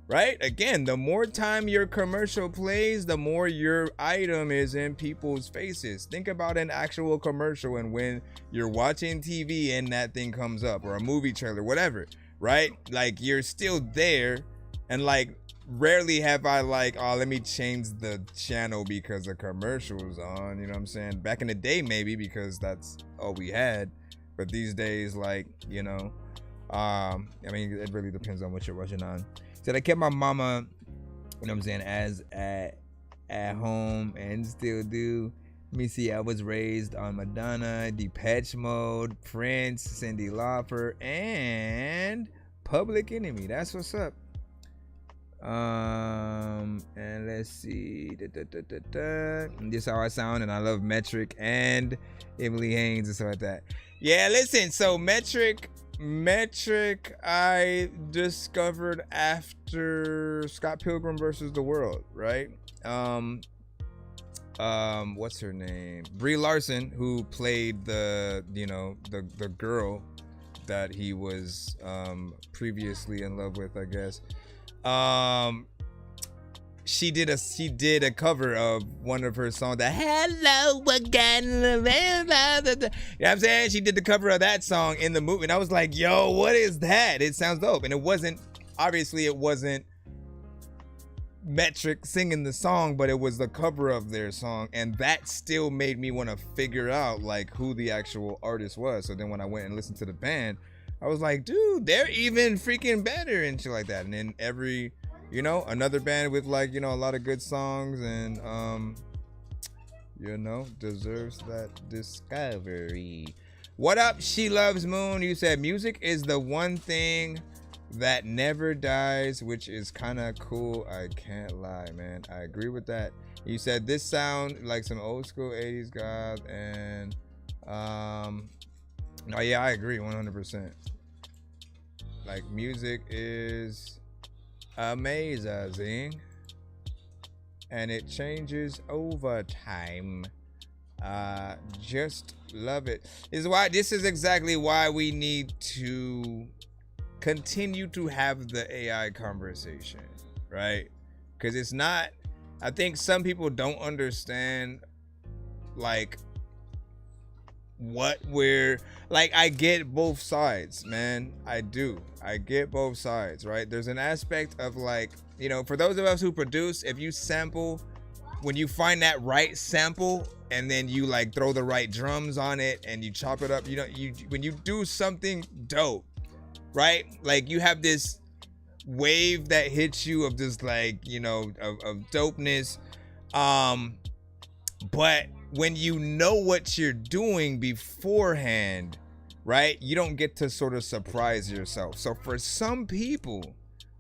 right? Again, the more time your commercial plays, the more your item is in people's faces. Think about an actual commercial and when you're watching TV and that thing comes up, or a movie trailer, whatever, right? Like, you're still there, and like, rarely have I like, oh, let me change the channel because a commercial's on, you know what I'm saying? Back in the day, maybe, because that's all we had. But these days, like, you know, I mean, it really depends on what you're watching on. Said I kept my mama, you know what I'm saying, as at home, and still do. Let me see, I was raised on Madonna, Depeche Mode, Prince, Cyndi Lauper, and Public Enemy. That's what's up. And let's see, this is how I sound, and I love Metric and Emily Haynes and stuff like that. Yeah, listen, so Metric I discovered after Scott Pilgrim versus the World, right? What's her name? Brie Larson, who played the girl that he was previously in love with, I guess. She did a cover of one of her songs, the Hello Again. You know what I'm saying? She did the cover of that song in the movie, and I was like, yo, what is that? It sounds dope. And it wasn't Metric singing the song, but it was the cover of their song, and that still made me want to figure out like who the actual artist was. So then when I went and listened to the band, I was like, dude, they're even freaking better and shit like that. And then every, you know, another band with like, you know, a lot of good songs and you know, deserves that discovery. What up, She Loves Moon? You said music is the one thing that never dies, which is kind of cool. I can't lie, man. I agree with that. You said this sound like some old school 80s goth, and no, yeah, I agree 100%. Like, music is amazing, and it changes over time. Just love it. This is exactly why we need to continue to have the AI conversation, right? Because it's not, I think some people don't understand like what we're like. I get both sides, man. I get both sides, right? There's an aspect of like, you know, for those of us who produce, if you sample, when you find that right sample and then you like throw the right drums on it and you chop it up, you know, when you do something dope, right? Like, you have this wave that hits you of just like, you know, of dopeness. But when you know what you're doing beforehand, right, you don't get to sort of surprise yourself. So for some people,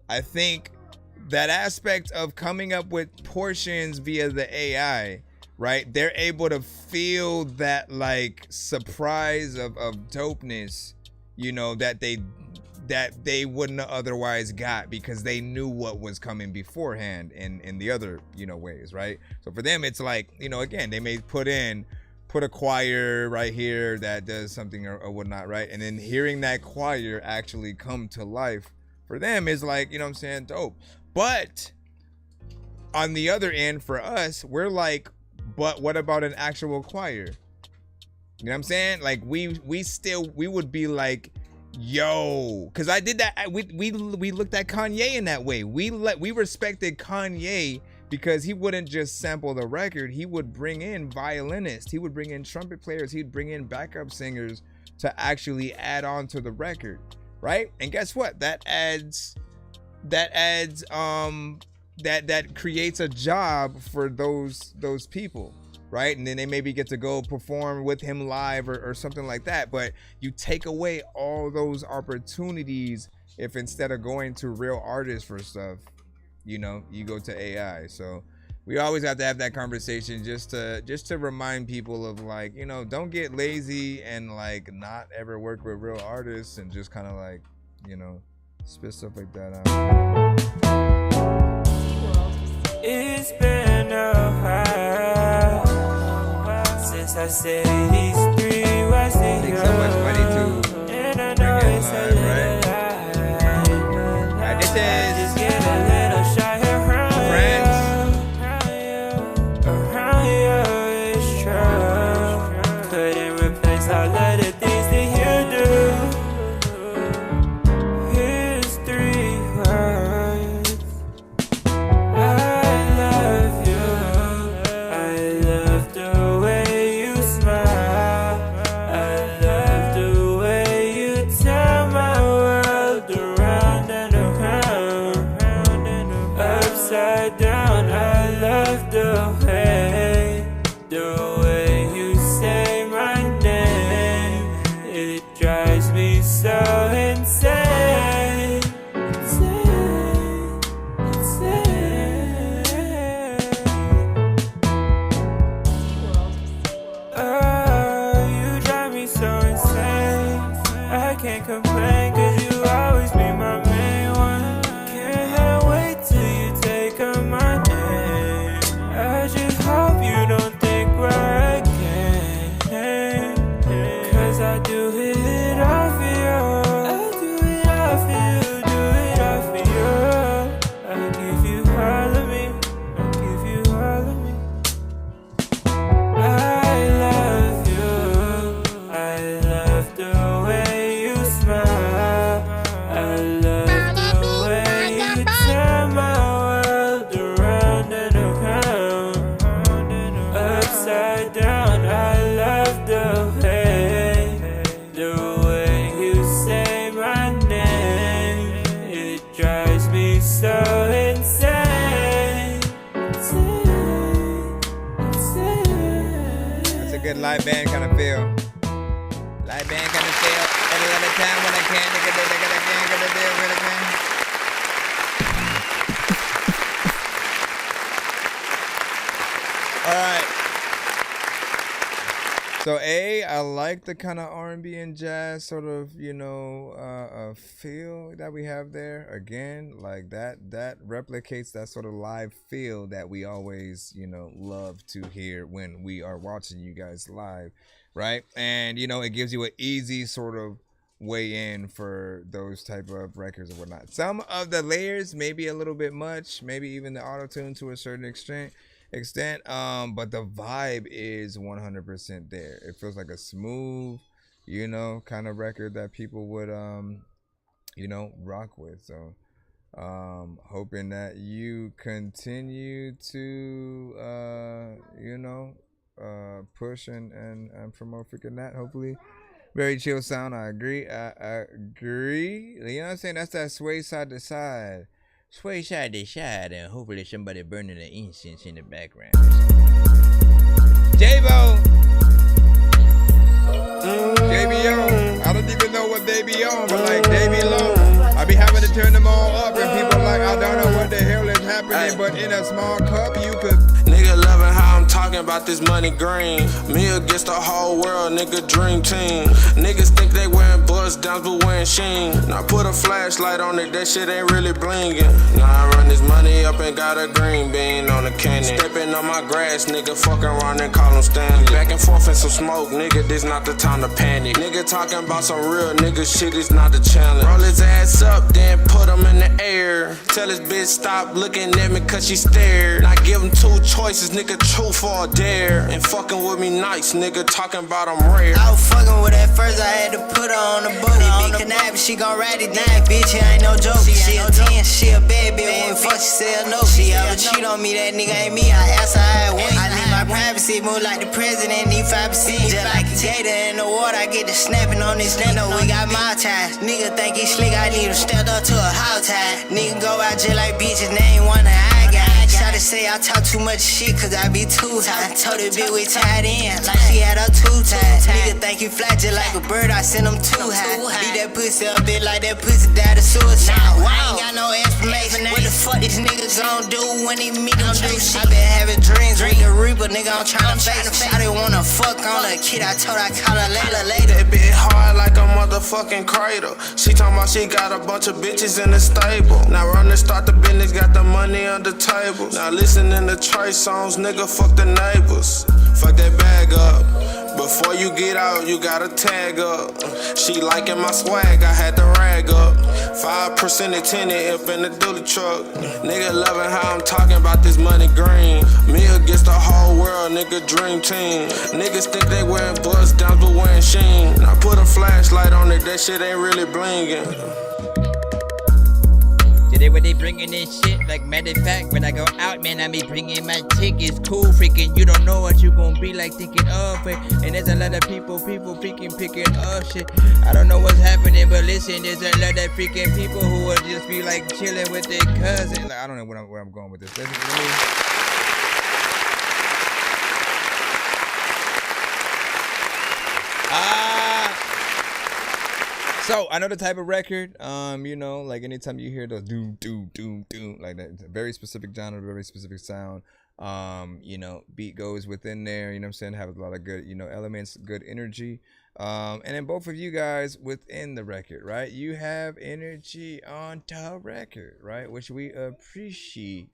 I think that aspect of coming up with portions via the AI, right, they're able to feel that like surprise of dopeness, you know, that they wouldn't have otherwise got because they knew what was coming beforehand in the other, you know, ways, right? So for them, it's like, you know, again, they may put a choir right here that does something or whatnot, right? And then hearing that choir actually come to life for them is like, you know what I'm saying, dope. But on the other end, for us, we're like, but what about an actual choir? You know what I'm saying? Like, we would be like, yo, because I did that. We looked at Kanye in that way. We respected Kanye because he wouldn't just sample the record. He would bring in violinists. He would bring in trumpet players. He'd bring in backup singers to actually add on to the record, right? And guess what? That creates a job for those people, right? And then they maybe get to go perform with him live or something like that. But you take away all those opportunities if instead of going to real artists for stuff, you know, you go to AI. So we always have to have that conversation just to remind people of, like, you know, don't get lazy and like not ever work with real artists and just kind of like, you know, spit stuff like that out. It's been a while since I said these 3 words to you. Takes so much money to and I know it's a little right? Alright, this is just get a little shy around around you. It's true. Couldn't replace all of the things that you do. Here's 3 words. I love you. I love the way you smile. I love the way you turn my world around and around, upside down. I love the way you say my name. It drives me so insane, insane, insane. Oh, you drive me so insane. I can't complain 'cause you always be my main one. Can't wait till you take up my name. I just hope you don't think we're again, 'cause I do it all for you. I do it all for you, do it all for you. I give you all of me, I give you all of me. I love you. I love the way you smile. I love the way you turn my world around and around, upside down. I love the way you say my name. It drives me so insane, insane, insane. That's a good live band kind of feel. Live band kind of feel. Every other time when I can, nigga, when I can. All right. So I like the kind of R&B and jazz sort of, you know, feel that we have there. Again, like that replicates that sort of live feel that we always, you know, love to hear when we are watching you guys live, right? And, you know, it gives you an easy sort of way in for those type of records and whatnot. Some of the layers maybe a little bit much, maybe even the auto-tune to a certain extent, but the vibe is 100% there. It feels like a smooth, you know, kind of record that people would you know, rock with. So hoping that you continue to you know, push and promote freaking that. Hopefully very chill sound. I agree. You know what I'm saying? That's that sway side to side. Sway side to side, and hopefully somebody burning the incense in the background. J-Bo! JBO. I don't even know what they be on, but like they be low. I be having to turn them all up, and people like, I don't know what the hell is happening, but in a small cup you could. Nigga loving how I'm talking about this money green. Me against the whole world, nigga, dream team. Niggas think they wearing buzz downs but wearing sheen. Now put a flashlight on it, that shit ain't really blinging. Now I run this money up and got a green bean on the cannon. Stepping on my grass, nigga, fucking around and call him Stanley. Back and forth in some smoke, nigga, this not the time to panic. Nigga talking about some real nigga shit, is not the challenge. Roll his ass up, then put him in the air. Tell his bitch stop looking at me cause she stared. I give him 2 choices, nigga, truth or dare. And fucking with me nice, nigga, talking about I'm rare. I was fucking with her first, I had to put her on the booty. Big conniving, she gon' ride it down, bitch, it ain't no joke. She a 10, she a bad bitch, when we fuck, she sell no. She ever cheat on me, that nigga ain't me, I asked her how it went. I need my privacy, move like the president, need 5%. Just like a gator in the water, I get the snapping on this stand up. We got my ties, nigga think he slick, I need him stepped up to a high tide. Nigga go out just like bitches, they ain't wanna I got. Shot Shawty say I talk too much shit cause I be too high. Told her bitch we tied in like she had her too tight. Nigga think you fly just like a bird, I send him too high. Beat that pussy up bit like that pussy died of suicide. I ain't got no explanation. What the fuck these niggas gon' do when they meet them do shit? I been having dreams, read the reaper, nigga, I'm tryna face him. Shawty wanna fuck on a kid, I told her I call her later. That bitch hard like a motherfucking cradle. She talking about she got a bunch of bitches in the stable. Now run and start the business, got the money on the table. Now listening to Trey songs, nigga, fuck the neighbors. Fuck that bag up. Before you get out, you gotta tag up. She liking my swag, I had to rag up. 5% tinted up in the dually truck. Nigga loving how I'm talking about this money green. Me against the whole world, nigga, dream team. Niggas think they wearing bust downs but wearing sheen. Now put a flashlight on it, that shit ain't really blingin'. Today when they bringing in shit, like matter of fact, when I go out, man, I be bringing my tickets. Cool, freaking, you don't know what you gon' be like thinking of it. And there's a lot of people freaking picking up shit. I don't know what's happening, but listen, there's a lot of freaking people who will just be like chilling with their cousin. Like, I don't know where I'm going with this. So I know the type of record, you know, like anytime you hear those doom, doom, doom, doom, like that, it's a very specific genre, very specific sound. You know, beat goes within there, you know what I'm saying, have a lot of good, you know, elements, good energy. And then both of you guys within the record, right? You have energy on the record, right? Which we appreciate,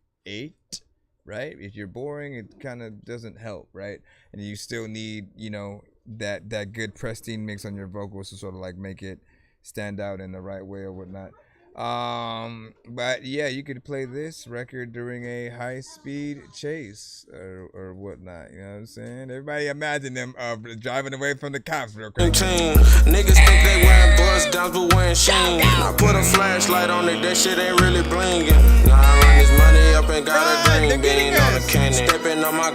right? If you're boring, it kind of doesn't help, right? And you still need, you know, that good pristine mix on your vocals to sort of like make it stand out in the right way or whatnot. But yeah, you could play this record during a high-speed chase or whatnot, you know what I'm saying? Everybody imagine them driving away from the cops real quick. Niggas think they wearing bust downs but wearing sheen. I put a flashlight on it, that shit ain't really blingin'. Now I run this money up and got a green bean on the cannon. Stepping on my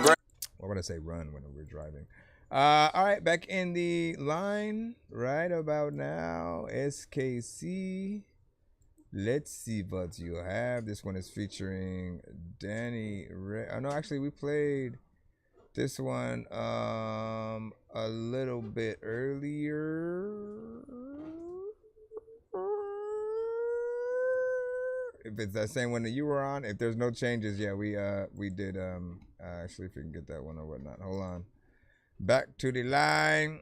Why would I say run when we're driving? All right, back in the line right about now, SKC. Let's see what you have. This one is featuring Danny Ray. Oh no, actually we played this one a little bit earlier. If it's that same one that you were on, if there's no changes, yeah, we did actually, if we can get that one or whatnot. Hold on. Back to the line.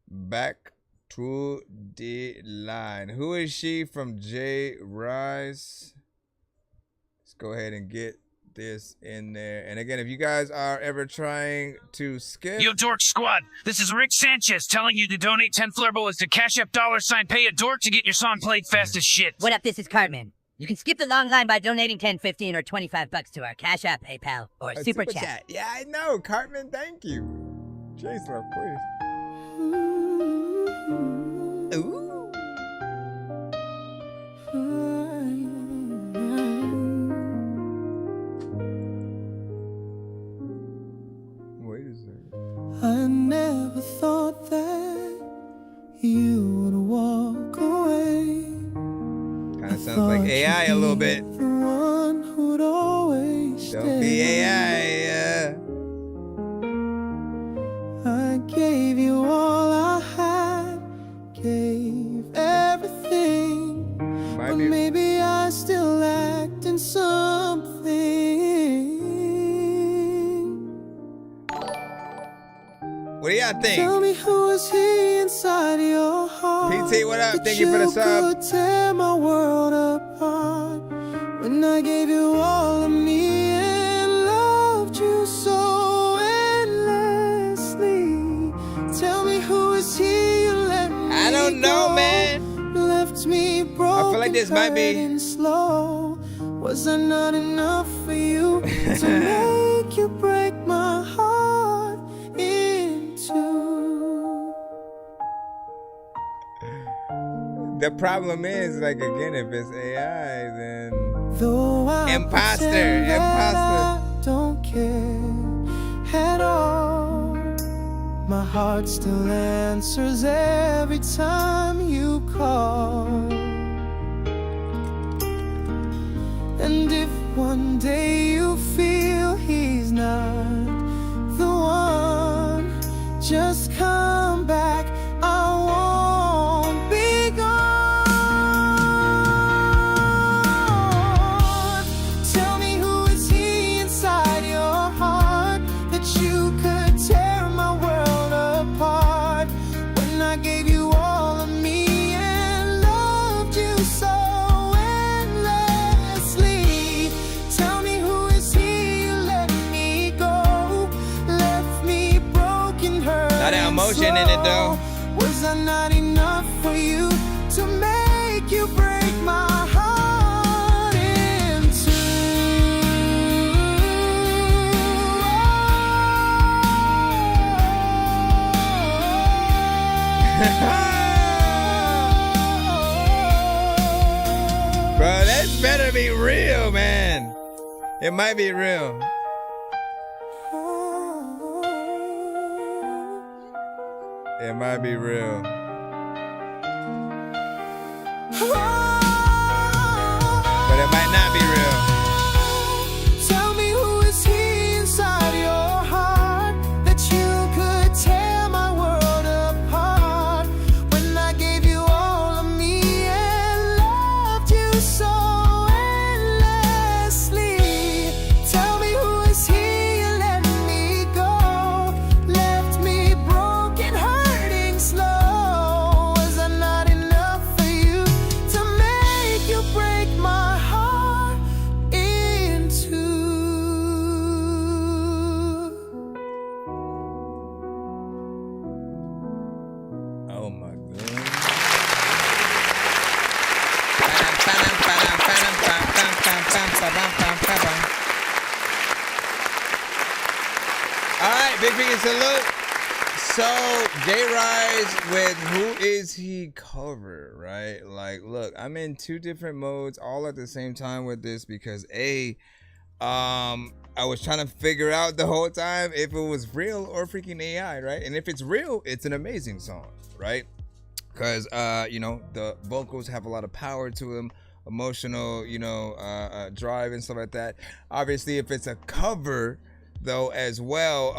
Back to the line. Who is she from J Rise? Let's go ahead and get this in there. And again, if you guys are ever trying to skip. Yo, Dork Squad, this is Rick Sanchez telling you to donate 10 flurbles to Cash App $ pay a dork to get your song played fast as shit. What up, this is Cartman. You can skip the long line by donating 10, 15, or 25 bucks to our Cash App, PayPal, or Super Chat. Yeah, I know. Cartman, thank you. Chase love, please. Ooh. Wait a second. I never thought that you would walk away. Kind of sounds like AI a little bit. The one who'd always Don't be AI, yeah. I gave you all I had, gave everything, but maybe I still lacked in something. What do y'all think? Tell me who is he inside your heart? PT, what up? Thank you for the sub. Could tear my world apart when I gave you all of me and loved you so endlessly. Tell me who is he you let me I don't know, go. man. Left me broken, I feel like this might be slow. Was I not enough for you to make you break my heart in two? The problem is, like, again, if it's AI, then Though I imposter. I don't care at all. My heart still answers every time you call. And if One day you feel he's not the one. Just come back, I won't be gone. Tell me, who is he inside your heart that you could tear my world apart? When I gave you all of me and loved you so endlessly. Tell me, who is he you let me go? Left me broken, hurt. Not that emotion in it though. Was I not enough for you to make you break my heart in two? Bro, that better be real, man. It might be real. It might be real. But it might not be real. Tell me, who is he inside your heart that you could tear my world apart? When I gave you all of me and loved you so endlessly. Tell me, who is he you let me go? Left me broken, hurting slow. Was I not enough for you to make you break my heart in two? Oh my god. Alright, big finger salute. So J-Rise with Who Is He cover, right? Like, look, I'm in two different modes all at the same time with this because I was trying to figure out the whole time if it was real or freaking AI, right? And if it's real, it's an amazing song, right? Because you know, the vocals have a lot of power to them, emotional, you know, drive and stuff like that. Obviously, if it's a cover though as well,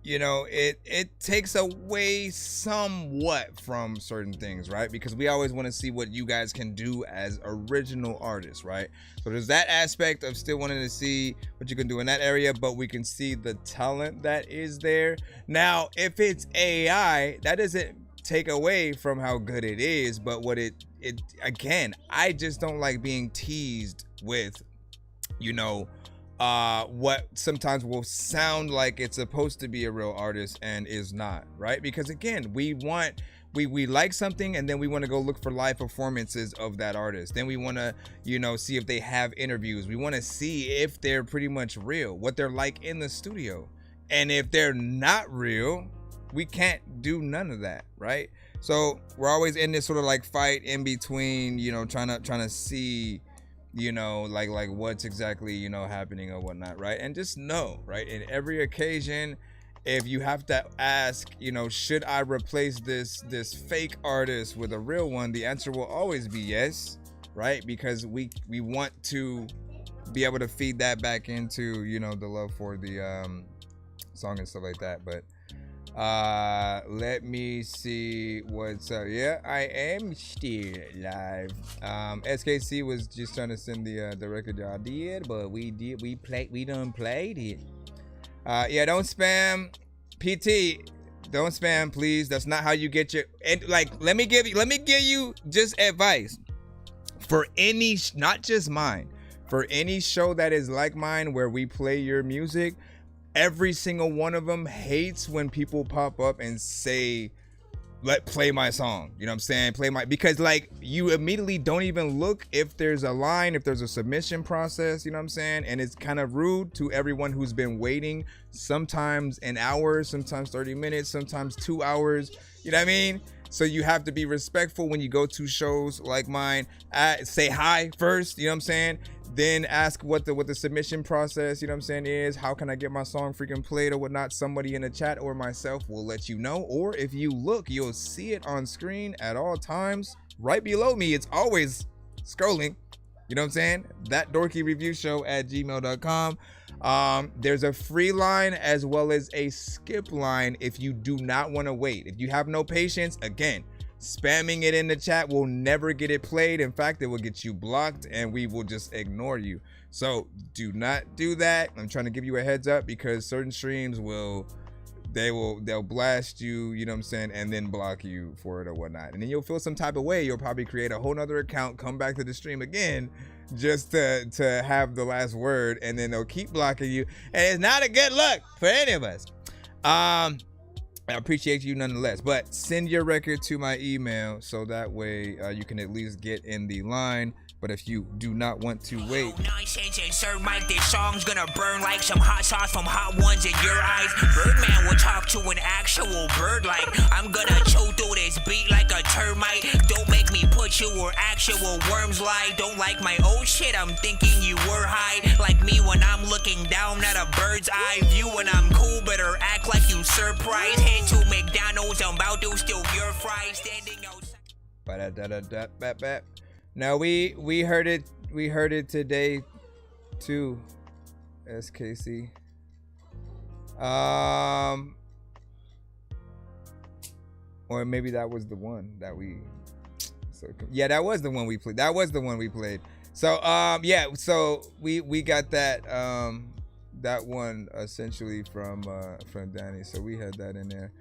you know, it takes away somewhat from certain things, right? Because we always want to see what you guys can do as original artists, right? So there's that aspect of still wanting to see what you can do in that area, but we can see the talent that is there. Now, if it's AI, that doesn't take away from how good it is, but what it again, I just don't like being teased with, you know, what sometimes will sound like it's supposed to be a real artist and is not, right? Because again, we like something and then we want to go look for live performances of that artist. Then we want to, you know, see if they have interviews. We want to see if they're pretty much real, what they're like in the studio. And if they're not real, we can't do none of that, right? So we're always in this sort of like fight in between, you know, trying to see, you know, like what's exactly, you know, happening or whatnot, right? And just know, right, in every occasion, if you have to ask, you know, should I replace this fake artist with a real one, the answer will always be yes, right? Because we want to be able to feed that back into, you know, the love for the song and stuff like that. But let me see what's up. Yeah, I am still live. SKC was just trying to send the record y'all did, but we done played it. Yeah, don't spam. PT, don't spam, please. That's not how you get your, and like, let me give you just advice for any, not just mine, for any show that is like mine where we play your music. Every single one of them hates when people pop up and say, play my song, you know what I'm saying, because like you immediately don't even look if there's a line, if there's a submission process, you know what I'm saying, and it's kind of rude to everyone who's been waiting, sometimes an hour, sometimes 30 minutes, sometimes 2 hours, you know what I mean? So you have to be respectful when you go to shows like mine. Say hi first, you know what I'm saying? Then ask what the submission process, you know what I'm saying, is. How can I get my song freaking played or whatnot? Somebody in the chat or myself will let you know. Or if you look, you'll see it on screen at all times. Right below me, it's always scrolling. You know what I'm saying? ThatDorkyReviewShow@gmail.com. There's a free line as well as a skip line if you do not want to wait. If you have no patience, again, spamming it in the chat will never get it played. In fact, it will get you blocked and we will just ignore you. So do not do that. I'm trying to give you a heads up because certain streams they'll blast you, you know what I'm saying, and then block you for it or whatnot. And then you'll feel some type of way. You'll probably create a whole nother account, come back to the stream again just to have the last word, and then they'll keep blocking you. And it's not a good look for any of us. I appreciate you nonetheless, but send your record to my email so that way you can at least get in the line. But if you do not want to wait, Nonsense and sir, Mike, this song's gonna burn like some hot sauce from hot ones in your eyes. Birdman will talk to an actual bird like I'm gonna chew through this beat like a termite. Don't make me put you where actual worms lie. Don't like my old shit, I'm thinking you were high. Like me when I'm looking down at a bird's eye view. When I'm cool, better act like you surprised. Head to McDonald's, I'm about to steal your fries. Standing outside. Now we heard it today too, SKC. Or maybe that was the one that we that was the one we played. So yeah, so we got that that one essentially from Danny. So we had that in there.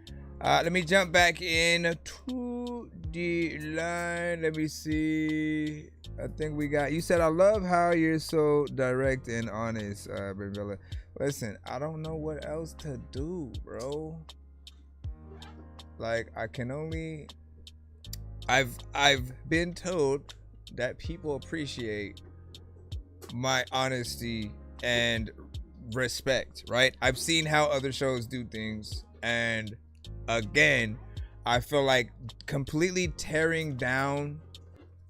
Let me jump back in to the line. Let me see. I think we got. You said I love how you're so direct and honest, Bravilla. Listen, I don't know what else to do, bro. Like I can only. I've been told that people appreciate my honesty and respect, right? I've seen how other shows do things, and again, I feel like completely tearing down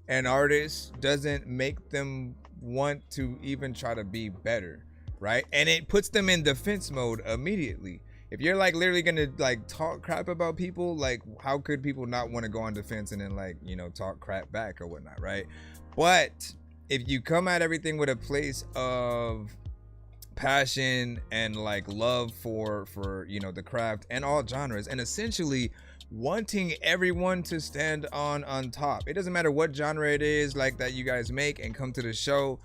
an artist doesn't make them want to even try to be better, right? And it puts them in defense mode immediately. If you're like literally gonna like talk crap about people, like how could people not want to go on defense and then like, you know, talk crap back or whatnot, right? But if you come at everything with a place of passion and like love for you know the craft and all genres, and essentially wanting everyone to stand on top, it doesn't matter what genre it is like that you guys make and come to the show,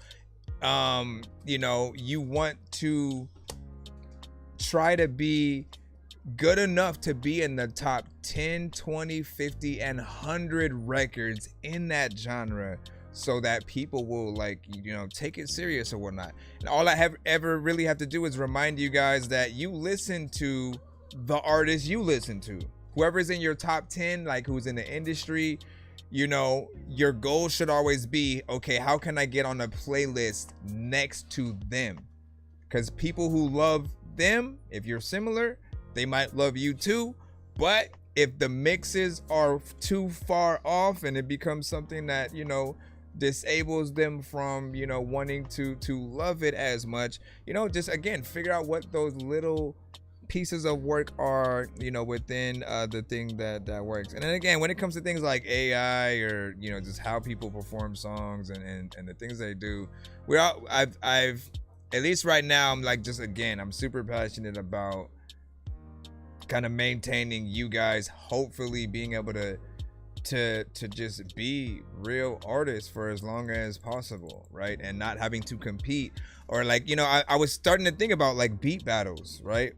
you know, you want to try to be good enough to be in the top 10, 20, 50 and 100 records in that genre, so that people will like, you know, take it serious or whatnot. And all I ever really have to do is remind you guys that you listen to the artists you listen to. Whoever's in your top 10, like who's in the industry, you know, your goal should always be, okay, how can I get on a playlist next to them? Because people who love them, if you're similar, they might love you too. But if the mixes are too far off and it becomes something that, you know, disables them from, you know, wanting to love it as much, you know, just again figure out what those little pieces of work are, you know, within the thing that works. And then again, when it comes to things like AI or, you know, just how people perform songs and the things they do, I've at least right now, I'm like, just again, I'm super passionate about kind of maintaining you guys, hopefully being able to just be real artists for as long as possible, right? And not having to compete, or like, you know, I was starting to think about like beat battles, right?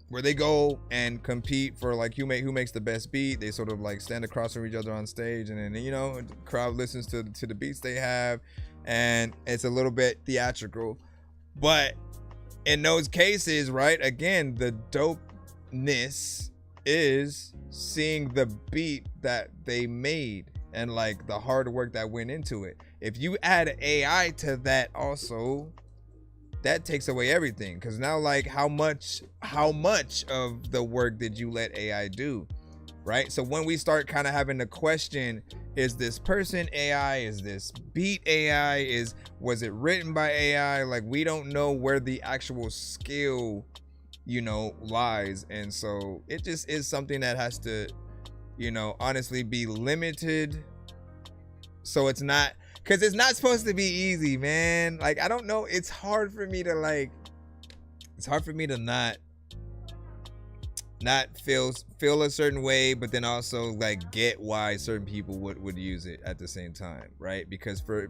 Where they go and compete for like who makes the best beat. They sort of like stand across from each other on stage, and then, you know, the crowd listens to the beats they have, and it's a little bit theatrical. But in those cases, right, again, the dopeness is seeing the beat that they made and like the hard work that went into it. If you add AI to that also, that takes away everything, because now like how much of the work did you let AI do, right? So when we start kind of having to question, is this person AI, is this beat AI, was it written by AI? Like we don't know where the actual skill, you know, lies. And so it just is something that has to, you know, honestly be limited, so it's not, Cause it's not supposed to be easy, man. Like, I don't know. It's hard for me to like, it's hard for me to not feel a certain way, but then also like get why certain people would use it at the same time, right? Because for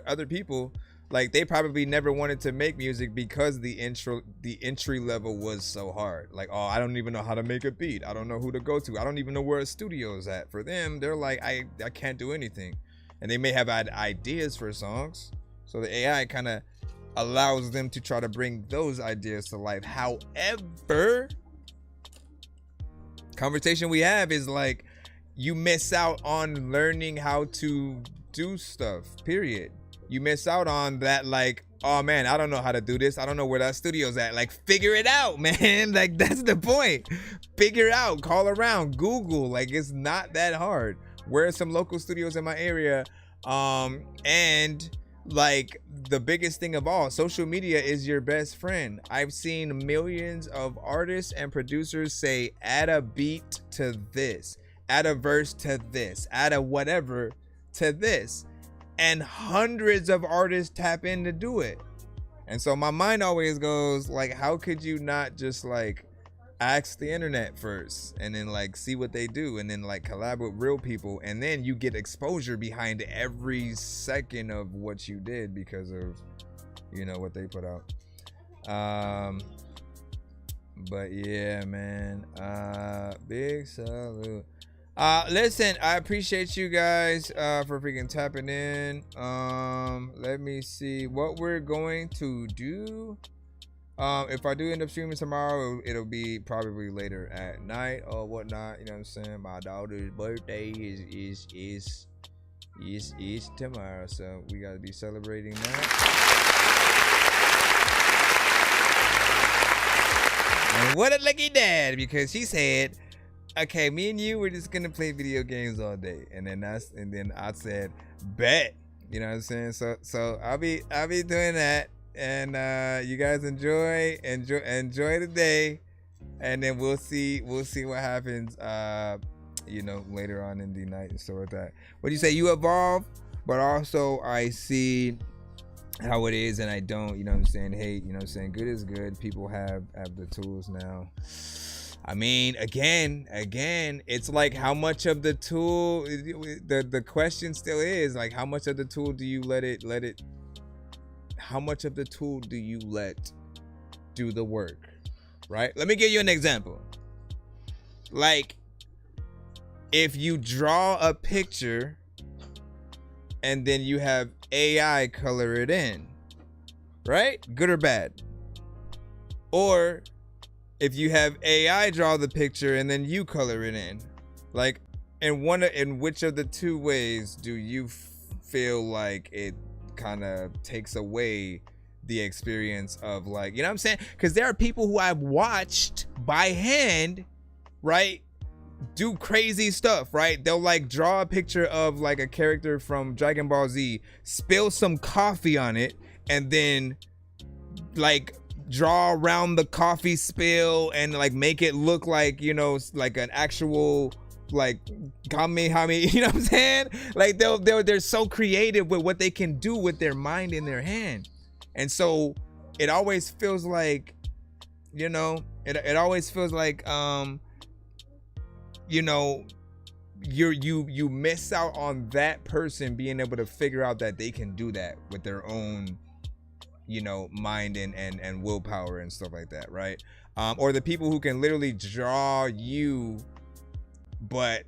other people, like they probably never wanted to make music because the entry level was so hard. Like, oh, I don't even know how to make a beat. I don't know who to go to. I don't even know where a studio is at. For them, they're like, I can't do anything. And they may have had ideas for songs. So the AI kind of allows them to try to bring those ideas to life. However, conversation we have is like, you miss out on learning how to do stuff, period. You miss out on that, like, oh man, I don't know how to do this. I don't know where that studio's at. Like, figure it out, man. Like, that's the point. Figure out, call around, Google. Like, it's not that hard. Where are some local studios in my area? And like the biggest thing of all, social media is your best friend. I've seen millions of artists and producers say, add a beat to this, add a verse to this, add a whatever to this. And hundreds of artists tap in to do it. And so my mind always goes like, how could you not just like ask the internet first and then like see what they do and then like collab with real people, and then you get exposure behind every second of what you did because of, you know, what they put out. But yeah, man, big salute. Listen, I appreciate you guys for freaking tapping in. Let me see what we're going to do. If I do end up streaming tomorrow, it'll be probably later at night or whatnot. You know what I'm saying? My daughter's birthday is tomorrow, so we gotta be celebrating that. And what a lucky dad, because she said, okay, me and you, we're just gonna play video games all day. And then I said, bet. You know what I'm saying? So I'll be doing that. And you guys enjoy the day, and then we'll see what happens you know, later on in the night and stuff like that. What do you say? You evolve, but also I see how it is and I don't, you know what I'm saying, hate, you know what I'm saying. Good is good. People have the tools now. I mean, again, it's like, how much of the tool, the question still is like, how much of the tool do you let it how much of the tool do you let do the work, right? Let me give you an example. Like, if you draw a picture and then you have AI color it in, right? Good or bad? Or if you have AI draw the picture and then you color it in, like, in which of the two ways do you feel like it kind of takes away the experience of, like, you know what I'm saying? Because there are people who I've watched by hand, right, do crazy stuff, right? They'll like draw a picture of like a character from Dragon Ball Z, spill some coffee on it, and then like draw around the coffee spill and like make it look like, you know, like an actual like Kamehameha, you know what I'm saying? Like they're so creative with what they can do with their mind in their hand. And so it always feels like, you know, it always feels like you know, you miss out on that person being able to figure out that they can do that with their own, you know, mind and willpower and stuff like that, right? Or the people who can literally draw you but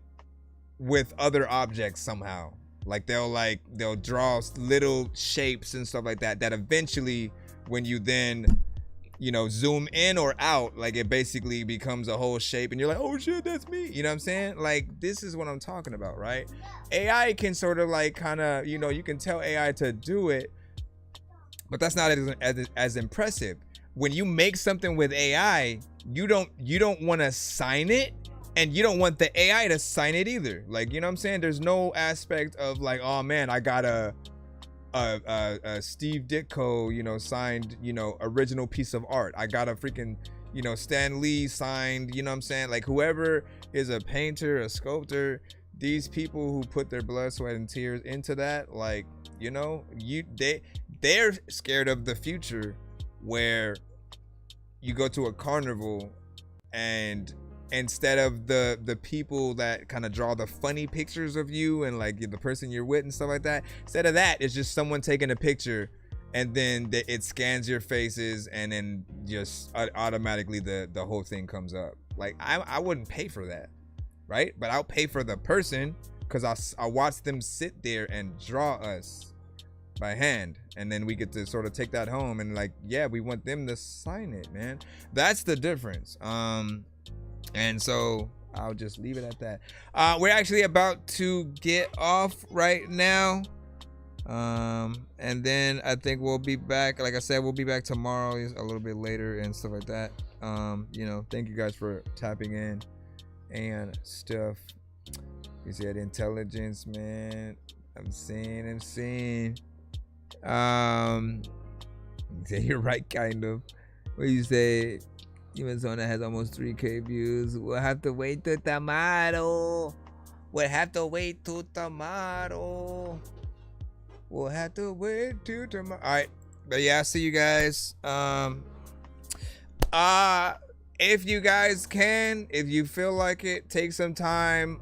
with other objects somehow. Like they'll draw little shapes and stuff like that eventually, when you then, you know, zoom in or out, like it basically becomes a whole shape and you're like, oh shit, that's me. You know what I'm saying? Like, this is what I'm talking about, right? AI can sort of like kind of, you know, you can tell AI to do it, but that's not as impressive. When you make something with AI, you don't want to sign it, and you don't want the AI to sign it either. Like, you know what I'm saying? There's no aspect of like, oh man, I got a Steve Ditko, you know, signed, you know, original piece of art. I got a freaking, you know, Stan Lee signed, you know what I'm saying? Like, whoever is a painter, a sculptor, these people who put their blood, sweat, and tears into that, like, you know, they're scared of the future where you go to a carnival and instead of the people that kind of draw the funny pictures of you and like the person you're with and stuff like that, instead of that, it's just someone taking a picture and then it scans your faces and then just automatically the whole thing comes up. Like I wouldn't pay for that, right? But I'll pay for the person because I watch them sit there and draw us by hand, and then we get to sort of take that home and like, yeah, we want them to sign it, man. That's the difference. And so I'll just leave it at that. We're actually about to get off right now. And then I think we'll be back. Like I said, we'll be back tomorrow a little bit later and stuff like that. You know, thank you guys for tapping in and stuff. You said intelligence, man. I'm seeing. You're right, kind of. What you say? Even Zona has almost 3K views. We'll have to wait till tomorrow. We'll have to wait till tomorrow. We'll have to wait till tomorrow. All right, but yeah, I'll see you guys. If you guys can, if you feel like it, take some time.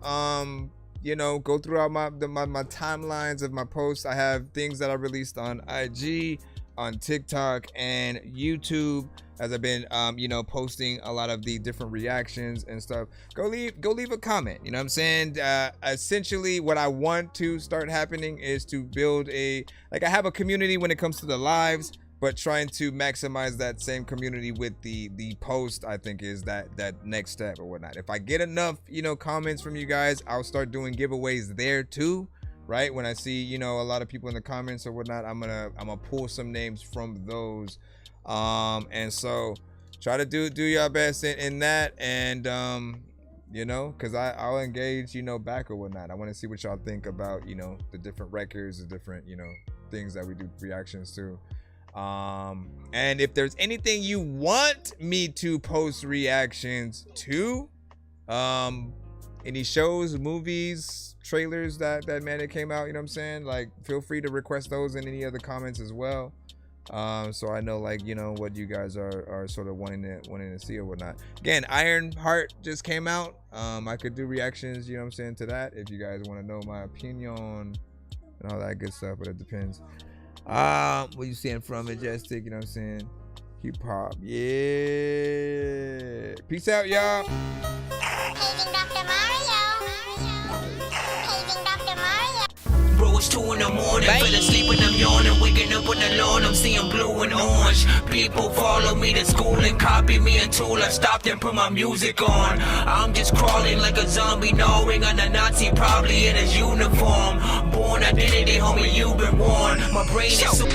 You know, go throughout my timelines of my posts. I have things that I released on IG, on TikTok, and YouTube, as I've been you know, posting a lot of the different reactions and stuff. Go leave a comment. You know what I'm saying? Essentially what I want to start happening is to build I have a community when it comes to the lives, but trying to maximize that same community with the post, I think, is that next step or whatnot. If I get enough, you know, comments from you guys, I'll start doing giveaways there too, right? When I see, you know, a lot of people in the comments or whatnot, I'm gonna pull some names from those. And so try to do your best in that, and you know, because I'll engage, you know, back or whatnot. I want to see what y'all think about, you know, the different records, the different, you know, things that we do reactions to. And if there's anything you want me to post reactions to, any shows, movies, trailers that came out, you know what I'm saying, like, feel free to request those in any of the comments as well. So I know, like, you know, what you guys are sort of wanting to see or whatnot. Again, Ironheart just came out. I could do reactions, you know what I'm saying, to that if you guys want to know my opinion and all that good stuff, but it depends. What you saying from Majestic, you know what I'm saying? Hip hop, yeah. Peace out, y'all. Paging Dr. Mario. Paging Dr. Mario. Bro, it's 2 in the morning, fell asleep and I'm yawning, waking up on the lawn, I'm seeing blue and orange. People follow me to school and copy me until I stopped and put my music on. I'm just crawling like a zombie, gnawing on a Nazi, probably in his uniform. Born identity, homie, you've been warned. My brain is so